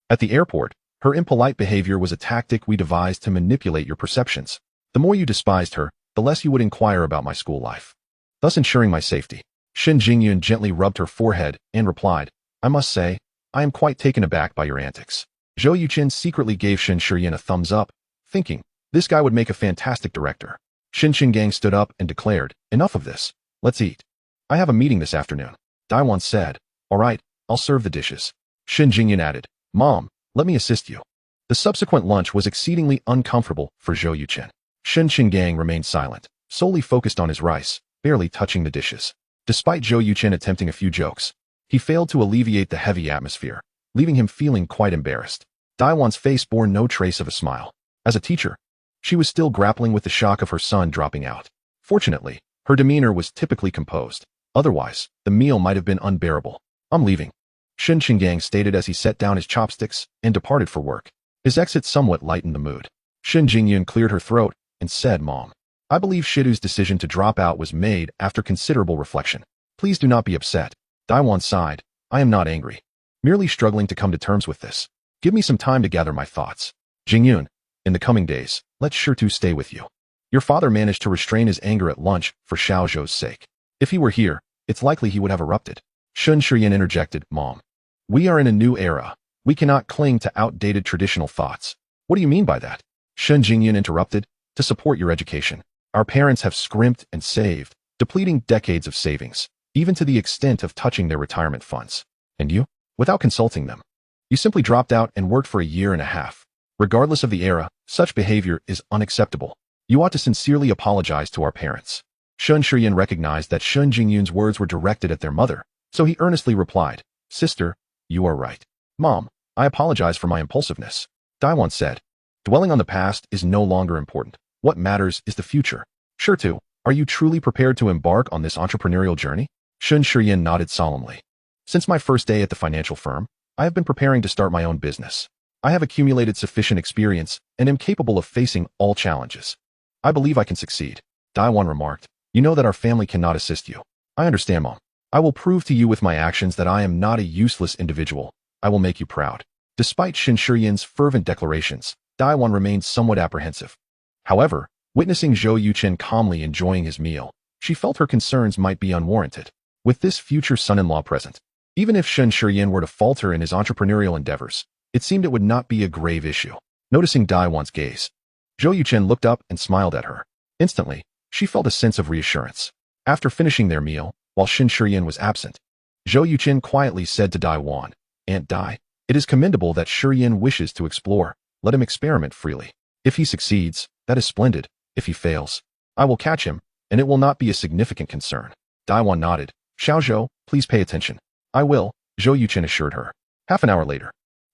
At the airport, her impolite behavior was a tactic we devised to manipulate your perceptions. The more you despised her, the less you would inquire about my school life, thus ensuring my safety. Shen Jingyun gently rubbed her forehead and replied, I must say, I am quite taken aback by your antics. Zhou Yuchen secretly gave Shen Shiyan a thumbs up, thinking, this guy would make a fantastic director. Shen Qinggang stood up and declared, Enough of this. Let's eat. I have a meeting this afternoon. Dai Wan said, All right, I'll serve the dishes. Shen Jingyun added, Mom, let me assist you. The subsequent lunch was exceedingly uncomfortable for Zhou Yuchen. Shen Qinggang remained silent, solely focused on his rice, barely touching the dishes. Despite Zhou Yuchen attempting a few jokes, he failed to alleviate the heavy atmosphere, leaving him feeling quite embarrassed. Daiwan's face bore no trace of a smile. As a teacher, she was still grappling with the shock of her son dropping out. Fortunately, her demeanor was typically composed. Otherwise, the meal might have been unbearable. "I'm leaving," Shen Qinggang stated as he set down his chopsticks and departed for work. His exit somewhat lightened the mood. Shen Jingyun cleared her throat and said, "Mom, I believe Shidu's decision to drop out was made after considerable reflection. Please do not be upset." Daiwan sighed. "I am not angry. Merely struggling to come to terms with this. Give me some time to gather my thoughts. Jingyun, in the coming days, let Shitu stay with you." Your father managed to restrain his anger at lunch for Xiao Zhou's sake. If he were here, it's likely he would have erupted. Shun Shiyan interjected, "Mom, we are in a new era. We cannot cling to outdated traditional thoughts." "What do you mean by that?" Shun Jingyan interrupted. "To support your education, our parents have scrimped and saved, depleting decades of savings, even to the extent of touching their retirement funds. And you? Without consulting them, you simply dropped out and worked for a year and a half. Regardless of the era, such behavior is unacceptable. You ought to sincerely apologize to our parents." Shun Shiyan recognized that Shun Jingyun's words were directed at their mother, so he earnestly replied, "Sister, you are right. Mom, I apologize for my impulsiveness." Daiwan said, "Dwelling on the past is no longer important. What matters is the future. Shitu, are you truly prepared to embark on this entrepreneurial journey?" Shun Shiyan nodded solemnly. "Since my first day at the financial firm, I have been preparing to start my own business. I have accumulated sufficient experience and am capable of facing all challenges. I believe I can succeed." Daiwan remarked, "You know that our family cannot assist you." "I understand, Mom. I will prove to you with my actions that I am not a useless individual. I will make you proud." Despite Shin Shiyan's fervent declarations, Daiwan remained somewhat apprehensive. However, witnessing Zhou Yuchen calmly enjoying his meal, she felt her concerns might be unwarranted. With this future son-in-law present, even if Shin Shiyan were to falter in his entrepreneurial endeavors, it seemed it would not be a grave issue. Noticing Daiwan's gaze, Zhou Yuchen looked up and smiled at her. Instantly, she felt a sense of reassurance. After finishing their meal, while Shin Shiyan was absent, Zhou Yuchen quietly said to Daiwan, "Aunt Dai, it is commendable that Shiyan wishes to explore. Let him experiment freely. If he succeeds, that is splendid. If he fails, I will catch him, and it will not be a significant concern." Daiwan nodded. "Xiao Zhou, please pay attention." "I will," Zhou Yuchen assured her. Half an hour later,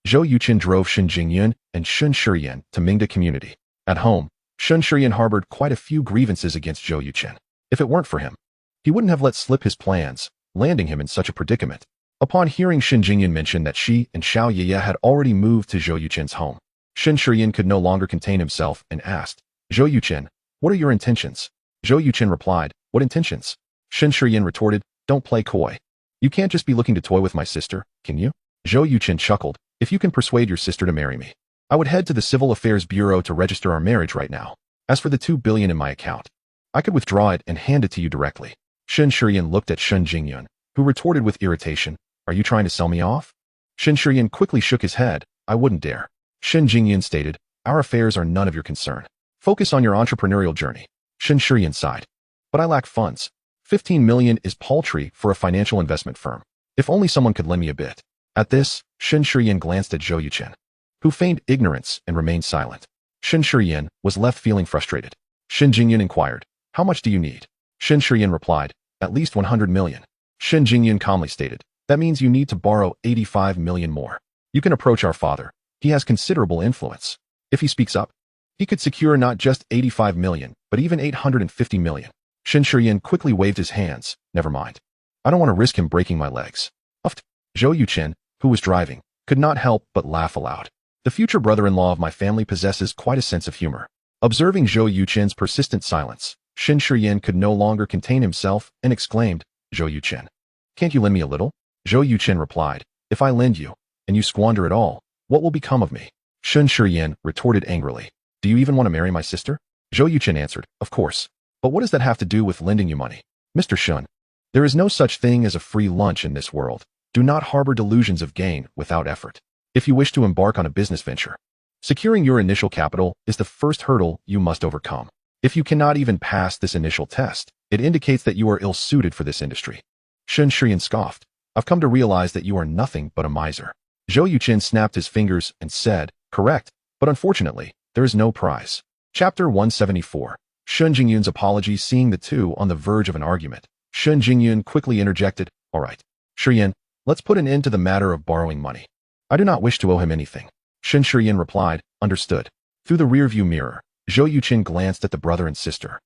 Zhou Yuchen drove Shin Jingyun and Shun Shiyan to Mingda community. At home, Shun Shiyan harbored quite a few grievances against Zhou Yuchen. If it weren't for him, he wouldn't have let slip his plans, landing him in such a predicament. Upon hearing Shin Jingyun mention that she and Xiao Yeye had already moved to Zhou Yuchen's home, Shin Shiyan could no longer contain himself and asked, "Zhou Yuchen, what are your intentions?" Zhou Yuchen replied, "What intentions?" Shin Shiyan retorted, "Don't play coy. You can't just be looking to toy with my sister, can you?" Zhou Yuchen chuckled, "If you can persuade your sister to marry me, I would head to the Civil Affairs Bureau to register our marriage right now. As for the 2 billion in my account, I could withdraw it and hand it to you directly." Shin Shiyan looked at Shun Jingyun, who retorted with irritation, "Are you trying to sell me off?" Shin Shiyan quickly shook his head, "I wouldn't dare." Shin Jingyun stated, "Our affairs are none of your concern. Focus on your entrepreneurial journey." Shin Shiyan sighed, "But I lack funds. 15 million is paltry for a financial investment firm. If only someone could lend me a bit." At this, Shin Shiyan glanced at Zhou Yuchen, who feigned ignorance and remained silent. Shin Shiyan was left feeling frustrated. Shin Jingyun inquired, "How much do you need?" Shin Shiyan replied, "At least 100 million. Shin Jingyun calmly stated, "That means you need to borrow 85 million more. You can approach our father. He has considerable influence. If he speaks up, he could secure not just 85 million, but even 850 million. Shin Shiyan quickly waved his hands. "Never mind. I don't want to risk him breaking my legs." Uffed. Zhou Yuchen, who was driving, could not help but laugh aloud. The future brother-in-law of my family possesses quite a sense of humor. Observing Zhou Yuchen's persistent silence, Shin Shiyan could no longer contain himself and exclaimed, "Zhou Yuchen, can't you lend me a little?" Zhou Yuchen replied, "If I lend you, and you squander it all, what will become of me?" Shin Shiyan retorted angrily, "Do you even want to marry my sister?" Zhou Yuchen answered, "Of course. But what does that have to do with lending you money?" "Mr. Shun, there is no such thing as a free lunch in this world. Do not harbor delusions of gain without effort. If you wish to embark on a business venture, securing your initial capital is the first hurdle you must overcome. If you cannot even pass this initial test, it indicates that you are ill-suited for this industry." Shin Shiyan scoffed, "I've come to realize that you are nothing but a miser." Zhou Yuchen snapped his fingers and said, "Correct, but unfortunately, there is no prize." Chapter 174. Shun Jingyun's apology, seeing the two on the verge of an argument. Shun Jingyun quickly interjected, "All right, Shiyan, let's put an end to the matter of borrowing money. I do not wish to owe him anything." Shun Shiyan replied, "Understood." Through the rearview mirror, Zhou Yuqin glanced at the brother and sister,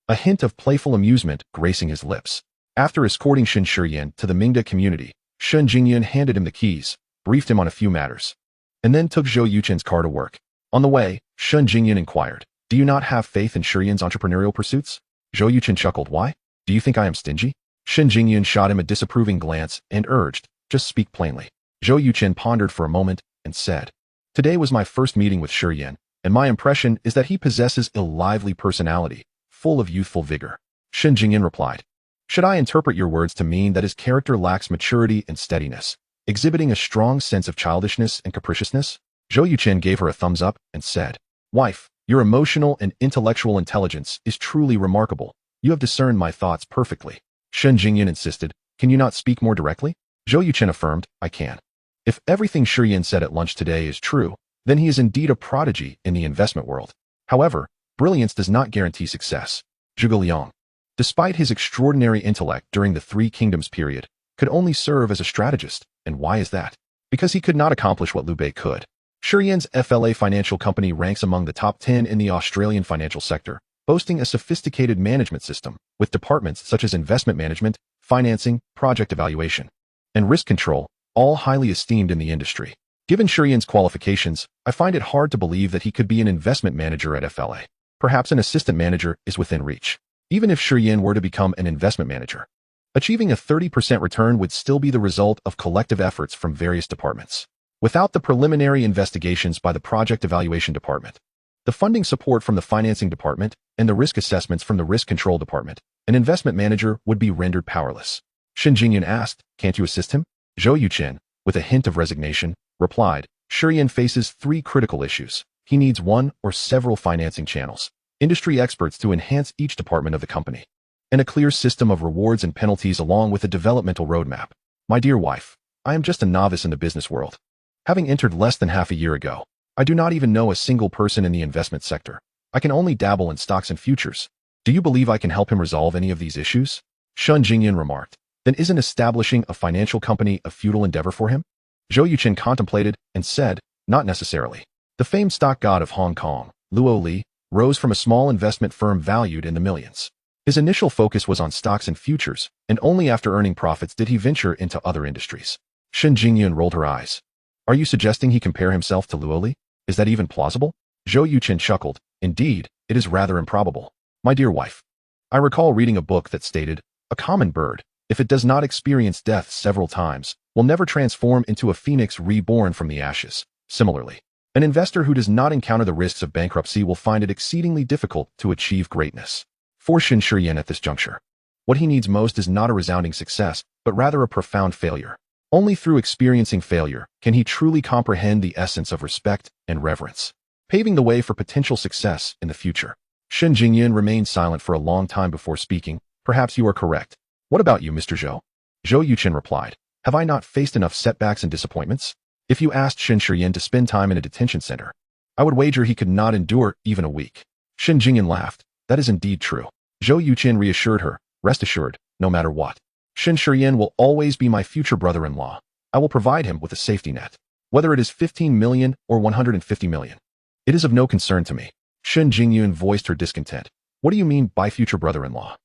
a hint of playful amusement gracing his lips. After escorting Shun Shiyan to the Mingda community, Shun Jingyun handed him the keys, briefed him on a few matters, and then took Zhou Yuqin's car to work. On the way, Shun Jingyun inquired, "Do you not have faith in Shiyan's entrepreneurial pursuits?" Zhou Yuqin chuckled, "Why? Do you think I am stingy?" Shun Jingyun shot him a disapproving glance and urged, "Just speak plainly." Zhou Yuqin pondered for a moment and said, "Today was my first meeting with Shiyan, and my impression is that he possesses a lively personality, full of youthful vigor." Shun Jingyun replied, "Should I interpret your words to mean that his character lacks maturity and steadiness, exhibiting a strong sense of childishness and capriciousness?" Zhou Yuqin gave her a thumbs up and said, "Wife, your emotional and intellectual intelligence is truly remarkable. You have discerned my thoughts perfectly." Shun Jingyun insisted, "Can you not speak more directly?" Zhou Yuqin affirmed, "I can. If everything Shiyan said at lunch today is true, then he is indeed a prodigy in the investment world. However, brilliance does not guarantee success." Zhuge Liang, despite his extraordinary intellect during the Three Kingdoms period, could only serve as a strategist. And why is that? Because he could not accomplish what Liu Bei could. Shiyan's FLA Financial Company ranks among the top 10 in the Australian financial sector, boasting a sophisticated management system, with departments such as investment management, financing, project evaluation, and risk control, all highly esteemed in the industry. Given Shiyan's qualifications, I find it hard to believe that he could be an investment manager at FLA. Perhaps an assistant manager is within reach. Even if Shiyan were to become an investment manager, achieving a 30% return would still be the result of collective efforts from various departments. Without the preliminary investigations by the project evaluation department, the funding support from the financing department, and the risk assessments from the risk control department, an investment manager would be rendered powerless. Shun Jingyun asked, "Can't you assist him?" Zhou Yuqin, with a hint of resignation, replied, "Shiyan faces three critical issues. He needs one or several financing channels, industry experts to enhance each department of the company, and a clear system of rewards and penalties along with a developmental roadmap. My dear wife, I am just a novice in the business world. Having entered less than half a year ago, I do not even know a single person in the investment sector. I can only dabble in stocks and futures. Do you believe I can help him resolve any of these issues?" Shun Jingyun remarked, "Then isn't establishing a financial company a futile endeavor for him?" Zhou Yuqin contemplated and said, "Not necessarily." The famed stock god of Hong Kong, Luo Li, rose from a small investment firm valued in the millions. His initial focus was on stocks and futures, and only after earning profits did he venture into other industries. Shun Jingyun rolled her eyes. "Are you suggesting he compare himself to Luo Li? Is that even plausible?" Zhou Yuqin chuckled, "Indeed, it is rather improbable. My dear wife, I recall reading a book that stated, a common bird, if it does not experience death several times, will never transform into a phoenix reborn from the ashes. Similarly, an investor who does not encounter the risks of bankruptcy will find it exceedingly difficult to achieve greatness." For Shun Shiyan at this juncture, what he needs most is not a resounding success, but rather a profound failure. Only through experiencing failure can he truly comprehend the essence of respect and reverence, paving the way for potential success in the future. Shun Jingyun remained silent for a long time before speaking. "Perhaps you are correct. What about you, Mr. Zhou?" Zhou Yuqin replied, "Have I not faced enough setbacks and disappointments? If you asked Shun Shiyan to spend time in a detention center, I would wager he could not endure even a week." Shun Jingyun laughed. "That is indeed true." Zhou Yuqin reassured her, "Rest assured, no matter what, Shun Shiyan will always be my future brother-in-law. I will provide him with a safety net. Whether it is 15 million or 150 million, it is of no concern to me." Shun Jingyun voiced her discontent. "What do you mean by future brother-in-law?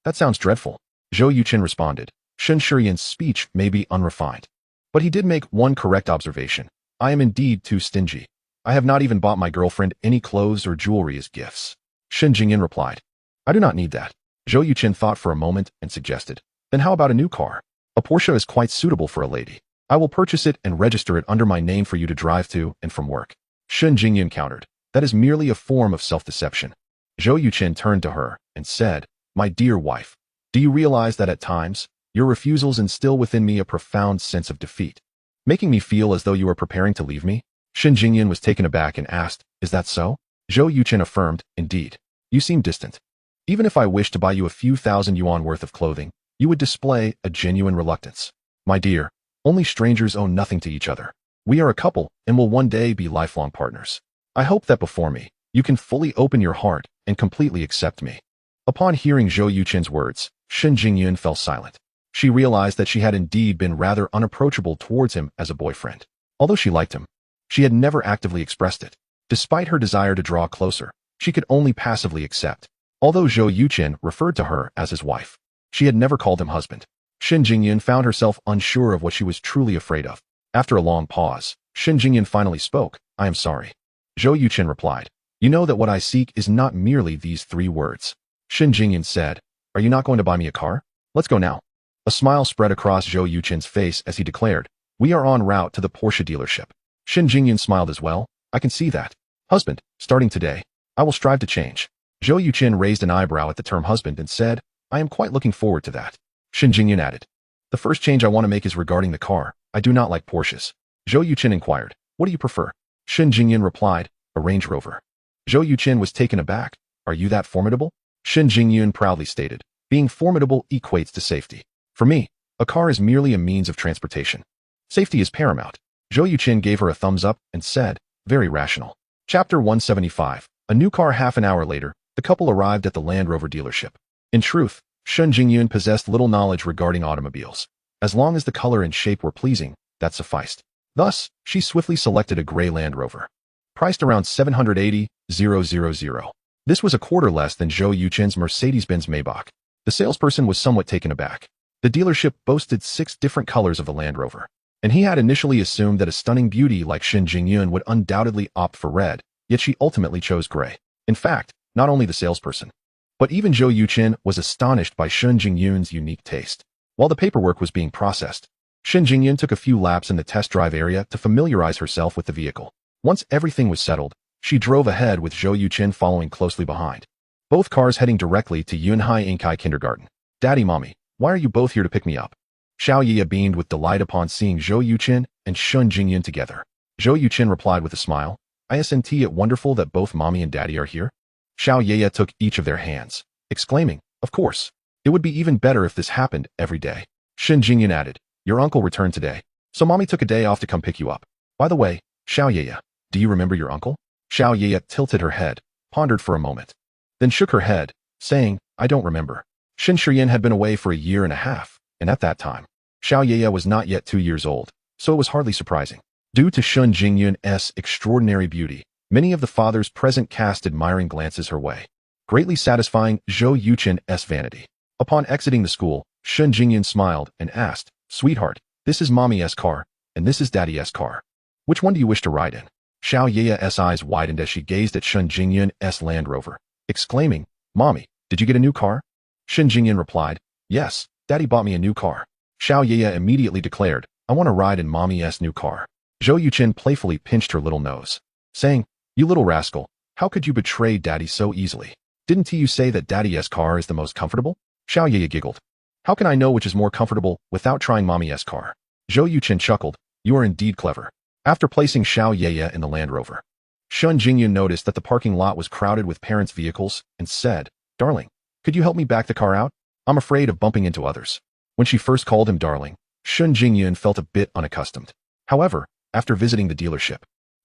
That sounds dreadful." Zhou Yuqin responded, "Shun Shiyan's speech may be unrefined, but he did make one correct observation. I am indeed too stingy. I have not even bought my girlfriend any clothes or jewelry as gifts." Shun Jingyun replied, "I do not need that." Zhou Yuqin thought for a moment and suggested, "Then how about a new car? A Porsche is quite suitable for a lady. I will purchase it and register it under my name for you to drive to and from work." Shun Jingyun countered, "That is merely a form of self-deception." Zhou Yuqin turned to her and said, "My dear wife, do you realize that at times, your refusals instill within me a profound sense of defeat, making me feel as though you are preparing to leave me?" Shun Jingyun was taken aback and asked, "Is that so?" Zhou Yuqin affirmed, "Indeed. You seem distant. Even if I wished to buy you a few thousand yuan worth of clothing, you would display a genuine reluctance. My dear, only strangers owe nothing to each other. We are a couple and will one day be lifelong partners. I hope that before me, You can fully open your heart and completely accept me. Upon hearing Zhou Yuchen's words, Shen Jingyun fell silent. She realized that she had indeed been rather unapproachable towards him as a boyfriend. Although she liked him, she had never actively expressed it. Despite her desire to draw closer, she could only passively accept. Although Zhou Yuchen referred to her as his wife, she had never called him husband. Shen Jingyun found herself unsure of what she was truly afraid of. After a long pause, Shen Jingyun finally spoke. I am sorry. Zhou Yuchen replied. You know that what I seek is not merely these 3 words. Shen Jingyun said, Are you not going to buy me a car? Let's go now. A smile spread across Zhou Yuchen's face as he declared, We are en route to the Porsche dealership. Shen Jingyun smiled as well. I can see that. Husband, starting today, I will strive to change. Zhou Yuchen raised an eyebrow at the term husband and said, I am quite looking forward to that. Shen Jingyun added, The first change I want to make is regarding the car. I do not like Porsches. Zhou Yuchen inquired, What do you prefer? Shen Jingyun replied, A Range Rover. Zhou Yuchen was taken aback. Are you that formidable? Shen Jingyun proudly stated, Being formidable equates to safety. For me, a car is merely a means of transportation. Safety is paramount. Zhou Yuchen gave her a thumbs up and said, Very rational. Chapter 175. A new car. Half an hour later, the couple arrived at the Land Rover dealership. In truth, Shen Jingyun possessed little knowledge regarding automobiles. As long as the color and shape were pleasing, that sufficed. Thus, she swiftly selected a gray Land Rover. Priced around $780,000. This was a quarter less than Zhou Yuchen's Mercedes-Benz Maybach. The salesperson was somewhat taken aback. The dealership boasted 6 different colors of the Land Rover, and he had initially assumed that a stunning beauty like Shen Jingyun would undoubtedly opt for red, yet she ultimately chose gray. In fact, not only the salesperson, but even Zhou Yuchen was astonished by Shen Jingyun's unique taste. While the paperwork was being processed, Shen Jingyun took a few laps in the test drive area to familiarize herself with the vehicle. Once everything was settled, she drove ahead with Zhou Yuchen following closely behind. Both cars heading directly to Yunhai Inkai Kindergarten. Daddy, Mommy, why are you both here to pick me up? Xiao Yiya beamed with delight upon seeing Zhou Yuchen and Shen Jingyun together. Zhou Yuchen replied with a smile, Isn't it wonderful that both Mommy and Daddy are here? Xiao Yiya took each of their hands, exclaiming, Of course. It would be even better if this happened every day. Shen Jingyun added, Your uncle returned today, so Mommy took a day off to come pick you up. By the way, Xiao Yiya, do you remember your uncle? Xiao Yiya tilted her head, pondered for a moment, then shook her head, saying, I don't remember. Shen Shiyan had been away for a year and a half, and at that time, Xiao Yiya was not yet 2 years old, so it was hardly surprising. Due to Shen Jingyun's extraordinary beauty, many of the fathers present cast admiring glances her way, greatly satisfying Zhou Yuchen's vanity. Upon exiting the school, Shen Jingyun smiled and asked, Sweetheart, this is Mommy's car, and this is Daddy's car. Which one do you wish to ride in? Xiao Yiya's eyes widened as she gazed at Shen Jingyun's Land Rover, exclaiming, Mommy, did you get a new car? Shen Jingyun replied, Yes, Daddy bought me a new car. Xiao Yiya immediately declared, I want to ride in Mommy's new car. Zhou Yuchen playfully pinched her little nose, saying, You little rascal, how could you betray Daddy so easily? Didn't you say that Daddy's car is the most comfortable? Xiao Yiya giggled. How can I know which is more comfortable without trying Mommy's car? Zhou Yuchen chuckled, You are indeed clever. After placing Xiao Yiya in the Land Rover, Shen Jingyun noticed that the parking lot was crowded with parents' vehicles and said, Darling, could you help me back the car out? I'm afraid of bumping into others. When she first called him darling, Shen Jingyun felt a bit unaccustomed. However, after visiting the dealership,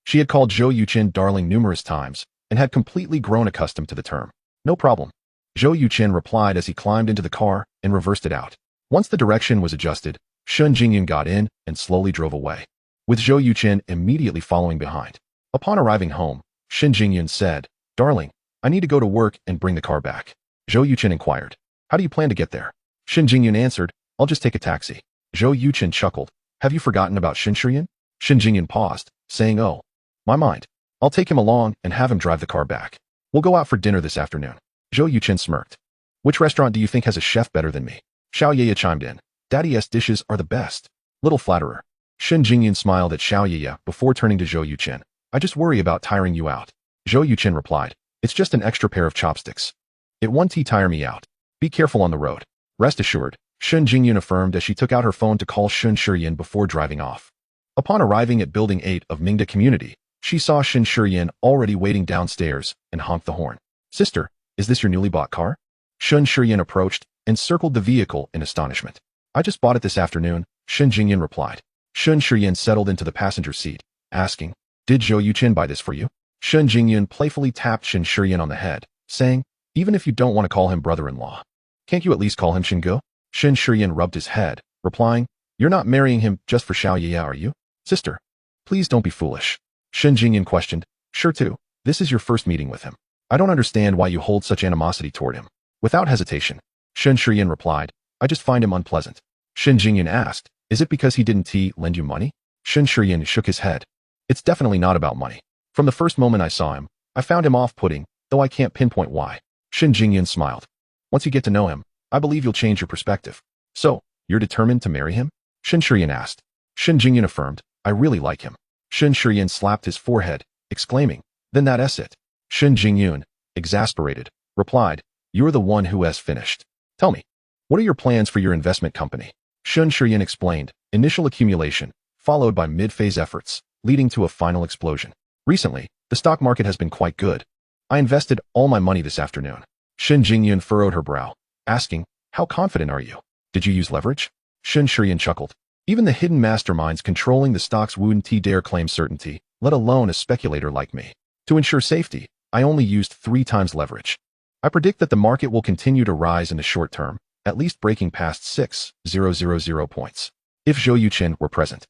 she had called Zhou Yuchen darling numerous times and had completely grown accustomed to the term. No problem. Zhou Yuchen replied as he climbed into the car and reversed it out. Once the direction was adjusted, Shen Jingyun got in and slowly drove away, with Zhou Yuchen immediately following behind. Upon arriving home, Shen Jingyun said, Darling, I need to go to work and bring the car back. Zhou Yuchen inquired, How do you plan to get there? Shen Jingyun answered, I'll just take a taxi. Zhou Yuchen chuckled, Have you forgotten about Shen Shiyan? Shen Jingyun paused, saying, Oh, my mind. I'll take him along and have him drive the car back. We'll go out for dinner this afternoon. Zhou Yuchen smirked. Which restaurant do you think has a chef better than me? Xiao Yiya chimed in. Daddy's dishes are the best. Little flatterer. Shen Jingyun smiled at Xiao Yiya before turning to Zhou Yuchen. I just worry about tiring you out. Zhou Yuchen replied. It's just an extra pair of chopsticks. It won't tire me out. Be careful on the road. Rest assured, Shen Jingyun affirmed as she took out her phone to call Shen Shiyan before driving off. Upon arriving at Building 8 of Mingda Community, she saw Shen Shiyan already waiting downstairs and honked the horn. Sister, is this your newly bought car? Shen Shiyan approached and circled the vehicle in astonishment. I just bought it this afternoon, Shen Jingyun replied. Shen Shiyan settled into the passenger seat, asking, Did Zhou Yuchen buy this for you? Shun Jingyun playfully tapped Shin Shiyan on the head, saying, even if you don't want to call him brother-in-law, can't you at least call him Shingo? Shin Shiyan rubbed his head, replying, you're not marrying him just for Xiao Yaya, are you? Sister, please don't be foolish. Shin Jingyun questioned, sure too, this is your first meeting with him. I don't understand why you hold such animosity toward him. Without hesitation, Shin Shiyan replied, I just find him unpleasant. Shin Jingyun asked, is it because he didn't lend you money? Shin Shiyan shook his head. It's definitely not about money. From the first moment I saw him, I found him off-putting, though I can't pinpoint why. Shin Jingyun smiled. Once you get to know him, I believe you'll change your perspective. So, you're determined to marry him? Shin Shiyan asked. Shin Jingyun affirmed, I really like him. Shin Shiyan slapped his forehead, exclaiming, then that's it. Shin Jingyun, exasperated, replied, you're the one who has finished. Tell me, what are your plans for your investment company? Shin Shiyan explained, initial accumulation, followed by mid-phase efforts, leading to a final explosion. Recently, the stock market has been quite good. I invested all my money this afternoon. Shin Jingyun furrowed her brow, asking, how confident are you? Did you use leverage? Shin Shiyan chuckled. Even the hidden masterminds controlling the stocks wouldn't dare claim certainty, let alone a speculator like me. To ensure safety, I only used 3 times leverage. I predict that the market will continue to rise in the short term, at least breaking past 6,000 points. If Zhou Yuqin were present,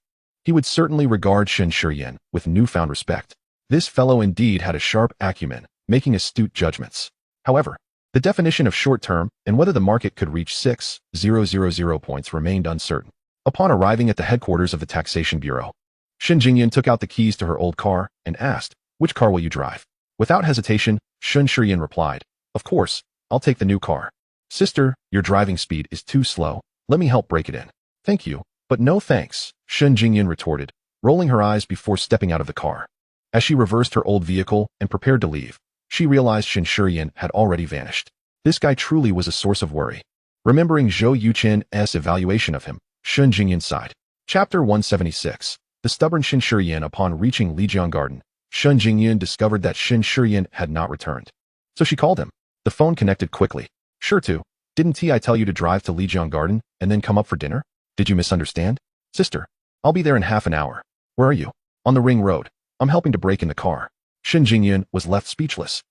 he would certainly regard Shin Shiyan with newfound respect. This fellow indeed had a sharp acumen, making astute judgments. However, the definition of short-term and whether the market could reach 6,000 points remained uncertain. Upon arriving at the headquarters of the Taxation Bureau, Shin Jingyun took out the keys to her old car and asked, which car will you drive? Without hesitation, Shin Shiyan replied, of course, I'll take the new car. Sister, your driving speed is too slow. Let me help break it in. Thank you, but no thanks, Shin Jingyun retorted, rolling her eyes before stepping out of the car. As she reversed her old vehicle and prepared to leave, she realized Shin Shiyan had already vanished. This guy truly was a source of worry. Remembering Zhou Yuqin's evaluation of him, Shin Jingyun sighed. Chapter 176. The stubborn Shin Shiyan. Upon reaching Lijiang Garden, Shin Jingyun discovered that Shin Shiyan had not returned. So she called him. The phone connected quickly. Sure to. Didn't I tell you to drive to Lijiang Garden and then come up for dinner? Did you misunderstand? Sister, I'll be there in half an hour. Where are you? On the ring road. I'm helping to break in the car. Shin Jingyun was left speechless.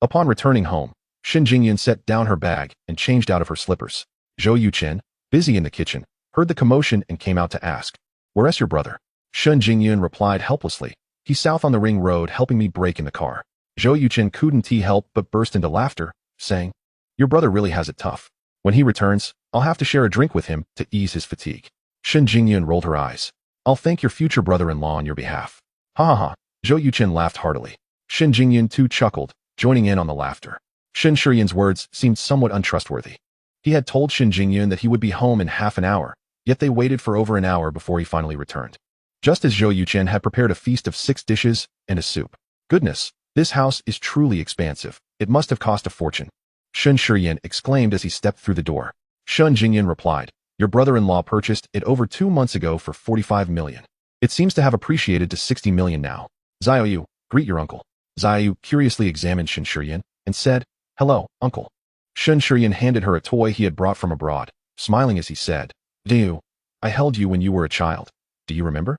Upon returning home, Shin Jingyun set down her bag and changed out of her slippers. Zhou Yuqin, busy in the kitchen, heard the commotion and came out to ask, where's your brother? Shin Jingyun replied helplessly, he's south on the ring road helping me break in the car. Zhou Yuqin couldn't help but burst into laughter, saying, your brother really has it tough. When he returns, I'll have to share a drink with him to ease his fatigue. Shin Jingyun rolled her eyes. I'll thank your future brother-in-law on your behalf. Ha ha ha. Zhou Yuqin laughed heartily. Shin Jingyun too chuckled, joining in on the laughter. Shin Shiyan's words seemed somewhat untrustworthy. He had told Shin Jingyun that he would be home in half an hour, yet they waited for over an hour before he finally returned. Just as Zhou Yuqin had prepared a feast of 6 dishes and a soup. Goodness, this house is truly expansive. It must have cost a fortune. Shin Shiyan exclaimed as he stepped through the door. Shin Jingyun replied, your brother-in-law purchased it over 2 months ago for 45 million. It seems to have appreciated to 60 million now. Xiaoyu, greet your uncle. Xiaoyu curiously examined Shin Shiyan and said, hello, uncle. Shin Shiyan handed her a toy he had brought from abroad, smiling as he said, Diu, I held you when you were a child. Do you remember?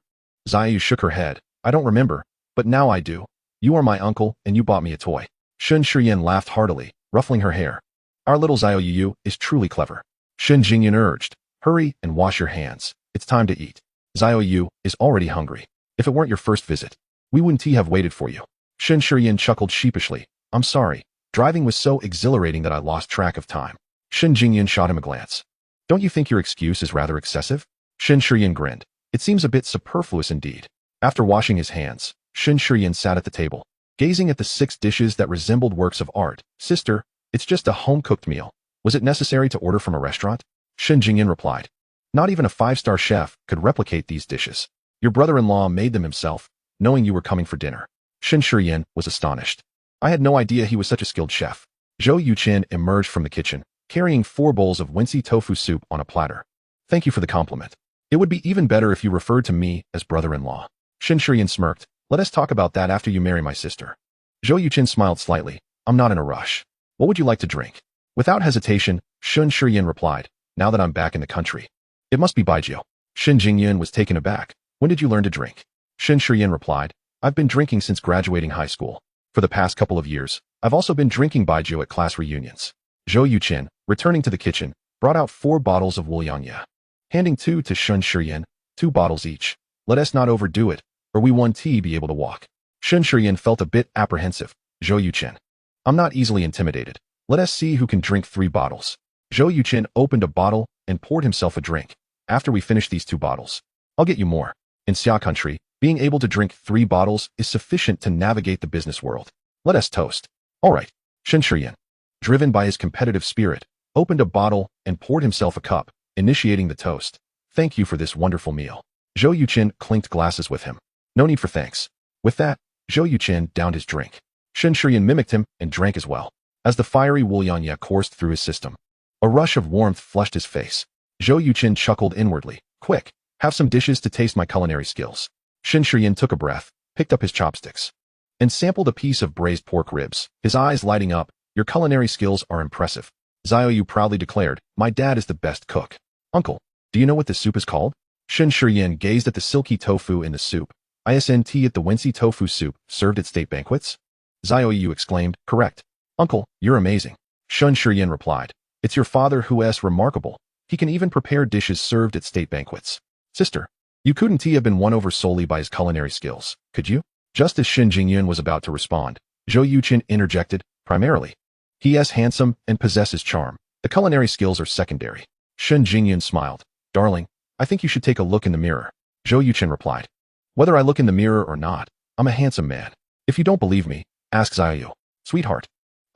Xiaoyu shook her head. I don't remember, but now I do. You are my uncle and you bought me a toy. Shin Shiyan laughed heartily, ruffling her hair. Our little Xiaoyu is truly clever. Shin Jingyun urged, hurry and wash your hands. It's time to eat. Xiaoyu is already hungry. If it weren't your first visit, we wouldn't have waited for you. Shin Shiyan chuckled sheepishly. I'm sorry. Driving was so exhilarating that I lost track of time. Shin Jingyun shot him a glance. Don't you think your excuse is rather excessive? Shin Shiyan grinned. It seems a bit superfluous indeed. After washing his hands, Shin Shiyan sat at the table, gazing at the 6 dishes that resembled works of art. Sister, it's just a home-cooked meal. Was it necessary to order from a restaurant? Shin Jingyun replied. Not even a 5-star chef could replicate these dishes. Your brother-in-law made them himself, knowing you were coming for dinner. Shin Shiyan was astonished. I had no idea he was such a skilled chef. Zhou Yuqin emerged from the kitchen, carrying 4 bowls of wincy tofu soup on a platter. Thank you for the compliment. It would be even better if you referred to me as brother-in-law. Shin Shiyan smirked. Let us talk about that after you marry my sister. Zhou Yuqin smiled slightly. I'm not in a rush. What would you like to drink? Without hesitation, Shin Shiyan replied, now that I'm back in the country. It must be baijiu. Shin Jingyun was taken aback. When did you learn to drink? Shin Shiyan replied, I've been drinking since graduating high school. For the past couple of years, I've also been drinking baijiu at class reunions. Zhou Yuqin, returning to the kitchen, brought out 4 bottles of Wuliangya, handing 2 to Shun Shiyan, 2 bottles each. Let us not overdo it, or we won't be able to walk. Shun Shiyan felt a bit apprehensive. Zhou Yuqin. I'm not easily intimidated. Let us see who can drink 3 bottles. Zhou Yuqin opened a bottle and poured himself a drink. After we finish these 2 bottles, I'll get you more. In Xia country, being able to drink 3 bottles is sufficient to navigate the business world. Let us toast. All right. Shun Shiyan, driven by his competitive spirit, opened a bottle and poured himself a cup, initiating the toast. Thank you for this wonderful meal. Zhou Yuqin clinked glasses with him. No need for thanks. With that, Zhou Yuqin downed his drink. Shun Shiyan mimicked him and drank as well. As the fiery Wuliangya coursed through his system, a rush of warmth flushed his face. Zhou Yuqin chuckled inwardly. Quick, have some dishes to taste my culinary skills. Shun Shiyan took a breath, picked up his chopsticks, and sampled a piece of braised pork ribs, his eyes lighting up. Your culinary skills are impressive. Xiaoyu proudly declared, my dad is the best cook. Uncle, do you know what this soup is called? Shun Shiyan gazed at the silky tofu in the soup. Isn't at the wincy tofu soup served at state banquets? Xiaoyu exclaimed, correct. Uncle, you're amazing. Shun Shiyan replied, it's your father who is remarkable. He can even prepare dishes served at state banquets. Sister, you couldn't have been won over solely by his culinary skills, could you? Just as Shin Jingyun was about to respond, Zhou Yuqin interjected, primarily. He is handsome and possesses charm. The culinary skills are secondary. Shin Jingyun smiled. Darling, I think you should take a look in the mirror. Zhou Yuqin replied. Whether I look in the mirror or not, I'm a handsome man. If you don't believe me, ask Xiaoyu. Sweetheart.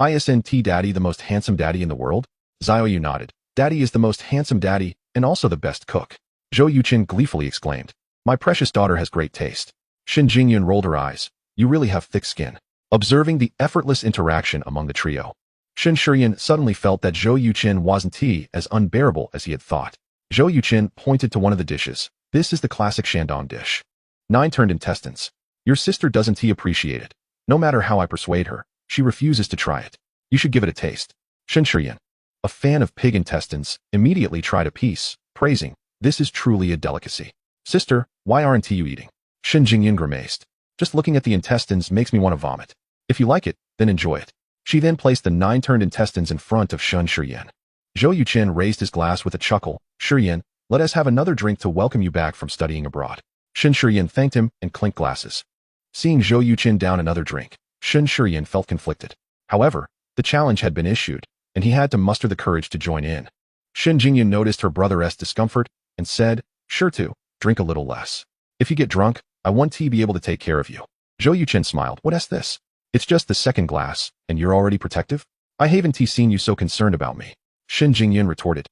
Isn't Daddy the most handsome daddy in the world? Xiaoyu nodded. Daddy is the most handsome daddy and also the best cook. Zhou Yuqin gleefully exclaimed. My precious daughter has great taste. Shin Jingyun rolled her eyes. You really have thick skin. Observing the effortless interaction among the trio, Shin Shiyan suddenly felt that Zhou Yuqin wasn't as unbearable as he had thought. Zhou Yuqin pointed to one of the dishes. This is the classic Shandong dish. 9 turned intestines. Your sister doesn't appreciate it. No matter how I persuade her, she refuses to try it. You should give it a taste. Shin Shiyan, a fan of pig intestines, immediately tried a piece, praising, this is truly a delicacy. Sister, why aren't you eating? Shin Jingyun grimaced. Just looking at the intestines makes me want to vomit. If you like it, then enjoy it. She then placed the 9 turned intestines in front of Shun Shiyan. Zhou Yuqin raised his glass with a chuckle. Shiyan, let us have another drink to welcome you back from studying abroad. Shin Shiyan thanked him and clinked glasses. Seeing Zhou Yuqin down another drink, Shin Shiyan felt conflicted. However, the challenge had been issued, and he had to muster the courage to join in. Shin Jingyun noticed her brother's discomfort and said, sure to, drink a little less. If you get drunk, I want to be able to take care of you. Zhou Yuqin smiled. What is this? It's just the second glass, and you're already protective? I haven't seen you so concerned about me. Shin Jingyun retorted.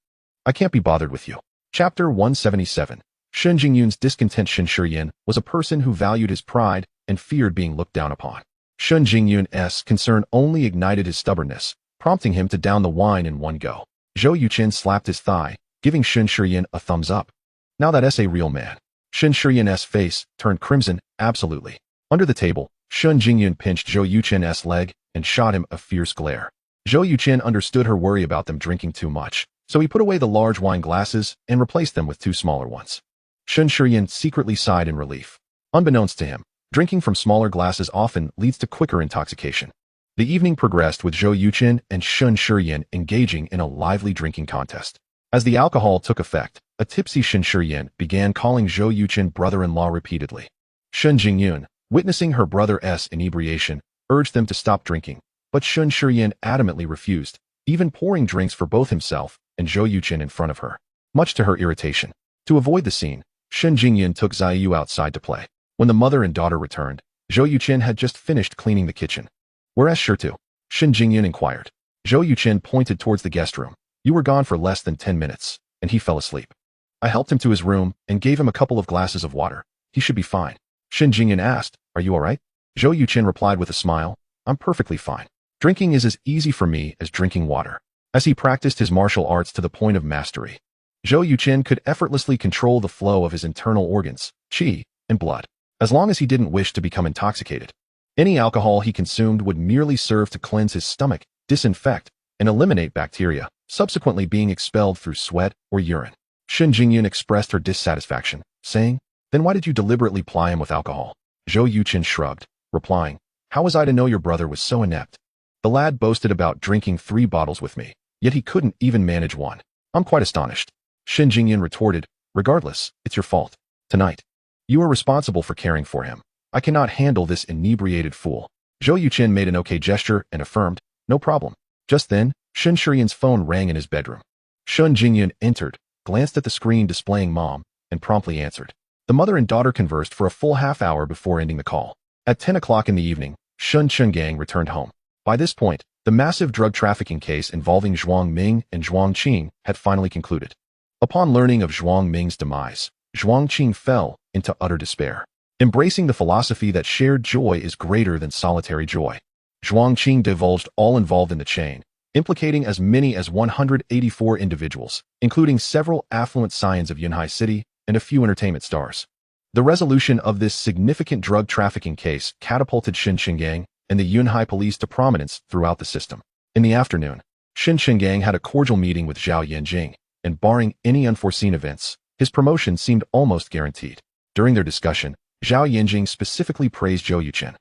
I can't be bothered with you. Chapter 177. Shin Jingyun's discontent. Shin Shiyan was a person who valued his pride and feared being looked down upon. Shin Jingyun's concern only ignited his stubbornness, prompting him to down the wine in one go. Zhou Yuqin slapped his thigh, giving Shin Shiyan a thumbs up. Now that's a real man. Shin Shiyan's face turned crimson. Absolutely. Under the table, Shin Jingyun pinched Zhou Yuqin's leg and shot him a fierce glare. Zhou Yuqin understood her worry about them drinking too much, so he put away the large wine glasses and replaced them with 2 smaller ones. Shin Shiyan secretly sighed in relief. Unbeknownst to him, drinking from smaller glasses often leads to quicker intoxication. The evening progressed with Zhou Yuqin and Shin Shiyan engaging in a lively drinking contest. As the alcohol took effect, a tipsy Shin Shiyan began calling Zhou Yuqin brother-in-law repeatedly. Shin Jingyun, witnessing her brother's inebriation, urged them to stop drinking, but Shin Shiyan adamantly refused, even pouring drinks for both himself and Zhou Yuqin in front of her. Much to her irritation. To avoid the scene, Shin Jingyun took Xiaoyu outside to play. When the mother and daughter returned, Zhou Yuqin had just finished cleaning the kitchen. Whereas sure to? Shin Jingyun inquired. Zhou Yuqin pointed towards the guest room. You were gone for less than 10 minutes, and he fell asleep. I helped him to his room and gave him a couple of glasses of water. He should be fine. Shin Jingyun asked, are you alright? Zhou Yuqin replied with a smile, I'm perfectly fine. Drinking is as easy for me as drinking water. As he practiced his martial arts to the point of mastery, Zhou Yuqin could effortlessly control the flow of his internal organs, qi, and blood, as long as he didn't wish to become intoxicated. Any alcohol he consumed would merely serve to cleanse his stomach, disinfect, and eliminate bacteria, subsequently being expelled through sweat or urine. Shin Jingyun expressed her dissatisfaction, saying, then why did you deliberately ply him with alcohol? Zhou Yuqin shrugged, replying, How was I to know your brother was so inept? The lad boasted about drinking 3 bottles with me, yet he couldn't even manage one. I'm quite astonished. Shin Jingyan retorted, regardless, it's your fault. Tonight. You are responsible for caring for him. I cannot handle this inebriated fool. Zhou Yuchen made an okay gesture and affirmed, no problem. Just then, Shin Shiyan's phone rang in his bedroom. Shin Jingyan entered, glanced at the screen displaying mom, and promptly answered. The mother and daughter conversed for a full half-hour before ending the call. At 10 o'clock in the evening, Shin Chenggang returned home. By this point, the massive drug trafficking case involving Zhuang Ming and Zhuang Qing had finally concluded. Upon learning of Zhuang Ming's demise, Zhuang Qing fell into utter despair. Embracing the philosophy that shared joy is greater than solitary joy, Zhuang Qing divulged all involved in the chain, implicating as many as 184 individuals, including several affluent scions of Yunhai City and a few entertainment stars. The resolution of this significant drug trafficking case catapulted Shin Chenggang and the Yunhai police to prominence throughout the system. In the afternoon, Shin Chenggang had a cordial meeting with Zhao Yanjing, and barring any unforeseen events, his promotion seemed almost guaranteed. During their discussion, Zhao Yanjing specifically praised Zhou Yuchen,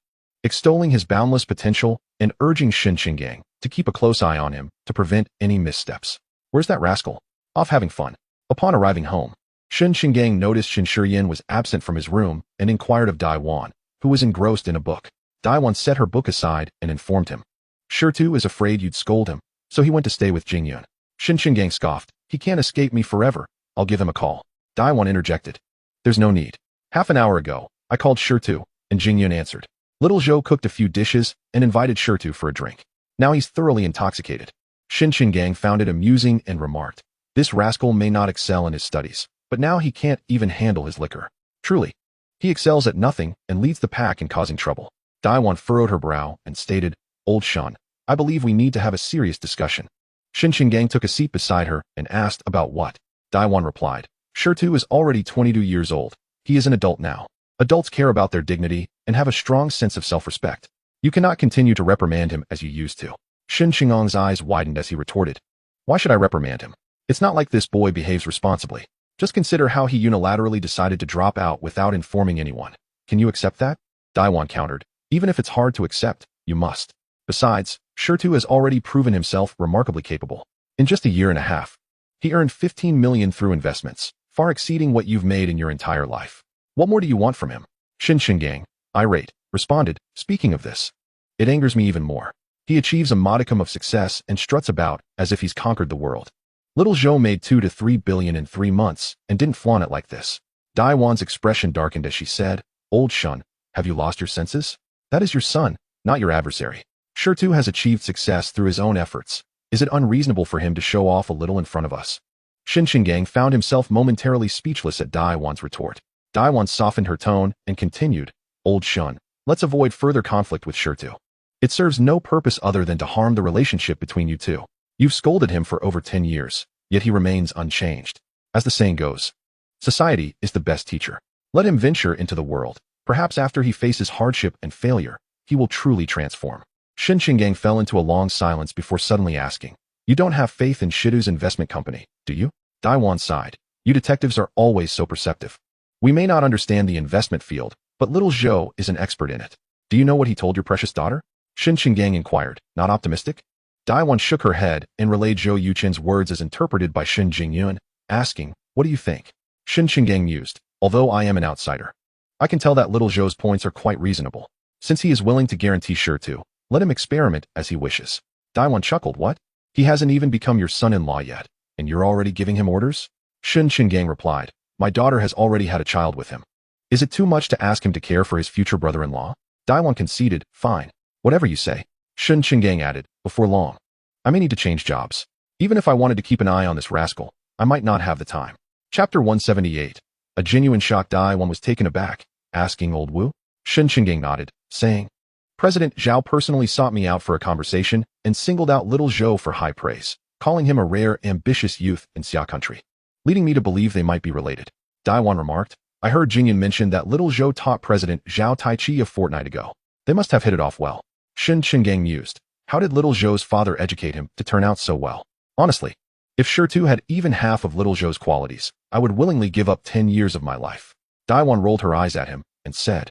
extolling his boundless potential and urging Shin Chenggang to keep a close eye on him to prevent any missteps. Where's that rascal? Off having fun. Upon arriving home, Shin Chenggang noticed Shin Shiyan was absent from his room and inquired of Dai Wan, who was engrossed in a book. Dai Wan set her book aside and informed him. Shirtu is afraid you'd scold him, so he went to stay with Jingyun. Shin Chenggang scoffed. He can't escape me forever. I'll give him a call. Dai Wan interjected. There's no need. Half an hour ago, I called Shirtu, and Jingyun answered. Little Zhou cooked a few dishes and invited Shirtu for a drink. Now he's thoroughly intoxicated. Shin Chenggang found it amusing and remarked. This rascal may not excel in his studies, but now he can't even handle his liquor. Truly, he excels at nothing and leads the pack in causing trouble. Dai Wan furrowed her brow and stated, Old Shan, I believe we need to have a serious discussion. Shin Chenggang took a seat beside her and asked about what. Dai Wan replied, Shirtu is already 22 years old. He is an adult now. Adults care about their dignity and have a strong sense of self-respect. You cannot continue to reprimand him as you used to. Shin Chengang's eyes widened as he retorted. Why should I reprimand him? It's not like this boy behaves responsibly. Just consider how he unilaterally decided to drop out without informing anyone. Can you accept that? Dai Wan countered. Even if it's hard to accept, you must. Besides, Shirtu has already proven himself remarkably capable. In just a year and a half, he earned 15 million through investments, far exceeding what you've made in your entire life. What more do you want from him? Shin Chenggang, irate, responded, speaking of this, it angers me even more. He achieves a modicum of success and struts about as if he's conquered the world. Little Zhou made 2 to 3 billion in 3 months and didn't flaunt it like this. Dai Wan's expression darkened as she said, Old Shun, have you lost your senses? That is your son, not your adversary. Shirtu has achieved success through his own efforts. Is it unreasonable for him to show off a little in front of us? Shin Chenggang found himself momentarily speechless at Dai Wan's retort. Dai Wan softened her tone and continued, Old Shun, let's avoid further conflict with Shirtu. It serves no purpose other than to harm the relationship between you two. You've scolded him for over 10 years, yet he remains unchanged. As the saying goes, society is the best teacher. Let him venture into the world. Perhaps after he faces hardship and failure, he will truly transform. Shin Chenggang fell into a long silence before suddenly asking, You don't have faith in Shitu's investment company, do you? Dai Wan sighed. You detectives are always so perceptive. We may not understand the investment field, but little Zhou is an expert in it. Do you know what he told your precious daughter? Shin Chenggang inquired, not optimistic? Dai Wan shook her head and relayed Zhou Yuchen's words as interpreted by Shin Jingyun, asking, What do you think? Shin Chenggang mused, Although I am an outsider, I can tell that little Zhou's points are quite reasonable. Since he is willing to guarantee Shirtu, let him experiment as he wishes. Dai Wan chuckled, What? He hasn't even become your son-in-law yet, and you're already giving him orders? Shin Chenggang replied, My daughter has already had a child with him. Is it too much to ask him to care for his future brother-in-law? Dai Wan conceded, Fine. Whatever you say. Shin Chenggang added, Before long, I may need to change jobs. Even if I wanted to keep an eye on this rascal, I might not have the time. Chapter 178. A genuine shock. Dai Wan was taken aback, asking Old Wu. Shin Chenggang nodded, saying, President Zhao personally sought me out for a conversation and singled out little Zhou for high praise, calling him a rare, ambitious youth in Xia country, leading me to believe they might be related. Dai Wan remarked, I heard Jingyun mention that little Zhou taught President Zhao Tai Chi a fortnight ago. They must have hit it off well. Shin Chenggang mused, How did little Zhou's father educate him to turn out so well? Honestly, if Shirtu had even half of little Zhou's qualities, I would willingly give up 10 years of my life. Dai Wan rolled her eyes at him and said,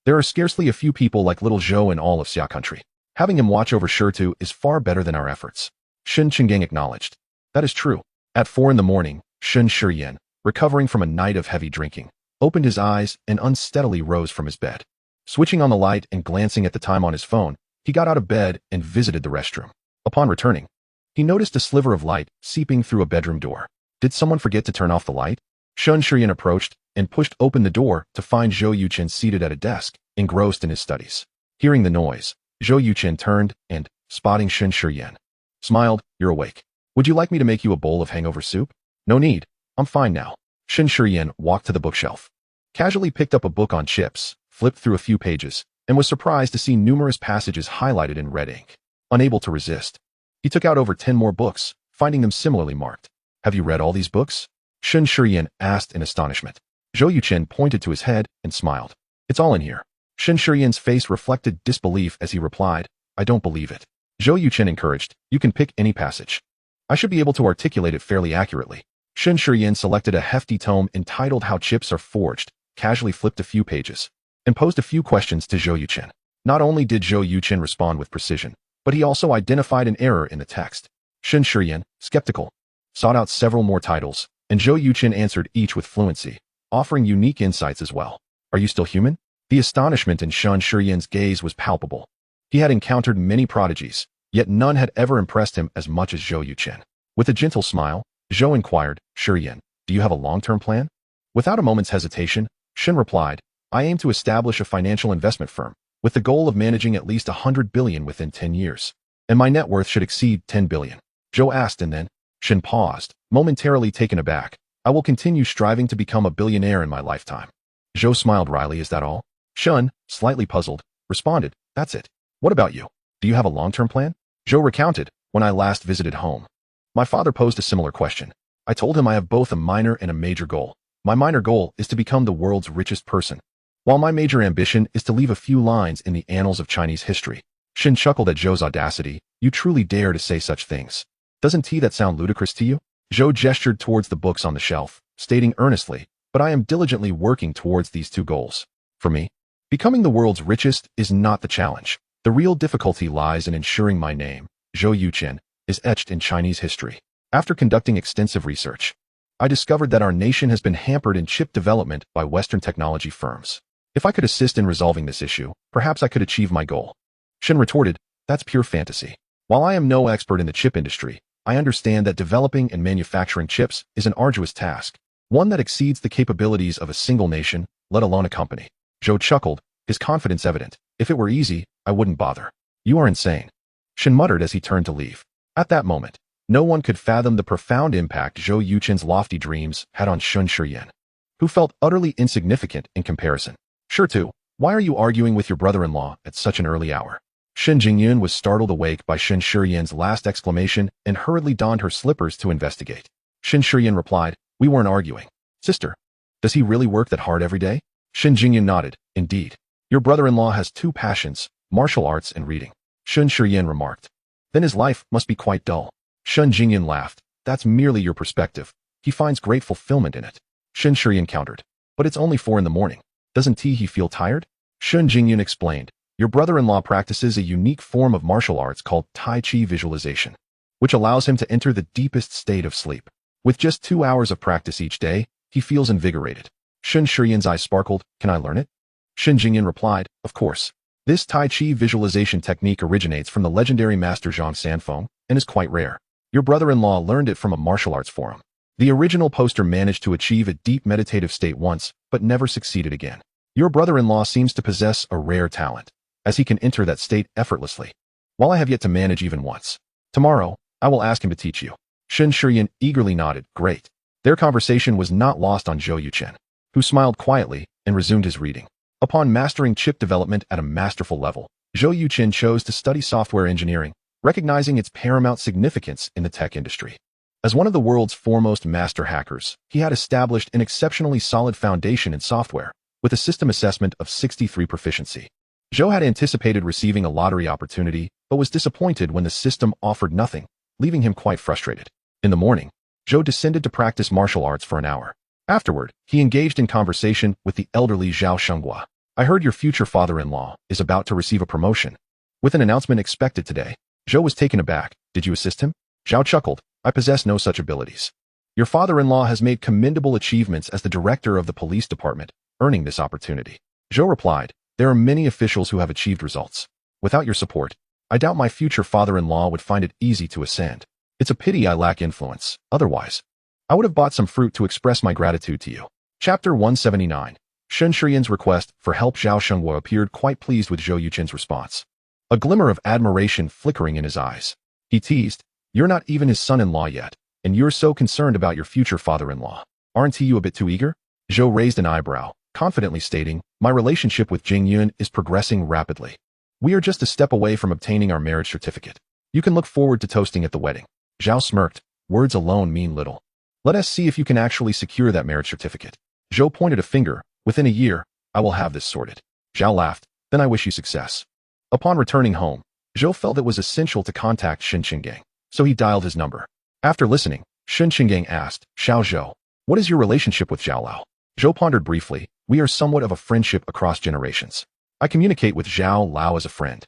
There are scarcely a few people like little Zhou in all of Xia country. Having him watch over Shurtu is far better than our efforts. Shen Qinggang acknowledged. That is true. At 4 in the morning, Shen Shiyan, recovering from a night of heavy drinking, opened his eyes and unsteadily rose from his bed. Switching on the light and glancing at the time on his phone, he got out of bed and visited the restroom. Upon returning, he noticed a sliver of light seeping through a bedroom door. Did someone forget to turn off the light? Shen Shiyan approached and pushed open the door to find Zhou Yuchen seated at a desk, engrossed in his studies. Hearing the noise, Zhou Yuchen turned and, spotting Shen Shiyan, smiled, "You're awake. Would you like me to make you a bowl of hangover soup?" "No need. I'm fine now." Shen Shiyan walked to the bookshelf, casually picked up a book on chips, flipped through a few pages, and was surprised to see numerous passages highlighted in red ink. Unable to resist, he took out over 10 more books, finding them similarly marked. "Have you read all these books?" Shen Shiyan asked in astonishment. Zhou Yuchen pointed to his head and smiled. "It's all in here." Shen Shiyan's face reflected disbelief as he replied, "I don't believe it." Zhou Yuchen encouraged, "You can pick any passage. I should be able to articulate it fairly accurately." Shen Shiyan selected a hefty tome entitled How Chips Are Forged, casually flipped a few pages, and posed a few questions to Zhou Yuchen. Not only did Zhou Yuchen respond with precision, but he also identified an error in the text. Shen Shiyan, skeptical, sought out several more titles, and Zhou Yuchen answered each with fluency, offering unique insights as well. "Are you still human?" The astonishment in Shen Shiyan's gaze was palpable. He had encountered many prodigies, yet none had ever impressed him as much as Zhou Yuchen. With a gentle smile, Zhou inquired, "Shiyan, do you have a long-term plan?" Without a moment's hesitation, Shen replied, "I aim to establish a financial investment firm, with the goal of managing at least 100 billion within 10 years. And my net worth should exceed 10 billion. Zhou asked and then, Shen paused, momentarily taken aback. "I will continue striving to become a billionaire in my lifetime." Zhou smiled wryly. "Is that all?" Shen, slightly puzzled, responded, "That's it. What about you? Do you have a long-term plan?" Zhou recounted, "When I last visited home, my father posed a similar question. I told him I have both a minor and a major goal. My minor goal is to become the world's richest person, while my major ambition is to leave a few lines in the annals of Chinese history." Shen chuckled at Zhou's audacity. "You truly dare to say such things. Doesn't that sound ludicrous to you?" Zhou gestured towards the books on the shelf, stating earnestly, "But I am diligently working towards these two goals. For me, becoming the world's richest is not the challenge. The real difficulty lies in ensuring my name, Zhou Yuchen, is etched in Chinese history. After conducting extensive research, I discovered that our nation has been hampered in chip development by Western technology firms. If I could assist in resolving this issue, perhaps I could achieve my goal." Shen retorted, "That's pure fantasy. While I am no expert in the chip industry, I understand that developing and manufacturing chips is an arduous task, one that exceeds the capabilities of a single nation, let alone a company." Zhou chuckled, his confidence evident. "If it were easy, I wouldn't bother." "You are insane," Shen muttered as he turned to leave. At that moment, no one could fathom the profound impact Zhou Yuchen's lofty dreams had on Shen Shiyan, who felt utterly insignificant in comparison. "Shurtu, why are you arguing with your brother-in-law at such an early hour?" Shen Jingyun was startled awake by Shen Shiyan's last exclamation and hurriedly donned her slippers to investigate. Shen Shiyan replied, "We weren't arguing. Sister, does he really work that hard every day?" Shen Jingyun nodded. "Indeed. Your brother-in-law has two passions, martial arts and reading," Shen Shiyan remarked. "Then his life must be quite dull." Shen Jingyun laughed. "That's merely your perspective. He finds great fulfillment in it." Shen Shiyan countered, "But it's only 4 in the morning. Doesn't he feel tired?" Shen Jingyun explained, "Your brother-in-law practices a unique form of martial arts called Tai Chi visualization, which allows him to enter the deepest state of sleep. With just 2 hours of practice each day, he feels invigorated." Shen Shiyan's eyes sparkled. "Can I learn it?" Shen Jingyun replied, "Of course. This Tai Chi visualization technique originates from the legendary master Zhang Sanfeng and is quite rare. Your brother-in-law learned it from a martial arts forum. The original poster managed to achieve a deep meditative state once, but never succeeded again. Your brother-in-law seems to possess a rare talent, as he can enter that state effortlessly, while I have yet to manage even once. Tomorrow, I will ask him to teach you." Shen Shiyan eagerly nodded. "Great." Their conversation was not lost on Zhou Yuchen, who smiled quietly and resumed his reading. Upon mastering chip development at a masterful level, Zhou Yuchen chose to study software engineering, recognizing its paramount significance in the tech industry. As one of the world's foremost master hackers, he had established an exceptionally solid foundation in software, with a system assessment of 63 proficiency. Zhou had anticipated receiving a lottery opportunity, but was disappointed when the system offered nothing, leaving him quite frustrated. In the morning, Zhou descended to practice martial arts for an hour. Afterward, he engaged in conversation with the elderly Zhao Shenghua. I heard your future father-in-law is about to receive a promotion. With an announcement expected today, Zhou was taken aback. Did you assist him? Zhao chuckled. I possess no such abilities. Your father-in-law has made commendable achievements as the director of the police department, earning this opportunity. Zhou replied, there are many officials who have achieved results. Without your support, I doubt my future father-in-law would find it easy to ascend. It's a pity I lack influence. Otherwise, I would have bought some fruit to express my gratitude to you. Chapter 179. Shen Shiyan's request for help. Zhao Shengguo appeared quite pleased with Zhou Yuqin's response, a glimmer of admiration flickering in his eyes. He teased, you're not even his son-in-law yet, and you're so concerned about your future father-in-law. Aren't you a bit too eager? Zhou raised an eyebrow, confidently stating, my relationship with Jing Yun is progressing rapidly. We are just a step away from obtaining our marriage certificate. You can look forward to toasting at the wedding. Zhao smirked, words alone mean little. Let us see if you can actually secure that marriage certificate. Zhou pointed a finger, within a year, I will have this sorted. Zhao laughed, then I wish you success. Upon returning home, Zhou felt it was essential to contact Shen Qinggang, so he dialed his number. After listening, Shen Qinggang asked, Xiao Zhou, what is your relationship with Zhao Lao? Zhou pondered briefly, we are somewhat of a friendship across generations. I communicate with Zhao Lao as a friend.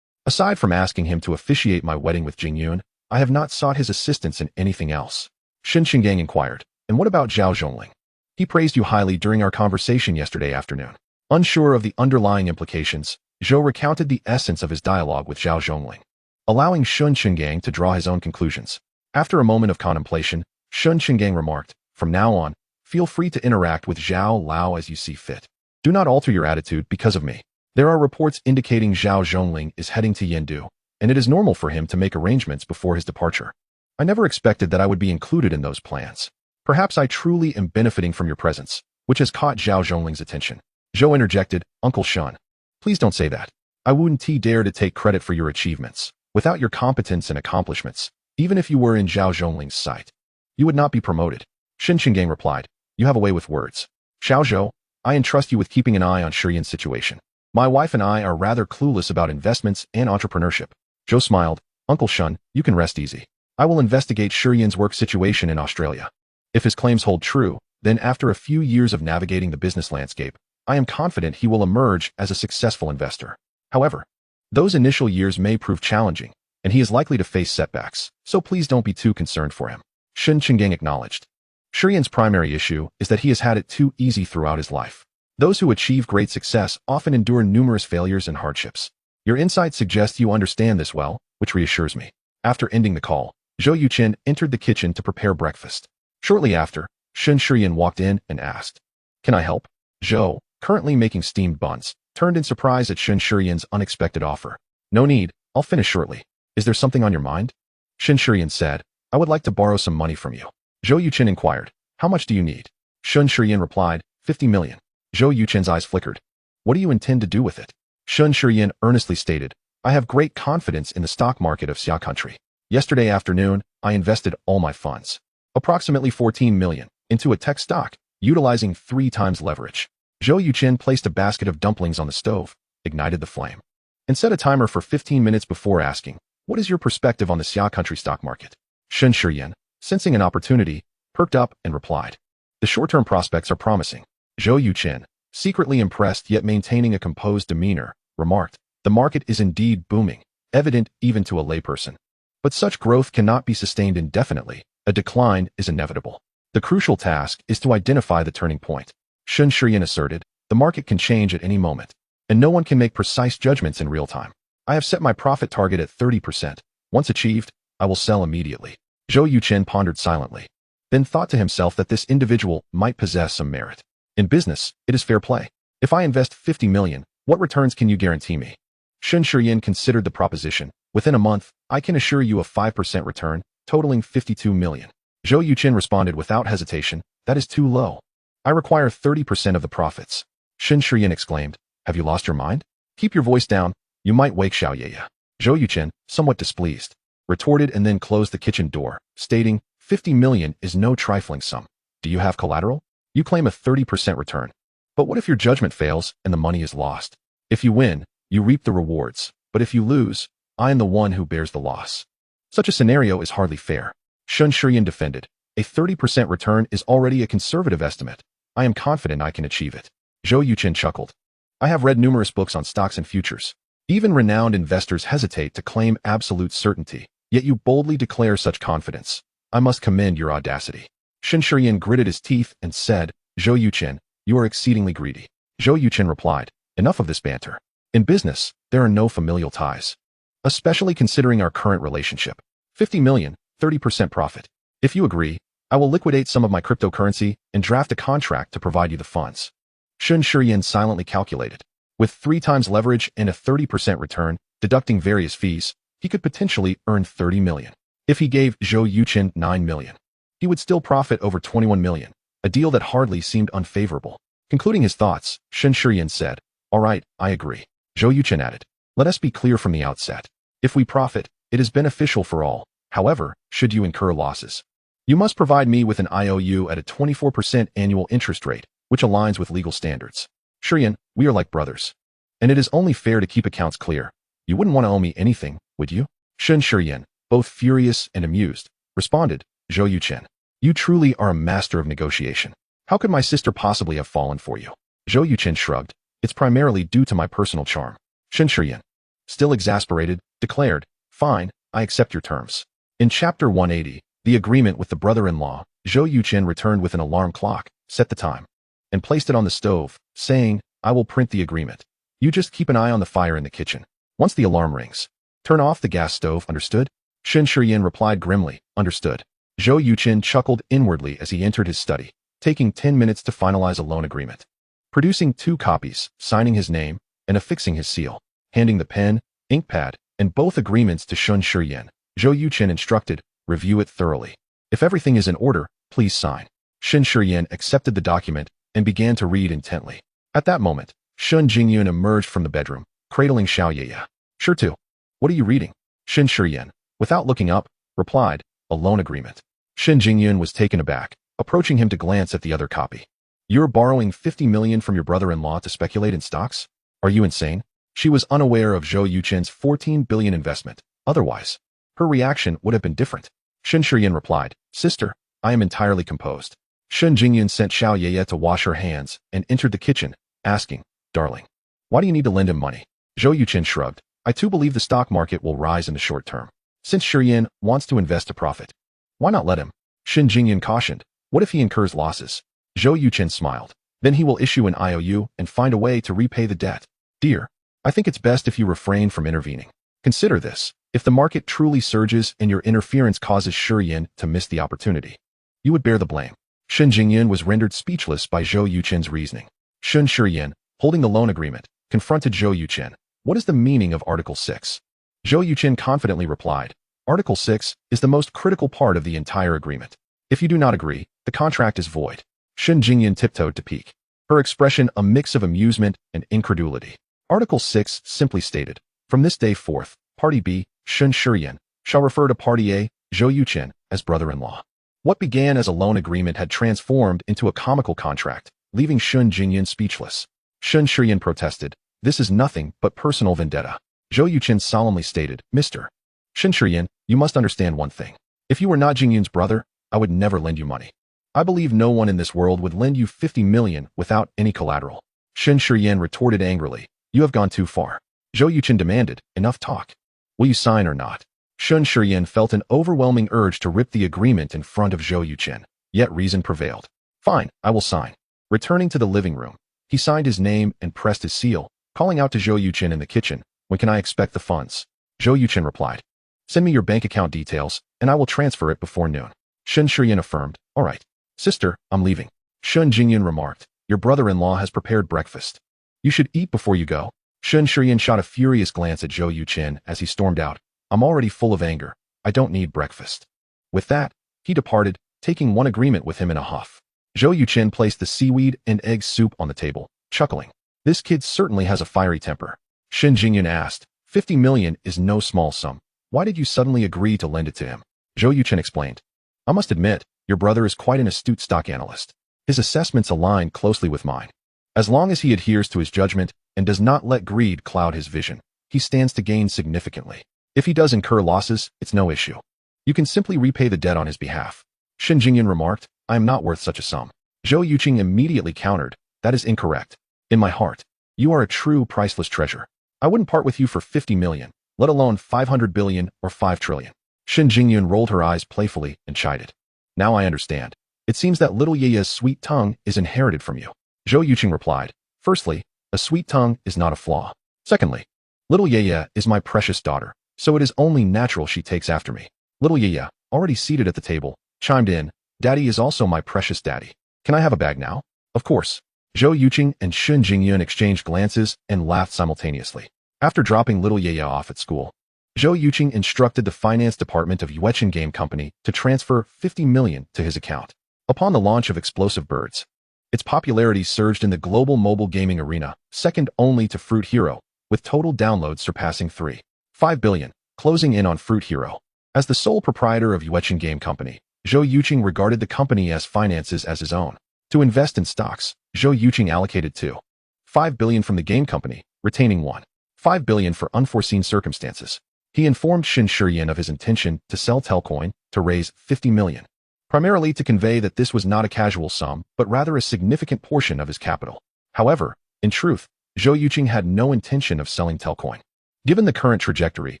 Aside from asking him to officiate my wedding with Jing Yun, I have not sought his assistance in anything else. Shen Qinggang inquired, and what about Zhao Zhongling? He praised you highly during our conversation yesterday afternoon. Unsure of the underlying implications, Zhou recounted the essence of his dialogue with Zhao Zhongling, allowing Shen Qinggang to draw his own conclusions. After a moment of contemplation, Shen Qinggang remarked, from now on, feel free to interact with Zhao Lao as you see fit. Do not alter your attitude because of me. There are reports indicating Zhao Zhongling is heading to Yendu, and it is normal for him to make arrangements before his departure. I never expected that I would be included in those plans. Perhaps I truly am benefiting from your presence, which has caught Zhao Zhongling's attention. Zhou interjected, Uncle Shen, please don't say that. I wouldn't dare to take credit for your achievements. Without your competence and accomplishments, even if you were in Zhao Zhongling's sight, you would not be promoted. Shen Qinggang replied, you have a way with words. Xiao Zhou, I entrust you with keeping an eye on Shiyan's situation. My wife and I are rather clueless about investments and entrepreneurship. Zhou smiled, Uncle Shen, you can rest easy. I will investigate Shiyan's work situation in Australia. If his claims hold true, then after a few years of navigating the business landscape, I am confident he will emerge as a successful investor. However, those initial years may prove challenging, and he is likely to face setbacks, so please don't be too concerned for him. Shen Qinggang acknowledged. Shiyan's primary issue is that he has had it too easy throughout his life. Those who achieve great success often endure numerous failures and hardships. Your insight suggests you understand this well, which reassures me. After ending the call, Zhou Yuqin entered the kitchen to prepare breakfast. Shortly after, Shen Shiyan walked in and asked, can I help? Zhou, currently making steamed buns, turned in surprise at Shen Shiyan's unexpected offer. No need, I'll finish shortly. Is there something on your mind? Shen Shiyan said, I would like to borrow some money from you. Zhou Yuqin inquired, how much do you need? Shen Shiyan replied, 50 million. Zhou Yuqin's eyes flickered. What do you intend to do with it? Shen Shiyan earnestly stated, I have great confidence in the stock market of Xia country. Yesterday afternoon, I invested all my funds, approximately 14 million, into a tech stock, utilizing 3 times leverage. Zhou Yuqin placed a basket of dumplings on the stove, ignited the flame, and set a timer for 15 minutes before asking, what is your perspective on the Xia country stock market? Shen Shiyan, sensing an opportunity, perked up and replied, the short-term prospects are promising. Zhou Yuqin, secretly impressed yet maintaining a composed demeanor, remarked, the market is indeed booming, evident even to a layperson. But such growth cannot be sustained indefinitely. A decline is inevitable. The crucial task is to identify the turning point. Shen Shiyan asserted, the market can change at any moment, and no one can make precise judgments in real time. I have set my profit target at 30%. Once achieved, I will sell immediately. Zhou Yuqin pondered silently, then thought to himself that this individual might possess some merit. In business, it is fair play. If I invest 50 million, what returns can you guarantee me? Shen Shiyan considered the proposition. Within a month, I can assure you a 5% return, totaling 52 million. Zhou Yuqin responded without hesitation, that is too low. I require 30% of the profits. Shen Shiyan exclaimed, have you lost your mind? Keep your voice down, you might wake Xiao Yeye. Zhou Yuqin, somewhat displeased, retorted and then closed the kitchen door, stating, 50 million is no trifling sum. Do you have collateral? You claim a 30% return. But what if your judgment fails and the money is lost? If you win, you reap the rewards, but if you lose, I am the one who bears the loss. Such a scenario is hardly fair. Shen Shiyan defended, a 30% return is already a conservative estimate. I am confident I can achieve it. Zhou Yuqin chuckled. I have read numerous books on stocks and futures. Even renowned investors hesitate to claim absolute certainty, yet you boldly declare such confidence. I must commend your audacity. Shen Shiyan gritted his teeth and said, Zhou Yuqin, you are exceedingly greedy. Zhou Yuqin replied, enough of this banter. In business, there are no familial ties. Especially considering our current relationship. 50 million, 30% profit. If you agree, I will liquidate some of my cryptocurrency and draft a contract to provide you the funds. Shen Shiyan silently calculated. With 3 times leverage and a 30% return, deducting various fees, he could potentially earn 30 million. If he gave Zhou Yuqin 9 million, he would still profit over 21 million, a deal that hardly seemed unfavorable. Concluding his thoughts, Shen Shiyan said, all right, I agree. Zhou Yuqin added, let us be clear from the outset. If we profit, it is beneficial for all. However, should you incur losses, you must provide me with an IOU at a 24% annual interest rate, which aligns with legal standards. Shiyan, we are like brothers. And it is only fair to keep accounts clear. You wouldn't want to owe me anything, would you? Shen Shiyan, both furious and amused, responded, Zhou Yuqin, you truly are a master of negotiation. How could my sister possibly have fallen for you? Zhou Yuqin shrugged. It's primarily due to my personal charm. Shen Shiyan, still exasperated, declared, fine, I accept your terms. In Chapter 180, the agreement with the brother-in-law, Zhou Yuqin returned with an alarm clock, set the time, and placed it on the stove, saying, I will print the agreement. You just keep an eye on the fire in the kitchen. Once the alarm rings, turn off the gas stove, understood? Shen Shiyan replied grimly, understood. Zhou Yuqin chuckled inwardly as he entered his study, taking 10 minutes to finalize a loan agreement. Producing 2 copies, signing his name, and affixing his seal, handing the pen, ink pad, and both agreements to Shen Shiyan, Zhou Yuqin instructed, review it thoroughly. If everything is in order, please sign. Shen Shiyan accepted the document and began to read intently. At that moment, Shen Jingyun emerged from the bedroom, cradling Xiao Yeye. Sure too. What are you reading? Shen Shiyan, without looking up, replied, a loan agreement. Shen Jingyun was taken aback, approaching him to glance at the other copy. You're borrowing 50 million from your brother-in-law to speculate in stocks? Are you insane? She was unaware of Zhou Yuqin's 14 billion investment. Otherwise, her reaction would have been different. Shen Shiyan replied, sister, I am entirely composed. Shen Jingyun sent Xiao Yeye to wash her hands and entered the kitchen, asking, darling, why do you need to lend him money? Zhou Yuqin shrugged. I too believe the stock market will rise in the short term. Since Shiyan wants to invest to profit, why not let him? Shen Jingyun cautioned, what if he incurs losses? Zhou Yuqin smiled. Then he will issue an IOU and find a way to repay the debt. Dear, I think it's best if you refrain from intervening. Consider this. If the market truly surges and your interference causes Shiyan to miss the opportunity, you would bear the blame. Shen Jingyun was rendered speechless by Zhou Yuqin's reasoning. Shen Shiyan, holding the loan agreement, confronted Zhou Yuqin. What is the meaning of Article 6? Zhou Yuqin confidently replied, Article 6 is the most critical part of the entire agreement. If you do not agree, the contract is void. Shen Jingyun tiptoed to peek, her expression a mix of amusement and incredulity. Article 6 simply stated, from this day forth, Party B, Shen Shiyan, shall refer to Party A, Zhou Yuqin, as brother-in-law. What began as a loan agreement had transformed into a comical contract, leaving Shen Jingyun speechless. Shen Shiyan protested, this is nothing but personal vendetta. Zhou Yuqin solemnly stated, Mr. Shen Shiyan, you must understand one thing. If you were not Jingyun's brother, I would never lend you money. I believe no one in this world would lend you 50 million without any collateral. Shen Shiyan retorted angrily, you have gone too far. Zhou Yuqin demanded, enough talk. Will you sign or not? Shen Shiyan felt an overwhelming urge to rip the agreement in front of Zhou Yuqin, yet reason prevailed. Fine, I will sign. Returning to the living room, he signed his name and pressed his seal, calling out to Zhou Yuqin in the kitchen, when can I expect the funds? Zhou Yuqin replied, send me your bank account details, and I will transfer it before noon. Shen Shiyan affirmed, all right. Sister, I'm leaving. Shen Jingyun remarked, your brother-in-law has prepared breakfast. You should eat before you go. Shen Shiyan shot a furious glance at Zhou Yuqin as he stormed out. I'm already full of anger. I don't need breakfast. With that, he departed, taking one agreement with him in a huff. Zhou Yuqin placed the seaweed and egg soup on the table, chuckling. This kid certainly has a fiery temper. Shen Jingyun asked, 50 million is no small sum. Why did you suddenly agree to lend it to him? Zhou Yuqin explained. I must admit, your brother is quite an astute stock analyst. His assessments align closely with mine. As long as he adheres to his judgment and does not let greed cloud his vision, he stands to gain significantly. If he does incur losses, it's no issue. You can simply repay the debt on his behalf. Shen Jingyun remarked, I am not worth such a sum. Zhou Yuqin immediately countered, that is incorrect. In my heart, You are a true priceless treasure. I wouldn't part with you for 50 million, let alone 500 billion or 5 trillion. Shin Jingyun rolled her eyes playfully and chided. Now I understand. It seems that little Yeya's sweet tongue is inherited from you. Zhou Yuqing replied. Firstly, a sweet tongue is not a flaw. Secondly, little Yeya is my precious daughter, so it is only natural she takes after me. Little Yeya, already seated at the table, chimed in, Daddy is also my precious daddy. Can I have a bag now? Of course. Zhou Yuqing and Shin Jingyun exchanged glances and laughed simultaneously. After dropping little Yeya off at school, Zhou Yuqing instructed the finance department of Yuechen Game Company to transfer 50 million to his account. Upon the launch of Explosive Birds, its popularity surged in the global mobile gaming arena, second only to Fruit Hero, with total downloads surpassing 3.5 billion, closing in on Fruit Hero. As the sole proprietor of Yuechen Game Company, Zhou Yuqing regarded the company's finances as his own. To invest in stocks, Zhou Yuqing allocated 2.5 billion from the game company, retaining 1.5 billion for unforeseen circumstances. He informed Shin Shiyan of his intention to sell Telcoin to raise 50 million, primarily to convey that this was not a casual sum, but rather a significant portion of his capital. However, in truth, Zhou Yuqing had no intention of selling Telcoin. Given the current trajectory,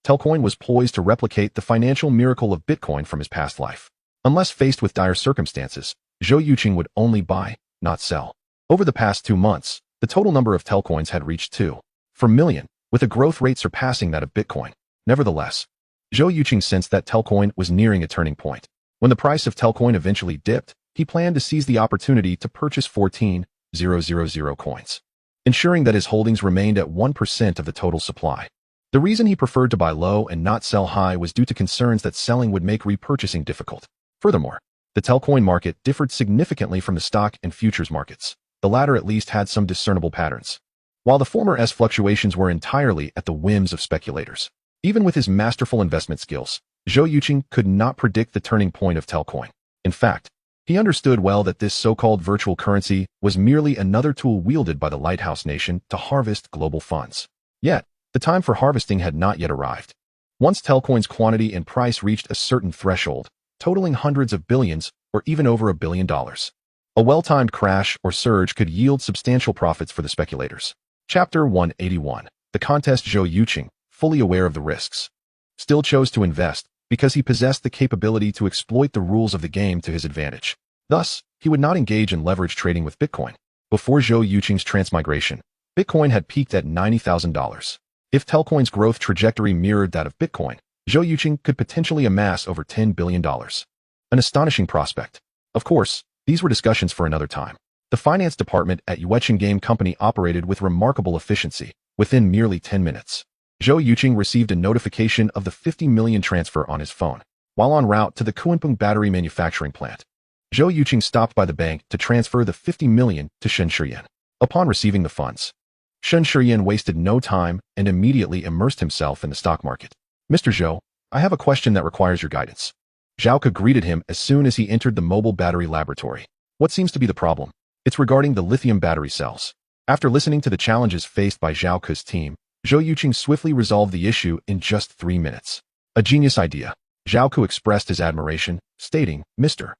Telcoin was poised to replicate the financial miracle of Bitcoin from his past life. Unless faced with dire circumstances, Zhou Yuqing would only buy, not sell. Over the past 2 months, the total number of Telcoins had reached 2.4 million, with a growth rate surpassing that of Bitcoin. Nevertheless, Zhou Yuqing sensed that Telcoin was nearing a turning point. When the price of Telcoin eventually dipped, he planned to seize the opportunity to purchase 14,000 coins, ensuring that his holdings remained at 1% of the total supply. The reason he preferred to buy low and not sell high was due to concerns that selling would make repurchasing difficult. Furthermore, the Telcoin market differed significantly from the stock and futures markets. The latter at least had some discernible patterns, while the former's fluctuations were entirely at the whims of speculators. Even with his masterful investment skills, Zhou Yuqing could not predict the turning point of Telcoin. In fact, he understood well that this so-called virtual currency was merely another tool wielded by the Lighthouse Nation to harvest global funds. Yet, the time for harvesting had not yet arrived. Once Telcoin's quantity and price reached a certain threshold, totaling hundreds of billions or even over $1 billion, a well-timed crash or surge could yield substantial profits for the speculators. Chapter 181. The contest. Zhou Yuqing, fully aware of the risks, still chose to invest because he possessed the capability to exploit the rules of the game to his advantage. Thus, he would not engage in leverage trading with Bitcoin. Before Zhou Yuqing's transmigration, Bitcoin had peaked at $90,000. If Telcoin's growth trajectory mirrored that of Bitcoin, Zhou Yuqing could potentially amass over $10 billion. An astonishing prospect. Of course, these were discussions for another time. The finance department at Yuechen Game Company operated with remarkable efficiency. Within merely 10 minutes, Zhou Yuqing received a notification of the 50 million transfer on his phone. While en route to the Kunpeng battery manufacturing plant, Zhou Yuqing stopped by the bank to transfer the 50 million to Shen Shiyan. Upon receiving the funds, Shen Shiyan wasted no time and immediately immersed himself in the stock market. Mr. Zhou, I have a question that requires your guidance. Zhao Ke greeted him as soon as he entered the mobile battery laboratory. What seems to be the problem? It's regarding the lithium battery cells. After listening to the challenges faced by Zhao Ke's team, Zhou Yuqing swiftly resolved the issue in just 3 minutes. A genius idea. Zhao Ke expressed his admiration, stating, Mr.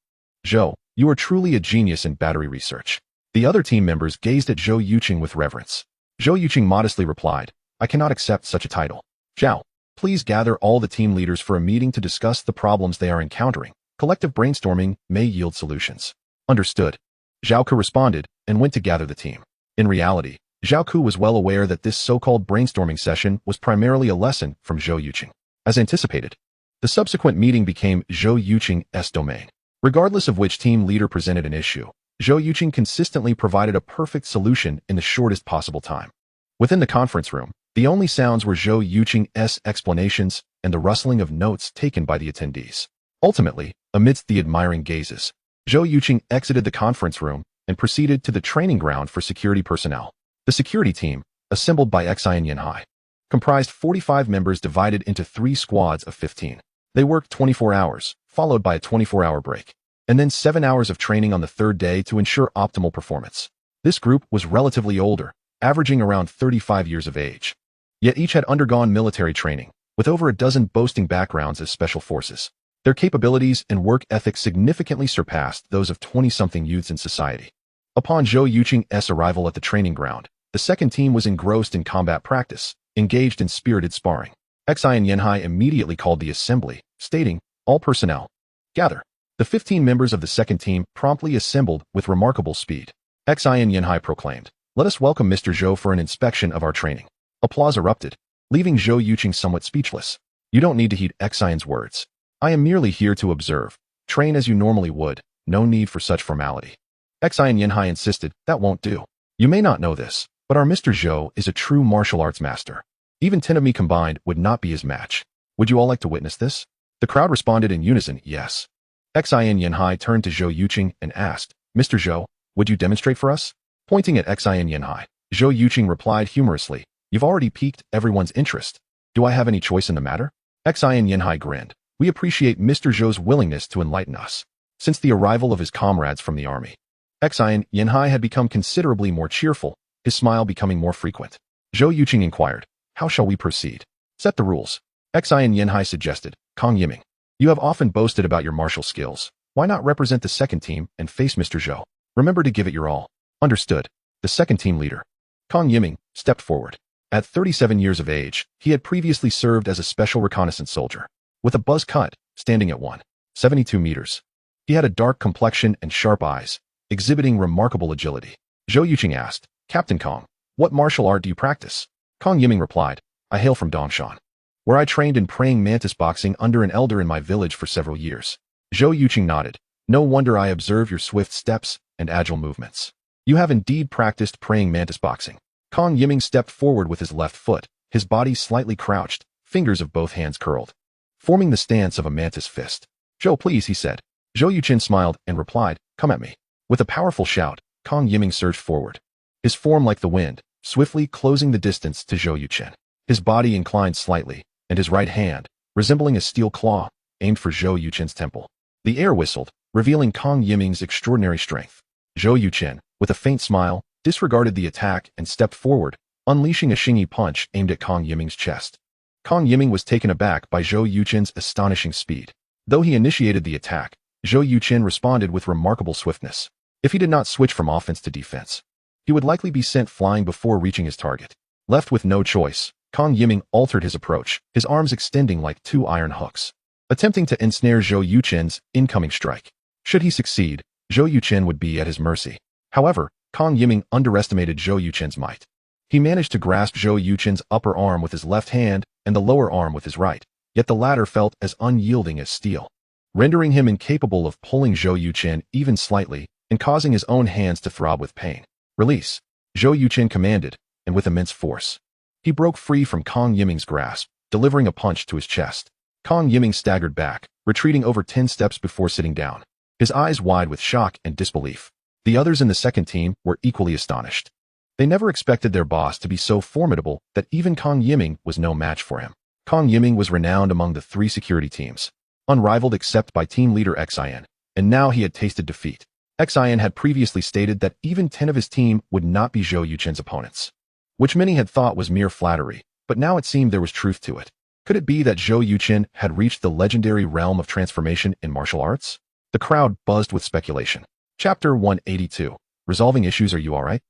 Zhou, you are truly a genius in battery research. The other team members gazed at Zhou Yuqing with reverence. Zhou Yuqing modestly replied, I cannot accept such a title. Zhao, please gather all the team leaders for a meeting to discuss the problems they are encountering. Collective brainstorming may yield solutions. Understood. Zhao Ke responded and went to gather the team. In reality, Zhao Ke was well aware that this so-called brainstorming session was primarily a lesson from Zhou Yuqing. As anticipated, the subsequent meeting became Zhou Yuqing's domain. Regardless of which team leader presented an issue, Zhou Yuqing consistently provided a perfect solution in the shortest possible time. Within the conference room, the only sounds were Zhou Yuqing's explanations and the rustling of notes taken by the attendees. Ultimately, amidst the admiring gazes, Zhou Yuqing exited the conference room and proceeded to the training ground for security personnel. The security team, assembled by Xian Yanhai, comprised 45 members divided into 3 squads of 15. They worked 24 hours, followed by a 24-hour break, and then 7 hours of training on the 3rd day to ensure optimal performance. This group was relatively older, averaging around 35 years of age. Yet each had undergone military training, with over a dozen boasting backgrounds as special forces. Their capabilities and work ethic significantly surpassed those of 20-something youths in society. Upon Zhou Yuqing's arrival at the training ground, The second team was engrossed in combat practice, engaged in spirited sparring. Xi and Yanhai immediately called the assembly, stating, "All personnel, gather." The 15 members of the second team promptly assembled with remarkable speed. Xi and Yanhai proclaimed, "Let us welcome Mr. Zhou for an inspection of our training." Applause erupted, leaving Zhou Yuqing somewhat speechless. "You don't need to heed Xian's words. I am merely here to observe. Train as you normally would, no need for such formality." Xi and Yanhai insisted, "That won't do. You may not know this, but our Mr. Zhou is a true martial arts master. Even 10 of me combined would not be his match. Would you all like to witness this?" The crowd responded in unison, "Yes." Xi and Yanhai turned to Zhou Yuqing and asked, "Mr. Zhou, would you demonstrate for us?" Pointing at Xi and Yanhai, Zhou Yuqing replied humorously, "You've already piqued everyone's interest. Do I have any choice in the matter?" Xi and Yanhai grinned. "We appreciate Mr. Zhou's willingness to enlighten us." Since the arrival of his comrades from the army, Xi and Yanhai had become considerably more cheerful, his smile becoming more frequent. Zhou Yuqing inquired, "How shall we proceed?" "Set the rules." Xi and Yanhai suggested. "Kong Yiming, you have often boasted about your martial skills. Why not represent the second team and face Mr. Zhou? Remember to give it your all." "Understood." The second team leader, Kong Yiming, stepped forward. At 37 years of age, he had previously served as a special reconnaissance soldier. With a buzz cut, standing at 172 meters. He had a dark complexion and sharp eyes, exhibiting remarkable agility. Zhou Yuqing asked, "Captain Kong, what martial art do you practice?" Kong Yiming replied, "I hail from Dongshan, where I trained in praying mantis boxing under an elder in my village for several years." Zhou Yuqing nodded. "No wonder I observe your swift steps and agile movements. You have indeed practiced praying mantis boxing." Kong Yiming stepped forward with his left foot, his body slightly crouched, fingers of both hands curled, forming the stance of a mantis fist. "Zhou, please," he said. Zhou Yuqing smiled and replied, "Come at me." With a powerful shout, Kong Yiming surged forward, his form like the wind, swiftly closing the distance to Zhou Yuqing. His body inclined slightly, and his right hand, resembling a steel claw, aimed for Zhou Yuqing's temple. The air whistled, revealing Kong Yiming's extraordinary strength. Zhou Yuqing, with a faint smile, disregarded the attack and stepped forward, unleashing a Xingyi punch aimed at Kong Yiming's chest. Kong Yiming was taken aback by Zhou Yuqing's astonishing speed. Though he initiated the attack, Zhou Yuqing responded with remarkable swiftness. If he did not switch from offense to defense, he would likely be sent flying before reaching his target. Left with no choice, Kong Yiming altered his approach, his arms extending like two iron hooks, attempting to ensnare Zhou Yuqing's incoming strike. Should he succeed, Zhou Yuqing would be at his mercy. However, Kong Yiming underestimated Zhou Yuqing's might. He managed to grasp Zhou Yuqing's upper arm with his left hand and the lower arm with his right, yet the latter felt as unyielding as steel, rendering him incapable of pulling Zhou Yuqing even slightly and causing his own hands to throb with pain. "Release," Zhou Yuqing commanded, and with immense force, he broke free from Kong Yiming's grasp, delivering a punch to his chest. Kong Yiming staggered back, retreating over 10 steps before sitting down, his eyes wide with shock and disbelief. The others in the second team were equally astonished. They never expected their boss to be so formidable that even Kong Yiming was no match for him. Kong Yiming was renowned among the 3 security teams, unrivaled except by team leader Xian, and now he had tasted defeat. Xian had previously stated that even 10 of his team would not be Zhou Yuqing's opponents, which many had thought was mere flattery, but now it seemed there was truth to it. Could it be that Zhou Yuqing had reached the legendary realm of transformation in martial arts? The crowd buzzed with speculation. Chapter 182. Resolving issues. Are you alright?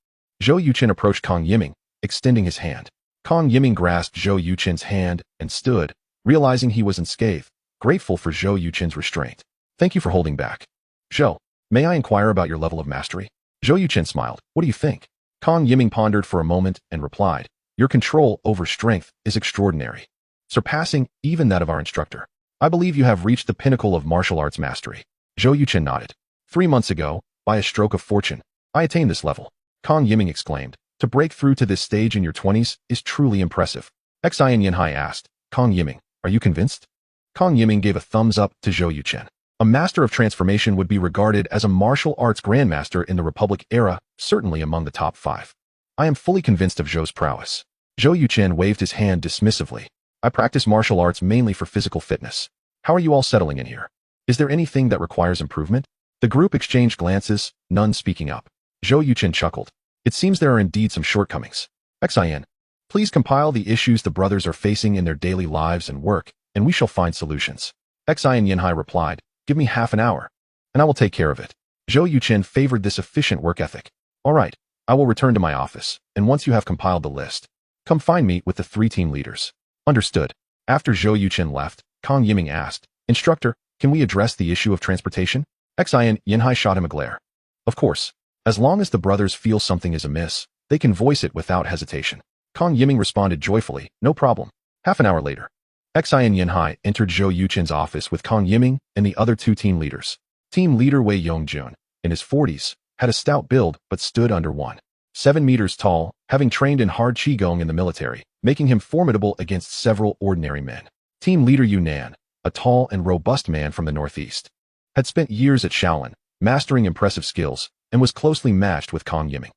Zhou Yuqing approached Kong Yiming, extending his hand. Kong Yiming grasped Zhou Yuqing's hand and stood, realizing he was unscathed, grateful for Zhou Yuqing's restraint. "Thank you for holding back. Zhou, may I inquire about your level of mastery?" Zhou Yuqing smiled. "What do you think?" Kong Yiming pondered for a moment and replied, "Your control over strength is extraordinary, surpassing even that of our instructor. I believe you have reached the pinnacle of martial arts mastery." Zhou Yuqing nodded. 3 months ago, by a stroke of fortune, I attained this level." Kong Yiming exclaimed. "To break through to this stage in your 20s is truly impressive." Xi and Yanhai asked, "Kong Yiming, are you convinced?" Kong Yiming gave a thumbs up to Zhou Yuqing. A master of transformation would be regarded as a martial arts grandmaster in the Republic era, certainly among the top 5. "I am fully convinced of Zhou's prowess." Zhou Yuqing waved his hand dismissively. "I practice martial arts mainly for physical fitness. How are you all settling in here? Is there anything that requires improvement?" The group exchanged glances, none speaking up. Zhou Yuqing chuckled. "It seems there are indeed some shortcomings. Xian, please compile the issues the brothers are facing in their daily lives and work, and we shall find solutions." Xi and Yanhai replied, "Give me half an hour, and I will take care of it." Zhou Yuqing favored this efficient work ethic. "All right, I will return to my office, and once you have compiled the list, come find me with the 3 team leaders. Understood. After Zhou Yuchen left, Kang Yiming asked, Instructor, can we address the issue of transportation? Xin Yanhai shot him a glare. Of course. As long as the brothers feel something is amiss, they can voice it without hesitation. Kang Yiming responded joyfully, no problem. Half an hour later, Xin Yanhai entered Zhou Yuchen's office with Kang Yiming and the other 2 team leaders. Team leader Wei Yongjun, in his 40s, had a stout build but stood under 1.7 meters tall, having trained in hard qigong in the military, making him formidable against several ordinary men. Team leader Yunnan, a tall and robust man from the northeast, had spent years at Shaolin, mastering impressive skills, and was closely matched with Kang Yiming.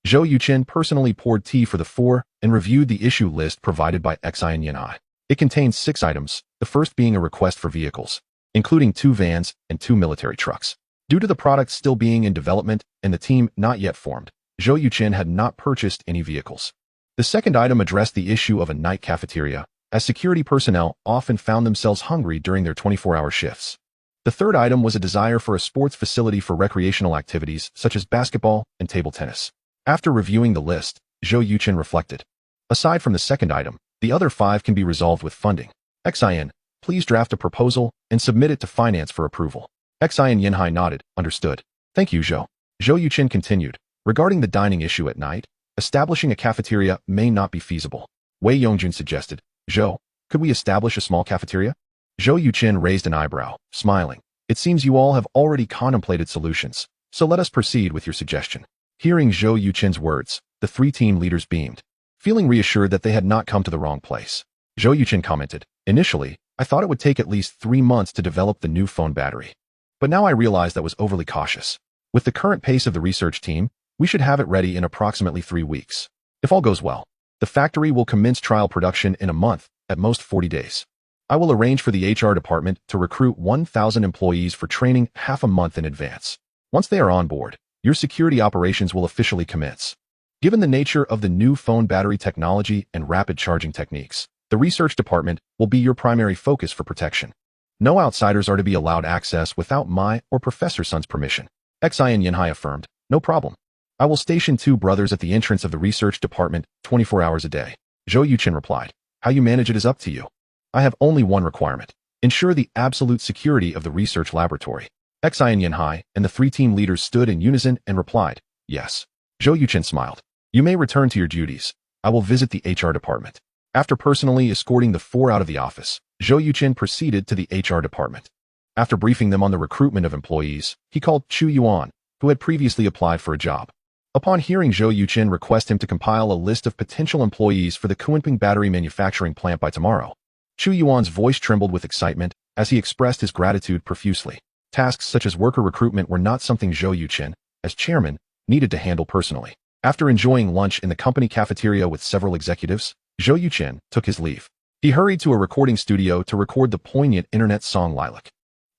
Zhou Yuchen personally poured tea for the 4 and reviewed the issue list provided by Xin Yanhai. It contained 6 items, the first being a request for vehicles, including 2 vans and 2 military trucks. Due to the product still being in development and the team not yet formed, Zhou Yuchen had not purchased any vehicles. The second item addressed the issue of a night cafeteria, as security personnel often found themselves hungry during their 24-hour shifts. The third item was a desire for a sports facility for recreational activities such as basketball and table tennis. After reviewing the list, Zhou Yuchen reflected. Aside from the second item, the other 5 can be resolved with funding. Xin, please draft a proposal and submit it to finance for approval. Xin Yanhai nodded, understood. Thank you, Zhou. Zhou Yuchen continued. Regarding the dining issue at night, establishing a cafeteria may not be feasible. Wei Yongjun suggested. Zhou, could we establish a small cafeteria? Zhou Yuchen raised an eyebrow, smiling. It seems you all have already contemplated solutions, so let us proceed with your suggestion. Hearing Zhou Yuchen's words, the 3 team leaders beamed, feeling reassured that they had not come to the wrong place. Zhou Yuchen commented, Initially, I thought it would take at least 3 months to develop the new phone battery. But now I realize that was overly cautious. With the current pace of the research team, we should have it ready in approximately 3 weeks. If all goes well, the factory will commence trial production in a month, at most 40 days. I will arrange for the HR department to recruit 1,000 employees for training half a month in advance. Once they are on board, your security operations will officially commence. Given the nature of the new phone battery technology and rapid charging techniques, the research department will be your primary focus for protection. No outsiders are to be allowed access without my or Professor Sun's permission. Xin Yanhai affirmed, no problem. I will station 2 brothers at the entrance of the research department 24 hours a day. Zhou Yuchen replied, how you manage it is up to you. I have only one requirement. Ensure the absolute security of the research laboratory. Xin Yanhai and the 3 team leaders stood in unison and replied, yes. Zhou Yuchen smiled. You may return to your duties. I will visit the HR department. After personally escorting the 4 out of the office, Zhou Yuchen proceeded to the HR department. After briefing them on the recruitment of employees, he called Chu Yuan, who had previously applied for a job. Upon hearing Zhou Yuchen request him to compile a list of potential employees for the Kunping battery manufacturing plant by tomorrow, Chu Yuan's voice trembled with excitement as he expressed his gratitude profusely. Tasks such as worker recruitment were not something Zhou Yuchen, as chairman, needed to handle personally. After enjoying lunch in the company cafeteria with several executives, Zhou Yuchen took his leave. He hurried to a recording studio to record the poignant internet song Lilac,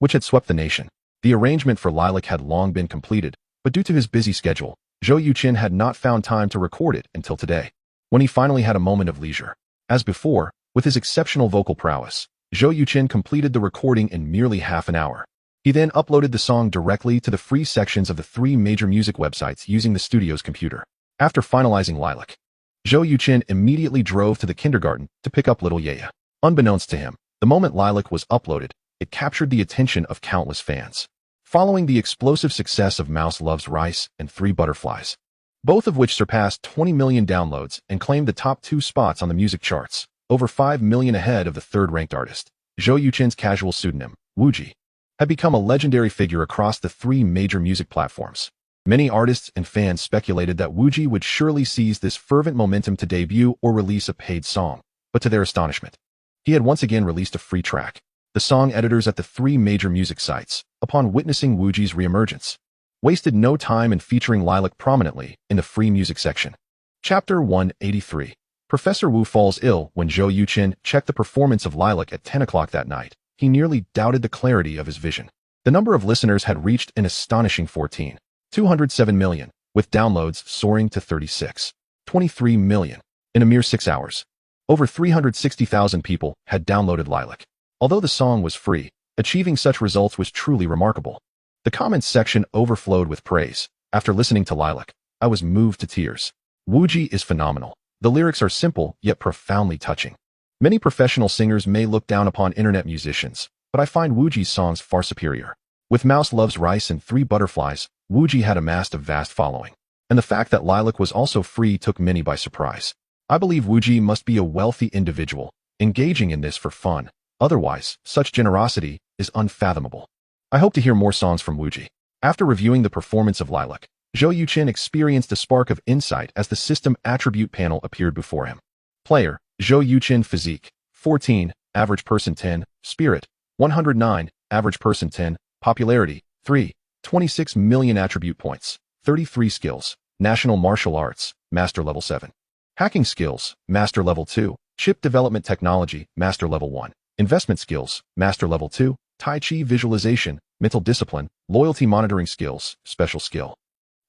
which had swept the nation. The arrangement for Lilac had long been completed, but due to his busy schedule, Zhou Yuchen had not found time to record it until today, when he finally had a moment of leisure. As before, with his exceptional vocal prowess, Zhou Yuchen completed the recording in merely half an hour. He then uploaded the song directly to the free sections of the 3 major music websites using the studio's computer. After finalizing Lilac, Zhou Yuchen immediately drove to the kindergarten to pick up little Yaya. Unbeknownst to him, the moment Lilac was uploaded, it captured the attention of countless fans. Following the explosive success of Mouse Loves Rice and 3 Butterflies, both of which surpassed 20 million downloads and claimed the top 2 spots on the music charts, over 5 million ahead of the 3rd-ranked artist. Zhou Yuchen's casual pseudonym, Wuji, had become a legendary figure across the 3 major music platforms. Many artists and fans speculated that Wuji would surely seize this fervent momentum to debut or release a paid song, but to their astonishment, he had once again released a free track. The song editors at the 3 major music sites, upon witnessing Wuji's reemergence, wasted no time in featuring Lilac prominently in the free music section. Chapter 183. Professor Wu falls ill. When Zhou Yuchen checked the performance of Lilac at 10 o'clock that night, he nearly doubted the clarity of his vision. The number of listeners had reached an astonishing 14.207 million, with downloads soaring to 36.23 million. In a mere 6 hours, over 360,000 people had downloaded Lilac. Although the song was free, achieving such results was truly remarkable. The comments section overflowed with praise. After listening to Lilac, I was moved to tears. Wuji is phenomenal. The lyrics are simple, yet profoundly touching. Many professional singers may look down upon internet musicians, but I find Wuji's songs far superior. With Mouse Loves Rice and Three Butterflies, Wuji had amassed a vast following. And the fact that Lilac was also free took many by surprise. I believe Wuji must be a wealthy individual, engaging in this for fun. Otherwise, such generosity is unfathomable. I hope to hear more songs from Wuji. After reviewing the performance of Lilac, Zhou Yuqin experienced a spark of insight as the system attribute panel appeared before him. Player, Zhou Yuqin. Physique, 14, average person 10, spirit, 109, average person 10, popularity, 3, 26 million attribute points, 33 skills, national martial arts, master level 7. Hacking skills, master level 2, chip development technology, master level 1, investment skills, master level 2, Tai Chi visualization, mental discipline, loyalty monitoring skills, special skill.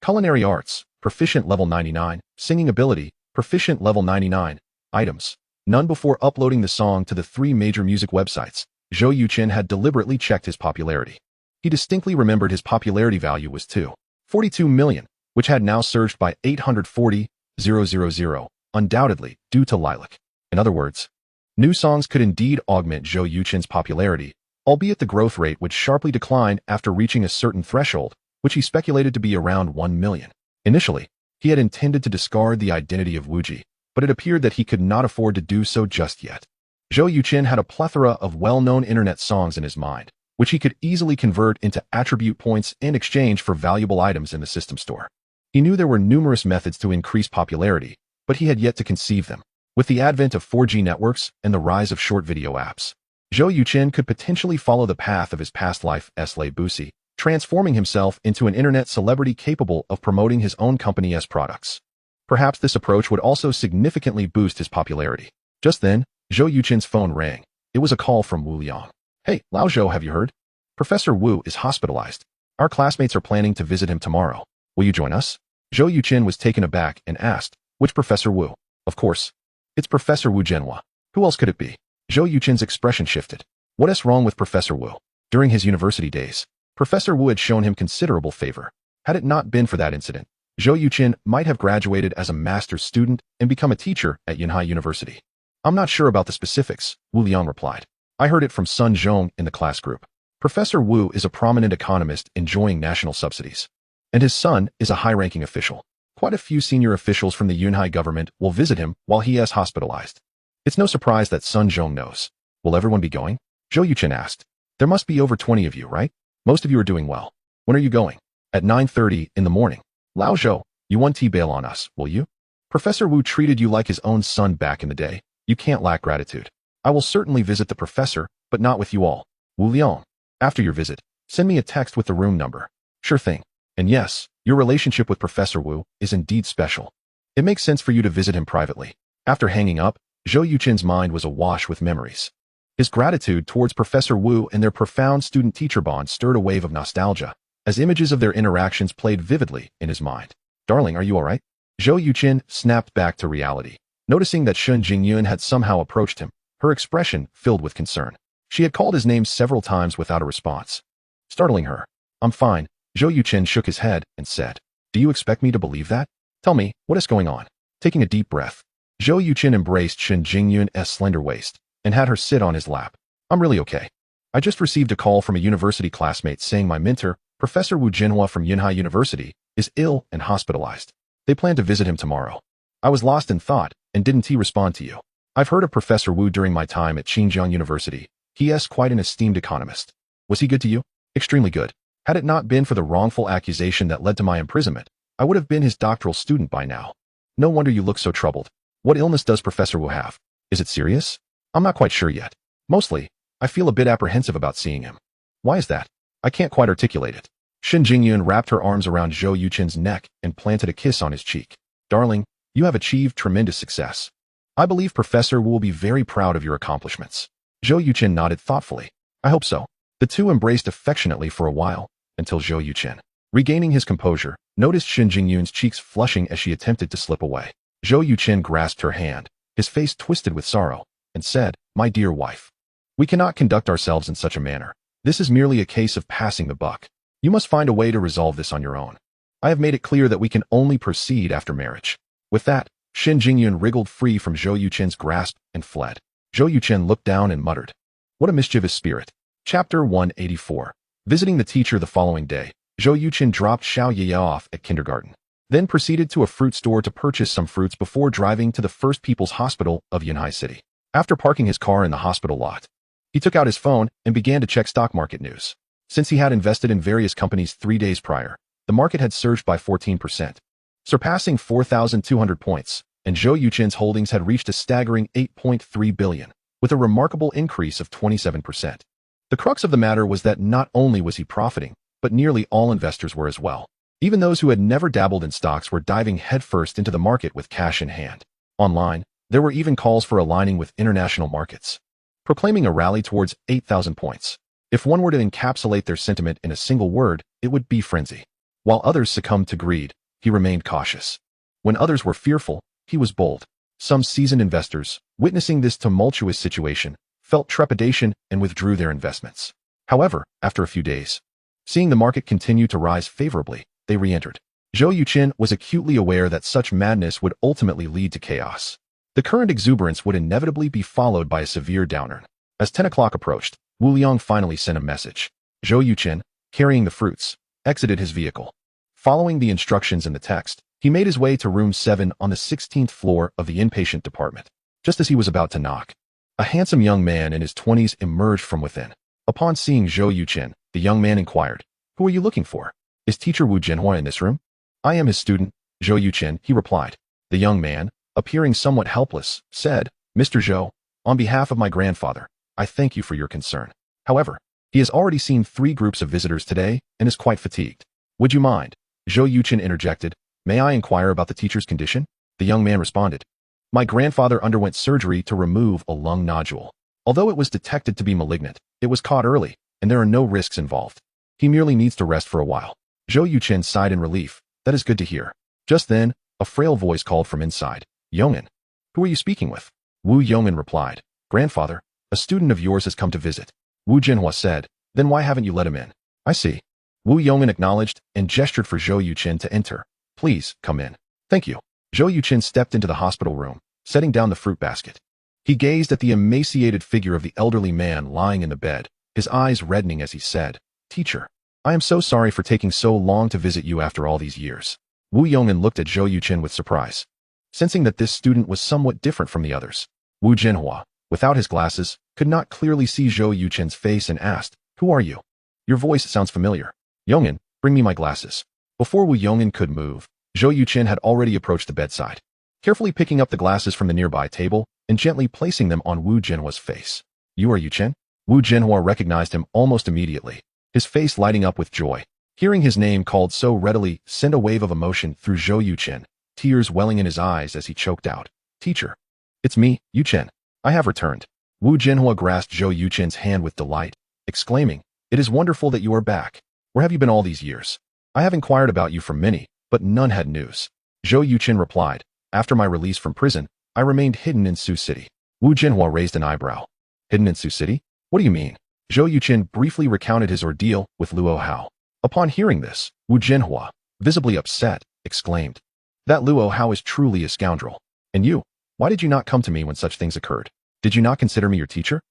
Culinary arts, proficient level 99, singing ability, proficient level 99, items. None before uploading the song to the 3 major music websites. Zhou Yuqin had deliberately checked his popularity. He distinctly remembered his popularity value was 242 million, which had now surged by 840,000, undoubtedly due to Lilac. In other words, new songs could indeed augment Zhou Yuqin's popularity, albeit the growth rate would sharply decline after reaching a certain threshold, which he speculated to be around 1 million. Initially, he had intended to discard the identity of Wuji, but it appeared that he could not afford to do so just yet. Zhou Yuqin had a plethora of well-known internet songs in his mind, which he could easily convert into attribute points in exchange for valuable items in the system store. He knew there were numerous methods to increase popularity, but he had yet to conceive them. With the advent of 4G networks and the rise of short video apps, Zhou Yuqin could potentially follow the path of his past life, Slay Busi, transforming himself into an internet celebrity capable of promoting his own company's products. Perhaps this approach would also significantly boost his popularity. Just then, Zhou Yuqin's phone rang. It was a call from Wu Liang. Hey, Lao Zhou, have you heard? Professor Wu is hospitalized. Our classmates are planning to visit him tomorrow. Will you join us? Zhou Yuqin was taken aback and asked, which Professor Wu? Of course. It's Professor Wu Zhenhua. Who else could it be? Zhou Yuqin's expression shifted. What is wrong with Professor Wu? During his university days, Professor Wu had shown him considerable favor. Had it not been for that incident, Zhou Yuqin might have graduated as a master's student and become a teacher at Yunhai University. I'm not sure about the specifics, Wu Liang replied. I heard it from Sun Zhong in the class group. Professor Wu is a prominent economist enjoying national subsidies. And his son is a high-ranking official. Quite a few senior officials from the Yunhai government will visit him while he is hospitalized. It's no surprise that Sun Zhong knows. Will everyone be going? Zhou Yuqin asked. There must be over 20 of you, right? Most of you are doing well. When are you going? At 9:30 in the morning. Lao Zhou, you won't bail on us, will you? Professor Wu treated you like his own son back in the day. You can't lack gratitude. I will certainly visit the professor, but not with you all. Wu Liang, after your visit, send me a text with the room number. Sure thing. And yes, your relationship with Professor Wu is indeed special. It makes sense for you to visit him privately. After hanging up, Zhou Yuqin's mind was awash with memories. His gratitude towards Professor Wu and their profound student-teacher bond stirred a wave of nostalgia, as images of their interactions played vividly in his mind. Darling, are you all right? Zhou Yuqin snapped back to reality, noticing that Shun Jingyun had somehow approached him, her expression filled with concern. She had called his name several times without a response. Startling her. I'm fine. Zhou Yuqin shook his head and said, do you expect me to believe that? Tell me, what is going on? Taking a deep breath, Zhou Yuqin embraced Shun Jingyun's slender waist and had her sit on his lap. I'm really okay. I just received a call from a university classmate saying my mentor, Professor Wu Zhenhua from Yunhai University, is ill and hospitalized. They plan to visit him tomorrow. I was lost in thought, and didn't he respond to you? I've heard of Professor Wu during my time at Xinjiang University. He is quite an esteemed economist. Was he good to you? Extremely good. Had it not been for the wrongful accusation that led to my imprisonment, I would have been his doctoral student by now. No wonder you look so troubled. What illness does Professor Wu have? Is it serious? I'm not quite sure yet. Mostly, I feel a bit apprehensive about seeing him. Why is that? I can't quite articulate it. Shin Jingyun wrapped her arms around Zhou Yuqin's neck and planted a kiss on his cheek. Darling, you have achieved tremendous success. I believe Professor Wu will be very proud of your accomplishments. Zhou Yuqin nodded thoughtfully. I hope so. The two embraced affectionately for a while, until Zhou Yuqin, regaining his composure, noticed Shin Jingyun's cheeks flushing as she attempted to slip away. Zhou Yuqin grasped her hand, his face twisted with sorrow, and said, my dear wife, we cannot conduct ourselves in such a manner. This is merely a case of passing the buck. You must find a way to resolve this on your own. I have made it clear that we can only proceed after marriage. With that, Shin Jingyun wriggled free from Zhou Yuchen's grasp and fled. Zhou Yuchen looked down and muttered, "What a mischievous spirit." Chapter 184. Visiting the teacher the following day, Zhou Yuchen dropped Xiao Ye off at kindergarten, then proceeded to a fruit store to purchase some fruits before driving to the First People's Hospital of Yunhai City. After parking his car in the hospital lot, he took out his phone and began to check stock market news. Since he had invested in various companies 3 days prior, the market had surged by 14%, surpassing 4,200 points, and Zhou Yuchen's holdings had reached a staggering 8.3 billion, with a remarkable increase of 27%. The crux of the matter was that not only was he profiting, but nearly all investors were as well. Even those who had never dabbled in stocks were diving headfirst into the market with cash in hand. Online, there were even calls for aligning with international markets, proclaiming a rally towards 8,000 points. If one were to encapsulate their sentiment in a single word, it would be frenzy. While others succumbed to greed, he remained cautious. When others were fearful, he was bold. Some seasoned investors, witnessing this tumultuous situation, felt trepidation and withdrew their investments. However, after a few days, seeing the market continue to rise favorably, they re-entered. Zhou Yuchen was acutely aware that such madness would ultimately lead to chaos. The current exuberance would inevitably be followed by a severe downturn. As 10 o'clock approached, Wu Liang finally sent a message. Zhou Yuchen, carrying the fruits, exited his vehicle. Following the instructions in the text, he made his way to room 7 on the 16th floor of the inpatient department. Just as he was about to knock, a handsome young man in his 20s emerged from within. Upon seeing Zhou Yuchen, the young man inquired, "Who are you looking for? Is teacher Wu Jinhua in this room?" "I am his student, Zhou Yuchen," he replied. The young man, appearing somewhat helpless, said, "Mr. Zhou, on behalf of my grandfather, I thank you for your concern. However, he has already seen 3 groups of visitors today and is quite fatigued." "Would you mind?" Zhou Yuchen interjected. "May I inquire about the teacher's condition?" The young man responded, "My grandfather underwent surgery to remove a lung nodule. Although it was detected to be malignant, it was caught early, and there are no risks involved. He merely needs to rest for a while." Zhou Yuchen sighed in relief. "That is good to hear." Just then, a frail voice called from inside, "Yong'an, who are you speaking with?" Wu Yong'an replied, "Grandfather, a student of yours has come to visit." Wu Jinhua said, "Then why haven't you let him in?" "I see." Wu Yong'an acknowledged and gestured for Zhou Yuchen to enter. "Please, come in." "Thank you." Zhou Yuchen stepped into the hospital room, setting down the fruit basket. He gazed at the emaciated figure of the elderly man lying in the bed, his eyes reddening as he said, "Teacher, I am so sorry for taking so long to visit you after all these years." Wu Yong'an looked at Zhou Yuchen with surprise, sensing that this student was somewhat different from the others. Wu Jinhua, without his glasses, could not clearly see Zhou Yuchen's face and asked, "Who are you? Your voice sounds familiar." "Yong'an, bring me my glasses." Before Wu Yong'an could move, Zhou Yuchen had already approached the bedside, carefully picking up the glasses from the nearby table and gently placing them on Wu Jinhua's face. "You are Yuchen?" Wu Jinhua recognized him almost immediately, his face lighting up with joy. Hearing his name called so readily sent a wave of emotion through Zhou Yuchen, tears welling in his eyes as he choked out, "Teacher, it's me, Yuchen. I have returned." Wu Jinhua grasped Zhou Yuchen's hand with delight, exclaiming, "It is wonderful that you are back. Where have you been all these years? I have inquired about you from many, but none had news." Zhou Yuchen replied, "After my release from prison, I remained hidden in Sioux City." Wu Jinhua raised an eyebrow. "Hidden in Sioux City? What do you mean?" Zhou Yuchen briefly recounted his ordeal with Luo Hao. Upon hearing this, Wu Jinhua, visibly upset, exclaimed, "That Luo Hao is truly a scoundrel. And you, why did you not come to me when such things occurred? Did you not consider me your teacher?"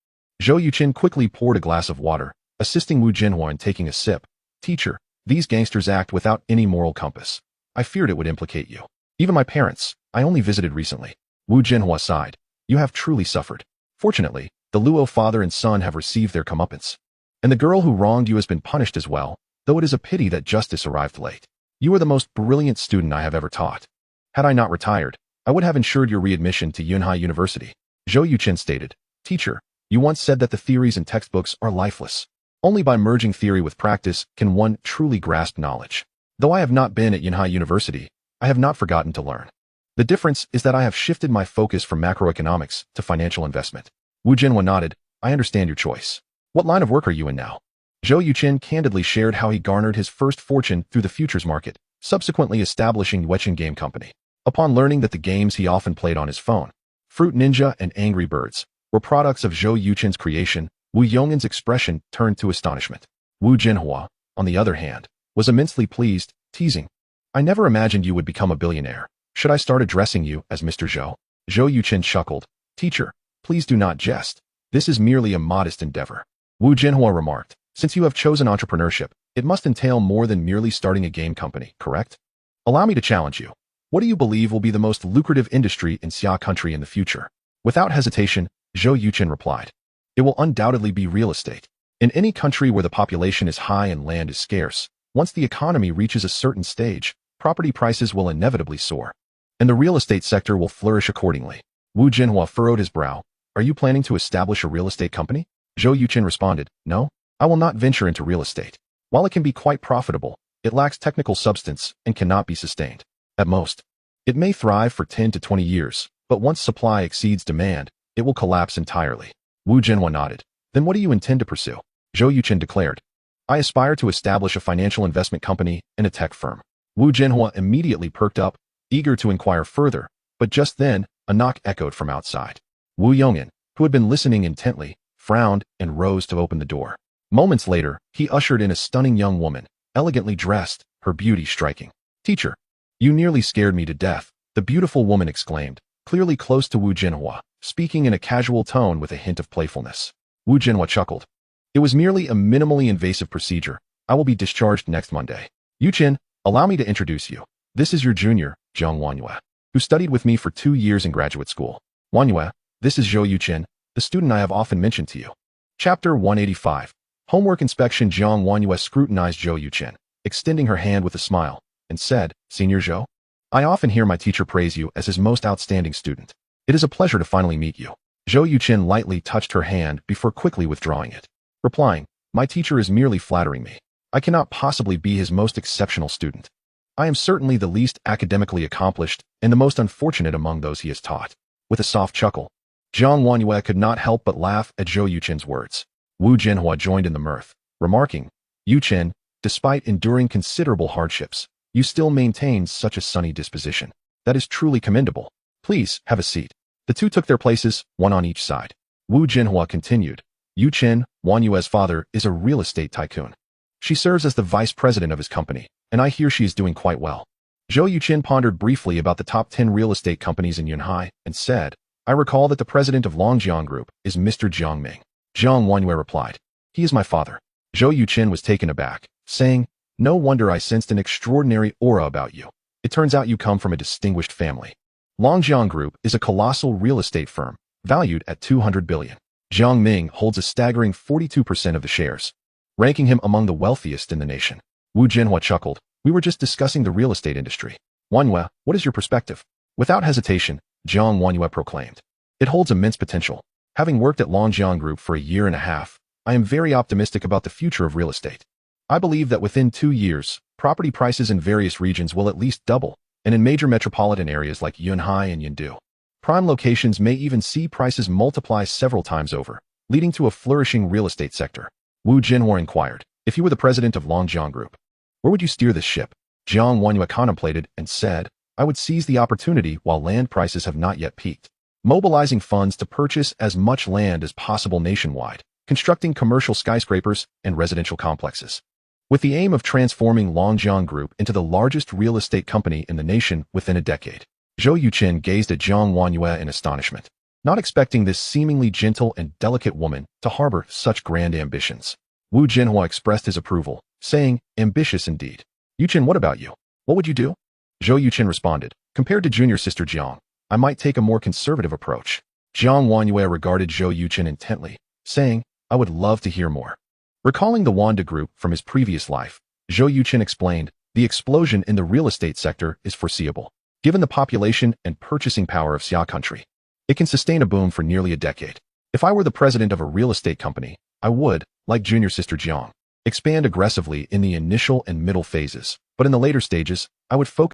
Zhou Yuchen quickly poured a glass of water, assisting Wu Jinhua in taking a sip. "Teacher, these gangsters act without any moral compass. I feared it would implicate you. Even my parents, I only visited recently." Wu Jinhua sighed. "You have truly suffered. Fortunately, the Luo father and son have received their comeuppance. And the girl who wronged you has been punished as well, though it is a pity that justice arrived late. You are the most brilliant student I have ever taught. Had I not retired, I would have ensured your readmission to Yunhai University." Zhou Yuchen stated, "Teacher, you once said that the theories in textbooks are lifeless. Only by merging theory with practice can one truly grasp knowledge. Though I have not been at Yunhai University, I have not forgotten to learn. The difference is that I have shifted my focus from macroeconomics to financial investment." Wu Jinhua nodded, "I understand your choice. What line of work are you in now?" Zhou Yuchen candidly shared how he garnered his first fortune through the futures market, subsequently establishing Yuechen Game Company. Upon learning that the games he often played on his phone, Fruit Ninja and Angry Birds, were products of Zhou Yuchen's creation, Wu Yong'an's expression turned to astonishment. Wu Jinhua, on the other hand, was immensely pleased, teasing, I never imagined you would become a billionaire. Should I start addressing you as Mr. Zhou? Zhou Yuqin chuckled. Teacher, please do not jest. This is merely a modest endeavor. Wu Jinhua remarked. Since you have chosen entrepreneurship, it must entail more than merely starting a game company, correct? Allow me to challenge you. What do you believe will be the most lucrative industry in Xia country in the future? Without hesitation, Zhou Yuqin replied. It will undoubtedly be real estate. In any country where the population is high and land is scarce, once the economy reaches a certain stage, property prices will inevitably soar. And the real estate sector will flourish accordingly. Wu Jinhua furrowed his brow. Are you planning to establish a real estate company? Zhou Yuqin responded. No, I will not venture into real estate. While it can be quite profitable, it lacks technical substance and cannot be sustained. At most, it may thrive for 10 to 20 years, but once supply exceeds demand, it will collapse entirely. Wu Jinhua nodded. Then what do you intend to pursue? Zhou Yuqin declared. I aspire to establish a financial investment company and a tech firm. Wu Jinhua immediately perked up, eager to inquire further, but just then, a knock echoed from outside. Wu Yong'an, who had been listening intently, frowned and rose to open the door. Moments later, he ushered in a stunning young woman, elegantly dressed, her beauty striking. Teacher, you nearly scared me to death, the beautiful woman exclaimed, clearly close to Wu Jinhua, speaking in a casual tone with a hint of playfulness. Wu Jinhua chuckled. It was merely a minimally invasive procedure. I will be discharged next Monday. Yuqin, allow me to introduce you. This is your junior, Zhang Wanyue, who studied with me for 2 years in graduate school. Wanyue, this is Zhou Yuqin, the student I have often mentioned to you. Chapter 185. Homework inspection. Zhang Wanyue scrutinized Zhou Yuqin, extending her hand with a smile, and said, Senior Zhou, I often hear my teacher praise you as his most outstanding student. It is a pleasure to finally meet you. Zhou Yuqin lightly touched her hand before quickly withdrawing it, replying, My teacher is merely flattering me. I cannot possibly be his most exceptional student. I am certainly the least academically accomplished and the most unfortunate among those he has taught. With a soft chuckle, Zhang Wanyue could not help but laugh at Zhou Yuqin's words. Wu Jinhua joined in the mirth, remarking, Yuqin, despite enduring considerable hardships, you still maintain such a sunny disposition. That is truly commendable. Please, have a seat. The two took their places, one on each side. Wu Jinhua continued, Yuqin, Wanyue's father, is a real estate tycoon. She serves as the vice president of his company, and I hear she is doing quite well. Zhou Yuqin pondered briefly about the top 10 real estate companies in Yunhai and said, I recall that the president of Longjiang Group is Mr. Jiang Ming. Zhang Wanyue replied, He is my father. Zhou Yuqin was taken aback, saying, No wonder I sensed an extraordinary aura about you. It turns out you come from a distinguished family. Longjiang Group is a colossal real estate firm, valued at 200 billion. Jiang Ming holds a staggering 42% of the shares, ranking him among the wealthiest in the nation. Wu Jinhua chuckled. We were just discussing the real estate industry. Wanyue, what is your perspective? Without hesitation, Zhang Wanyue proclaimed. It holds immense potential. Having worked at Longjiang Group for a year and a half, I am very optimistic about the future of real estate. I believe that within 2 years, property prices in various regions will at least double, and in major metropolitan areas like Yunhai and Yindu, prime locations may even see prices multiply several times over, leading to a flourishing real estate sector. Wu Jinhua inquired, if you were the president of Longjiang Group, where would you steer this ship? Zhang Wanyue contemplated and said, I would seize the opportunity while land prices have not yet peaked, mobilizing funds to purchase as much land as possible nationwide, constructing commercial skyscrapers and residential complexes, with the aim of transforming Longjiang Group into the largest real estate company in the nation within a decade. Zhou Yuqin gazed at Zhang Wanyue in astonishment, not expecting this seemingly gentle and delicate woman to harbor such grand ambitions. Wu Jinhua expressed his approval, saying, Ambitious indeed. Yuqin, what about you? What would you do? Zhou Yuqin responded, Compared to junior sister Jiang, I might take a more conservative approach. Zhang Wanyue regarded Zhou Yuqin intently, saying, I would love to hear more. Recalling the Wanda Group from his previous life, Zhou Yuqin explained, the explosion in the real estate sector is foreseeable. Given the population and purchasing power of Xia country, it can sustain a boom for nearly a decade. If I were the president of a real estate company, I would, like junior sister Jiang, expand aggressively in the initial and middle phases, but in the later stages, I would focus